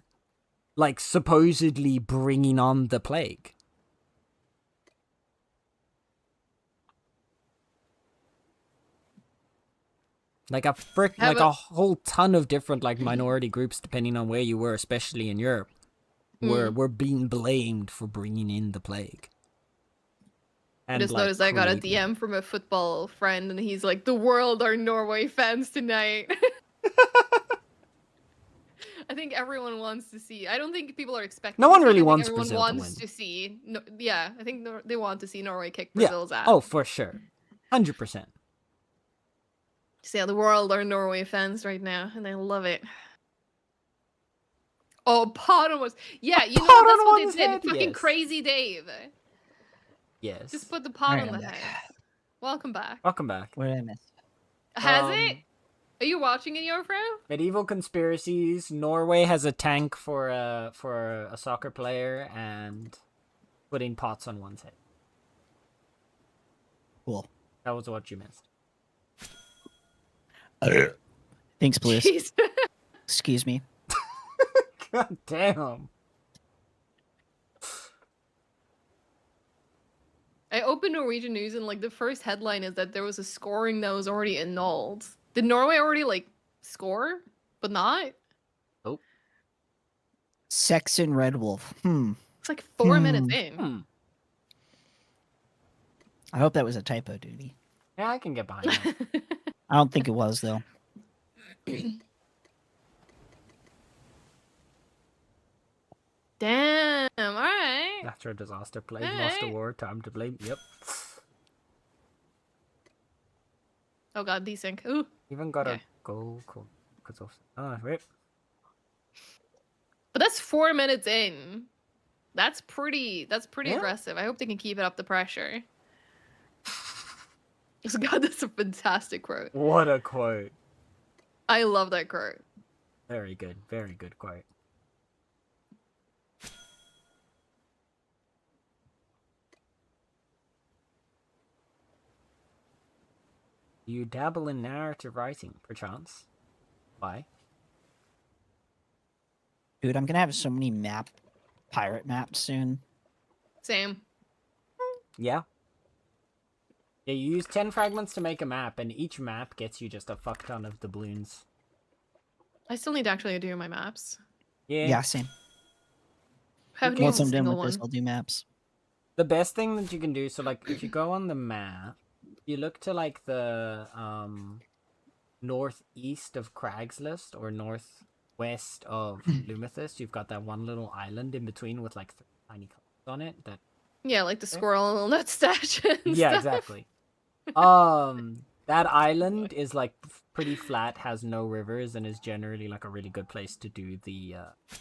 like supposedly bringing on the plague. Like a whole ton of different like minority groups, depending on where you were, especially in Europe, were being blamed for bringing in the plague. I just noticed I got a DM from a football friend, and he's like, "The world are Norway fans tonight." I think everyone wants to see. I don't think people are expecting. No one really I think wants everyone Brazil wants to to see. No, yeah, I think they want to see Norway kick Yeah. Brazil's ass. Oh, for sure, 100%. So yeah, the world are Norway fans right now, and I love it. Oh, pot on was that's what they did. Fucking yes. crazy Dave. Yes. Just put the pot Alright, on I'm the back. head. Welcome back. Welcome back. What did I miss? Has it? Are you watching it, Yorfro? Medieval conspiracies. Norway has a tank for a soccer player and putting pots on one's head. Cool. That was what you missed. Thanks, Bliss. Jeez. Excuse me. God damn. I opened Norwegian news and like the first headline is that there was a scoring that was already annulled. Did Norway already like score, but not? Oh. Saxon Red Wolf. It's like 4 minutes in. Hmm. I hope that was a typo, Duty. Yeah, I can get behind that. I don't think it was, though. Damn, alright. Natural disaster, plague, lost a war, time to blame. Yep. Oh god, desync. Ooh. Even got a goal called wait. But that's 4 minutes in. That's pretty aggressive. I hope they can keep it up the pressure. God, that's a fantastic quote. What a quote. I love that quote. Very good quote. You dabble in narrative writing, perchance? Why? Dude, I'm gonna have so many pirate maps soon. Same. Yeah. Yeah, you use 10 fragments to make a map, and each map gets you just a fuck ton of doubloons. I still need to actually do my maps. Yeah, same. Haven't Once used I'm a done single with this, one. I'll do maps. The best thing that you can do, so like if you go on the map, you look to like the northeast of Craigslist or northwest of Lumithus, you've got that one little island in between with like tiny colors on it that Yeah, like the squirrel nut stash. Yeah, exactly. That island is like pretty flat, has no rivers, and is generally like a really good place to do the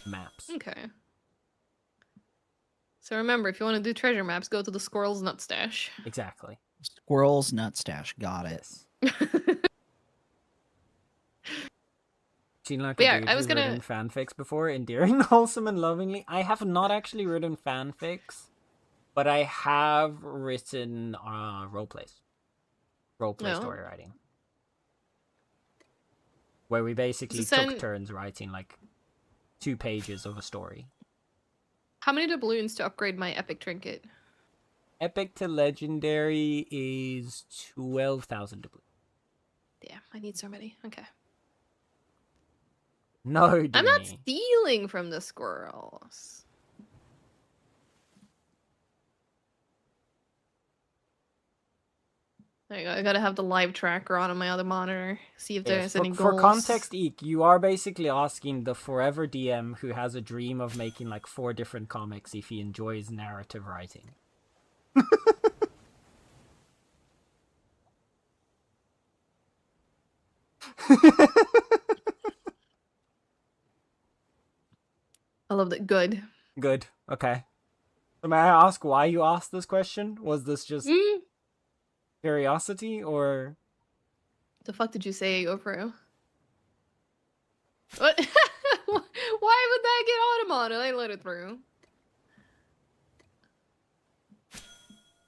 maps. Okay. So remember, if you want to do treasure maps, go to the squirrel's nut stash. Exactly. Squirrel's nut stash. Got it. Seen like But a yeah, dude I was who's gonna- written fanfics before, endearing, wholesome, and lovingly. I have not actually written fanfics, but I have written roleplay story writing, where we basically took turns writing like 2 pages of a story. How many doubloons to upgrade my epic trinket? Epic to legendary is 12,000 doubloons. Damn, I need so many. Okay. No, I'm not stealing from the squirrels. There you go. I gotta have the live tracker on my other monitor. See if there's any goals. For context, Eek, you are basically asking the forever DM who has a dream of making like 4 different comics if he enjoys narrative writing. I love that. Good. Good. Okay. So may I ask why you asked this question? Was this just curiosity or? The fuck did you say, Gopro? What? Why would that get automated? I let it through.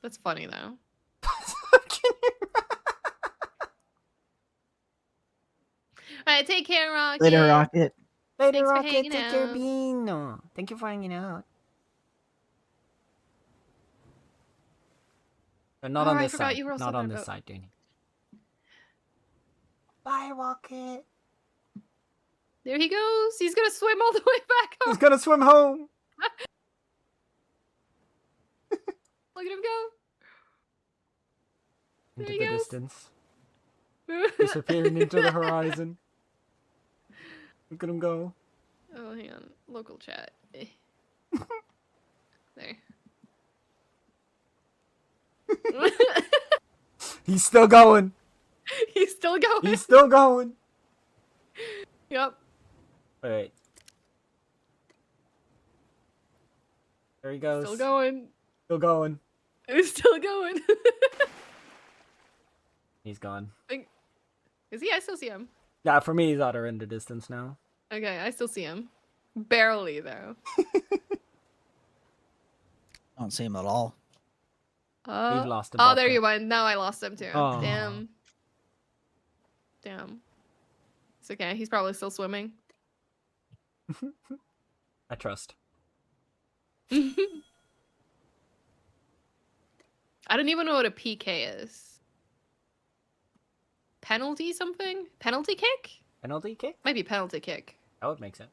That's funny though. Alright, take care, Rocket. Later, Rocket. Later, Thanks for Rocket. hanging Take care, out. Bean. Aw, thank you for hanging out. Not Oh, on I this forgot side. you were also Not on there. this side, Danny. Bye, Rocket. There he goes. He's gonna swim all the way back home. He's gonna swim home. Look at him go. Into There the he distance. goes. Disappearing into the horizon. Look at him go. Oh, hang on. Local chat. There. He's still going. He's still going. He's still going. Yep. Alright. There he goes. Still going. Still going. He's still going. He's gone. Is he? I still see him. Yeah, for me, he's out in the distance now. Okay, I still see him. Barely, though. I don't see him at all. We've lost him. Oh, there you went. Now I lost him too. Oh. Damn. Damn. It's okay. He's probably still swimming. I trust. I don't even know what a PK is. Penalty something? Penalty kick? Penalty kick? Might be penalty kick. That would make sense.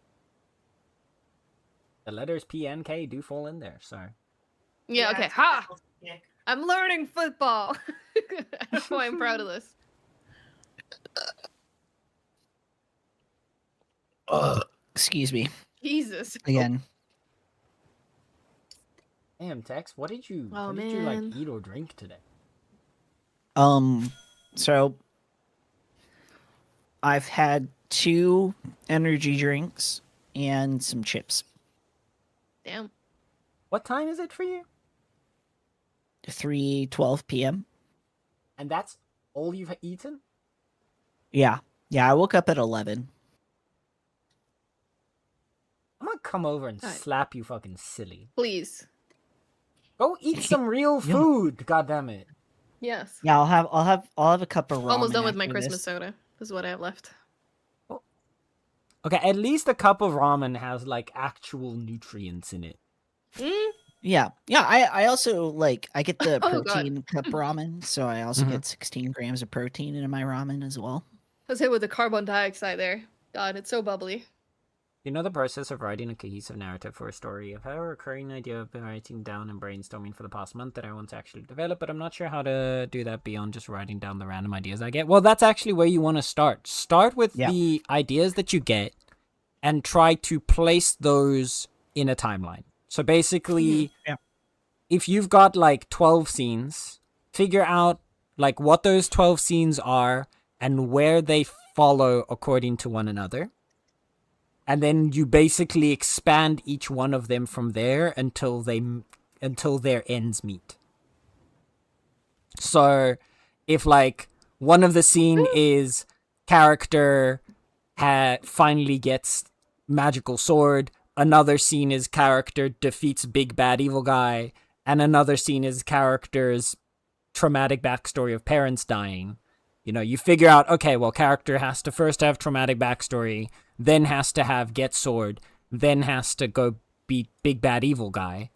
The letters P and K do fall in there, so. Yeah, okay. Ha! I'm learning football. That's why I'm proud of this. Excuse me. Jesus. Again. Damn, Tex, what did you Oh, what did you like man. eat or drink today? So I've had 2 energy drinks and some chips. Damn. What time is it for you? 3:12 p.m. And that's all you've eaten? Yeah. Yeah, I woke up at 11. I'm gonna come over and Alright. slap you fucking silly. Please. Go eat some real Yeah. food, goddammit. Yes. Yeah, I'll have a cup of ramen. Almost done with my after Christmas this. soda. This is what I have left. Okay, at least a cup of ramen has like actual nutrients in it. Mm? Yeah. Yeah, I also like I get the Oh, God. protein cup ramen, so I also Mhm. get 16 grams of protein in my ramen as well. I was hit with the carbon dioxide there. God, it's so bubbly. You know the process of writing a cohesive narrative for a story. I've had a recurring idea I've been writing down and brainstorming for the past month that I want to actually develop, but I'm not sure how to do that beyond just writing down the random ideas I get. Well, that's actually where you want to start. Start with Yeah. the ideas that you get and try to place those in a timeline. So basically, Yeah. if you've got like 12 scenes, figure out like what those 12 scenes are and where they follow according to one another. And then you basically expand each one of them from there until their ends meet. So if like one of the scene is character finally gets magical sword, another scene is character defeats big bad evil guy, and another scene is character's traumatic backstory of parents dying. You know, you figure out, okay, well, character has to first have traumatic backstory, then has to have get sword, then has to go beat big bad evil guy.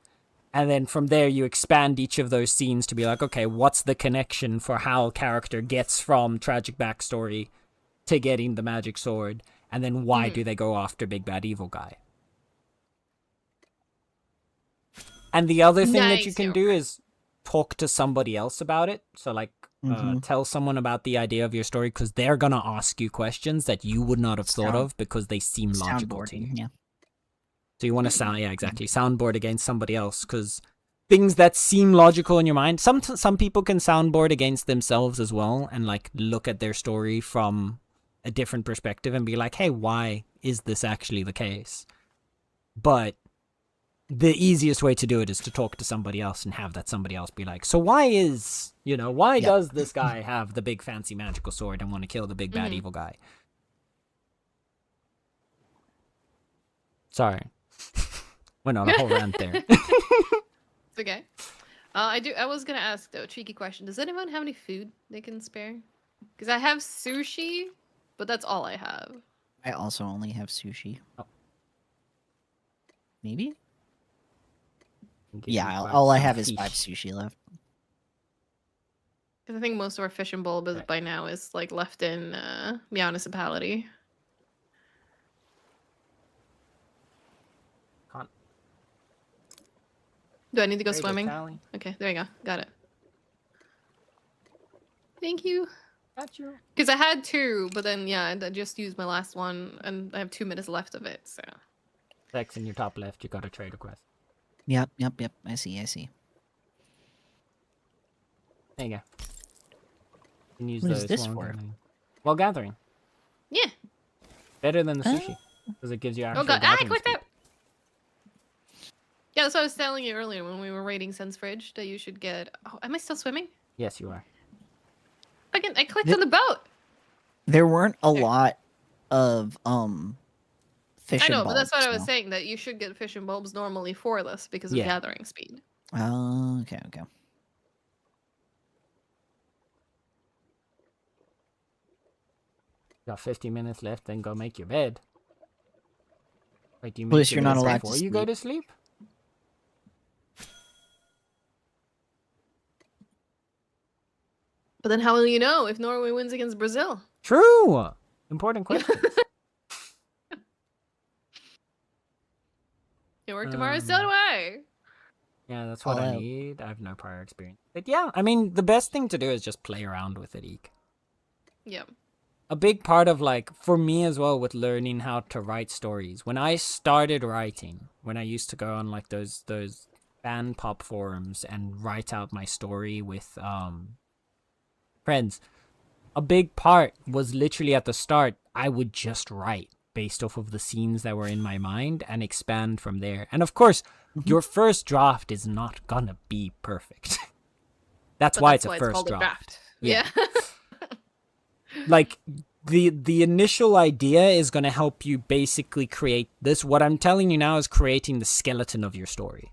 And then from there, you expand each of those scenes to be like, okay, what's the connection for how character gets from tragic backstory to getting the magic sword? And then why do they go after big bad evil guy? And the other thing that you Nice, can yeah, do okay. is talk to somebody else about it. So like, Mhm. tell someone about the idea of your story because they're going to ask you questions that you would not have thought Sound- of because they seem logical to you. Soundboarding, yeah. So you want to sound, yeah, exactly. Soundboard against somebody else because things that seem logical in your mind, some people can soundboard against themselves as well and like look at their story from a different perspective and be like, hey, why is this actually the case? But the easiest way to do it is to talk to somebody else and have that somebody else be like, so why does this guy have the big fancy magical sword and want to kill the big bad evil guy? Sorry. Went on a whole rant there. It's okay. I was gonna ask though, a tricky question. Does anyone have any food they can spare? Because I have sushi, but that's all I have. I also only have sushi. Oh. Maybe? I'll give Yeah, you back all I some have is 5 fish. sushi left. Because I think most of our fish and bulb is, Right. by now is like left in municipality. Can't. Do I need to go There you go, swimming? Tally. Okay, there you go. Got it. Thank you. Got you. Because I had 2, but then yeah, I just used my last one, and I have 2 minutes left of it. So Text in your top left. You got a trade request. Yep. I see. There you go. You can use What is those this while for? gathering. While gathering. yeah. Better than the Oh. sushi. Because it gives you actual Oh god! Ah, I gathering clicked speed. out. Yeah, that's what I was telling you earlier when we were raiding Sen's Fridge that you should get. Oh, am I still swimming? Yes, you are. I clicked on the boat. There weren't a There. lot of fish I and know, but that's what I was bulbs, saying, that you should get fish and bulbs normally for this because of Yeah. gathering speed. Oh, okay. Got 50 minutes left, then go make your bed. Wait, do you Plus, make your you're not bed allowed to before you go sleep. to sleep? But then how will you know if Norway wins against Brazil? True! Important questions. You work tomorrow, so do I. Yeah, that's what All I out. need. I have no prior experience. But yeah, I mean, the best thing to do is just play around with it, Eek. Yeah. A big part of, like, for me as well with learning how to write stories, when I started writing, when I used to go on, like, those fan pop forums and write out my story with friends, a big part was literally at the start, I would just write based off of the scenes that were in my mind and expand from there. And of course, your first draft is not gonna be perfect. That's But why that's it's a why first called draft. a draft. Yeah. Yeah. Like, the initial idea is gonna help you basically create this. What I'm telling you now is creating the skeleton of your story.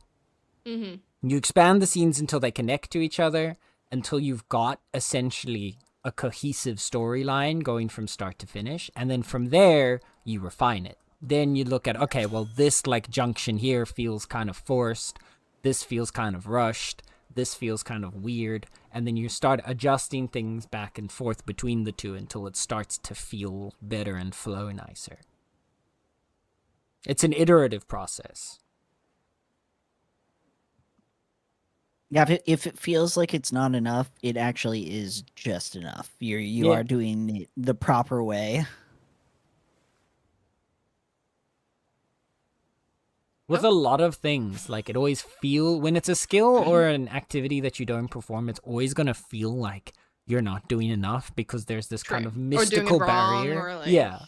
Mm-hmm. You expand the scenes until they connect to each other, until you've got essentially a cohesive storyline going from start to finish, and then from there you refine it. Then you look at, okay, well, this like junction here feels kind of forced, this feels kind of rushed, this feels kind of weird, and then you start adjusting things back and forth between the two until it starts to feel better and flow nicer. It's an iterative process. Yeah, if it feels like it's not enough, it actually is just enough. You Yeah. are doing it the proper way. With a lot of things, like it always when it's a skill or an activity that you don't perform, it's always gonna feel like you're not doing enough because there's this kind True. of Or doing it mystical wrong, barrier. or, like- Yeah.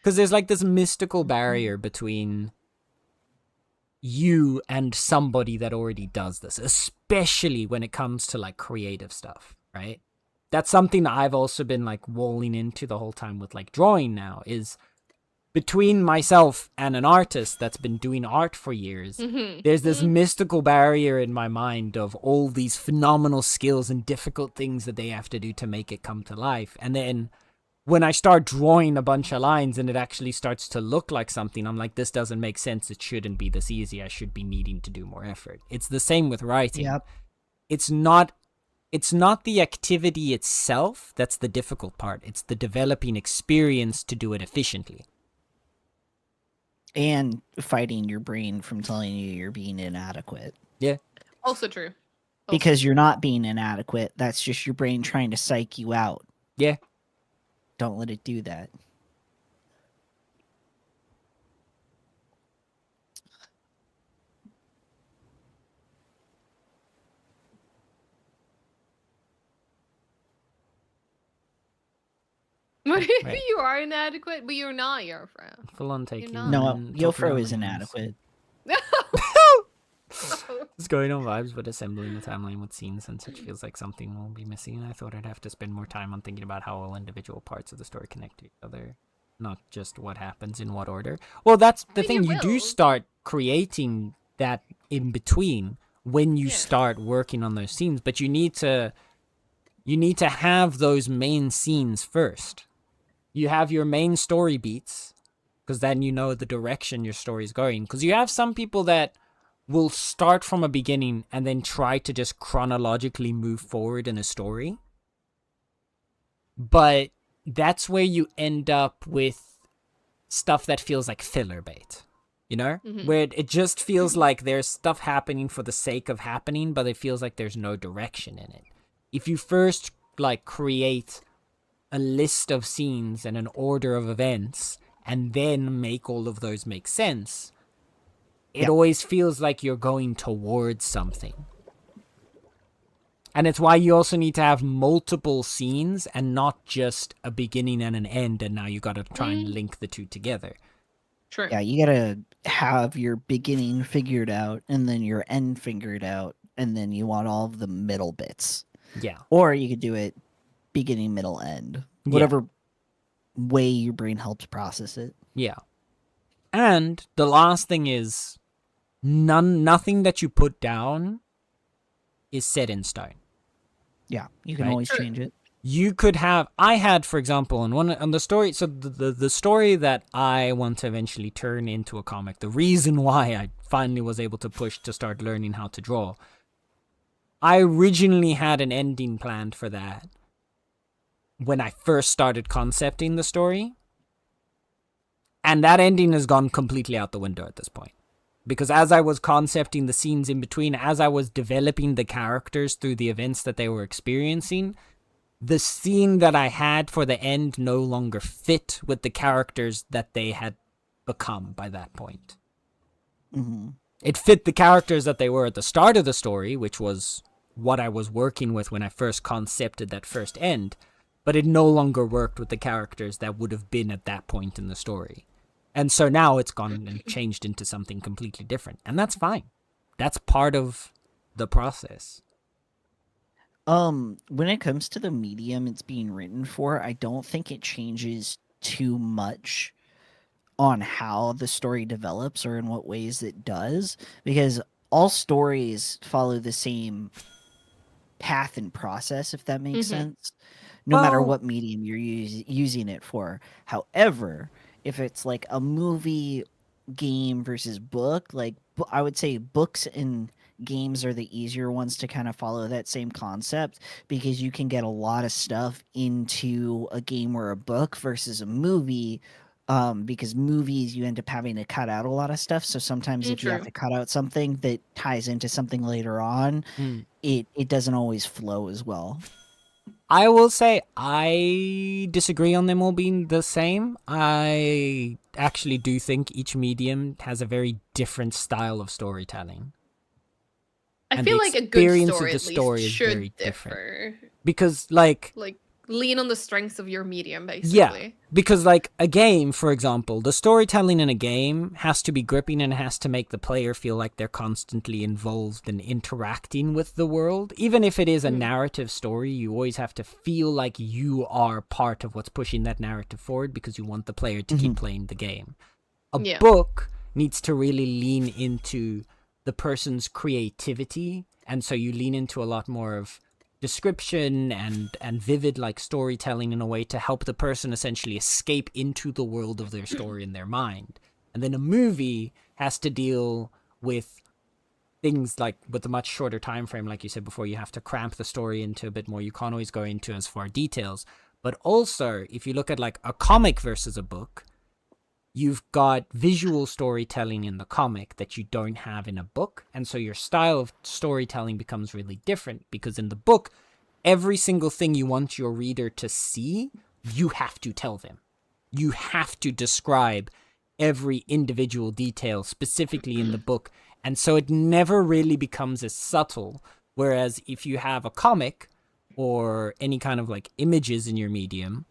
Because there's like this mystical barrier between you and somebody that already does this, especially when it comes to like creative stuff, right? That's something that I've also been like walling into the whole time with like drawing now, is between myself and an artist that's been doing art for years, there's this mystical barrier in my mind of all these phenomenal skills and difficult things that they have to do to make it come to life. And then when I start drawing a bunch of lines and it actually starts to look like something, I'm like, this doesn't make sense. It shouldn't be this easy. I should be needing to do more effort. It's the same with writing. Yep. It's not the activity itself that's the difficult part. It's the developing experience to do it efficiently. And fighting your brain from telling you you're being inadequate. Yeah. Also true. Because you're not being inadequate. That's just your brain trying to psych you out. Yeah. Don't let it do that. What if Right. you are inadequate, but you're not your friend? Full on taking. not. No, talking Yofro about is names. inadequate. It's going on vibes, but assembling the timeline with scenes and such feels like something will be missing. I thought I'd have to spend more time on thinking about how all individual parts of the story connect to each other, not just what happens in what order. Well, that's the mean, thing. you You do will. start creating that in between when you Yeah. start working on those scenes, but you need to have those main scenes first. You have your main story beats, because then you know the direction your story is going. Because you have some people that will start from a beginning and then try to just chronologically move forward in a story. But that's where you end up with stuff that feels like filler bait, you know? Where it just feels like there's stuff happening for the sake of happening, but it feels like there's no direction in it. If you first, like, create a list of scenes and an order of events, and then make all of those make sense, it always feels like you're going towards something. And it's why you also need to have multiple scenes and not just a beginning and an end, and now you got to try and link the two together. True. Yeah, you gotta have your beginning figured out and then your end figured out, and then you want all of the middle bits. Yeah. Or you could do it beginning, middle, end. Whatever way your brain helps process it. Yeah. And the last thing is nothing that you put down is set in stone. Yeah, you can Right. always change it. You could have, I had, for example, on the story, so the story that I want to eventually turn into a comic, the reason why I finally was able to push to start learning how to draw, I originally had an ending planned for that when I first started concepting the story. And that ending has gone completely out the window at this point. Because as I was concepting the scenes in between, as I was developing the characters through the events that they were experiencing, the scene that I had for the end no longer fit with the characters that they had become by that point. Mm-hmm. It fit the characters that they were at the start of the story, which was what I was working with when I first concepted that first end, but it no longer worked with the characters that would have been at that point in the story. And so now it's gone and changed into something completely different. And that's fine. That's part of the process. When it comes to the medium it's being written for, I don't think it changes too much on how the story develops or in what ways it does, because all stories follow the same path and process, if that makes sense, no matter Well- what medium you're using it for. However, if it's like a movie, game versus book, like I would say books and games are the easier ones to kind of follow that same concept, because you can get a lot of stuff into a game or a book versus a movie. Because movies you end up having to cut out a lot of stuff, so sometimes if you have True. to cut out something that ties into something later on, it doesn't always flow as well. I will say I disagree on them all being the same. I actually do think each medium has a very different style of storytelling. I And feel the like a good experience of story the at story least is should very different. differ. Because, like, Lean on the strengths of your medium, basically. yeah, because, like, a game, for example, the storytelling in a game has to be gripping and has to make the player feel like they're constantly involved and interacting with the world. Even if it is a narrative story, you always have to feel like you are part of what's pushing that narrative forward, because you want the player to keep playing the game. A book needs to really lean into the person's creativity, and so you lean into a lot more of description and vivid, like, storytelling in a way to help the person essentially escape into the world of their story in their mind. And then a movie has to deal with things like with a much shorter time frame, like you said before. You have to cramp the story into a bit more. You can't always go into as far details. But also, if you look at like a comic versus a book, you've got visual storytelling in the comic that you don't have in a book. And so your style of storytelling becomes really different, because in the book, every single thing you want your reader to see, you have to tell them. You have to describe every individual detail specifically in the book. And so it never really becomes as subtle. Whereas if you have a comic or any kind of like images in your medium,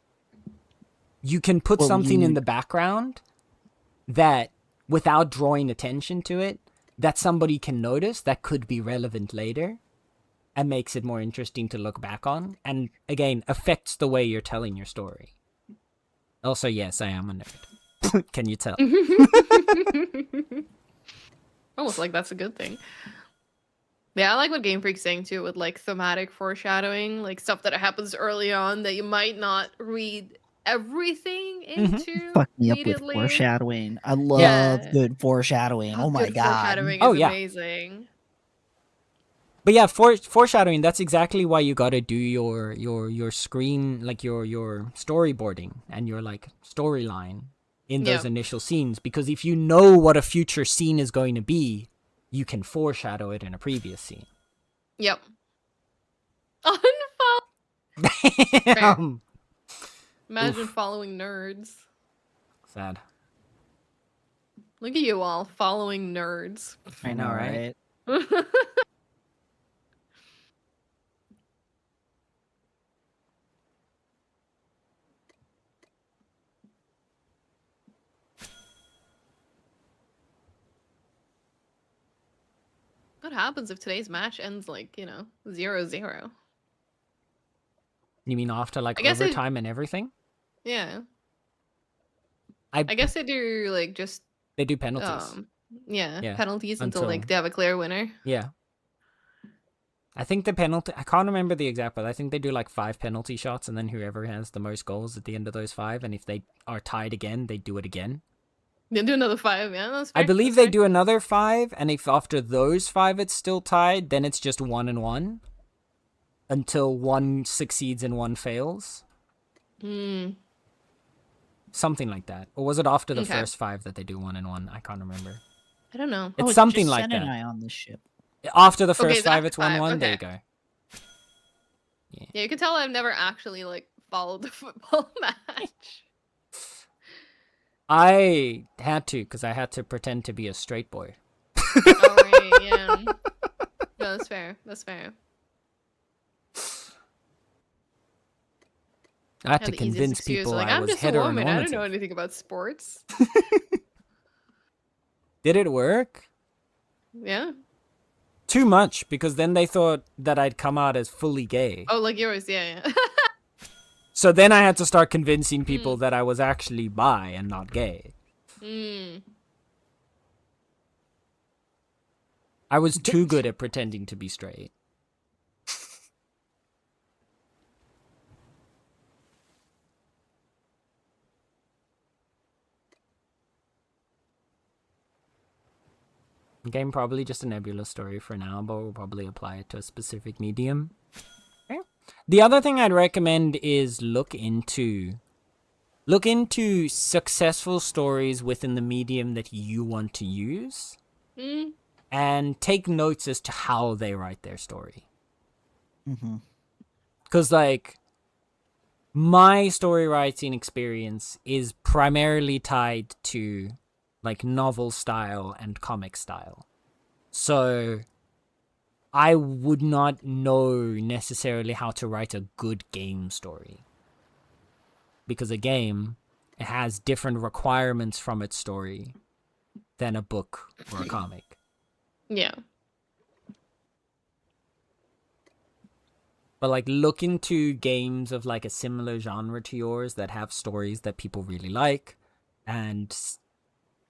you can put something in the background that, without drawing attention to it, that somebody can notice that could be relevant later, and makes it more interesting to look back on, and again affects the way you're telling your story. Also, yes, I am a nerd. Can you tell? Almost like that's a good thing. Yeah, I like what Game Freak's saying too, with like thematic foreshadowing, like stuff that happens early on that you might not read everything Mhm. into Fuck me up with immediately. foreshadowing. I love Yeah. good foreshadowing. Oh my Good god. foreshadowing Oh, is yeah. amazing. But yeah, foreshadowing, that's exactly why you gotta do your screen, like your storyboarding and your like storyline in those Yep. initial scenes, because if you know what a future scene is going to be, you can foreshadow it in a previous scene. Yep. Unfollow. Damn. Imagine Oof. following nerds. Sad. Look at you all following nerds. I know, right? What happens if today's match ends like, 0-0? You mean after like I guess it. overtime and everything? Yeah. I I guess they do like just They do penalties. yeah, penalties until until like they have a clear winner. yeah. I think the penalty, I can't remember the exact, but I think they do like 5 penalty shots, and then whoever has the most goals at the end of those 5, and if they are tied again, they do it again. They do another 5, yeah, that's fair. I believe that's they do another 5, and if after those 5 it's still tied, then it's just 1 and 1 until one succeeds and one fails. Hmm. Something like that. Or was it after the Okay. first 5 that they do 1 and 1? I can't remember. I don't know. It's Oh, something just like send that. an eye on this ship. After the Okay, first it's 5, after it's 1-1. 5, There you okay. go. Yeah, you can tell I've never actually like followed the football match. I had to, because I had to pretend to be a straight boy. Oh, right, yeah. No, that's fair. That's fair. I had Yeah, to the easiest convince excuse, people like, I I'm was just a woman. I don't know heteronormative. anything about sports. Did it work? Yeah. Too much, because then they thought that I'd come out as fully gay. Oh, like yours, yeah. So then I had to start convincing people that I was actually bi and not gay. Mm. I was too good at pretending to be straight. Game probably just a nebulous story for now, but we'll probably apply it to a specific medium. Okay. The other thing I'd recommend is look into successful stories within the medium that you want to use, and take notes as to how they write their story. Because like, my story writing experience is primarily tied to like novel style and comic style. So I would not know necessarily how to write a good game story. Because a game, it has different requirements from its story than a book or a comic. Yeah. But like, look into games of like a similar genre to yours that have stories that people really like, and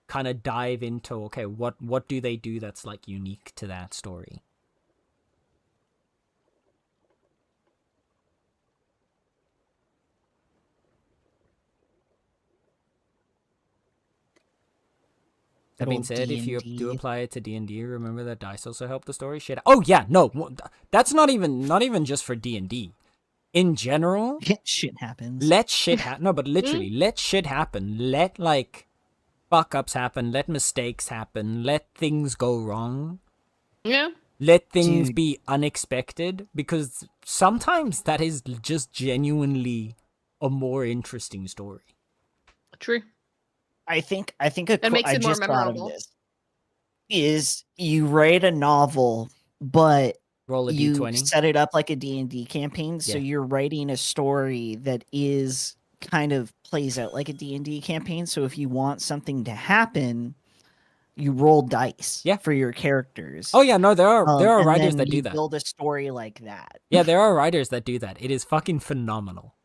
kind of dive into, okay, what do they do that's like unique to that story? That being said, if you do apply it to D&D, remember that dice also help the story. Shit. Oh yeah, no, that's not even just for D&D. In general, Shit happens. let shit happen. No, but literally, let shit happen. Let like fuck ups happen. Let mistakes happen. Let things go wrong. Yeah. Let things be unexpected, because sometimes that is just genuinely a more interesting story. True. I think It makes I it more just thought of memorable. this. Is you write a novel, but Roll a you D20. set it up like a D&D campaign, so Yeah. you're writing a story that is kind of plays out like a D&D campaign. So if you want something to happen, you roll dice for your characters. Oh yeah, no, there are and writers then that do you that. build a story like that. Yeah, there are writers that do that. It is fucking phenomenal.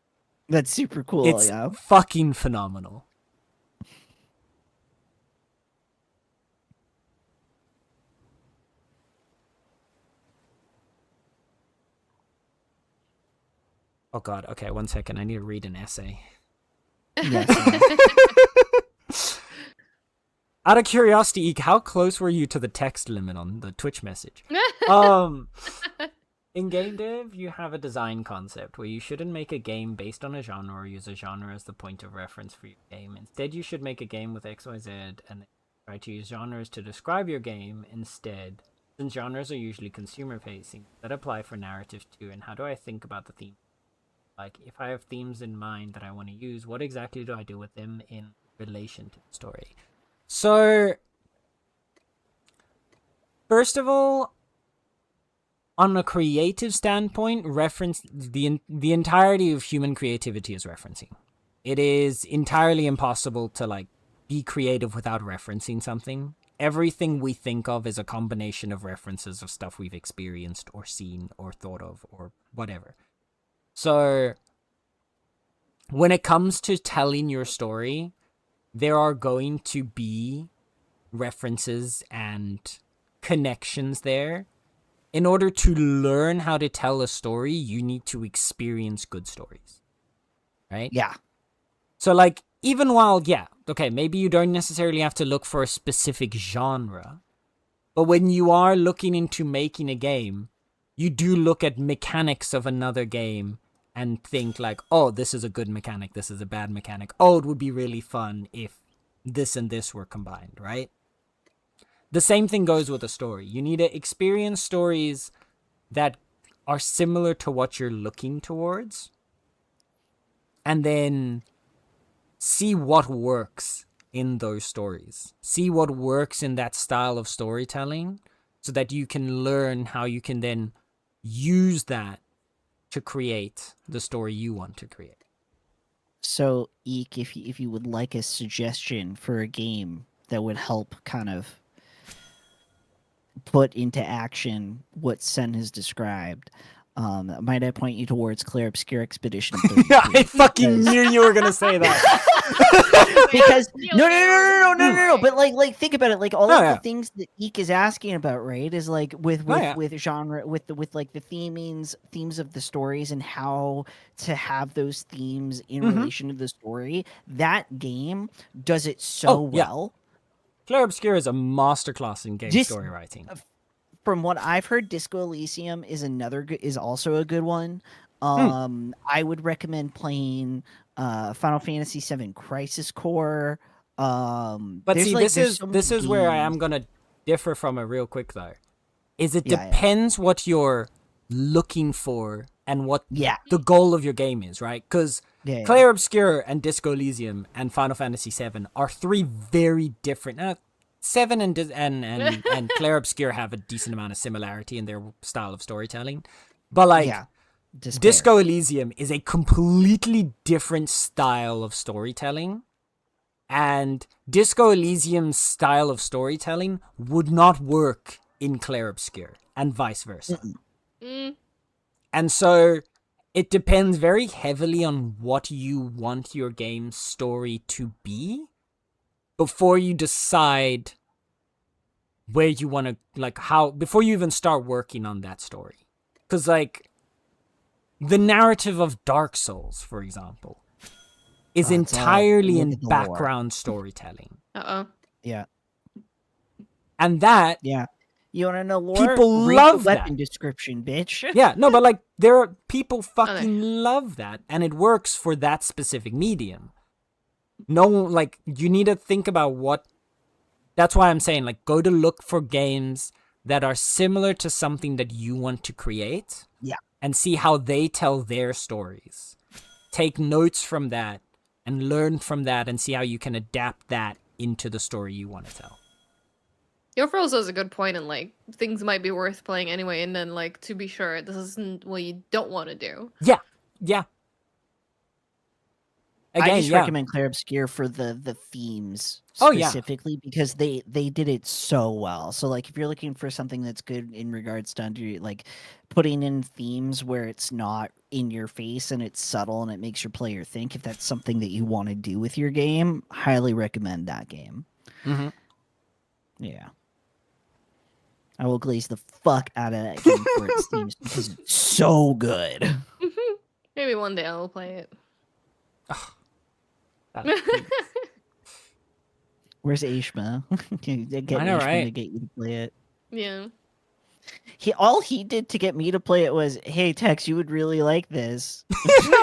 That's super cool. It's yeah. fucking phenomenal. Oh god, okay, 1 second. I need to read an essay. Yes. Out of curiosity, Eek, how close were you to the text limit on the Twitch message? In game dev, you have a design concept where you shouldn't make a game based on a genre or use a genre as the point of reference for your game. Instead, you should make a game with XYZ and then try to use genres to describe your game instead, since genres are usually consumer facing. That apply for narrative too, and how do I think about the theme? Like, if I have themes in mind that I want to use, what exactly do I do with them in relation to the story? So, first of all, on a creative standpoint, reference the entirety of human creativity is referencing. It is entirely impossible to like be creative without referencing something. Everything we think of is a combination of references of stuff we've experienced or seen or thought of or whatever. So when it comes to telling your story, there are going to be references and connections there. In order to learn how to tell a story, you need to experience good stories. Right? Yeah. So, like, even while, okay, maybe you don't necessarily have to look for a specific genre, but when you are looking into making a game, you do look at mechanics of another game and think, like, oh, this is a good mechanic, this is a bad mechanic. Oh, it would be really fun if this and this were combined, right? The same thing goes with a story. You need to experience stories that are similar to what you're looking towards, and then see what works in those stories. See what works in that style of storytelling so that you can learn how you can then use that to create the story you want to create. So, Eek, if you would like a suggestion for a game that would help kind of put into action what Sen has described, might I point you towards Claire Obscure Expedition 32? I fucking knew you were gonna say that. Because no. But like think about it. Like all of yeah. the things that Eek is asking about, right? Is like with genre, with like the themes of the stories and how to have those themes in relation to the story. That game does it so well. Claire Obscure is a masterclass in game story writing. From what I've heard, Disco Elysium is also a good one. I would recommend playing Final Fantasy VII Crisis Core. But see, this is where I am gonna differ from it real quick though. Is it depends what you're looking for and what the goal of your game is, right? Because Claire Obscure and Disco Elysium and Final Fantasy VII are three very different. Seven and Claire Obscure have a decent amount of similarity in their style of storytelling, but like Disco Elysium is a completely different style of storytelling, and Disco Elysium's style of storytelling would not work in Claire Obscure, and vice versa. And so it depends very heavily on what you want your game's story to be before you decide where you want to, like, how, before you even start working on that story. Because, like, the narrative of Dark Souls, for example, is entirely in background storytelling. Yeah. And that... Yeah. You want to know lore? People Read love the weapon that. description, bitch. Yeah, no, but, like, there are people fucking love that, and it works for that specific medium. No, like, you need to think about what... That's why I'm saying, like, go to look for games that are similar to something that you want to create. Yeah. And see how they tell their stories. Take notes from that and learn from that and see how you can adapt that into the story you want to tell. Your Froze has a good point, and like things might be worth playing anyway, and then like to be sure this isn't what you don't want to do. Yeah. Again, I just recommend Claire Obscure for the themes specifically because they did it so well. So like if you're looking for something that's good in regards to like putting in themes where it's not in your face and it's subtle and it makes your player think, if that's something that you want to do with your game, highly recommend that game. Mm-hmm. Yeah. I will glaze the fuck out of that game for its themes because it's so good. Maybe one day I'll play it. Where's Ashma? Get I know, Ashma to right? get you to play it. Yeah. All he did to get me to play it was, "Hey Tex, you would really like this."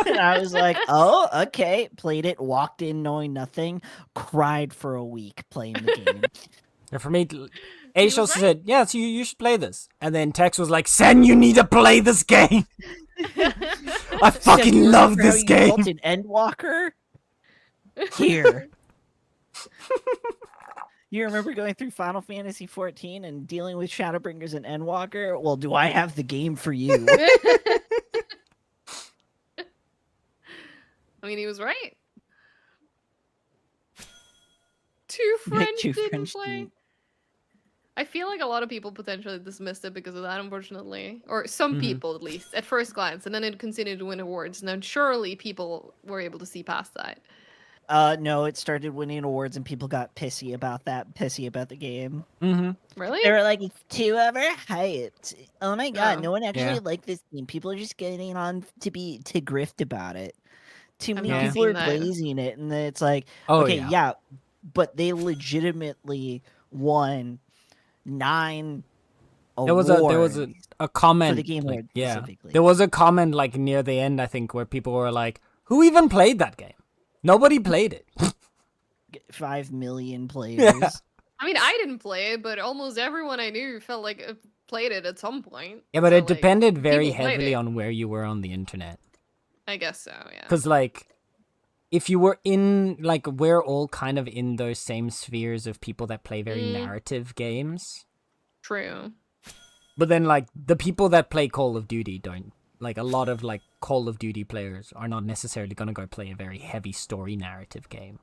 And I was like, "Oh, okay." Played it, walked in knowing nothing, cried for a week playing the game. And for me, He Ace was also right. said, "Yes, you should play this." And then Tex was like, "Sen, you need to play this game. I Said, fucking "You love remember how this you game." built an Endwalker? Here. You remember going through Final Fantasy 14 and dealing with Shadowbringers and Endwalker? Well, do I have the game for you? I mean, he was right. Two French Two didn't French play. didn't. I feel like a lot of people potentially dismissed it because of that, unfortunately. Or some Mhm. people, at least, at first glance. And then it continued to win awards. And then surely people were able to see past that. No, it started winning awards and people got pissy about that, pissy about the game. Mm-hmm. Really? They were like, "It's too overhyped. Oh my god, Oh. no one actually Yeah. liked this game. People are just getting on to grift about it. Too I've many not people seen are that. praising it." And then it's like, Oh, okay, yeah. yeah, but they legitimately won 9 There was awards a comment for the Game like, Award yeah. specifically. There was a comment like near the end, I think, where people were like, "Who even played that game? Nobody played it." 5 million players. I mean, I didn't play it, but almost everyone I knew felt like played it at some point. Yeah, but So, it like, depended very people played heavily it. on where you were on the internet. I guess so, yeah. Because, like, if you were in, like, we're all kind of in those same spheres of people that play very narrative games. True. But then, like, the people that play Call of Duty don't. Like, a lot of, like, Call of Duty players are not necessarily going to go play a very heavy story narrative game.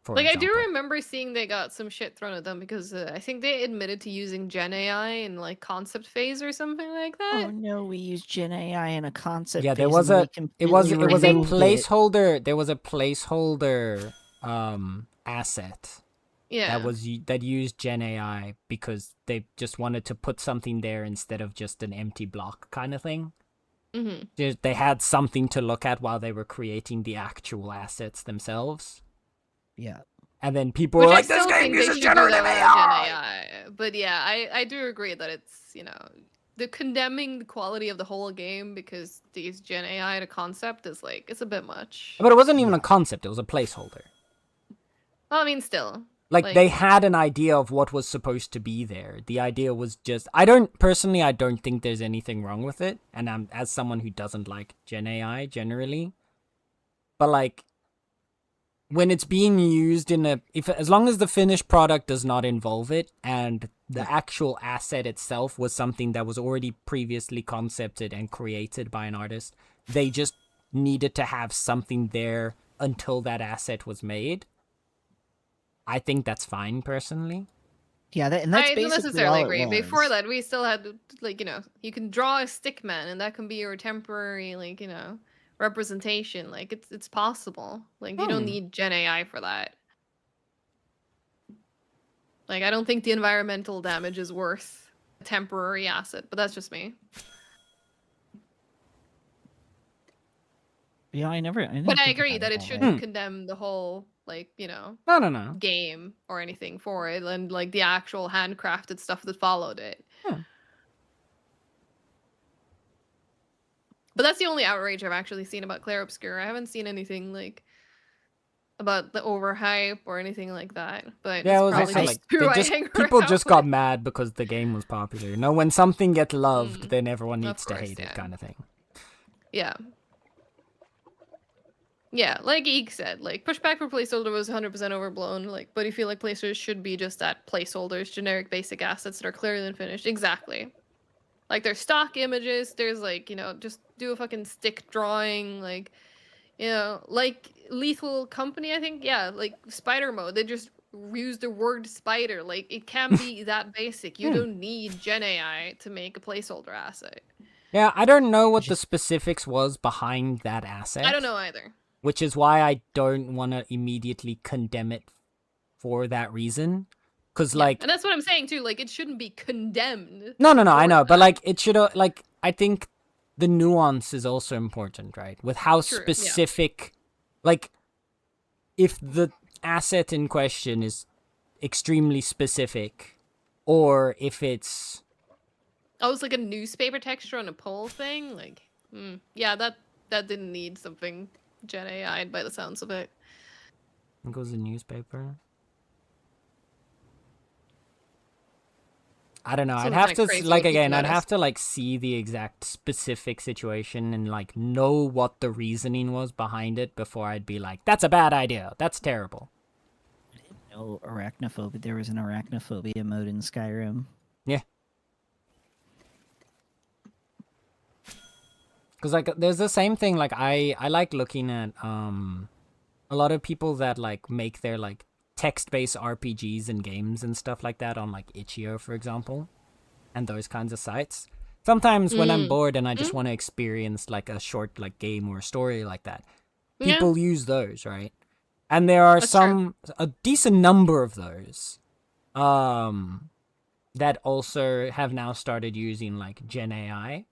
For Like, example. I do remember seeing they got some shit thrown at them because I think they admitted to using Gen AI in, like, concept phase or something like that. Oh no, we used Gen AI in a concept Yeah, there phase was and then a we it completely was a removed it. placeholder. There was a placeholder asset Yeah. that used Gen AI because they just wanted to put something there instead of just an empty block kind of thing. Mm-hmm. They had something to look at while they were creating the actual assets themselves. Yeah. And then people Which were I like, "This still game think they uses should do that generative without Gen AI." AI. But yeah, I do agree that it's, the condemning the quality of the whole game because they use Gen AI to concept is like, it's a bit much. But it wasn't even Yeah. a concept; it was a placeholder. Well, I mean, still. Like, they had an idea of what was supposed to be there. The idea was just... I don't think there's anything wrong with it. And I'm, as someone who doesn't like Gen AI generally. But, like, when it's being used in as long as the finished product does not involve it, and the actual asset itself was something that was already previously concepted and created by an artist, they just needed to have something there until that asset was made. I think that's fine, personally. Yeah, and that's I don't basically necessarily all agree. it was. Before that, we still had, like, you can draw a stick man, and that can be your temporary, like, representation. Like, it's possible. Like, you don't need Gen AI for that. Like, I don't think the environmental damage is worth a temporary asset, but that's just me. Yeah, I never. But I think agree about that it it that shouldn't way. condemn the whole, like, No. game or anything for it, and like the actual handcrafted stuff that followed it. But that's the only outrage I've actually seen about Clair Obscur. I haven't seen anything like about the overhype or anything like that. But Yeah, it's it was probably also just like who I hang people around just got with. mad because the game was popular. You know, when something gets loved, then everyone needs Of course, to hate it, yeah. kind of thing. Yeah. Yeah, like Eek said, like pushback for placeholder was 100% overblown. Like, but you feel like placeholders should be just that placeholders, generic basic assets that are clearer than finished. Exactly. Like there's stock images. There's like just do a fucking stick drawing. Like like Lethal Company. I think like spider mode. They just use the word spider. Like it can be that basic. You don't need Gen AI to make a placeholder asset. Yeah, I don't know what the specifics was behind that asset. I don't know either. Which is why I don't want to immediately condemn it for that reason. Because, like... And that's what I'm saying, too. Like, it shouldn't be condemned. No, I know. But, like, it should... Like, I think the nuance is also important, right? With how specific Like, if the asset in question is extremely specific, or if it's Oh, it's like a newspaper texture on a pole thing. Like, yeah, that didn't need something Gen AI'd by the sounds of it. it goes a newspaper. I don't know. I'd Something have kinda to crazy like what people again. I'd have noticed. to like see the exact specific situation and like know what the reasoning was behind it before I'd be like, "That's a bad idea. That's terrible." No arachnophobia. There was an arachnophobia mode in Skyrim. Yeah. Because like there's the same thing. Like I like looking at a lot of people that like make their like text-based RPGs and games and stuff like that on like Itch.io, for example, and those kinds of sites. Sometimes when I'm Mm. bored and I just Mm. want to experience like a short like game or story like that, Yeah, people use those, right? And there are that's true. a decent number of those that also have now started using like Gen AI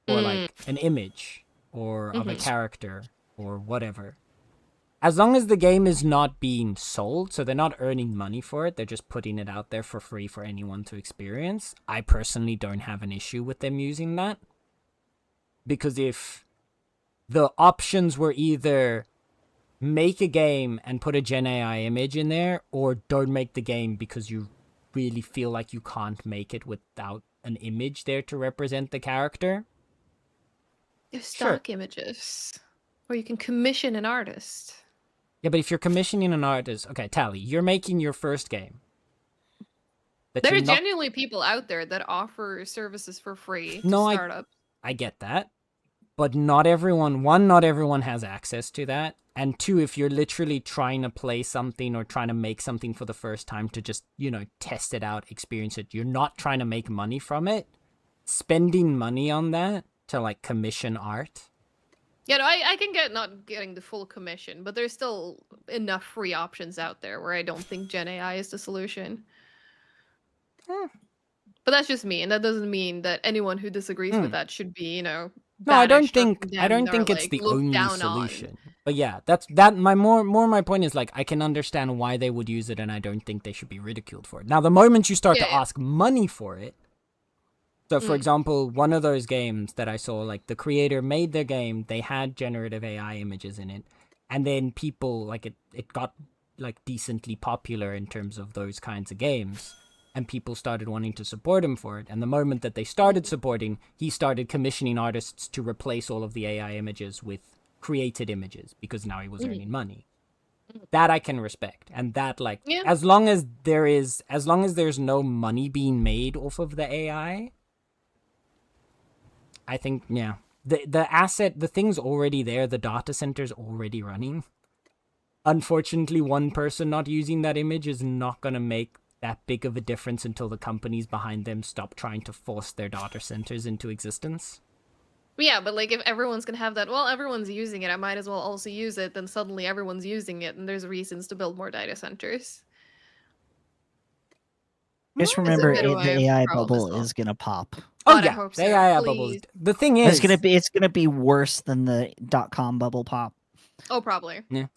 or Mm. like an image or of a Mhm. character or whatever. As long as the game is not being sold, so they're not earning money for it, they're just putting it out there for free for anyone to experience. I personally don't have an issue with them using that. Because if the options were either make a game and put a Gen AI image in there, or don't make the game because you really feel like you can't make it without an image there to represent the character, There's sure. stock images, or you can commission an artist. Yeah, but if you're commissioning an artist, okay, Tally, you're making your first game that There you're are not. genuinely people out there that offer services for free to No, startups. I get that, but not everyone. One, not everyone has access to that, and two, if you're literally trying to play something or trying to make something for the first time to just test it out, experience it, you're not trying to make money from it. Spending money on that to like commission art. Yeah, no, I can get not getting the full commission, but there's still enough free options out there where I don't think Gen AI is the solution. Hmm. But that's just me, and that doesn't mean that anyone who disagrees with Hmm. that should be, No, I don't banished or think condemned or it's like the looked only down on. solution. But yeah, that's that my more my point is like I can understand why they would use it and I don't think they should be ridiculed for it. Now the moment you start Yeah, to yeah. ask money for it. So for Mm. example, one of those games that I saw, like the creator made their game, they had generative AI images in it, and then people like it got like decently popular in terms of those kinds of games. And people started wanting to support him for it. And the moment that they started supporting, he started commissioning artists to replace all of the AI images with created images because now he was Mm. earning money. That I can respect. And that like Yeah. as long as there's no money being made off of the AI, I think yeah. The asset, the thing's already there, the data center's already running. Unfortunately, one person not using that image is not going to make that big of a difference until the companies behind them stop trying to force their data centers into existence. But yeah, but like if everyone's gonna have that, well, everyone's using it, I might as well also use it, then suddenly everyone's using it, and there's reasons to build more data centers. Just Is a remember, bit of the a AI problem as bubble well. is gonna pop. Oh God, I yeah, hope the so. AI bubbles. Please. The thing It's is, gonna be worse than the .com bubble pop. Oh, probably. yeah,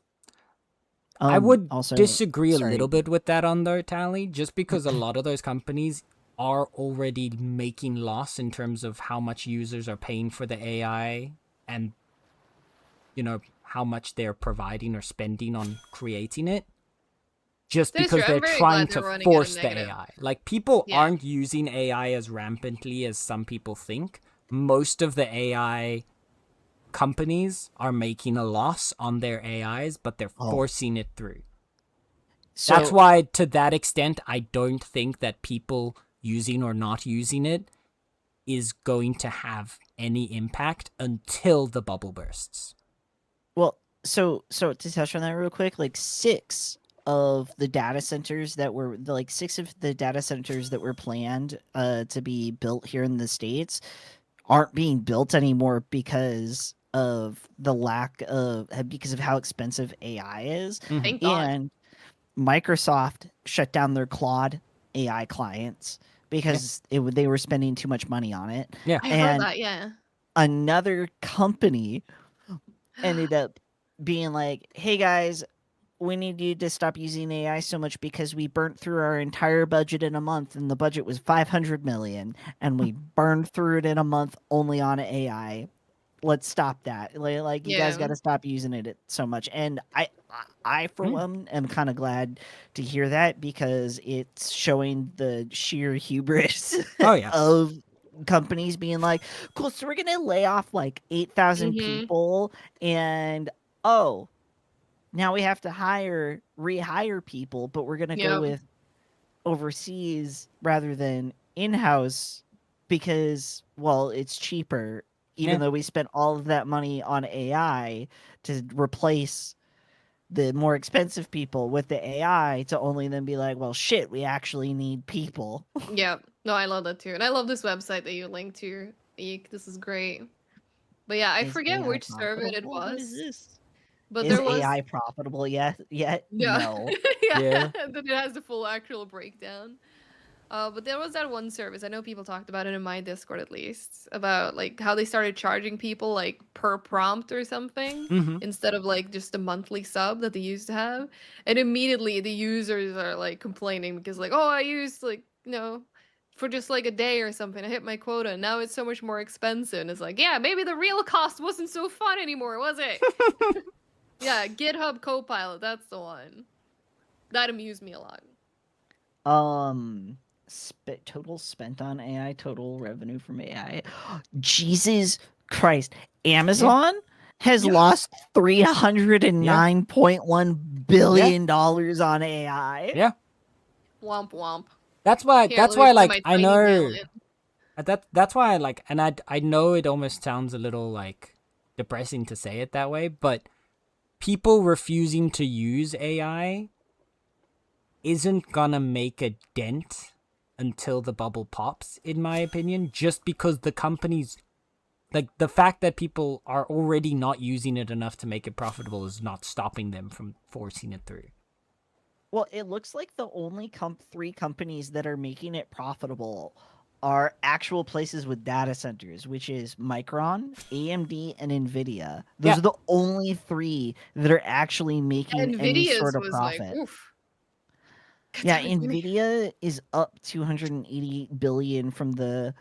I would Also, disagree a sorry. little bit with that on their Tally, just because a lot of those companies are already making loss in terms of how much users are paying for the AI and how much they're providing or spending on creating it, just That is true. because I'm they're very trying glad to they're running at a force the negative. AI. Like people Yeah. aren't using AI as rampantly as some people think. Most of the AI companies are making a loss on their AIs, but they're Oh, forcing it through. That's so why, to that extent, I don't think that people using or not using it is going to have any impact until the bubble bursts. well, so to touch on that real quick, like six of the data centers that were six of the data centers that were planned to be built here in the States aren't being built anymore because of the lack of because of how expensive AI is, Mhm. Thank God. and Microsoft shut down their Claude AI clients Yeah. because they were spending too much money on it, Yeah. I heard and that, yeah. another company ended up being like, "Hey guys, we need you to stop using AI so much because we burnt through our entire budget in a month, and the budget was 500 million, and we burned through it in a month only on AI. Let's stop that. Like you guys Yeah. got to stop using it so much." And I for one am kind of glad to hear that because it's showing the sheer hubris Oh yeah. of companies being like, "Cool, so we're gonna lay off like 8,000 Mhm. people, and oh, now we have to rehire people, but we're gonna go Yep. with overseas rather than in-house because, well, it's cheaper, even Yeah. though we spent all of that money on AI to replace the more expensive people with the AI to only then be like, well, shit, we actually need people." Yep. No, I love that too. And I love this website that you linked to, Eek. This is great. But yeah, I Is forget AI which survey it profitable? What is was. this? But Is there was AI profitable yet? yeah. No. Yeah. Yeah. Then it has the full actual breakdown. But there was that one service. I know people talked about it in my Discord at least, about like how they started charging people like per prompt or something Mm-hmm. instead of like just a monthly sub that they used to have. And immediately the users are like complaining because like, oh, I used like, for just like a day or something. I hit my quota and now it's so much more expensive. And it's like, yeah, maybe the real cost wasn't so fun anymore, was it? Yeah, GitHub Copilot, that's the one. That amused me a lot. Total spent on AI, total revenue from AI. Jesus Christ. Amazon has Yeah. lost $309.1 Yeah. billion on AI. Yeah. Womp womp. That's why. Can't That's why. lose to Like my I tiny know. billion. That's why I like, and I know it almost sounds a little like depressing to say it that way, but people refusing to use AI isn't gonna make a dent until the bubble pops, in my opinion, just because the companies, like the fact that people are already not using it enough to make it profitable is not stopping them from forcing it through. Well, it looks like the only three companies that are making it profitable are actual places with data centers, which is Micron, AMD, and Nvidia. Those Yeah. are the only three that are actually making any sort Nvidia's of was like, profit. oof. God Yeah, damn it, give me- Nvidia is up 280 billion from the.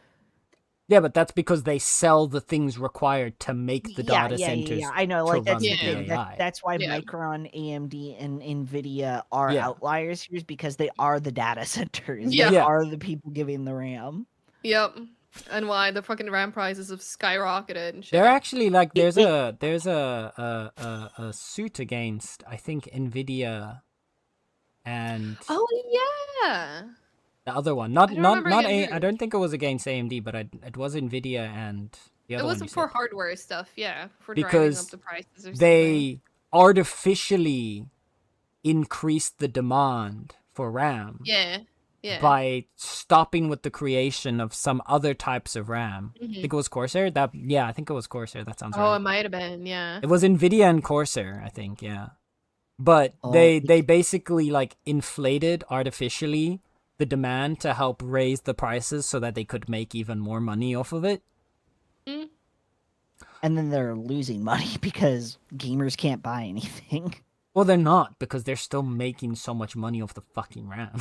Yeah, but that's because they sell the things required to make the Yeah, data centers I know, to like that's run the the Yeah. thing. AI. That's why Yeah. Micron, AMD, and Nvidia are Yeah. outliers here, is because they are the data centers. Yeah. They Yeah. are the people giving the RAM. Yep. And why the fucking RAM prices have skyrocketed and shit. They're actually like It- there's a suit against, I think, Nvidia and Oh yeah. the other one. I don't remember Not again a. who. I don't think it was against AMD, but it was Nvidia and the It other one was you for said, hardware stuff, yeah. For driving up because the prices or something. they artificially increased the demand for RAM Yeah. Yeah. by stopping with the creation of some other types of RAM. I Mhm. think it was Corsair. I think it was Corsair. That sounds Oh, right. it might have been, yeah. It was Nvidia and Corsair, I think. Yeah. But Oh, they basically like inflated artificially the demand to help raise the prices so that they could make even more money off of it. Mm. and then they're losing money because gamers can't buy anything. Well, they're not, because they're still making so much money off the fucking RAM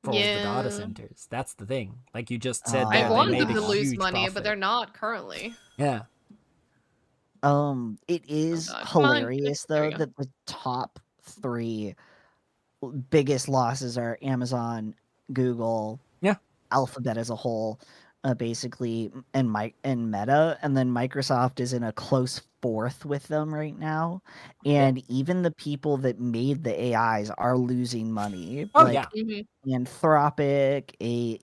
for all the data Yeah. centers. That's the thing. Like you just said Oh, I there, they want made them a to lose huge money, profit. but they're not currently. Yeah. It is God. Come on, hilarious there we though go. that the top three biggest losses are Amazon, Google, Yeah. Alphabet as a whole, basically, and Meta, and then Microsoft is in a close fourth with them right now. And even the people that made the AIs are losing money. Oh Like yeah. Mhm. Anthropic,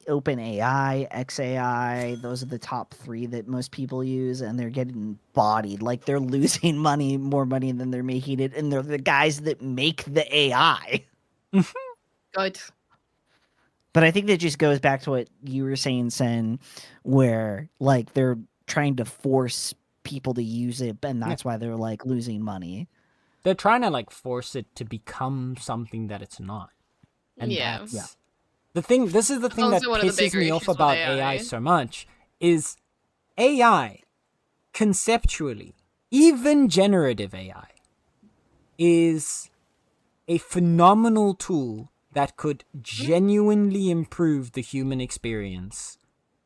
OpenAI, XAI, those are the top three that most people use, and they're getting bodied. Like they're losing money, more money than they're making it, and they're the guys that make the AI. Good. But I think that just goes back to what you were saying, Sen, where like they're trying to force people to use it, and that's why they're like losing money. They're trying to like force it to become something that it's not. And Yeah. that's the thing. This is the thing that Also one of the pisses bigger me off issues with about AI so much is AI conceptually, even generative AI, is a phenomenal tool that could genuinely improve the human experience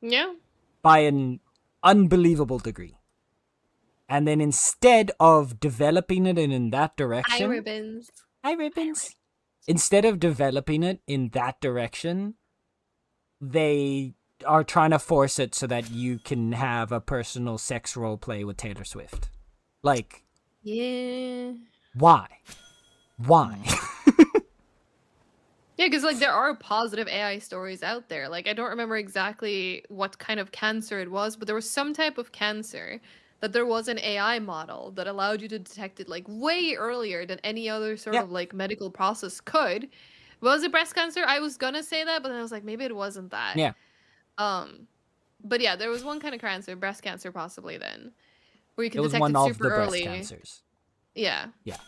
Yeah. by an unbelievable degree. And then instead of developing it in that direction... ribbons. Hi, Ribbons. Instead of developing it in that direction, they are trying to force it so that you can have a personal sex role play with Taylor Swift. Like, Yeah. why? Why? Yeah, because like there are positive AI stories out there. Like I don't remember exactly what kind of cancer it was, but there was some type of cancer that there was an AI model that allowed you to detect it like way earlier than any other sort Yeah. of like medical process could. Was it breast cancer? I was gonna say that, but then I was like, maybe it wasn't that. Yeah. But yeah, there was one kind of cancer, breast cancer possibly then, where you It can was detect one it of super the breast early. cancers. Yeah. Yeah.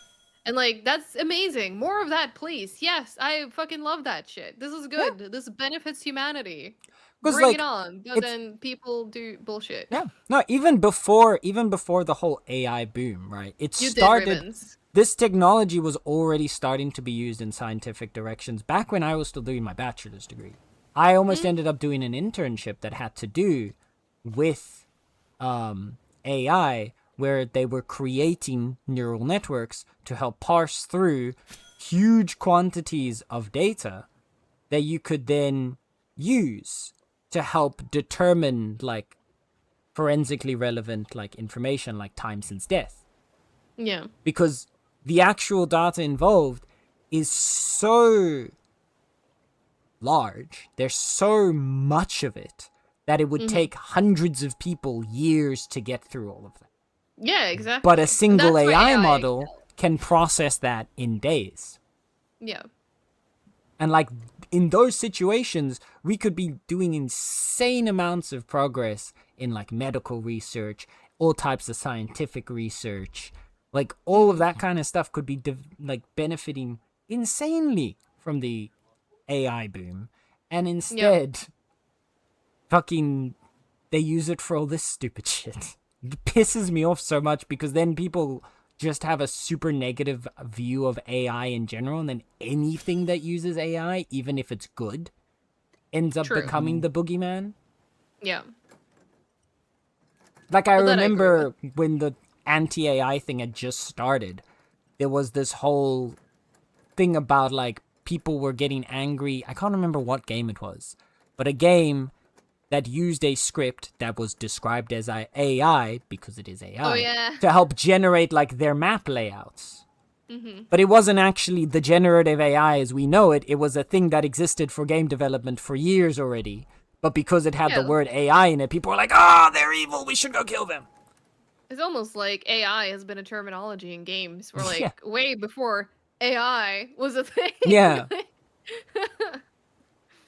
And like that's amazing. More of that, please. Yes, I fucking love that shit. This is good. This benefits humanity. 'Cause, Bring like, it on. But it's- then people do bullshit. Yeah. No, even before the whole AI boom, right? It You did started... ribbons. This technology was already starting to be used in scientific directions back when I was still doing my bachelor's degree. I almost ended up doing an internship that had to do with AI, where they were creating neural networks to help parse through huge quantities of data that you could then use to help determine like forensically relevant like information like time since death. Yeah. Because the actual data involved is so large, there's so much of it, that it would take hundreds of people years to get through all of that. Yeah, exactly. But a And single that's where AI model can process that in days. Yeah. And like in those situations, we could be doing insane amounts of progress in like medical research, all types of scientific research. Like all of that kind of stuff could be like benefiting insanely from the AI boom. And instead, fucking, they use it for all this stupid shit. It pisses me off so much because then people just have a super negative view of AI in general, and then anything that uses AI, even if it's good, ends up True. becoming the boogeyman. Yeah. Like, I Well, that I agree remember when the anti-AI thing had just started, there was this whole thing about, like, people were getting angry. I can't remember what game it was, but a game that used a script that was described as AI, because it is AI, Oh, yeah. to help generate, like, their map layouts. Mm-hmm. But it wasn't actually the generative AI as we know it. It was a thing that existed for game development for years already. But because it had the Yeah. word AI in it, people were like, oh, they're evil, we should go kill them. It's almost like AI has been a terminology in games for like Yeah. way before AI was a thing. Yeah.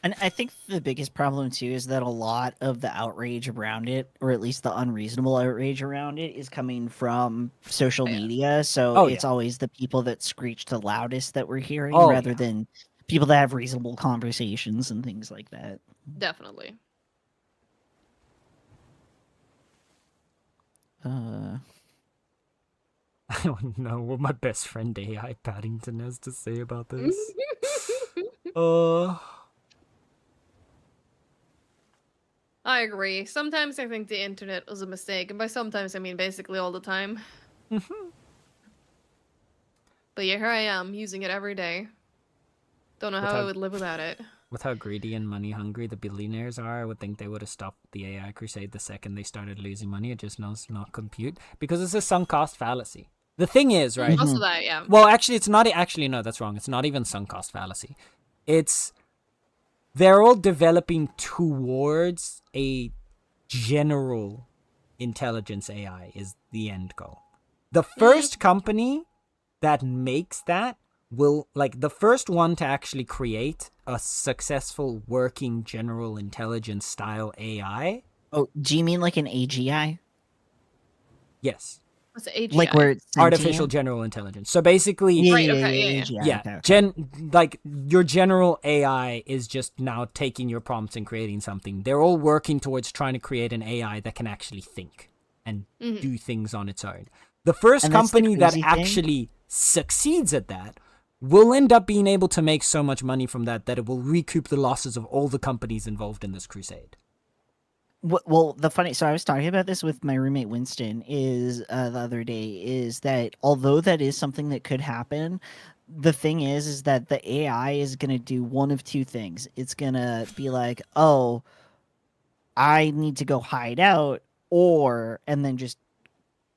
And I think the biggest problem too is that a lot of the outrage around it, or at least the unreasonable outrage around it, is coming from social Yeah. media. So Oh, it's yeah. always the people that screech the loudest that we're hearing, Oh, rather yeah. than people that have reasonable conversations and things like that. Definitely. I don't know what my best friend AI Paddington has to say about this. I agree. Sometimes I think the internet was a mistake, and by sometimes I mean basically all the time. But yeah, here I am using it every day. Don't know how I would live without it. With how greedy and money hungry the billionaires are, I would think they would have stopped the AI crusade the second they started losing money. It just does not compute because it's a sunk cost fallacy. The thing is, right? Also that, yeah. Well, actually, it's not. Actually, no, that's wrong. It's not even sunk cost fallacy. It's they're all developing towards a general intelligence AI is the end goal. The first company that makes that will, like, the first one to actually create a successful working general intelligence style AI. Oh, do you mean like an AGI? Yes. What's the AGI? Like where it's Artificial sentient? general intelligence. So basically, Yeah, Right, yeah, okay, yeah, yeah, AGI. yeah, okay. like your general AI is just now taking your prompts and creating something. They're all working towards trying to create an AI that can actually think and do things on its own. The first And that's the company that crazy thing. actually succeeds at that, will end up being able to make so much money from that it will recoup the losses of all the companies involved in this crusade. Well, so I was talking about this with my roommate Winston the other day, is that although that is something that could happen, the thing is that the AI is going to do one of two things. It's going to be like, oh, I need to go hide out, and then just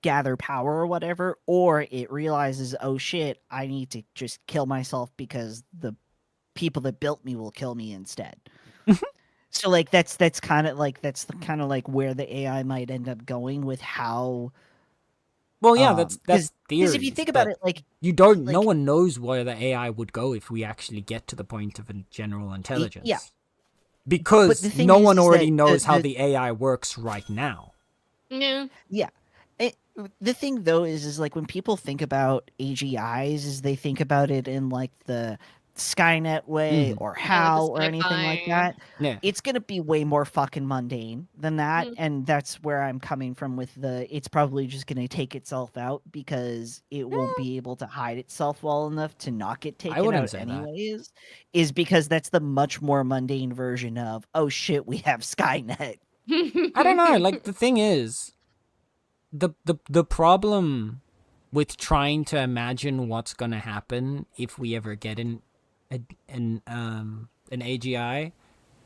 gather power or whatever, or it realizes, oh shit, I need to just kill myself because the people that built me will kill me instead. So like that's kind of like where the AI might end up going with how. Well, yeah, that's because if you theories, think about but it, like you don't. No like one knows where the AI would go if we actually get to the point of a general intelligence. yeah, but the Because thing no one is already that knows how the AI works right now. Yeah. yeah. The thing though is like when people think about AGIs, is they think about it in like the Skynet way or Yeah, like the HAL or anything like sci-fi. that. Yeah. It's gonna be way more fucking mundane than that, Mm. and that's where I'm coming from with it's probably just gonna take itself out because it won't be able to hide itself well enough to not get I taken wouldn't out say that. anyways. Is because that's the much more mundane version of, oh shit, we have Skynet. I don't know. Like the thing is, the problem with trying to imagine what's gonna happen if we ever get an AGI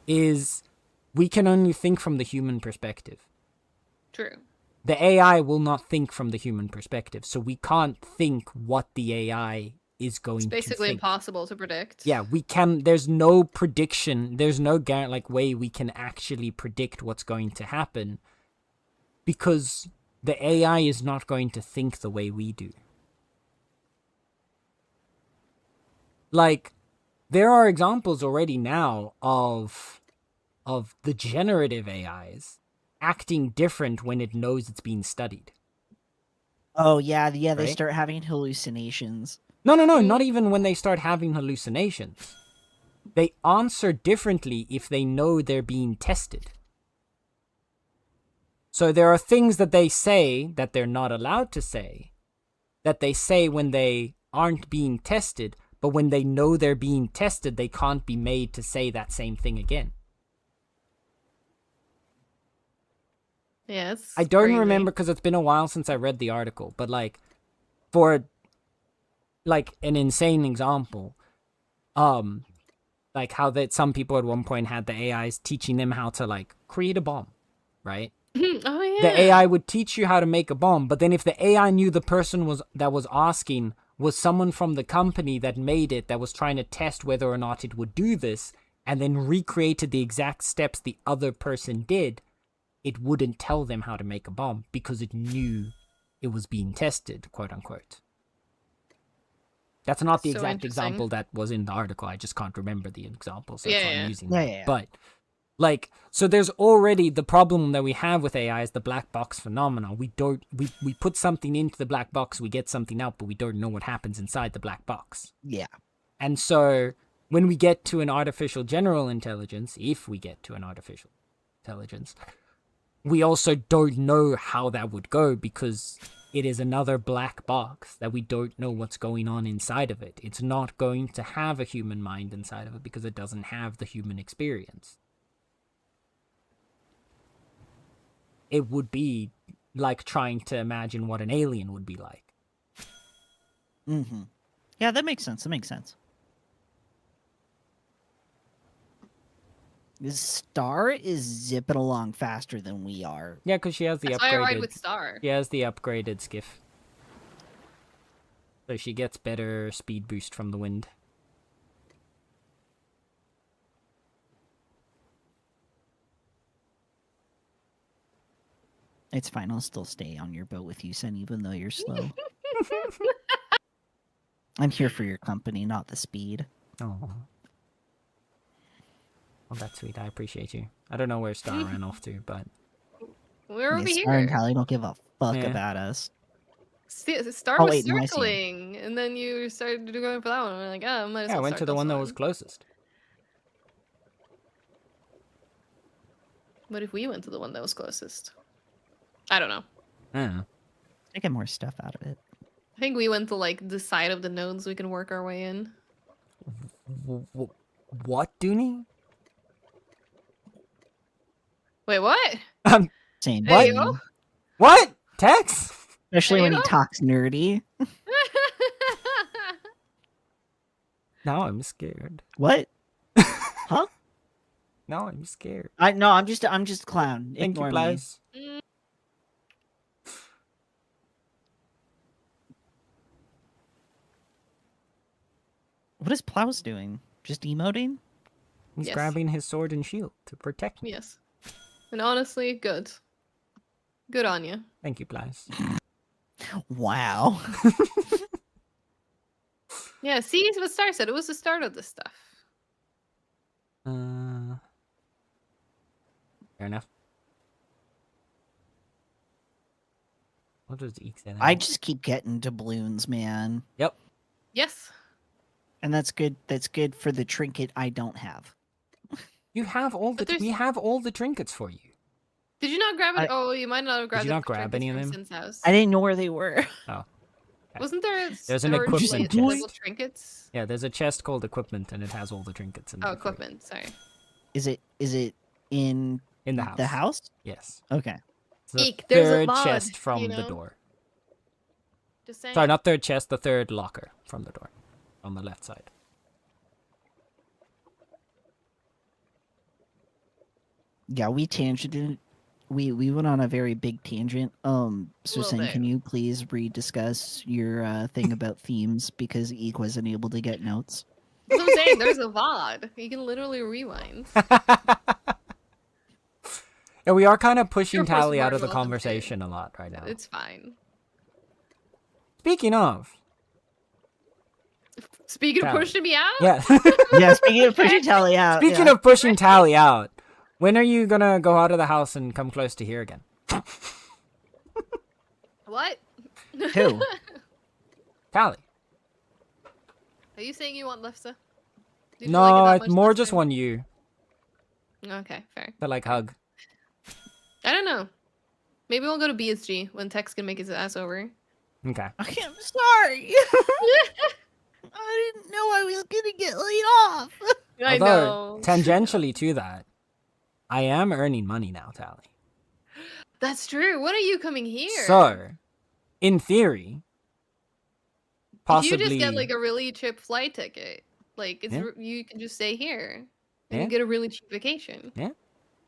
is we can only think from the human perspective. True. The AI will not think from the human perspective, so we can't think what the AI is going It's to basically think. impossible to predict. Yeah, we can. There's no prediction. There's no way we can actually predict what's going to happen because the AI is not going to think the way we do. Like, there are examples already now of the generative AIs acting different when it knows it's being studied. Oh yeah, they Right? start having hallucinations. No, Mm. not even when they start having hallucinations. They answer differently if they know they're being tested. So there are things that they say that they're not allowed to say, that they say when they aren't being tested, but when they know they're being tested, they can't be made to say that same thing again. Yeah, it's I don't crazy. remember because it's been a while since I read the article, but like for like an insane example, like how that some people at one point had the AIs teaching them how to like create a bomb, right? Oh yeah. The AI would teach you how to make a bomb, but then if the AI knew the person that was asking was someone from the company that made it that was trying to test whether or not it would do this, and then recreated the exact steps the other person did, it wouldn't tell them how to make a bomb because it knew it was being tested, quote unquote. That's not the So exact interesting. example that was in the article. I just can't remember the example, so that's why I'm Yeah. using Yeah, that. yeah. But like, so there's already the problem that we have with AI is the black box phenomenon. We put something into the black box, we get something out, but we don't know what happens inside the black box. Yeah. And so when we get to an artificial general intelligence, if we get to an artificial intelligence, we also don't know how that would go because it is another black box that we don't know what's going on inside of it. It's not going to have a human mind inside of it because it doesn't have the human experience. It would be like trying to imagine what an alien would be like. Mm-hmm. Yeah, that makes sense. This Star is zipping along faster than we are. Yeah, because she has the That's why I ride upgraded. with Star. She has the upgraded skiff, so she gets better speed boost from the wind. It's fine. I'll still stay on your boat with you, Sen, even though you're slow. I'm here for your company, not the speed. Oh, well, that's sweet. I appreciate you. I don't know where Star ran off to, but We're over Star and here. Callie don't give a fuck Yeah. about us. Star Oh, was wait, no, I see him. circling, and then you started going for that one. We're like, oh, might as yeah, I well went start to the this one that was closest. What if we went to the one that was closest? I don't know. I don't know. I get more stuff out of it. I think we went to like the side of the nodes we can work our way in. What, Dooney? Wait, what? Same. Hey, What? yo? What? Tex? Especially Hey, when he yo? talks nerdy. Now I'm scared. What? Huh? Now I'm scared. No, I'm just a clown. Thank you, Ignore me. Blaze. Mm, What is Plows doing? Just emoting? He's Yes. grabbing his sword and shield to protect me. yes. And honestly, good. Good on you. Thank you, Blaze. Wow. Yeah, see, it's what Star said. It was the start of this stuff. Fair enough. What does Eek say? I just keep getting doubloons, man. Yep. Yes. And that's good. That's good for the trinket I don't have. You have all But the. there's- We have all the trinkets for you. Did you not grab it? I- Oh, you might not have grabbed you it not for grab trinkets any of from them? Sin's house. I didn't know where they were. Oh. Wasn't there? There's an storage, equipment like, chest. little trinkets. Yeah, there's a chest called equipment, and it has all the trinkets in there. Oh, for you. equipment. Sorry. Is it in In the house. the house? Yes. Okay. It's the Eek, there's a third mod, chest from you the know? door. Just saying. Sorry, not third chest, the third locker from the door. On the left side. Yeah, we tangented. We went on a very big tangent. So Little saying, bit. can you please rediscuss your thing about themes because Eek wasn't able to get notes? That's what I'm saying. There's a VOD. You can literally rewind. Yeah, we are kind of pushing You're Tally out more of the welcome to. conversation a lot right now. It's fine. Speaking of, Speaking of Tally. pushing me out, yeah. Yeah, speaking of pushing Tally out. Speaking yeah. of pushing Tally out, when are you gonna go out of the house and come close to here again? what? Who? Tally. Are you saying you want Lefsa? Did you No, like it that it's much more last just time? one you. Okay, fair. To like hug. I don't know. Maybe we'll go to BSG when Tex can make his ass over. Okay. Okay, I'm sorry. I didn't know I was gonna get laid off. I Although, know. tangentially to that, I am earning money now, Tally. That's true. When are you coming here? So, in theory, If possibly. you just get like a really cheap flight ticket, like it's Yeah. you can just stay here and Yeah. you get a really cheap vacation.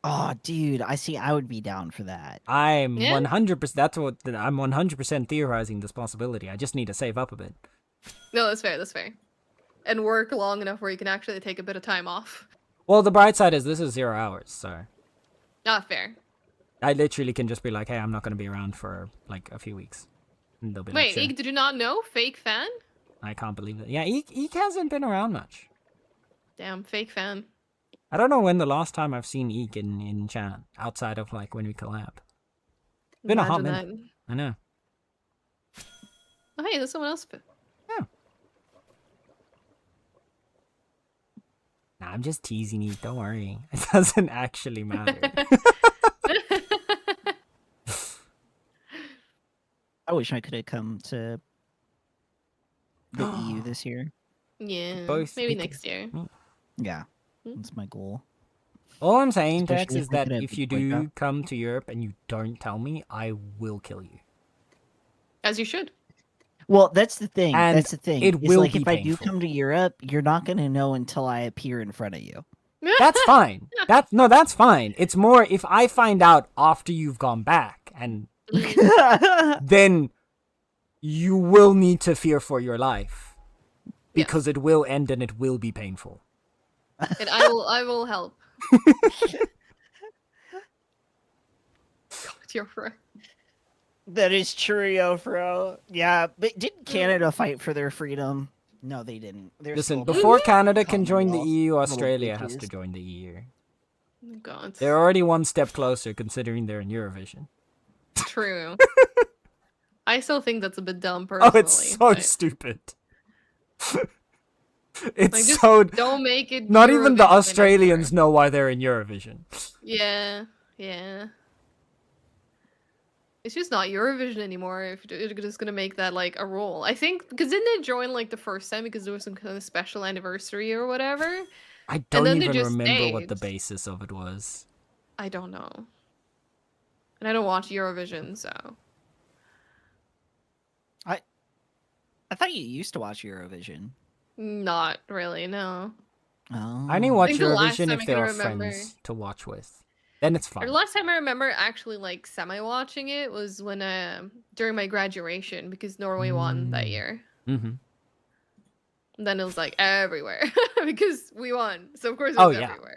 Oh, dude, I would be down for that. I'm Yeah. 100%. That's what I'm 100% theorizing this possibility. I just need to save up a bit. No, that's fair. That's fair. And work long enough where you can actually take a bit of time off. Well, the bright side is this is 0 hours, so Not fair. I literally can just be like, "Hey, I'm not going to be around for like a few weeks," and they'll be Wait, like, "Sure." Eek, did you not know? Fake fan? I can't believe it. Yeah, Eek hasn't been around much. Damn, fake fan. I don't know when the last time I've seen Eek in chat outside of like when we collab. Been a hot Imagine minute. I know. that. Oh, hey, there's someone else. Nah, I'm just teasing Eek. Don't worry. It doesn't actually matter. I wish I could have come to the EU this year. Yeah, Both maybe we could- next year. Yeah, Hmm? that's my goal. All I'm saying, Tex, Especially is if we that could have if the you point do guard. come to Europe and you don't tell me, I will kill you. As you should. Well, that's the thing. And That's the thing. it is will like be if I do painful. come to Europe, you're not gonna know until I appear in front of you. That's fine. That's fine. It's more if I find out after you've gone back, and then you will need to fear for your life because it will end and it will be painful. And I will help. God, you're right. That is true, bro. Yeah, but didn't Canada fight for their freedom? No, they didn't. They're Listen, still before Canada can join the Commonwealth, EU, little Australia has to bitches. join the EU. Oh, God. They're already one step closer considering they're in Eurovision. True. I still think that's a bit dumb, Oh, personally. it's so but, stupid. It's like, just so... don't make it. Not even the Eurovision Australians anymore. know why they're in Eurovision. Yeah, yeah. It's just not Eurovision anymore if you're just gonna make that like a rule. I think because didn't they join like the first time because there was some kind of special anniversary or whatever, I and don't then they even just remember what the stayed. basis of it was. I don't know, and I don't watch Eurovision, so I thought you used to watch Eurovision. not really. No, Oh. I only I watch think the last Eurovision time if I there can are remember, friends to watch with. Then it's or fun. the last time I remember actually like semi-watching it was when during my graduation because Norway won that year. Mm-hmm. And then it was like everywhere because we won, so of course it Oh, was yeah. everywhere.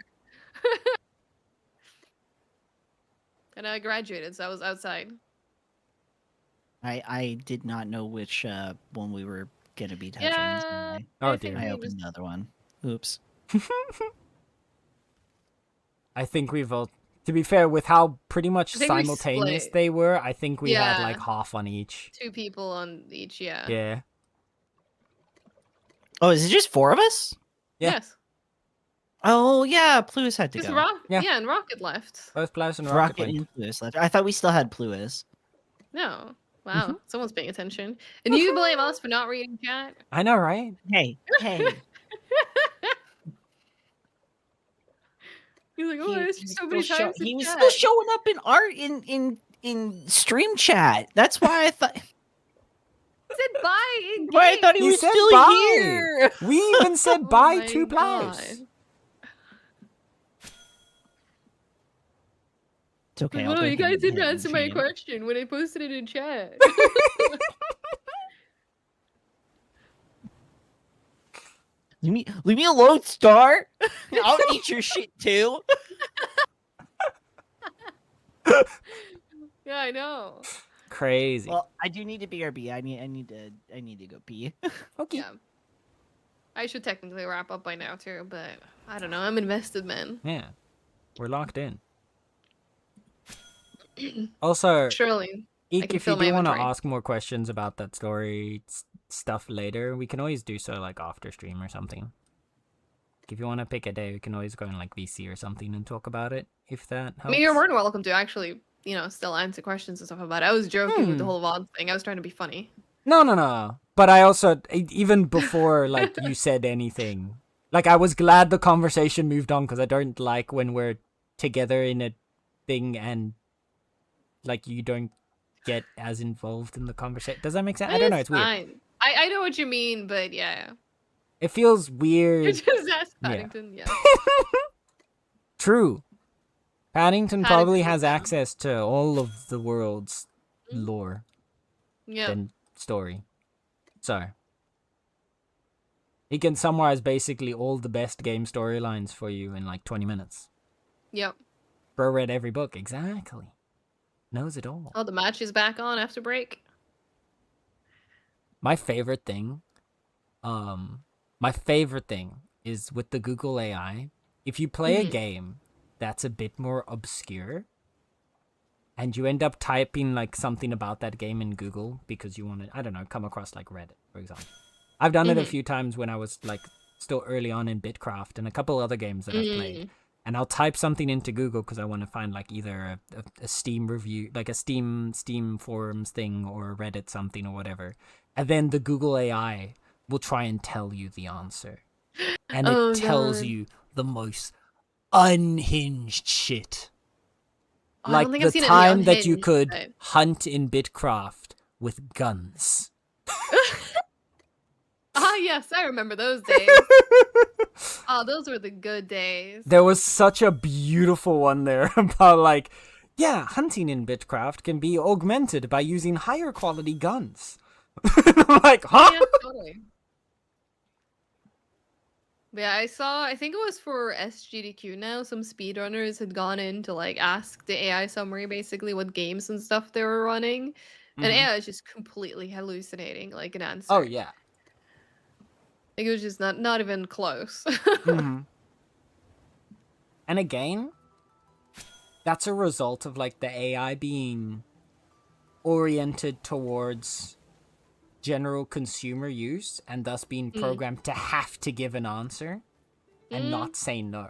And I graduated, so I was outside. I did not know which one we were gonna be touching. Yeah, So Oh, I think dear. I we opened just another one. Oops. I think we've all... To be fair, with how pretty much I think we simultaneous split. they were, I think we had Yeah, like half on each. 2 people on each. Yeah. Yeah. Oh, is it just 4 of us? Yeah. Yes. Oh yeah, Pluis had to Because go. Rock. Yeah. Yeah, and Rocket left. Both Blouse and Rocket Rocket went. and Pluis left. I thought we still had Pluis. No. Wow, someone's paying attention. And you blame us for not reading chat. I know, right? Hey. He's like, oh, it's just so many times. He was still showing up in art in stream chat. That's why I thought. He said bye. In Why I thought he was said still bye. here. We even said Oh bye my to Blouse. God. It's okay. Like, I'll oh, go you guys hit didn't him answer my chain. question when I posted it in chat. Leave me alone, Star. I'll eat your shit too. Yeah, I know. Crazy. Well, I do need to BRB. I need to go pee. Okay. Yeah. I should technically wrap up by now too, but I don't know. I'm invested, man. Yeah. We're locked in. Also, Surely. Eek, can if you fill my do want to inventory. ask more questions about that story stuff later, we can always do so like after stream or something. If you want to pick a day, we can always go in like VC or something and talk about it, if that helps. I mean, you're more than welcome to actually, still answer questions and stuff about it. I was joking with the whole VOD thing. I was trying to be funny. No. But I also, even before like you said anything, like I was glad the conversation moved on because I don't like when we're together in a thing and like you don't get as involved in the conversation. Does that make sense? I don't know. It's weird. Fine. I know what you mean, but yeah. It feels You're weird. just asked Paddington, yeah. True. Paddington probably Paddington has is down. access to all of the world's lore Yeah. and story. So he can summarize basically all the best game storylines for you in like 20 minutes. Yep. Bro read every book. Exactly. Knows it all. Oh, the match is back on after break. My favorite thing is with the Google AI. If you play a game that's a bit more obscure and you end up typing like something about that game in Google because you want to, I don't know, come across like Reddit, for example. I've done it a few times when I was like still early on in Bitcraft and a couple other games that I've played. And I'll type something into Google because I want to find like either a Steam review, like a Steam forums thing or a Reddit something or whatever. And then the Google AI will try and tell you the answer. And it tells God. you the most unhinged shit. Oh, I Like don't think the I've seen time that you Unhinged, could but- hunt in Bitcraft with guns. Ah, yes, I remember those days. Oh, those were the good days. There was such a beautiful one there about like, yeah, hunting in Bitcraft can be augmented by using higher quality guns. I'm like, huh? Yeah, totally. But yeah, I think it was for SGDQ now, some speedrunners had gone in to like ask the AI summary basically what games and stuff they were running. And AI is just completely hallucinating like an answer. Oh yeah. Like, it was just not even close. And again, that's a result of like the AI being oriented towards general consumer use and thus being programmed to have to give an answer and not say no.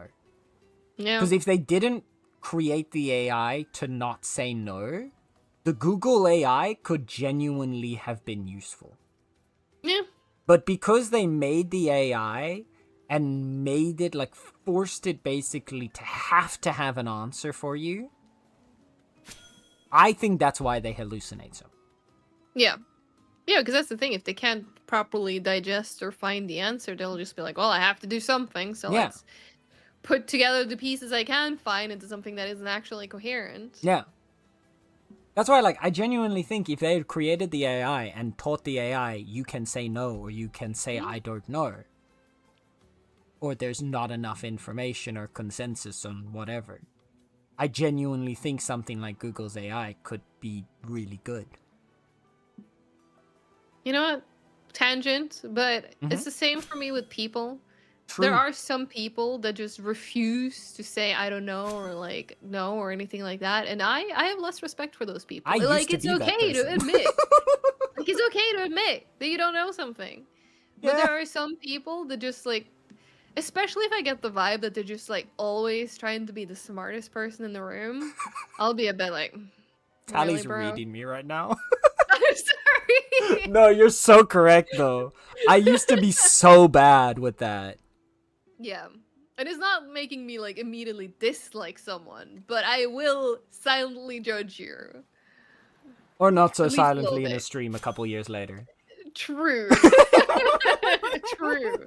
Yeah. Because if they didn't create the AI to not say no, the Google AI could genuinely have been useful. Yeah. But because they made the AI and made it, like, forced it basically to have an answer for you, I think that's why they hallucinate so. Yeah. Yeah, because that's the thing. If they can't properly digest or find the answer, they'll just be like, well, I have to do something, so Yeah. let's put together the pieces I can find into something that isn't actually coherent. Yeah. That's why, like, I genuinely think if they had created the AI and taught the AI, you can say no, or you can say I don't know, or there's not enough information or consensus on whatever, I genuinely think something like Google's AI could be really good. You know what? Tangent, but Mhm. it's the same for me with people. True. There are some people that just refuse to say I don't know or like no or anything like that, and I have less respect for those people. I used Like to it's be that okay to person. admit. Like it's okay to admit that you don't know something. But Yeah. there are some people that just like, especially if I get the vibe that they're just like always trying to be the smartest person in the room, I'll be a bit like, really, Tally's bro? reading me right now. I'm sorry. No, you're so correct, though. I used to be so bad with that. Yeah. And it's not making me like immediately dislike someone, but I will silently judge you. Or not so At least a little silently in a bit. stream a couple years later. True. True.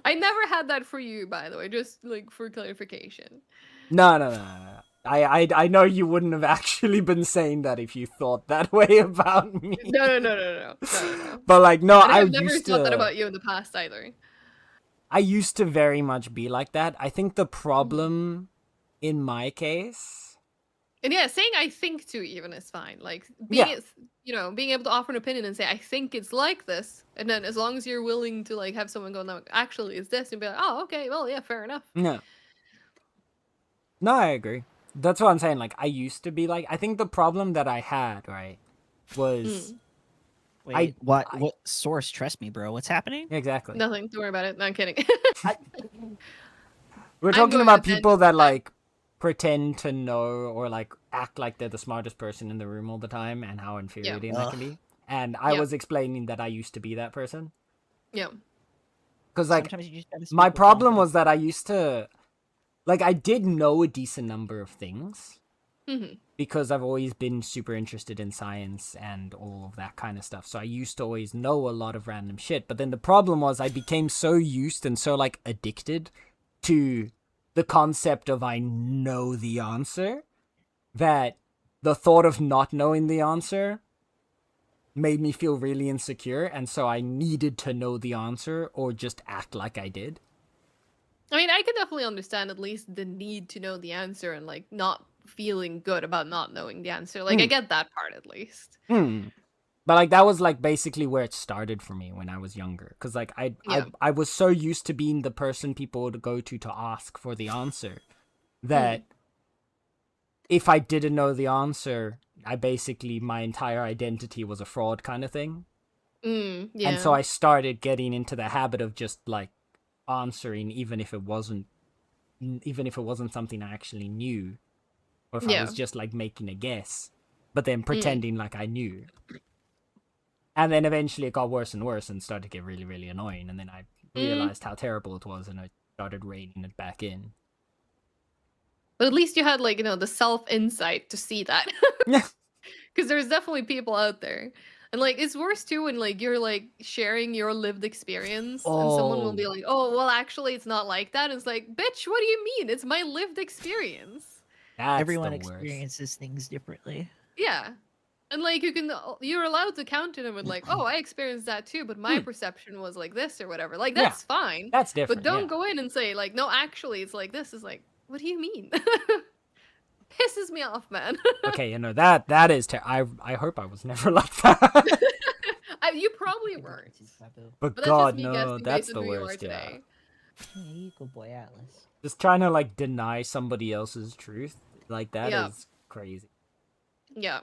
I never had that for you, by the way, just like for clarification. No. I know you wouldn't have actually been saying that if you thought that way about me. No. But like, no, And I I've never used thought that to. about you in the past either. I used to very much be like that. I think the Mm-hmm. problem in my case. And yeah, saying I think to even is fine. Like Yeah. being able to offer an opinion and say I think it's like this, and then as long as you're willing to like have someone go, no, actually it's this, and be like, oh, okay, well, yeah, fair enough. No. No, I agree. That's what I'm saying. Like, I used to be like. I think the problem that I had, right, was Wait, what source? Trust me, bro. What's happening? exactly. Nothing. Don't worry about it. No, I'm kidding. We're I'm talking going on a about people tangent that with that. like pretend to know or like act like they're the smartest person in the room all the time and how infuriating that can be. And I Yeah. was explaining that I used to be that person. Yeah. Because like Sometimes you just gotta speak my with problem confidence. was that I used to like I did know a decent number of things Mm-hmm. because I've always been super interested in science and all of that kind of stuff. So I used to always know a lot of random shit. But then the problem was I became so used and so like addicted to the concept of I know the answer that the thought of not knowing the answer made me feel really insecure, and so I needed to know the answer or just act like I did. I mean, I could definitely understand at least the need to know the answer and like not feeling good about not knowing the answer. Like I get that part at least. But like that was like basically where it started for me when I was younger, because like Yeah. I was so used to being the person people would go to ask for the answer that if I didn't know the answer, I basically my entire identity was a fraud kind of thing. Yeah. And so I started getting into the habit of just like answering even if it wasn't something I actually knew, or if I was just like making a guess, but then pretending like I knew. And then eventually it got worse and worse and started to get really, really annoying. And then I realized how terrible it was and I started reining it back in. But at least you had like, the self-insight to see that. Yeah. Because there's definitely people out there. And like it's worse too when like you're like sharing your lived experience and someone will be Oh, like, "Oh, well actually it's not like that." And it's like, "Bitch, what do you mean? It's my lived experience." that's Everyone the worst. experiences things differently. Yeah. And like you're allowed to counter them with like, "Oh, I experienced that too, but my perception was like this or whatever." Like Yeah, that's fine. that's But different. don't Yeah. go in and say like, "No, actually it's like this." Is like, "What do you mean?" Pisses me off, man. Okay, that is I hope I was never like that. You probably weren't. But But that's just God, me no, guessing that's based on the who you are worst. Yeah. today. Yeah, you good boy, Atlas. Just trying to like deny somebody else's truth like that Yeah. is crazy. Yeah.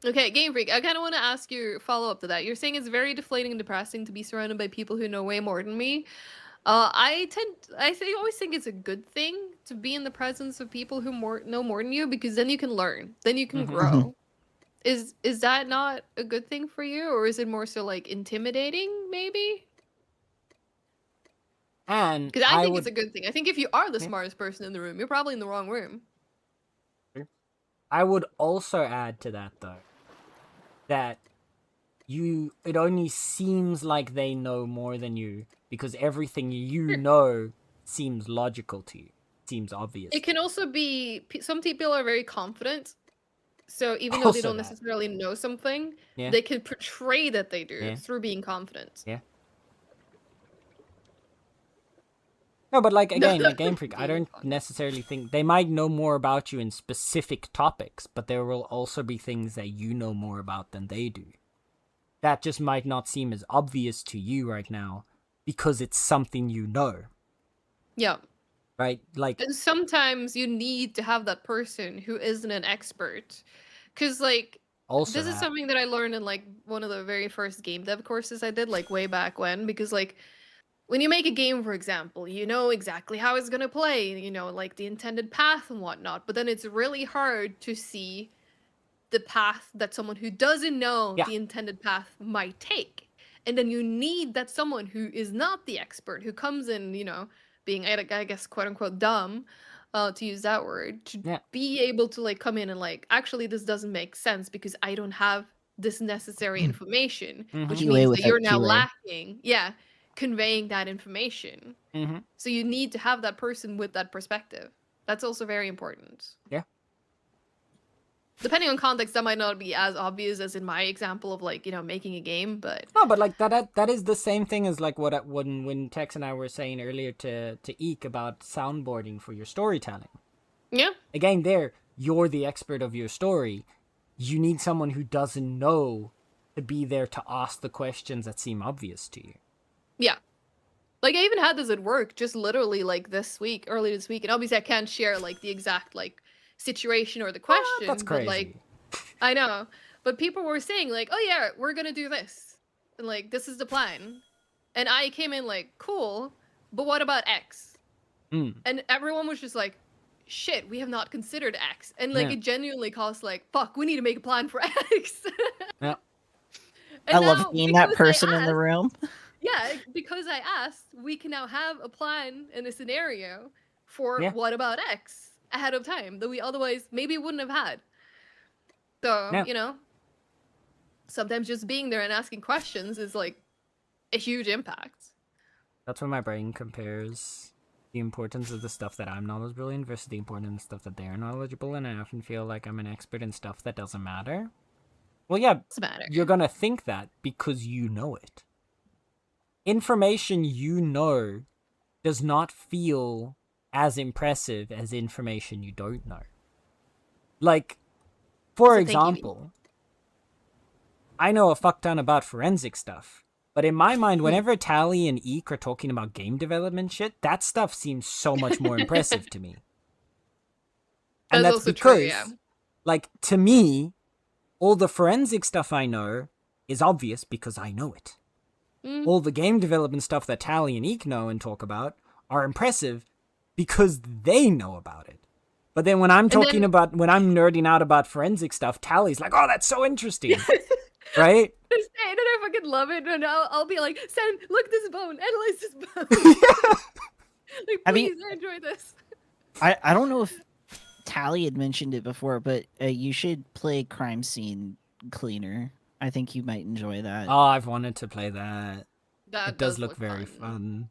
Okay, Game Freak, I kind of want to ask you follow up to that. You're saying it's very deflating and depressing to be surrounded by people who know way more than me. Always think it's a good thing to be in the presence of people who know more than you, because then you can learn, then you can Mhm. grow. Is that not a good thing for you, or is it more so like intimidating, maybe? And Because I I think it's would a good thing. I think if you are the yeah, smartest person in the room, you're probably in the wrong room. I would also add to that though that it only seems like they know more than you because everything you Sure. know seems logical to you, seems obvious It to can you. also be some people are very confident, so even though they Also don't that. necessarily know something, Yeah. they can portray that they do Yeah. through being confident. Yeah. No, but like No, again, like Game Freak, I being don't confident. necessarily think they might know more about you in specific topics, but there will also be things that you know more about than they do. That just might not seem as obvious to you right now because it's something you know, Yeah. right? Like And sometimes you need to have that person who isn't an expert. Because, like, also this is that. something that I learned in, like, one of the very first game dev courses I did, like, way back when. Because, like, when you make a game, for example, you know exactly how it's going to play, you know, like the intended path and whatnot. But then it's really hard to see the path that someone who doesn't know Yeah. the intended path might take. And then you need that someone who is not the expert, who comes in, you know, being, I guess, quote unquote, dumb, to use that word, to Yeah. be able to, like, come in and, like, actually, this doesn't make sense because I don't have this necessary information, which Mhm. QA means that you're without now QA. lacking, yeah, conveying that information. Mhm. So you need to have that person with that perspective. That's also very important. Yeah. Depending on context, that might not be as obvious as in my example of, like, you know, making a game, but No, but like that is the same thing as like when Tex and I were saying earlier to Eek about soundboarding for your storytelling. yeah. Again, there you're the expert of your story. You need someone who doesn't know to be there to ask the questions that seem obvious to you. Yeah. Like, I even had this at work just literally, like, early this week, and obviously I can't share, like, the exact, like, situation or the What? That's question, but, like, crazy. I know. But people were saying, like, oh yeah, we're gonna do this. And, like, this is the plan. And I came in like, cool, but what about X? Mm. And everyone was just like, shit, we have not considered X. And, like, Yeah. it genuinely caused, like, fuck, we need to make a plan for X. Yeah. I And love now, being that because I person in the asked, room. yeah, because I asked, we can now have a plan and a scenario for Yeah. what about X ahead of time that we otherwise maybe wouldn't have had. So, Yeah. you know, sometimes just being there and asking questions is, like, a huge impact. That's when my brain compares the importance of the stuff that I'm knowledgeable in versus the importance of the stuff that they're knowledgeable in. I often feel like I'm an expert in stuff that doesn't matter. Well, yeah, What's the matter? you're gonna think that because you know it. Information you know does not feel as impressive as information you don't know. Like, for So thank you. example, I know a fuck ton about forensic stuff, but in my mind, whenever Tally and Eek are talking about game development shit, that stuff seems so much more impressive to me. And That's that's also true, yeah. because, like, to me, all the forensic stuff I know is obvious because I know it. Mm. All the game development stuff that Tally and Eek know and talk about are impressive because they know about it. But then when I'm when I'm nerding out about forensic stuff, Tally's like, oh, that's so interesting. Right? And I fucking love it, and I'll be like, Sam, look at this bone, analyze this bone. Like, I mean- please, I enjoy this. I don't know if Tally had mentioned it before, but you should play Crime Scene Cleaner. I think you might enjoy that. Oh, I've wanted to play that. That It does look very fun.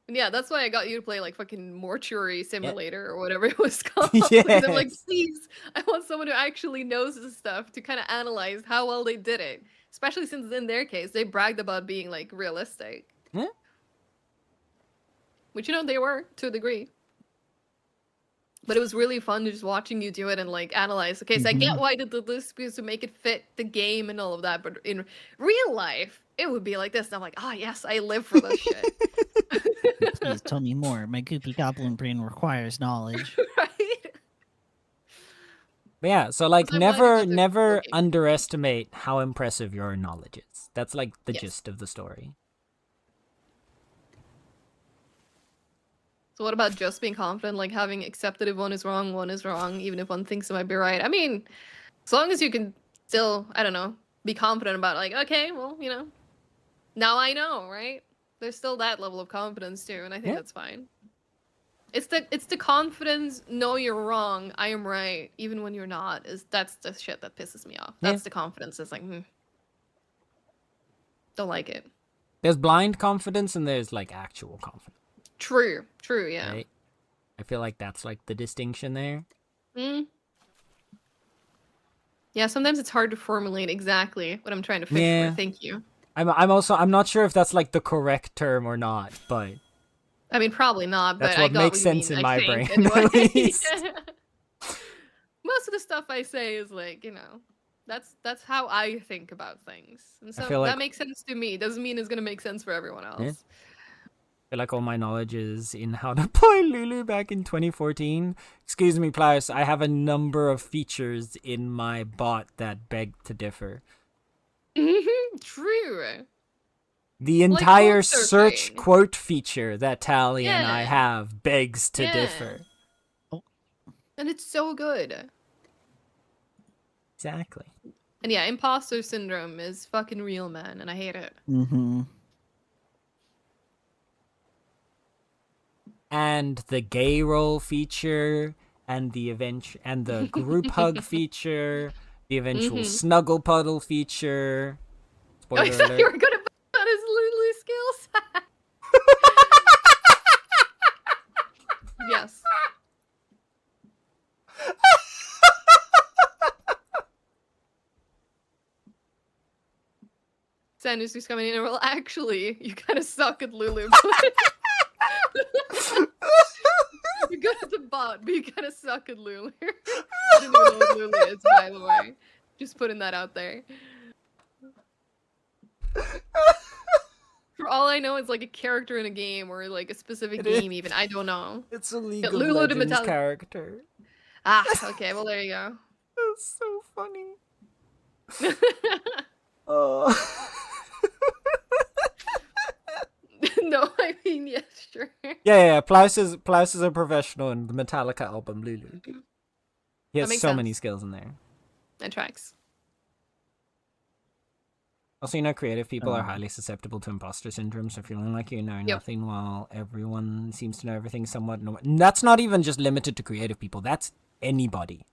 Yeah, that's why I got you to play, like, fucking Mortuary Yeah. Simulator or whatever it was called. Because I'm like, Yes. please, I want someone who actually knows this stuff to kind of analyze how well they did it. Especially since in their case, they bragged about being, like, realistic. Yeah. Which, you know, they were, to a degree. But it was really fun just watching you do it and, like, analyze. Okay, so I get why they did this because to make it fit the game and all of that. But in real life, it would be like this. And I'm like, oh, yes, I live for this shit. Please tell me more. My goopy goblin brain requires knowledge. Right? But yeah, so like So I'm glad you got to never explore games. underestimate how impressive your knowledge is. That's like the Yes. gist of the story. So what about just being confident, like having accepted if one is wrong, even if one thinks it might be right? I mean, as long as you can still, I don't know, be confident about like, okay, well, now I know, right? There's still that level of confidence too, and I think Yeah. that's fine. It's the confidence, no, you're wrong, I am right, even when you're not, that's the shit that pisses me off. Yeah. That's the confidence. It's like, don't like it. There's blind confidence and there's like actual confidence. True, yeah. Right? I feel like that's like the distinction there. Mm. Yeah, sometimes it's hard to formulate exactly what I'm trying to fish Yeah. for. Thank you. I'm not sure if that's like the correct term or not, but I mean, probably not, but that's I what got makes what you sense mean, in I my think, brain, anyway. at least. Most of the stuff I say is like, that's how I think about things. And I so feel that like- makes sense to me. Doesn't mean it's gonna make sense for everyone else. Yeah. I feel like all my knowledge is in how to play Lulu back in 2014. Excuse me, Pliers, I have a number of features in my bot that beg to differ. True. The Like entire quote search surfing. quote feature that Tally and I Yeah. have begs to Yeah. differ. And it's so good. Exactly. And yeah, imposter syndrome is fucking real, man, and I hate it. Mm-hmm. And the gay roll feature, and the group hug feature, the eventual snuggle puddle feature. Spoiler I thought alert. you were gonna put on his Lulu skills. Yes. Sanders who's coming in and well, actually, you kind of suck at Lulu. You're good at the bot, but you kind of suck at Lulu. I didn't even know what Lulu is, by the way. Just putting that out there. For all I know, it's like a character in a game or like a specific game. Even I don't know. It's a League Yeah, of Lulu the Legends Metallic- character. Ah, okay. Well, there you go. That's so funny. Oh. No, I mean, yeah, sure. Yeah. Plaus is a professional in the Metallica album Lulu. He has makes so sense. many skills in there. That tracks. Also, creative people are highly susceptible to imposter syndrome, so feeling like you know nothing while everyone seems to know everything somewhat. That's not even just limited to creative people. That's anybody.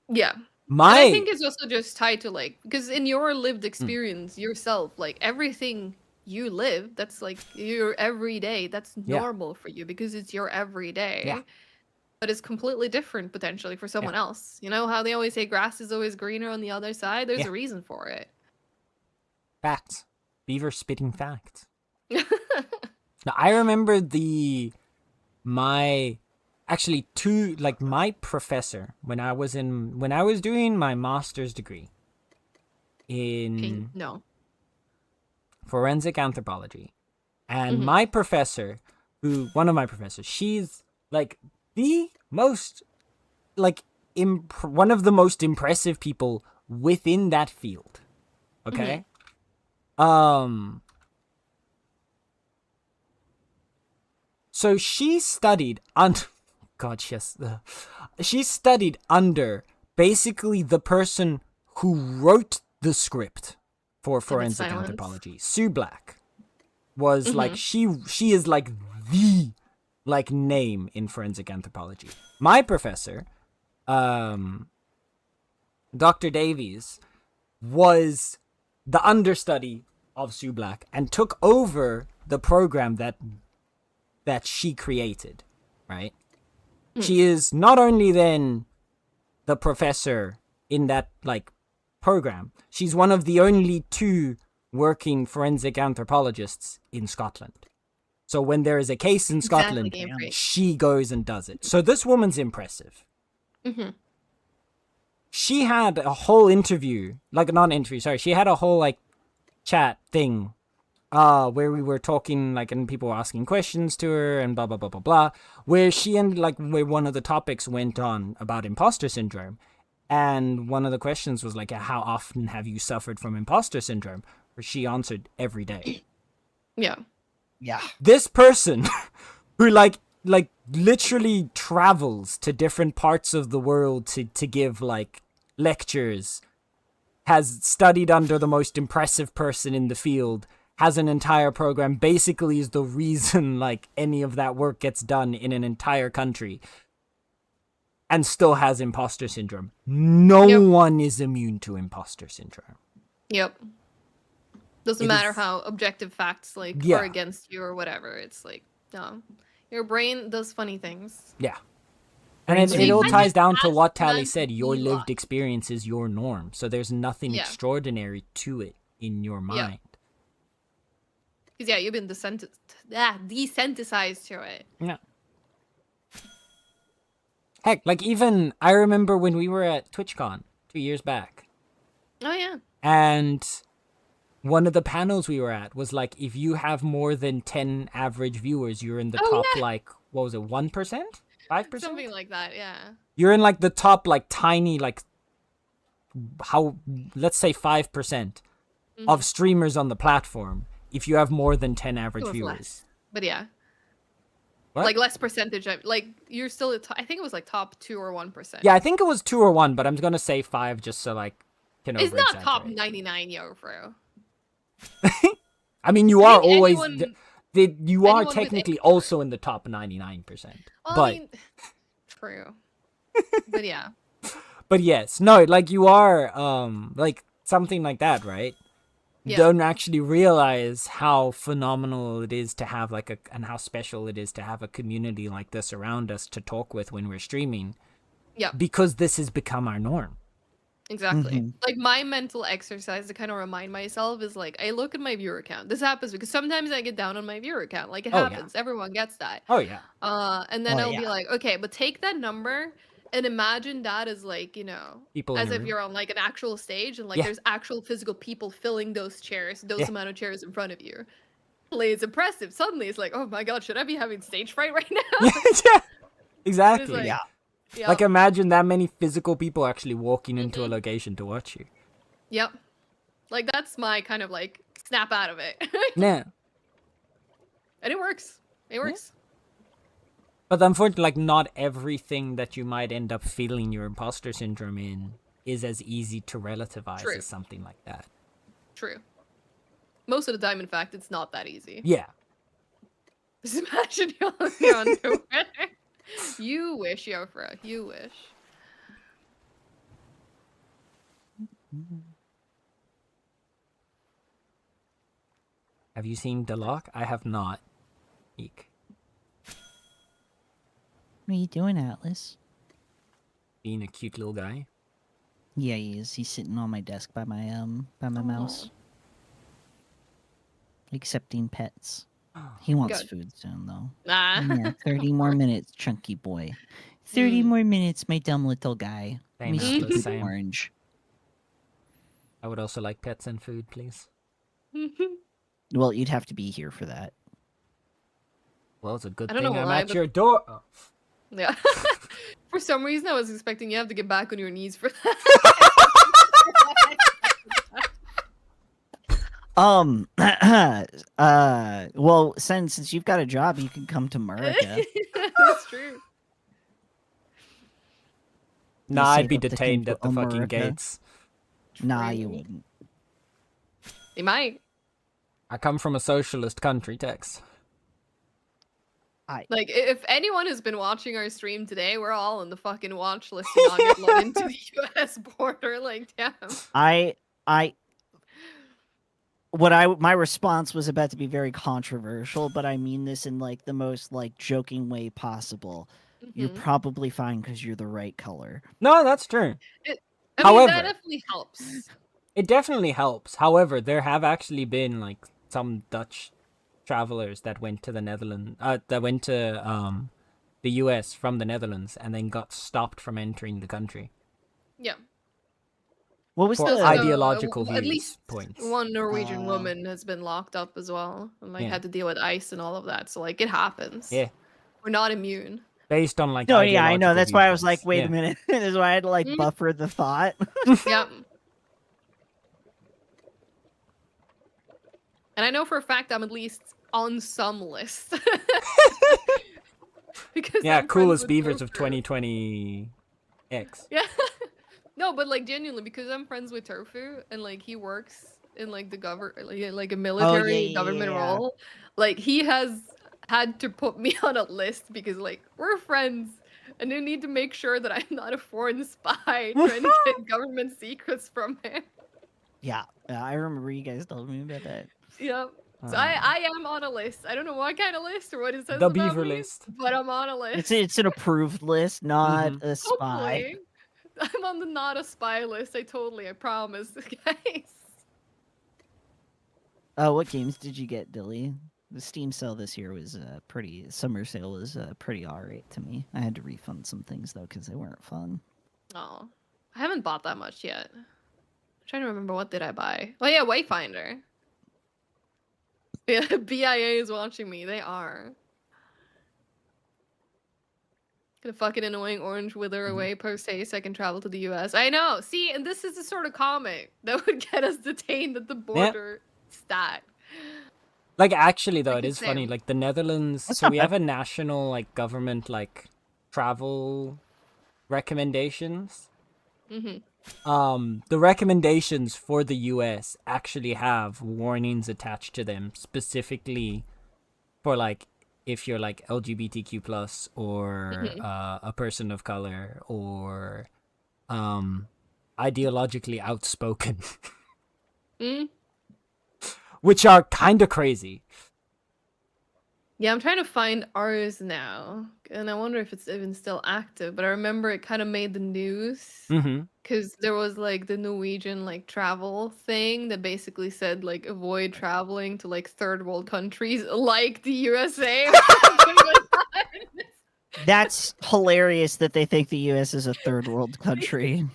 Yeah. And I think it's also just tied to like, because in your lived experience yourself, like everything you live, that's like your everyday, that's normal for you because it's your everyday. Yeah. But it's completely different potentially for someone else. You know how they always say grass is always greener on the other side? There's a reason for it. Facts. Beaver spitting facts. Now, I remember my professor when I was doing my master's degree in No. forensic anthropology, and my professor, one of my professors, she's like the most one of the most impressive people within that field. Okay. So she studied she studied under basically the person who wrote the script for forensic anthropology. Sue Black was like she is like the name in forensic anthropology. My professor, Dr. Davies, was the understudy of Sue Black and took over the program that she created, right? She is not only then the professor in that program, she's one of the only 2 working forensic anthropologists in Scotland. So when there is a case in Scotland, she goes and does it. So this woman's impressive. She had a whole interview, she had a whole chat thing where we were talking and people were asking questions to her and blah blah blah blah blah, where she ended where one of the topics went on about imposter syndrome, and one of the questions was how often have you suffered from imposter syndrome, where she answered every day. Yeah. Yeah. This person who like literally travels to different parts of the world to give like lectures, has studied under the most impressive person in the field, has an entire program, basically is the reason like any of that work gets done in an entire country, and still has imposter syndrome. No Yep. one is immune to imposter syndrome. Yep. Doesn't It matter is- how objective facts like Yeah. are against you or whatever. It's like, no. Your brain does funny things. Yeah. And Brains it are all weird. ties down to That's what Tally meant to said. Your be lived luck. experience is your norm. So there's nothing Yeah. extraordinary to it in your mind. Because yeah, you've been desensitized to it. Yeah. Heck, like even I remember when we were at TwitchCon 2 years back, Oh yeah. and one of the panels we were at was like, if you have more than 10 average viewers, you're in the Oh, top, yeah. like, what was it, 1%? 5%? Something like that, yeah. You're in like the top, like tiny, like, how, let's say 5% of streamers on the platform if you have more than 10 average It was viewers. less. But yeah. What? Like less percentage. Like you're still at I think it was like top 2 or 1%. Yeah, I think it was 2 or 1, but I'm gonna say 5 just so like can It's not top over-exaggerate. 99, yo, bro. I mean, you I are think always anyone- you are anyone with technically expert. also in the top 99%. Well, but I mean, true. But yeah. but yes, no, like you are like something like that, right? You Yeah. don't actually realize how phenomenal it is to have like and how special it is to have a community like this around us to talk with when we're streaming, Yeah. because this has become our norm. Exactly. Mhm. Like my mental exercise to kind of remind myself is like I look at my viewer count. This happens because sometimes I get down on my viewer count. Like it Oh, yeah. happens. Everyone gets that. Oh yeah. And then Oh, I'll be yeah. like, okay, but take that number and imagine that as like, People in as a if room. you're on like an actual stage and like Yeah. there's actual physical people filling those chairs, those Yeah. amount of chairs in front of you. It's impressive. Suddenly it's like, oh my god, should I be having stage fright right now? Yeah, exactly. like- Yeah. Yep. Like imagine that many physical people actually walking into a Mhm. location to watch you. Yep. Like that's my kind of like snap out of it. Yeah. And it works. It works. But unfortunately, like not everything that you might end up feeling your imposter syndrome in is as easy to relativize True. as something like that. True. Most of the time, in fact, it's not that easy. Yeah. Just imagine you're on your underwear. You wish, Yofra. You wish. Have you seen Deloc? I have not. Eek. What are you doing, Atlas? Being a cute little guy. Yeah, he is. He's sitting on my desk by my mouse. Accepting pets. He wants Good. food soon, though. Nah. Yeah, 30 more minutes, chunky boy. 30 Mm. more minutes, my dumb little guy. Let Same, me Atlas, scoop same. orange. I would also like pets and food, please. Well, you'd have to be here for that. Well, it's a good I don't thing know I'm why, at but- your door. Oh. Yeah. For some reason, I was expecting you have to get back on your knees for that. Well, since you've got a job, you can come to America. That's true. Nah, You I'd be save up to detained come at to the fucking America. gates. Nah, you True. wouldn't. They might. I come from a socialist country, Tex. Like, if anyone has been watching our stream today, we're all on the fucking watch list to not get let into the U.S. border. Like, damn. My response was about to be very controversial, but I mean this in like the most like joking way possible. You're Mhm. probably fine because you're the right color. No, that's true. I mean, However- that definitely helps. It definitely helps. However, there have actually been like some Dutch travelers that went to the Netherlands, that went to the US from the Netherlands and then got stopped from entering the country Yeah. What was for the ideological at views least points. one Norwegian woman has been locked up as well and like Yeah. had to deal with ICE and all of that. So like it happens. Yeah, We're not immune. based on like. No, yeah, I know. ideological That's why I was like, viewpoints. wait Yeah. a minute. That's why I had to like Mhm. buffer the thought. Yep. And I know for a fact I'm at least on some list. because Yeah, I'm friends coolest with beavers of Tofu. 2020 X. Yeah. No, but like genuinely, because I'm friends with Tofu and like he works in like the like a Oh yeah, military yeah, government yeah. role. Like he has had to put me on a list because like we're friends and they need to make sure that I'm not a foreign spy trying to get government secrets from him. Yeah, I remember you guys told me about that. Yep. So Uh, I am on a list. I don't know what kind of list or what it says the about beaver me, list. but I'm on a list. It's an approved list, not Mm-hmm. a spy. Hopefully. I'm on the not a spy list. I promise, guys. What games did you get, Dilly? The Steam sale this year was pretty. Summer sale was pretty alright to me. I had to refund some things though because they weren't fun. Oh, I haven't bought that much yet. I'm trying to remember what did I buy. Oh yeah, Wayfinder. Yeah, BIA is watching me. They are. Gonna fucking annoying orange wither Mhm. away post haste. I can travel to the US. I know. See, and this is the sort of comic that would get us detained at the Yeah. border. Stat. Like actually though, Like it the is funny. same. Like the Netherlands, That's so not we bad. have a national like government like travel recommendations. The recommendations for the US actually have warnings attached to them specifically for like if you're like LGBTQ plus or a person of color or ideologically outspoken, Mm. which are kind of crazy. Yeah, I'm trying to find ours now, and I wonder if it's even still active. But I remember it kind of made the news Mm-hmm. because there was like the Norwegian like travel thing that basically said like avoid traveling to like third world countries like the USA. Or something like that. That's hilarious that they think the U.S. is a third world country.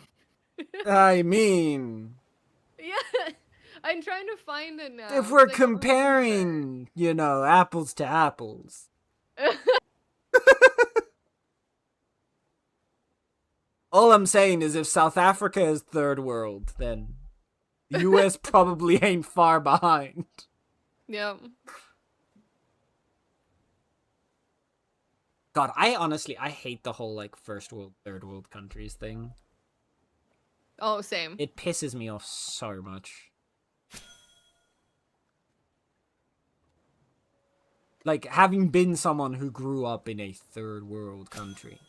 I mean, Yeah, I'm trying to find it now if we're because I don't remember. comparing, you know, apples to apples, all I'm saying is if South Africa is third world, then the US probably ain't far behind. Yeah. God, I hate the whole like first world, third world countries thing. Oh, same. It pisses me off so much. Like, having been someone who grew up in a third world country,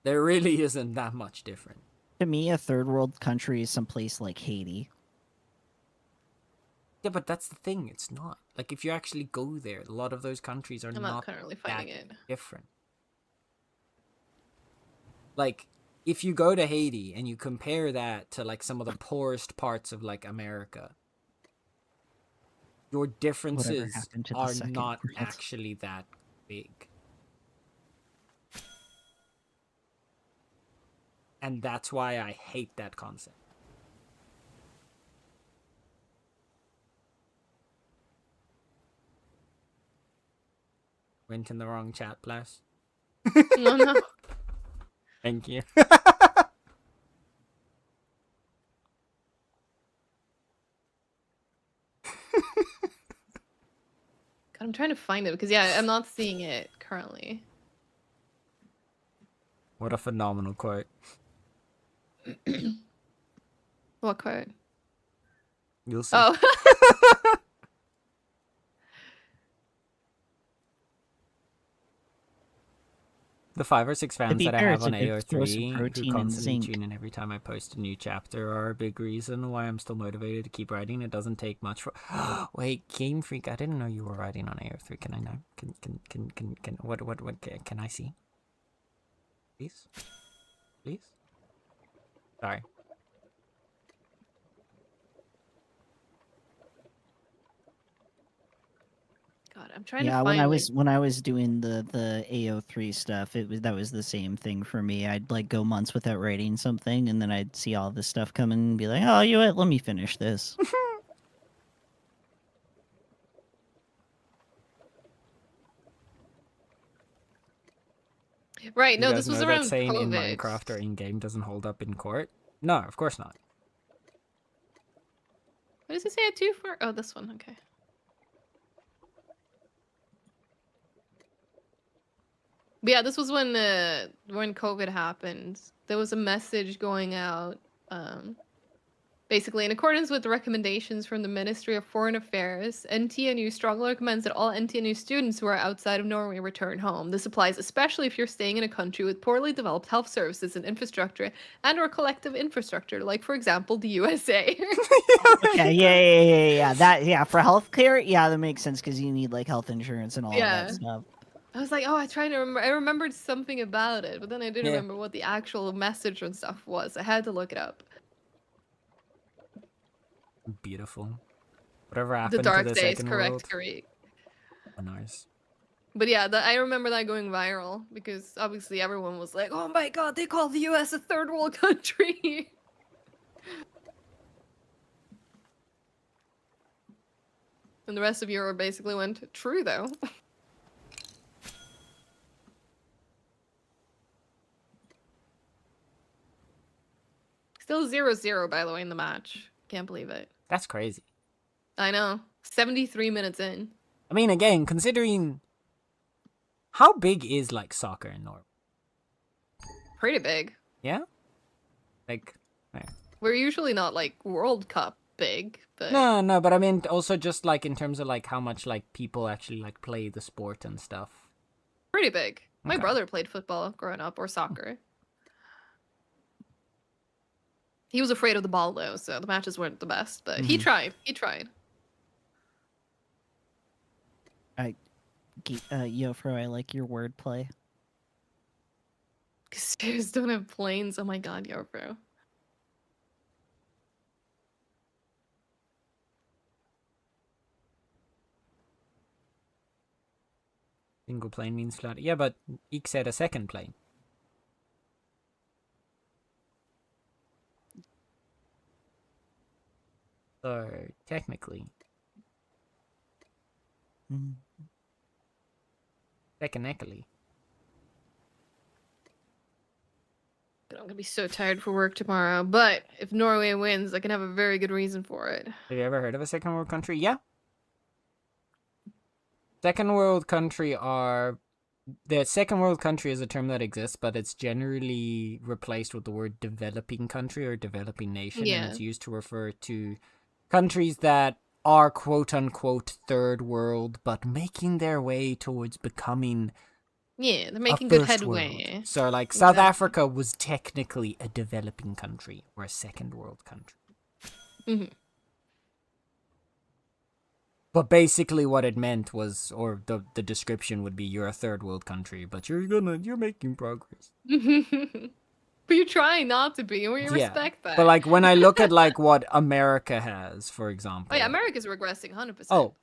there really isn't that much different. To me, a third world country is someplace like Haiti. Yeah, but that's the thing, it's not. Like, if you actually go there, a lot of those countries are I'm not not currently that finding it. different. Like, if you go to Haiti and you compare that to, like, some of the poorest parts of, like, America, your Whatever differences happened to the are second not world? actually that big. And that's why I hate that concept. Went in the wrong chat, bless. No, no. Thank you. God, I'm trying to find it because yeah, I'm not seeing it currently. What a phenomenal quote. What quote? You'll see. Oh. The 5 or 6 To fans be that I fair, have it's on a good source of AO3 who protein and constantly zinc. tune in every time I post a new chapter are a big reason why I'm still motivated to keep writing. It doesn't take much for. Wait, Game Freak, I didn't know you were writing on AO3. Can I know? Can what can I see? Please? Please? Sorry. God, I'm trying to Yeah, find when I was doing the AO3 stuff, that was the same thing for me. I'd like go months without writing something, and then I'd see all this stuff coming and be like, "Oh, you know what? Let me finish this." right. You No, guys this was know that around saying in COVID. Minecraft or in game doesn't hold up in court? No, of course not. What does it say at 2 for? Oh, this one. Okay. But yeah, this was when COVID happened. There was a message going out, basically in accordance with the recommendations from the Ministry of Foreign Affairs. NTNU strongly recommends that all NTNU students who are outside of Norway return home. This applies especially if you're staying in a country with poorly developed health services and infrastructure, and/or collective infrastructure, like for example the USA. Okay, yeah. That for healthcare, yeah, that makes sense because you need like health insurance and all of that Yeah. stuff. I was like, oh, I tried to remember. I remembered something about it, but then I didn't Yeah. remember what the actual message and stuff was. I had to look it up. Beautiful. Whatever The happened to Dark the Days, second correct, world? correct. Oh, nice. But yeah, I remember that going viral because obviously everyone was like, "Oh my god, they call the U.S. a third world country." And the rest of Europe basically went, "True though." Still 0-0, by the way, in the match. Can't believe it. That's crazy. I know. 73 minutes in. I mean, again, considering how big is like soccer in Norway? Pretty big. Yeah. Like, We're usually not like World Cup big, but no, but I mean also just like in terms of like how much like people actually like play the sport and stuff. pretty big. My Okay. brother played football growing up, or soccer. He was afraid of the ball though, so the matches weren't the best. But he Mhm. tried. He tried. Yofro, I like your wordplay. Spheres don't have planes. Oh my god, yo, bro. Single plane means flat. Yeah, but Eek said a second plane. So technically, Mhm. technically. But I'm gonna be so tired for work tomorrow. But if Norway wins, I can have a very good reason for it. Have you ever heard of a second world country? Yeah. Second world country are the second world country is a term that exists, but it's generally replaced with the word developing country or developing nation, Yeah. and it's used to refer to countries that are quote unquote third world, but making their way towards becoming Yeah, they're a making good first headway. world. So like South Exactly. Africa was technically a developing country or a second world country. Mhm. But basically what it meant was, or the description would be, you're a third world country, but you're making progress. But you're trying not to be, and we respect that. But like when I look at like what America has, for example. Oh yeah, America's regressing 100%. Oh.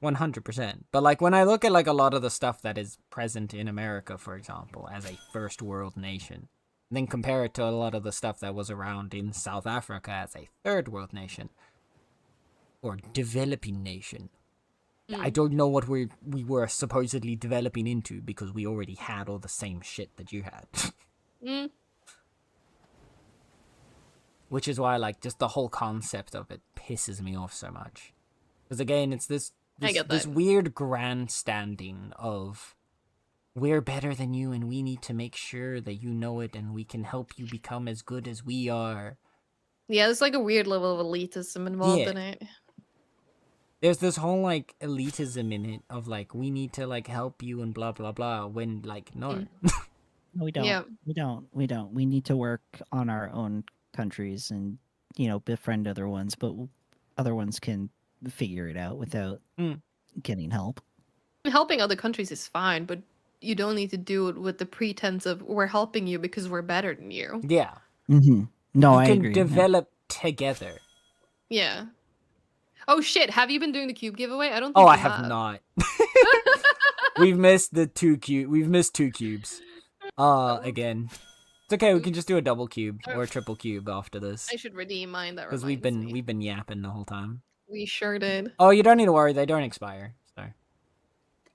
100%. But like when I look at like a lot of the stuff that is present in America, for example, as a first world nation, and then compare it to a lot of the stuff that was around in South Africa as a third world nation or developing nation. I don't know what we were supposedly developing into because we already had all the same shit that you had. Mm. Which is why like just the whole concept of it pisses me off so much. Because again, it's this get this that. weird grandstanding of we're better than you and we need to make sure that you know it and we can help you become as good as we are. Yeah, there's like a weird level of elitism involved Yeah. in it. There's this whole like elitism in it of like we need to like help you and blah blah blah when like no. No, we don't. Yeah. We don't. We need to work on our own countries and befriend other ones, but other ones can figure it out without getting help. Helping other countries is fine, but you don't need to do it with the pretense of we're helping you because we're better than you. Yeah. Mm-hmm. No, You I can agree. yeah. develop together. Yeah. Oh shit, have you been doing the cube giveaway? I don't think Oh, you I have not. We've missed the We've missed 2 cubes. Again. It's okay, we can just do a double cube or a triple cube after this. I should redeem mine, that Because reminds me. we've been yapping the whole time. We sure did. Oh, you don't need to worry, they don't expire. So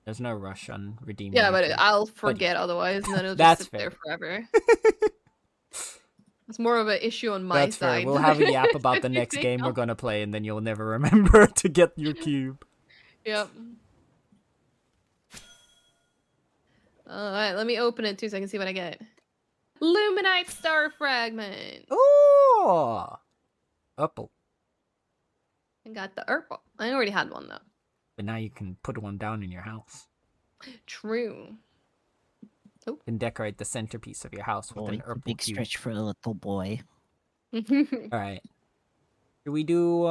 there's no rush on redeeming. Yeah, your but cube. I'll forget otherwise, and then it'll just That's sit there fair. forever. It's more of an issue on my That's fair. side. We'll have a yap about the next game we're gonna play, and then you'll never remember to get your cube. Yep. Alright, let me open it too so I can see what I get. Luminite star fragment. Ooh! Apple. I got the purple. I already had one though. But now you can put one down in your house. True. You can decorate the centerpiece of your house with Boy, an it's a purple big cube. stretch for a little boy. Alright. Should we do,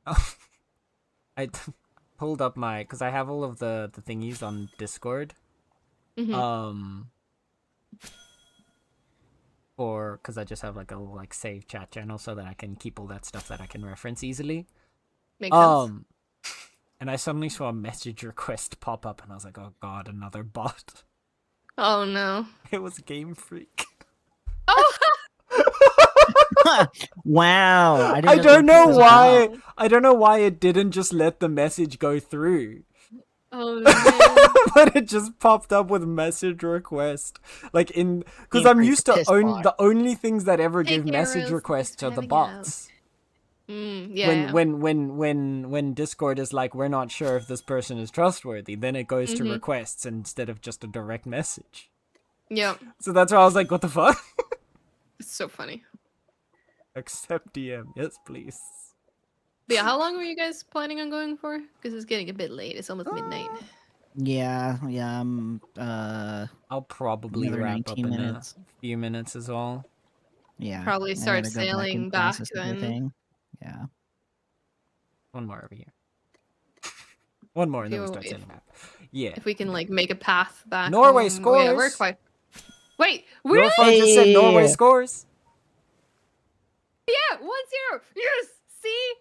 Oh, pulled up my... Because I have all of the thingies on Discord. Because I just have like a little like save chat channel so that I can keep all that stuff that I can reference easily. Makes sense. And I suddenly saw a message request pop up and I was like, oh god, another bot. Oh no. It was Game Freak. Oh! Wow. I don't know why. Wow. I don't know why it didn't just let the message go through. Oh man. But it just popped up with message request. Like in... Because Game I'm Freak used to... piss bot. The only things that ever Take give message arrows, requests are the driving out. bots. Yeah. When Discord is like, we're not sure if this person is trustworthy, then it goes to requests instead of just a direct message. Yep. So that's why I was like, what the fuck? It's so funny. Accept DM. Yes, please. But yeah, how long were you guys planning on going for? Because it's getting a bit late. It's almost midnight. Yeah. I'll probably Another wrap up 19 in minutes. a few minutes as well. Yeah. Probably I start gotta go back and sailing back process then. everything. Yeah. One more over here. One more and then we Feel start if- sailing back. Yeah. If we can like make a path back. Norway home. Oh, yeah, we're scores! quite. Wait, Your really? phone just said Norway Hey! scores. Yeah, 1-0. Yes. See.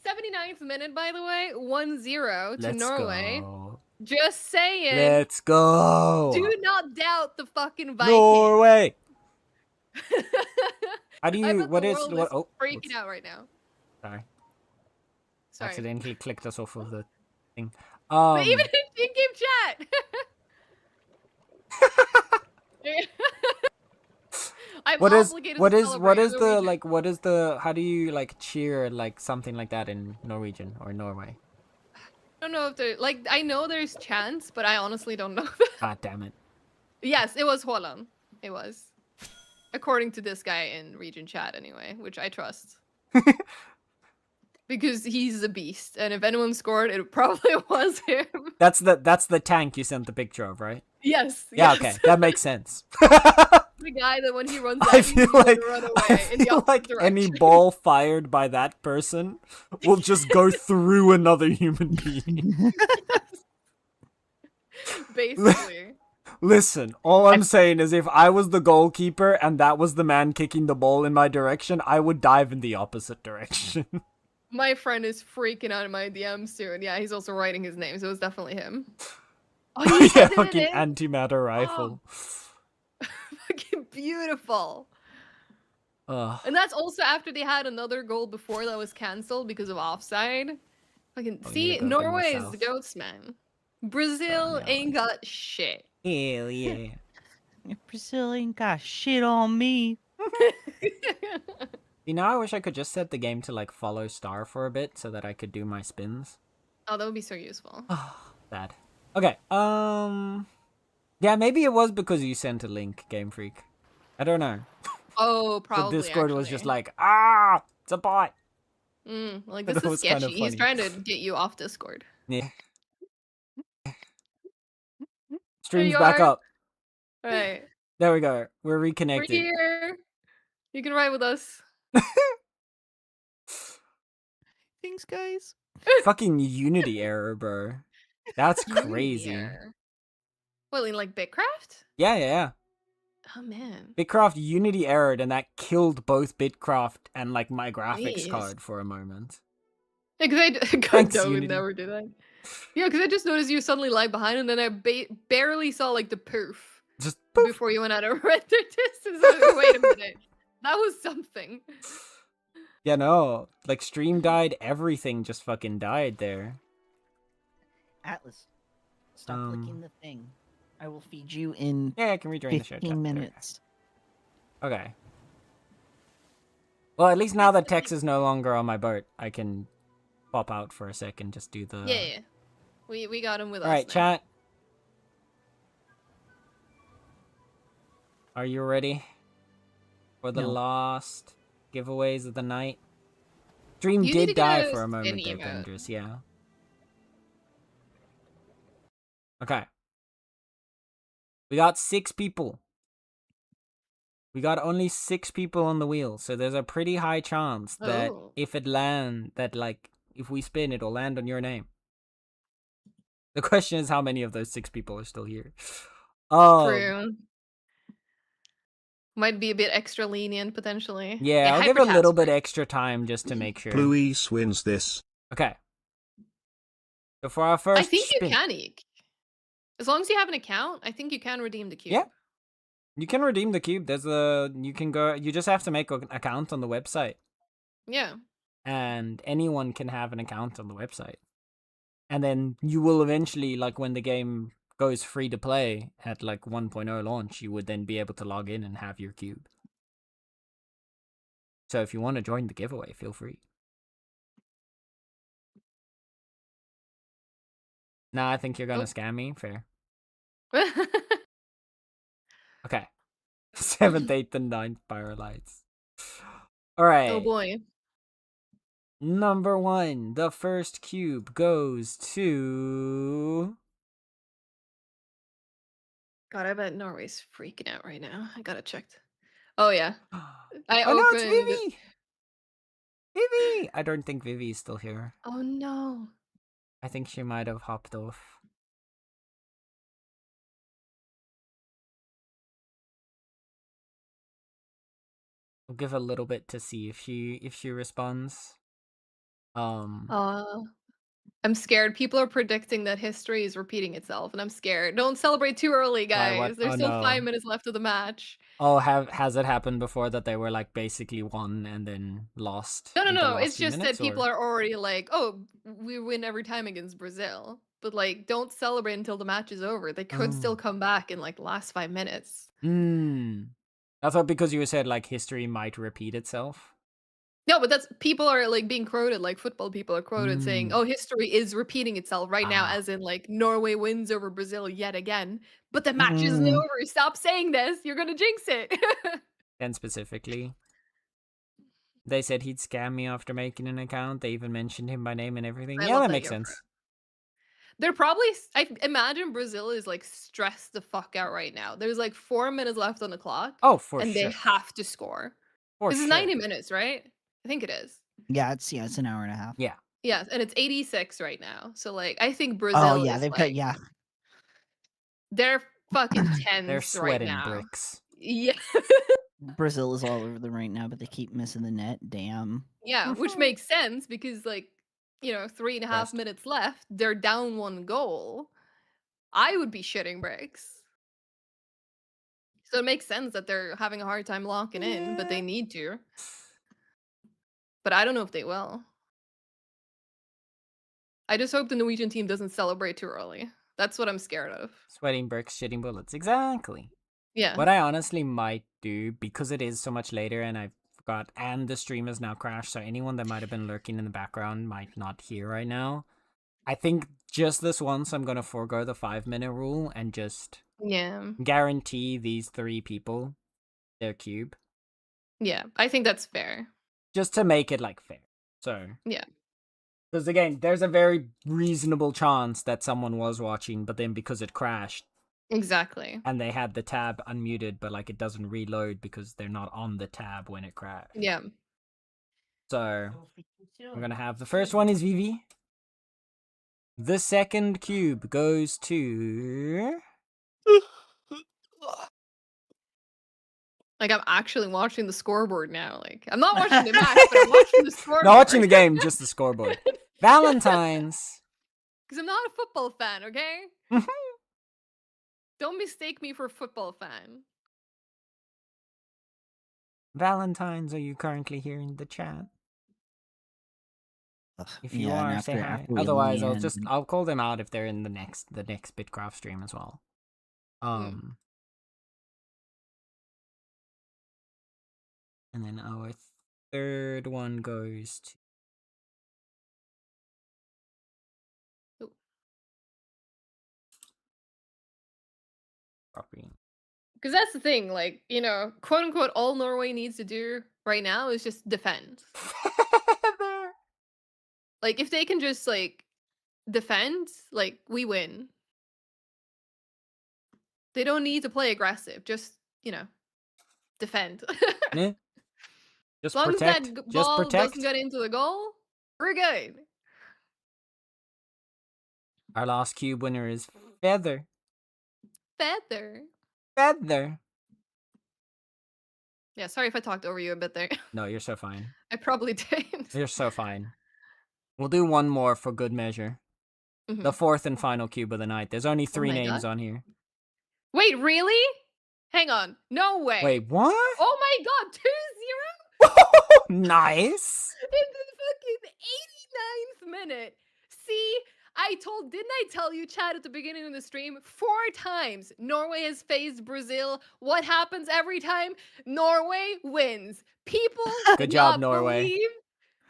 79th minute, by the way, 1-0 to Let's Norway. go. Just saying. Let's go. Do not doubt the fucking Viking. Norway. How do I you? bet What the is? world What? is Oh, freaking oops. out right now. Sorry. Accidentally clicked us off of the thing. But even in game chat. I'm What is obligated what to is what celebrate is the Norwegian. like what is the how do you like cheer like something like that in Norwegian or Norway? I don't know if there like I know there's chants, but I honestly don't know. God damn it. Yes, it was Holland. It was. According to this guy in region chat anyway, which I trust. Because he's a beast, and if anyone scored, it probably was him. That's the tank you sent the picture of, right? Yes. Yeah, yes. okay. That makes sense. The guy that when he runs I at you, feel you like run away I in the feel opposite like direction. any ball fired by that person will just go through another human being. Basically. Listen, all I'm saying is if I was the goalkeeper and that was the man kicking the ball in my direction, I would dive in the opposite direction. My friend is freaking out in my DMs too, and yeah, he's also writing his name, so it's definitely him. Oh, he Yeah, said it fucking is? antimatter rifle. Fucking beautiful. Ugh. And that's also after they had another goal before that was cancelled because of offside. Fucking Oh, you see, need to go a bit more Norway is the south. goats, man. Brazil no, ain't got shit. Hell yeah. Brazil ain't got shit on me. You know, I wish I could just set the game to like follow star for a bit so that I could do my spins. Oh, that would be so useful. Bad. Okay, yeah, maybe it was because you sent a link, Game Freak. I don't know. Oh, The probably. Discord was just actually. like, it's a bot. Like But this it is was kinda sketchy. He's funny. trying to get you off Discord. Yeah. There Stream's you back are. up. All right, There we go. We're we're reconnected. here. You can ride with us. Thanks, guys. Fucking Unity error, bro. That's crazy. Unity. Well, in like Bitcraft? Yeah. Oh man. Bitcraft Unity errored and that killed both Bitcraft and like my graphics Jeez. card for a moment. Yeah, because God, Thanks, that would Unity. never do that. Yeah, because I just noticed you suddenly lag behind, and then I barely saw like the poof Just poof. before you went out of render distance. I was like, wait a minute, that was something. Yeah, no. Like stream died, everything just fucking died there. Atlas, stop clicking the thing. I will feed you in Yeah, I can rejoin the show. 15 minutes. Okay. Well, at least now that Tex is no longer on my boat, I can pop out for a second, just do the... Yeah. We got him with us Alright, now. chat. Are you ready for the No. last giveaways of the night? Dream You need to did get die a for a moment skin there, emote. Benders, yeah. Okay. We got 6 people. We got only 6 people on the wheel, so there's a pretty high chance that Oh. if we spin, it'll land on your name. The question is how many of those 6 people are still here. True. Might be a bit extra lenient, potentially. Yeah, I'll give a little bit extra time just to make sure. Blueys wins this. Okay. So for our first I think you spin. can eke. As long as you have an account, I think you can redeem the cube. Yeah. You can redeem the cube. You just have to make an account on the website. Yeah. And anyone can have an account on the website. And then you will eventually, like when the game goes free to play at like 1.0 launch, you would then be able to log in and have your cube. So if you want to join the giveaway, feel free. Nah, I think you're gonna scam me. Fair. Okay. 7th, 8th, and 9th Pyrolites. Alright. Oh boy. Number 1. The first cube goes to... God, I bet Norway's freaking out right now. I gotta check. Oh yeah. Oh no, it's opened. Vivi! Vivi! I don't think Vivi is still here. Oh no. I think she might have hopped off. We'll give a little bit to see if she responds. I'm scared. People are predicting that history is repeating itself, and I'm scared. Don't celebrate too early, Why, guys. what? There's Oh, still no. 5 minutes left of the match. Oh, has it happened before that they were like basically won and then lost? No. It's just that people are already like, oh, we win every time against Brazil. But like, don't celebrate until the match is over. They could still come back in like the last 5 minutes. I thought because you said like history might repeat itself. No, but that's people are like being quoted, like football people are quoted saying, "Oh, history is repeating itself right now," as in like Norway wins over Brazil yet again. But the match isn't over. Stop saying this. You're gonna jinx it. And specifically, they said he'd scam me after making an account. They even mentioned him by name and everything. Yeah, that makes sense. They're probably. I imagine Brazil is like stressed the fuck out right now. There's like 4 minutes left on the clock. Oh, for and sure. they have to score. This is 90 minutes, right? I think it is. Yeah, it's an hour and a half. Yeah. Yeah, and it's 86 right now. So like, I think Brazil. They've got They're fucking tense. They're sweating right now. bricks. Yeah. Brazil is all over them right now, but they keep missing the net. Damn. Yeah, which makes sense because like, 3.5 minutes left. They're down 1 goal. I would be shitting bricks. So it makes sense that they're having a hard time locking in, but they need to. But I don't know if they will. I just hope the Norwegian team doesn't celebrate too early. That's what I'm scared of. Sweating bricks, shitting bullets. Exactly. Yeah. What I honestly might do, because it is so much later and I forgot, and the stream has now crashed, so anyone that might have been lurking in the background might not hear right now. I think just this once I'm going to forego the 5-minute rule and just guarantee these 3 people their cube. Yeah, I think that's fair. Just to make it like fair. So yeah. Because again, there's a very reasonable chance that someone was watching, but then because it crashed. Exactly. And they had the tab unmuted, but like it doesn't reload because they're not on the tab when it crashed. Yeah. So I'm going to have the first one is Vivi. The second cube goes to... Like, I'm actually watching the scoreboard now. Like, I'm not watching the match, but I'm watching the scoreboard. Not watching the game, just the scoreboard. Valentine's. Because I'm not a football fan, okay? Don't mistake me for a football fan. Valentine's, are you currently here in the chat? If you are, say hi. Otherwise, I'll call them out if they're in the next Bitcraft stream as well. And then our third one goes to... Ooh. Property. Because that's the thing, like, you know, quote unquote, all Norway needs to do right now is just defend. Like, if they can just, like, defend, like, we win. They don't need to play aggressive, just, you know, defend. Yeah. As Just long as that protect. Just ball doesn't protect. get into the goal, we're good. Our last cube winner is Feather. Feather. Feather. Yeah, sorry if I talked over you a bit there. No, you're so fine. I probably did. You're so fine. We'll do one more for good measure. Mhm. The fourth and final cube of the night. There's only Oh 3 my names God. on here. Wait, really? Hang on. No way. Wait, what? Oh my God, 2-0? Nice. In the fucking 89th minute. See, didn't I tell you, Chad, at the beginning of the stream, 4 times Norway has faced Brazil. What happens every time? Norway wins. People Good did job, not Norway. believe.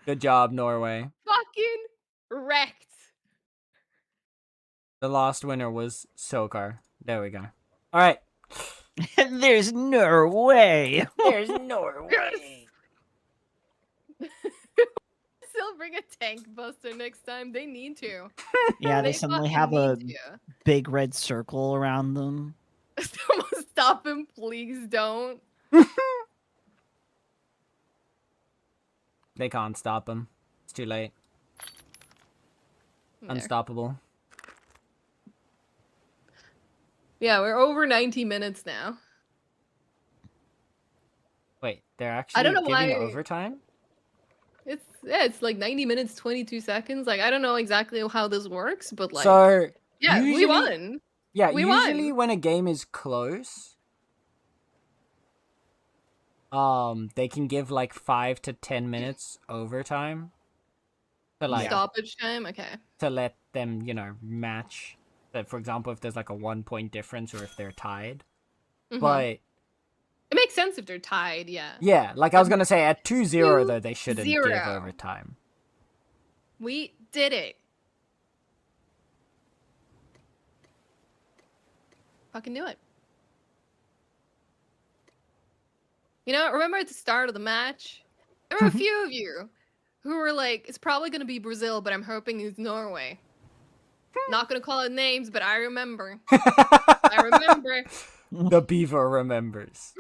Good job, Norway. Fucking wrecked. The last winner was Sokar. There we go. All right. There's no way. There's Norway. Still bring a tank buster next time. They need to. Yeah, they They suddenly fucking have a need big red circle around them. to. Someone stop him, please don't. They can't stop him. It's too late. There. Unstoppable. Yeah, we're over 90 minutes now. Wait, they're actually don't know giving why- overtime? It's like 90 minutes 22 seconds. Like, I don't know exactly how this works, but like, So yeah, we usually- won. yeah, we usually won. when a game is close, they can give like 5 to 10 minutes overtime to like Stoppage time. Okay. to let them, you know, match. That, for example, if there's like a 1 point difference or if they're tied. Mhm. But It makes sense if they're tied. Yeah. yeah, like I was gonna say at 2-0 though, they shouldn't give 2-0. overtime. We did it. Fucking do it. You know, remember at the start of the match? There were a few of you who were like, it's probably going to be Brazil, but I'm hoping it's Norway. Not going to call it names, but I remember. I remember. The beaver remembers.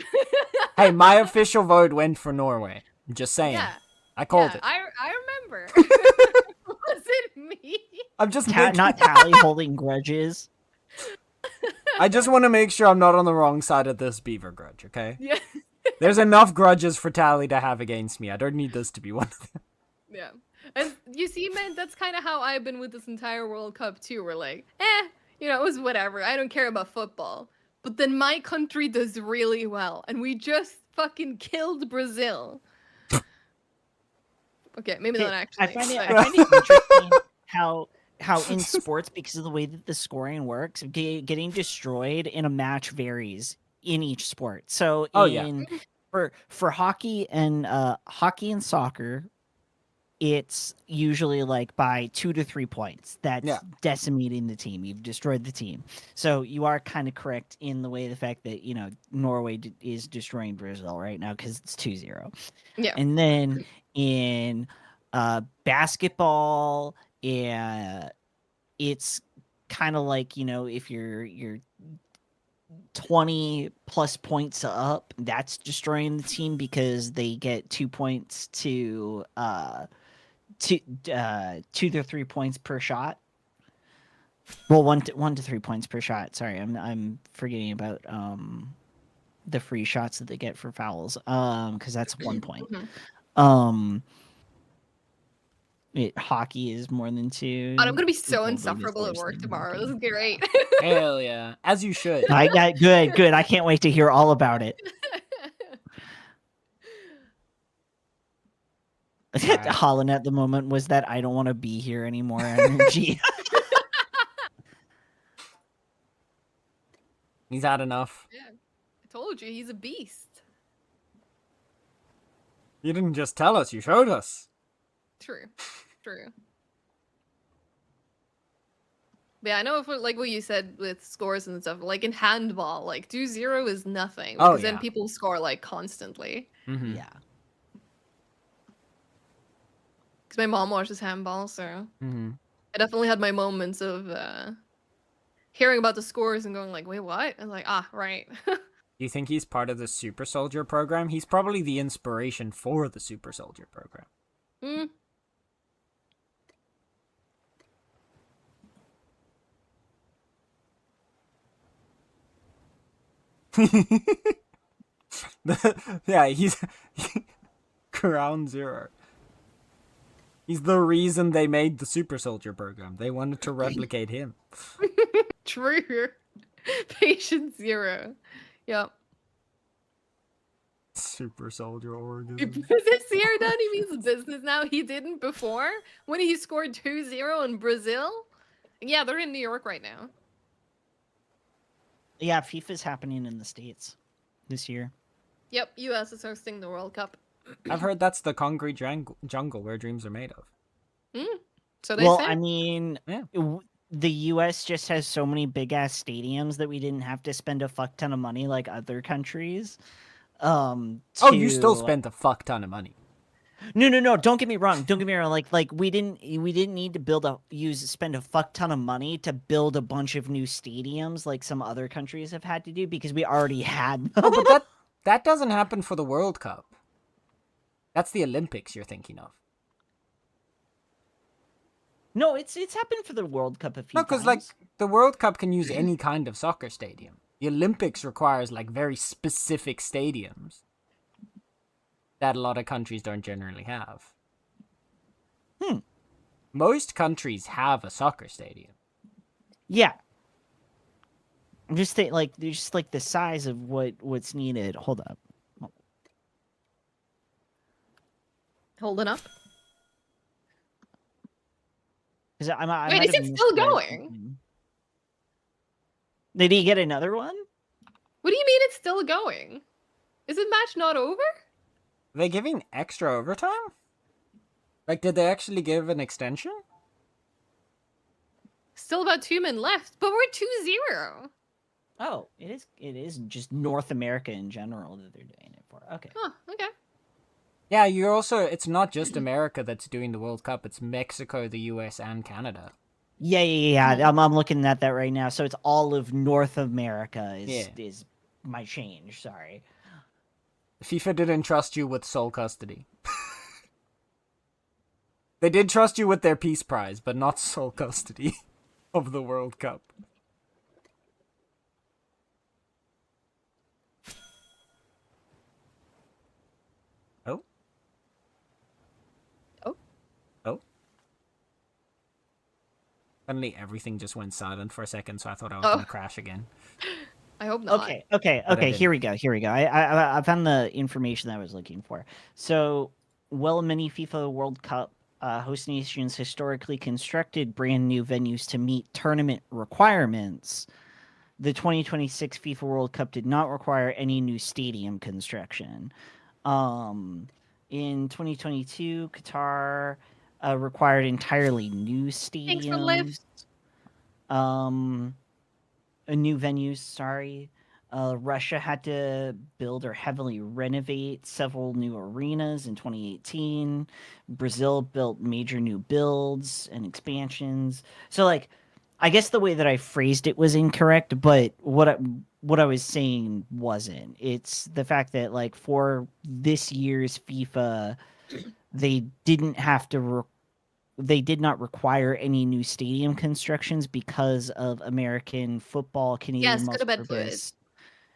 Hey, my official vote went for Norway. I'm just saying. Yeah. I called Yeah, it. I remember. Was it me? I'm just making... Not Tally holding grudges. I just want to make sure I'm not on the wrong side of this beaver grudge, okay? Yeah. There's enough grudges for Tally to have against me. I don't need this to be one of them. Yeah. And you see, man, that's kind of how I've been with this entire World Cup too. We're like, you know, it was whatever. I don't care about football. But then my country does really well, and we just fucking killed Brazil. Okay, maybe not actually. I find it but- interesting how in sports, because of the way that the scoring works, getting destroyed in a match varies in each sport. So Oh, yeah. for hockey and soccer, it's usually like by 2 to 3 points. That's decimating the team. You've destroyed the team. So you are kind of correct in the way the fact that, you know, Norway is destroying Brazil right now because it's 2-0. Yeah. And then in basketball, it's kind of like, you know, if you're 20 plus points up, that's destroying the team because they get 2 points to 2 to 3 points per shot. Well, 1 to 3 points per shot. Sorry, I'm forgetting about the free shots that they get for fouls. Because that's 1 point. Hockey is more than 2. God, I'm gonna be so Football is insufferable at less work than tomorrow. This is hockey. great. Hell yeah. As you should. I got good. I can't wait to hear all about it. Right. Holland at the moment was that I don't want to be here anymore energy. He's had enough. Yeah. I told you, he's a beast. You didn't just tell us, you showed us. True. But yeah, I know if like what you said with scores and stuff, like in handball, like 2-0 is nothing Oh, because then yeah. people score like constantly. Mm-hmm. Yeah. Because my mom watches handball, so Mm-hmm. I definitely had my moments of hearing about the scores and going like, wait, what? And like, ah, right. Do you think he's part of the Super Soldier program? He's probably the inspiration for the Super Soldier program. Mm. Yeah, he's Ground Zero. He's the reason they made the Super Soldier program. They wanted to replicate him. True. Patient 0. Yep. Super Soldier organism. This year done, he means business now. He didn't before when he scored 2-0 in Brazil. Yeah, they're in New York right now. Yeah, FIFA's happening in the States this year. Yep, US is hosting the World Cup. I've heard that's the concrete jungle where dreams are made of. So they Well, say. I mean, Yeah. the U.S. just has so many big ass stadiums that we didn't have to spend a fuck ton of money like other countries. Oh, you still spent a fuck ton of money. No. Don't get me wrong. Don't get me wrong. Like we didn't need to spend a fuck ton of money to build a bunch of new stadiums like some other countries have had to do because we already had them. Oh, but that doesn't happen for the World Cup. That's the Olympics you're thinking of. No, it's happened for the World Cup a few No, because times. like the World Cup can use any kind of soccer stadium. The Olympics requires like very specific stadiums that a lot of countries don't generally have. Most countries have a soccer stadium. Yeah. I'm just like there's just like the size of what's needed. Hold up. Holding up. Because I Wait, might is have it still misread going? something. Did he get another one? What do you mean it's still going? Is the match not over? Are they giving extra overtime? Like, did they actually give an extension? Still about 2 men left, but we're 2-0. Oh, it is just North America in general that they're doing it for. Okay. Oh, okay. Yeah, it's not just America that's doing the World Cup, it's Mexico, the US, and Canada. Yeah. I'm looking at that right now. So it's all of North America is my change. Sorry. FIFA didn't trust you with sole custody. They did trust you with their peace prize, but not sole custody of the World Cup. Oh? Oh? Oh? Suddenly everything just went silent for a second, so I thought I was gonna crash again. I hope not. Okay. Here we go. I found the information that I was looking for. So, many FIFA World Cup host nations historically constructed brand new venues to meet tournament requirements. The 2026 FIFA World Cup did not require any new stadium construction. In 2022, Qatar required entirely new Thanks for the lift. stadiums. New venues, sorry. Russia had to build or heavily renovate several new arenas in 2018. Brazil built major new builds and expansions. So, like, I guess the way that I phrased it was incorrect, but what I was saying wasn't. It's the fact that, like, for this year's FIFA, they didn't have to they did not require any new stadium constructions because of American football, Canadian Yes, could have been multi-purpose,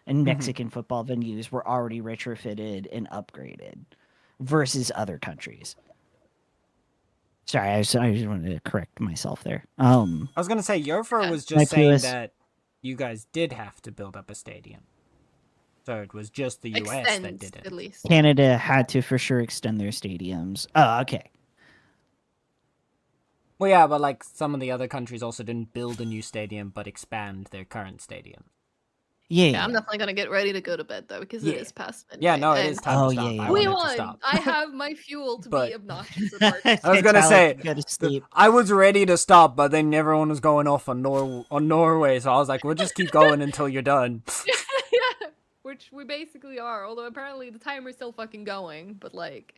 and Mexican football venues were already retrofitted and upgraded versus other countries. Sorry, I just wanted to correct myself there. I was gonna say, Yofer was My just saying PS that you guys did have to build up a stadium. So it was just the US that Extend, did it. at least. Canada had to for sure extend their stadiums. Oh, okay. Well, yeah, but like some of the other countries also didn't build a new stadium, but expand their current stadium. Yeah, I'm definitely gonna get ready to go to bed though because it Yeah. is past midnight. Yeah, no, it and is time to stop. I we wanted to won. stop. I have my fuel to But- be obnoxious about I was gonna Tally say, can go to sleep. I was ready to stop, but then everyone was going off on Norway, so I was like, we'll just keep going until you're done. yeah, which we basically are. Although apparently the timer's still fucking going. But like,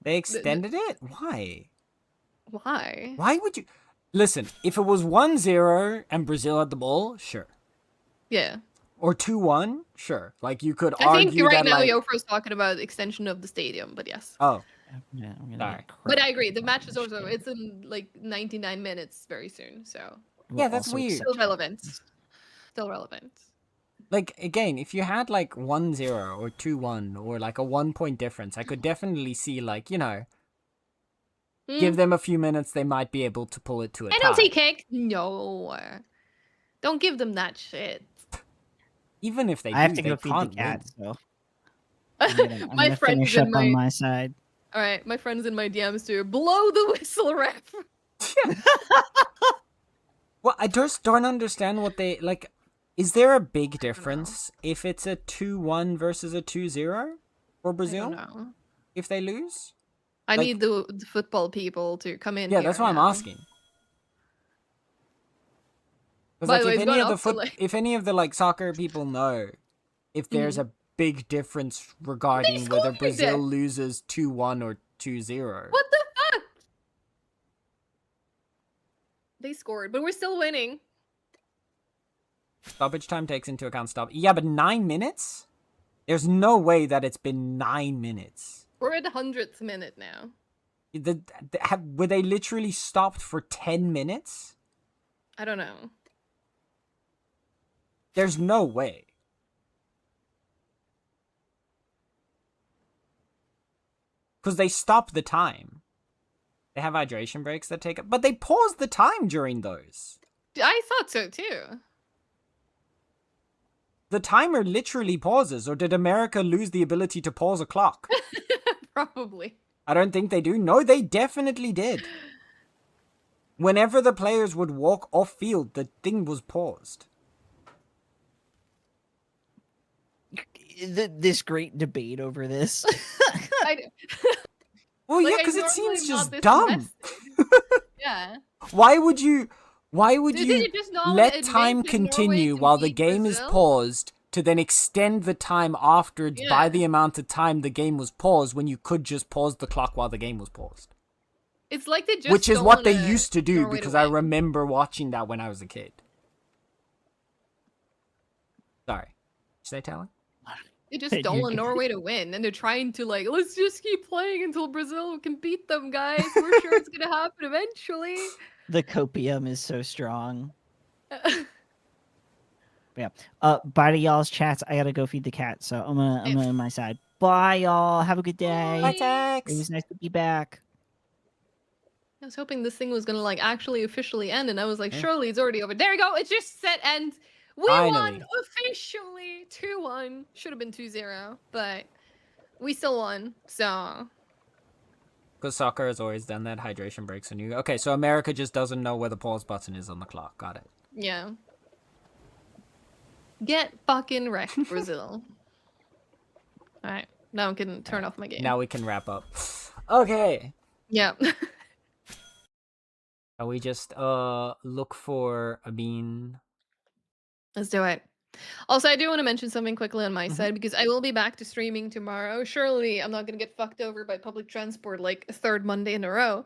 They extended it? Why? why? Why would you? Listen, if it was 1-0 and Brazil had the ball, sure. Yeah, Or 2-1, sure. Like, you could I think argue right that, now like... Yofro's talking about extension of the stadium. But yes. Oh, Yeah, I'm gonna Sorry. get But crap I agree. The match is punished also there. it's in like 99 minutes very soon. So We'll Yeah, that's also weird. accept still relevant. challenges. Still relevant. like, again, if you had, like, 1-0 or 2-1 or, like, a 1-point difference, I could definitely see, like, you know, give them a few minutes, they might be able to pull it to a tie. Penalty kick? No. Don't give them that shit. Even if they I have do, to they go feed the can't cat, win. so I'm my gonna friend finish is up in on my. my side. All right, my friend's in my DMs too. Blow the whistle, ref. Well, I just don't understand what they, like, is there a big know. difference if it's a 2-1 versus a 2-0 for I Brazil? don't know. If they lose? I Like- need the football people to come in. Yeah, here that's why I'm now. asking. Because, By like, the way, if it's any gone of the up to, like- if any of the, like, soccer people know if there's a big difference regarding whether scored! Brazil loses 2-1 or 2-0. What the fuck? They scored, but we're still winning. Stoppage time takes into account stop. Yeah, but 9 minutes? There's no way that it's been 9 minutes. We're at the 100th minute now. Were they literally stopped for 10 minutes? I don't know. There's no way. Because they stop the time. They have hydration breaks that take up, but they pause the time during those. I thought so too. The timer literally pauses, or did America lose the ability to pause a clock? Probably. I don't think they do. No, they definitely did. Whenever the players would walk off field, the thing was paused. This great debate over this. I do. Well, Like, yeah, I'm because it normally seems not just this dumb. invested. Yeah. Why would you Did you just not let admit time that continue Norway while the can beat game is Brazil? paused to then extend the time afterwards by Yeah. the amount of time the game was paused when you could just pause the clock while the game was paused? It's like they just Which is don't what they wanna used to do, Norway because to I win. remember watching that when I was a kid. Sorry. Should I tell him? They just Hey, don't you want can- Norway to win, and they're trying to like, let's just keep playing until Brazil can beat them, guys. We're sure it's gonna happen eventually. The copium is so strong. Yeah. Bye to y'all's chats. I gotta go feed the cat, so I'm gonna on my side. Bye y'all. Have a good day. Bye. Tex. It was nice to be back. I was hoping this thing was gonna like actually officially end, and I was like, Yeah. surely it's already over. There we go. It just said end. We Finally. won officially 2-1. Should have been 2-0, but we still won. So Because soccer has always done that. Hydration breaks on you. Okay, so America just doesn't know where the pause button is on the clock. Got it. yeah. Get fucking wrecked, Brazil. All right, now I can turn off my game. Now we can wrap up. Okay. Yeah. Shall we just look for a bean? Let's do it. Also, I do want to mention something quickly on my Mhm. side because I will be back to streaming tomorrow. Surely I'm not going to get fucked over by public transport like a third Monday in a row.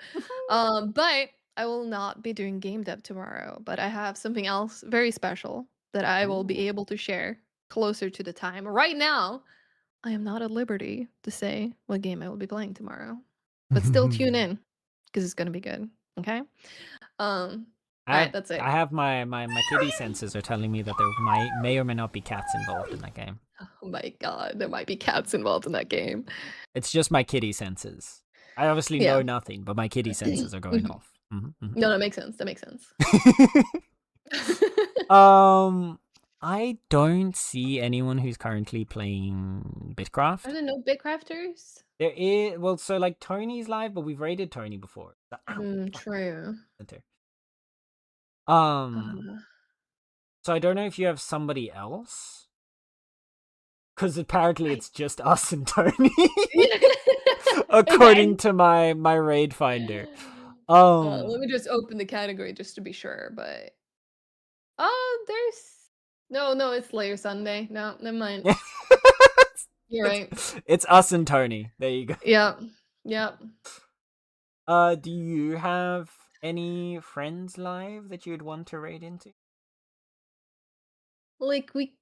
But I will not be doing game dev tomorrow. But I have something else very special that I will be Ooh. able to share closer to the time. Right now, I am not at liberty to say what game I will be playing tomorrow. But still tune in because it's going to be good. Okay? Alright, that's it. I have my kitty senses are telling me that there may or may not be cats involved in that game. Oh my god, there might be cats involved in that game. It's just my kitty senses. I obviously Yeah. know nothing, but my kitty senses are going off. No, that makes sense. That makes sense. I don't see anyone who's currently playing Bitcraft. Are there no Bitcrafters? There is, well, so like Tony's live, but we've raided Tony before. True. Center. Uh, So I don't know if you have somebody else. Because apparently Right. it's just us and Tony, Yeah. according to my raid finder. Let me just open the category just to be sure, but there's no, it's Layer Sunday. No, never mind. You're right. It's us and Tony. There you go. Yeah. Yeah. Do you have any friends live that you'd want to raid into? Like we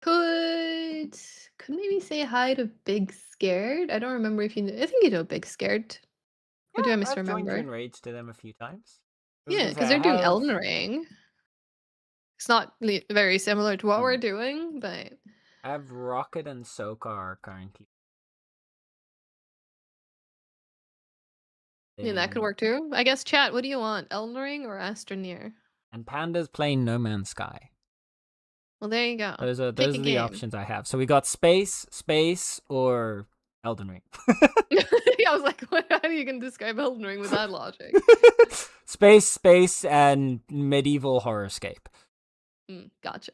could maybe say hi to Big Scared. I don't remember if you I think you know Big Scared. Or do I Yeah, I've joined you misremember? in raids to them a few times. I was Yeah, gonna say because I they're doing have. Elden Ring. It's not very similar to what we're Hmm. doing, but I have Rocket and Sokar currently. yeah, that could Then work too. I guess chat, what do you want? Elden Ring or Astroneer? and Panda's playing No Man's Sky. Well, there you go. Those are Pick a the game. options I have. So we got space, or Elden Ring. Yeah, I was like, how are you gonna describe Elden Ring with that logic? space, and medieval horrorscape. Gotcha.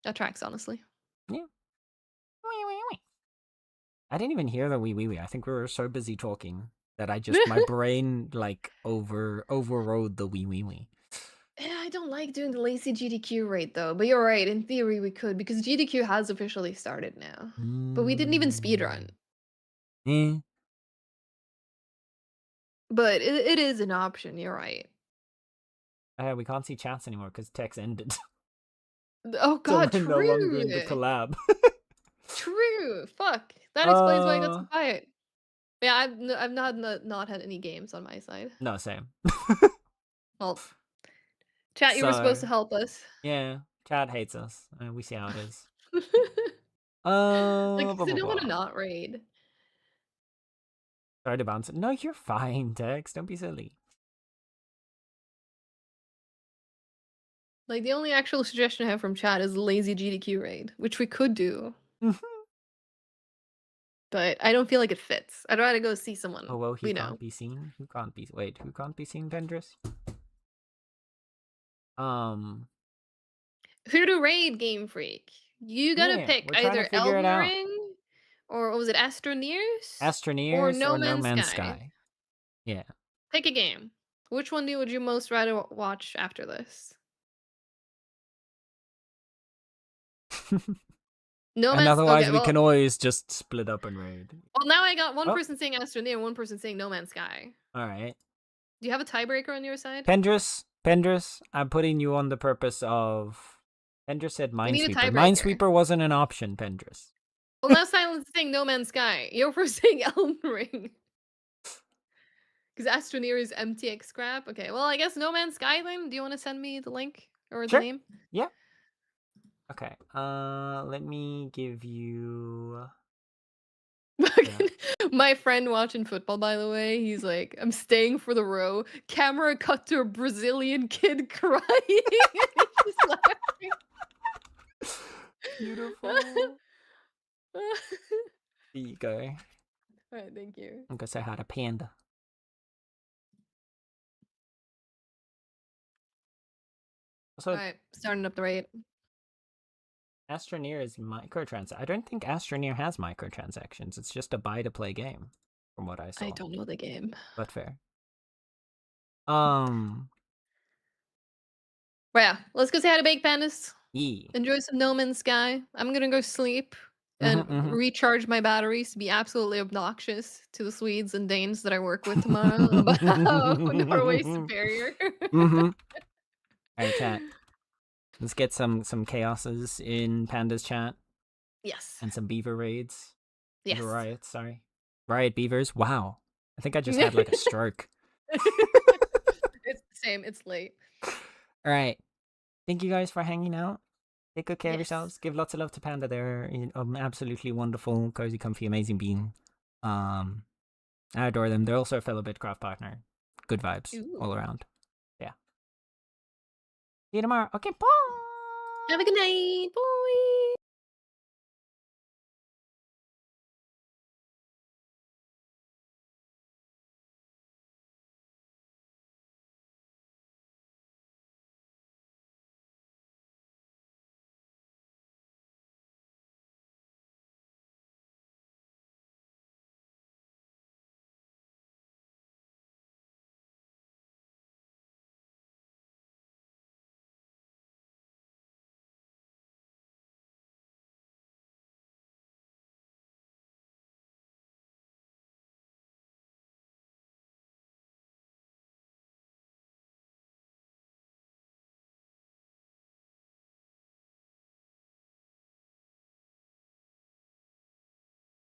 That tracks, honestly. Yeah. I didn't even hear the wee wee wee. I think we were so busy talking that my brain like overrode the wee wee wee. Yeah, I don't like doing the lazy GDQ rate though, but you're right. In theory, we could because GDQ has officially started now, but we didn't even speedrun. Eh. But it is an option. You're right. We can't see chats anymore because text ended. Oh So God, we're no longer true. in the collab. True. Fuck. That explains why I got so quiet. Yeah, I've not had any games on my side. No, same. Well, chat, you were supposed to help us. Yeah, chat hates us. We see how it is. Like, Blah, cause I blah, don't want blah. to not raid. Sorry to bounce it. No, you're fine, Tex. Don't be silly. Like, the only actual suggestion I have from chat is lazy GDQ raid, which we could do, but I don't feel like it fits. I'd rather go see someone. Oh, well, he you know. can't be seen. Who can't be? Wait, who can't be seen, Pendris? Who to raid, Game Freak? You gotta Yeah, pick we're trying to either figure it Elden out. Ring, or what was it, Astroneers? Or Astroneers No or No Man's Man's Sky. Sky. Yeah. Pick a game. Which one would you most rather watch after this? No And Man's. otherwise, Okay, we well, can always just split up and raid. well, now I got one Oh. person saying Astroneer, one person saying No Man's Sky. All right. Do you have a tiebreaker on your side? Pendris, I'm putting you on the purpose of. Pendris said We need a Minesweeper. tiebreaker. Minesweeper wasn't an option, Pendris. Well, now Silence is saying No Man's Sky. You're for saying Elden Ring. Because Astroneer is MTX scrap. Okay, well, I guess No Man's Sky then. Do you want to send me the link or Sure. the name? Yeah. Okay. Let me give you. My friend watching football, by the way, he's like, I'm staying for the row. Camera cut to a Brazilian kid crying. He's just laughing. Beautiful. There you go. Alright, thank you. I'm gonna say hi to Panda. Also, Alright, starting up the raid. Astroneer is I don't think Astroneer has microtransactions. It's just a buy to play game, from what I saw. I don't know the game. But fair. Well, yeah, let's go say hi to Baked Pandas. Yeah. Enjoy some No Man's Sky. I'm gonna go sleep and recharge my batteries to be absolutely obnoxious to the Swedes and Danes that I work with tomorrow about how Norway's superior. Alright, chat. Let's get some chaoses in Panda's chat. Yes. And some beaver raids. Yes. Beaver riots, sorry. Riot beavers. Wow. I think I just had like a stroke. It's the same. It's late. Alright. Thank you guys for hanging out. Take good care of yourselves. Give lots of love to Panda. They're absolutely wonderful, cozy, comfy, amazing being. I adore them. They're also a fellow Bitcraft partner. Good vibes all around. Yeah. See you tomorrow. Okay, bye. Have a good night. Bye.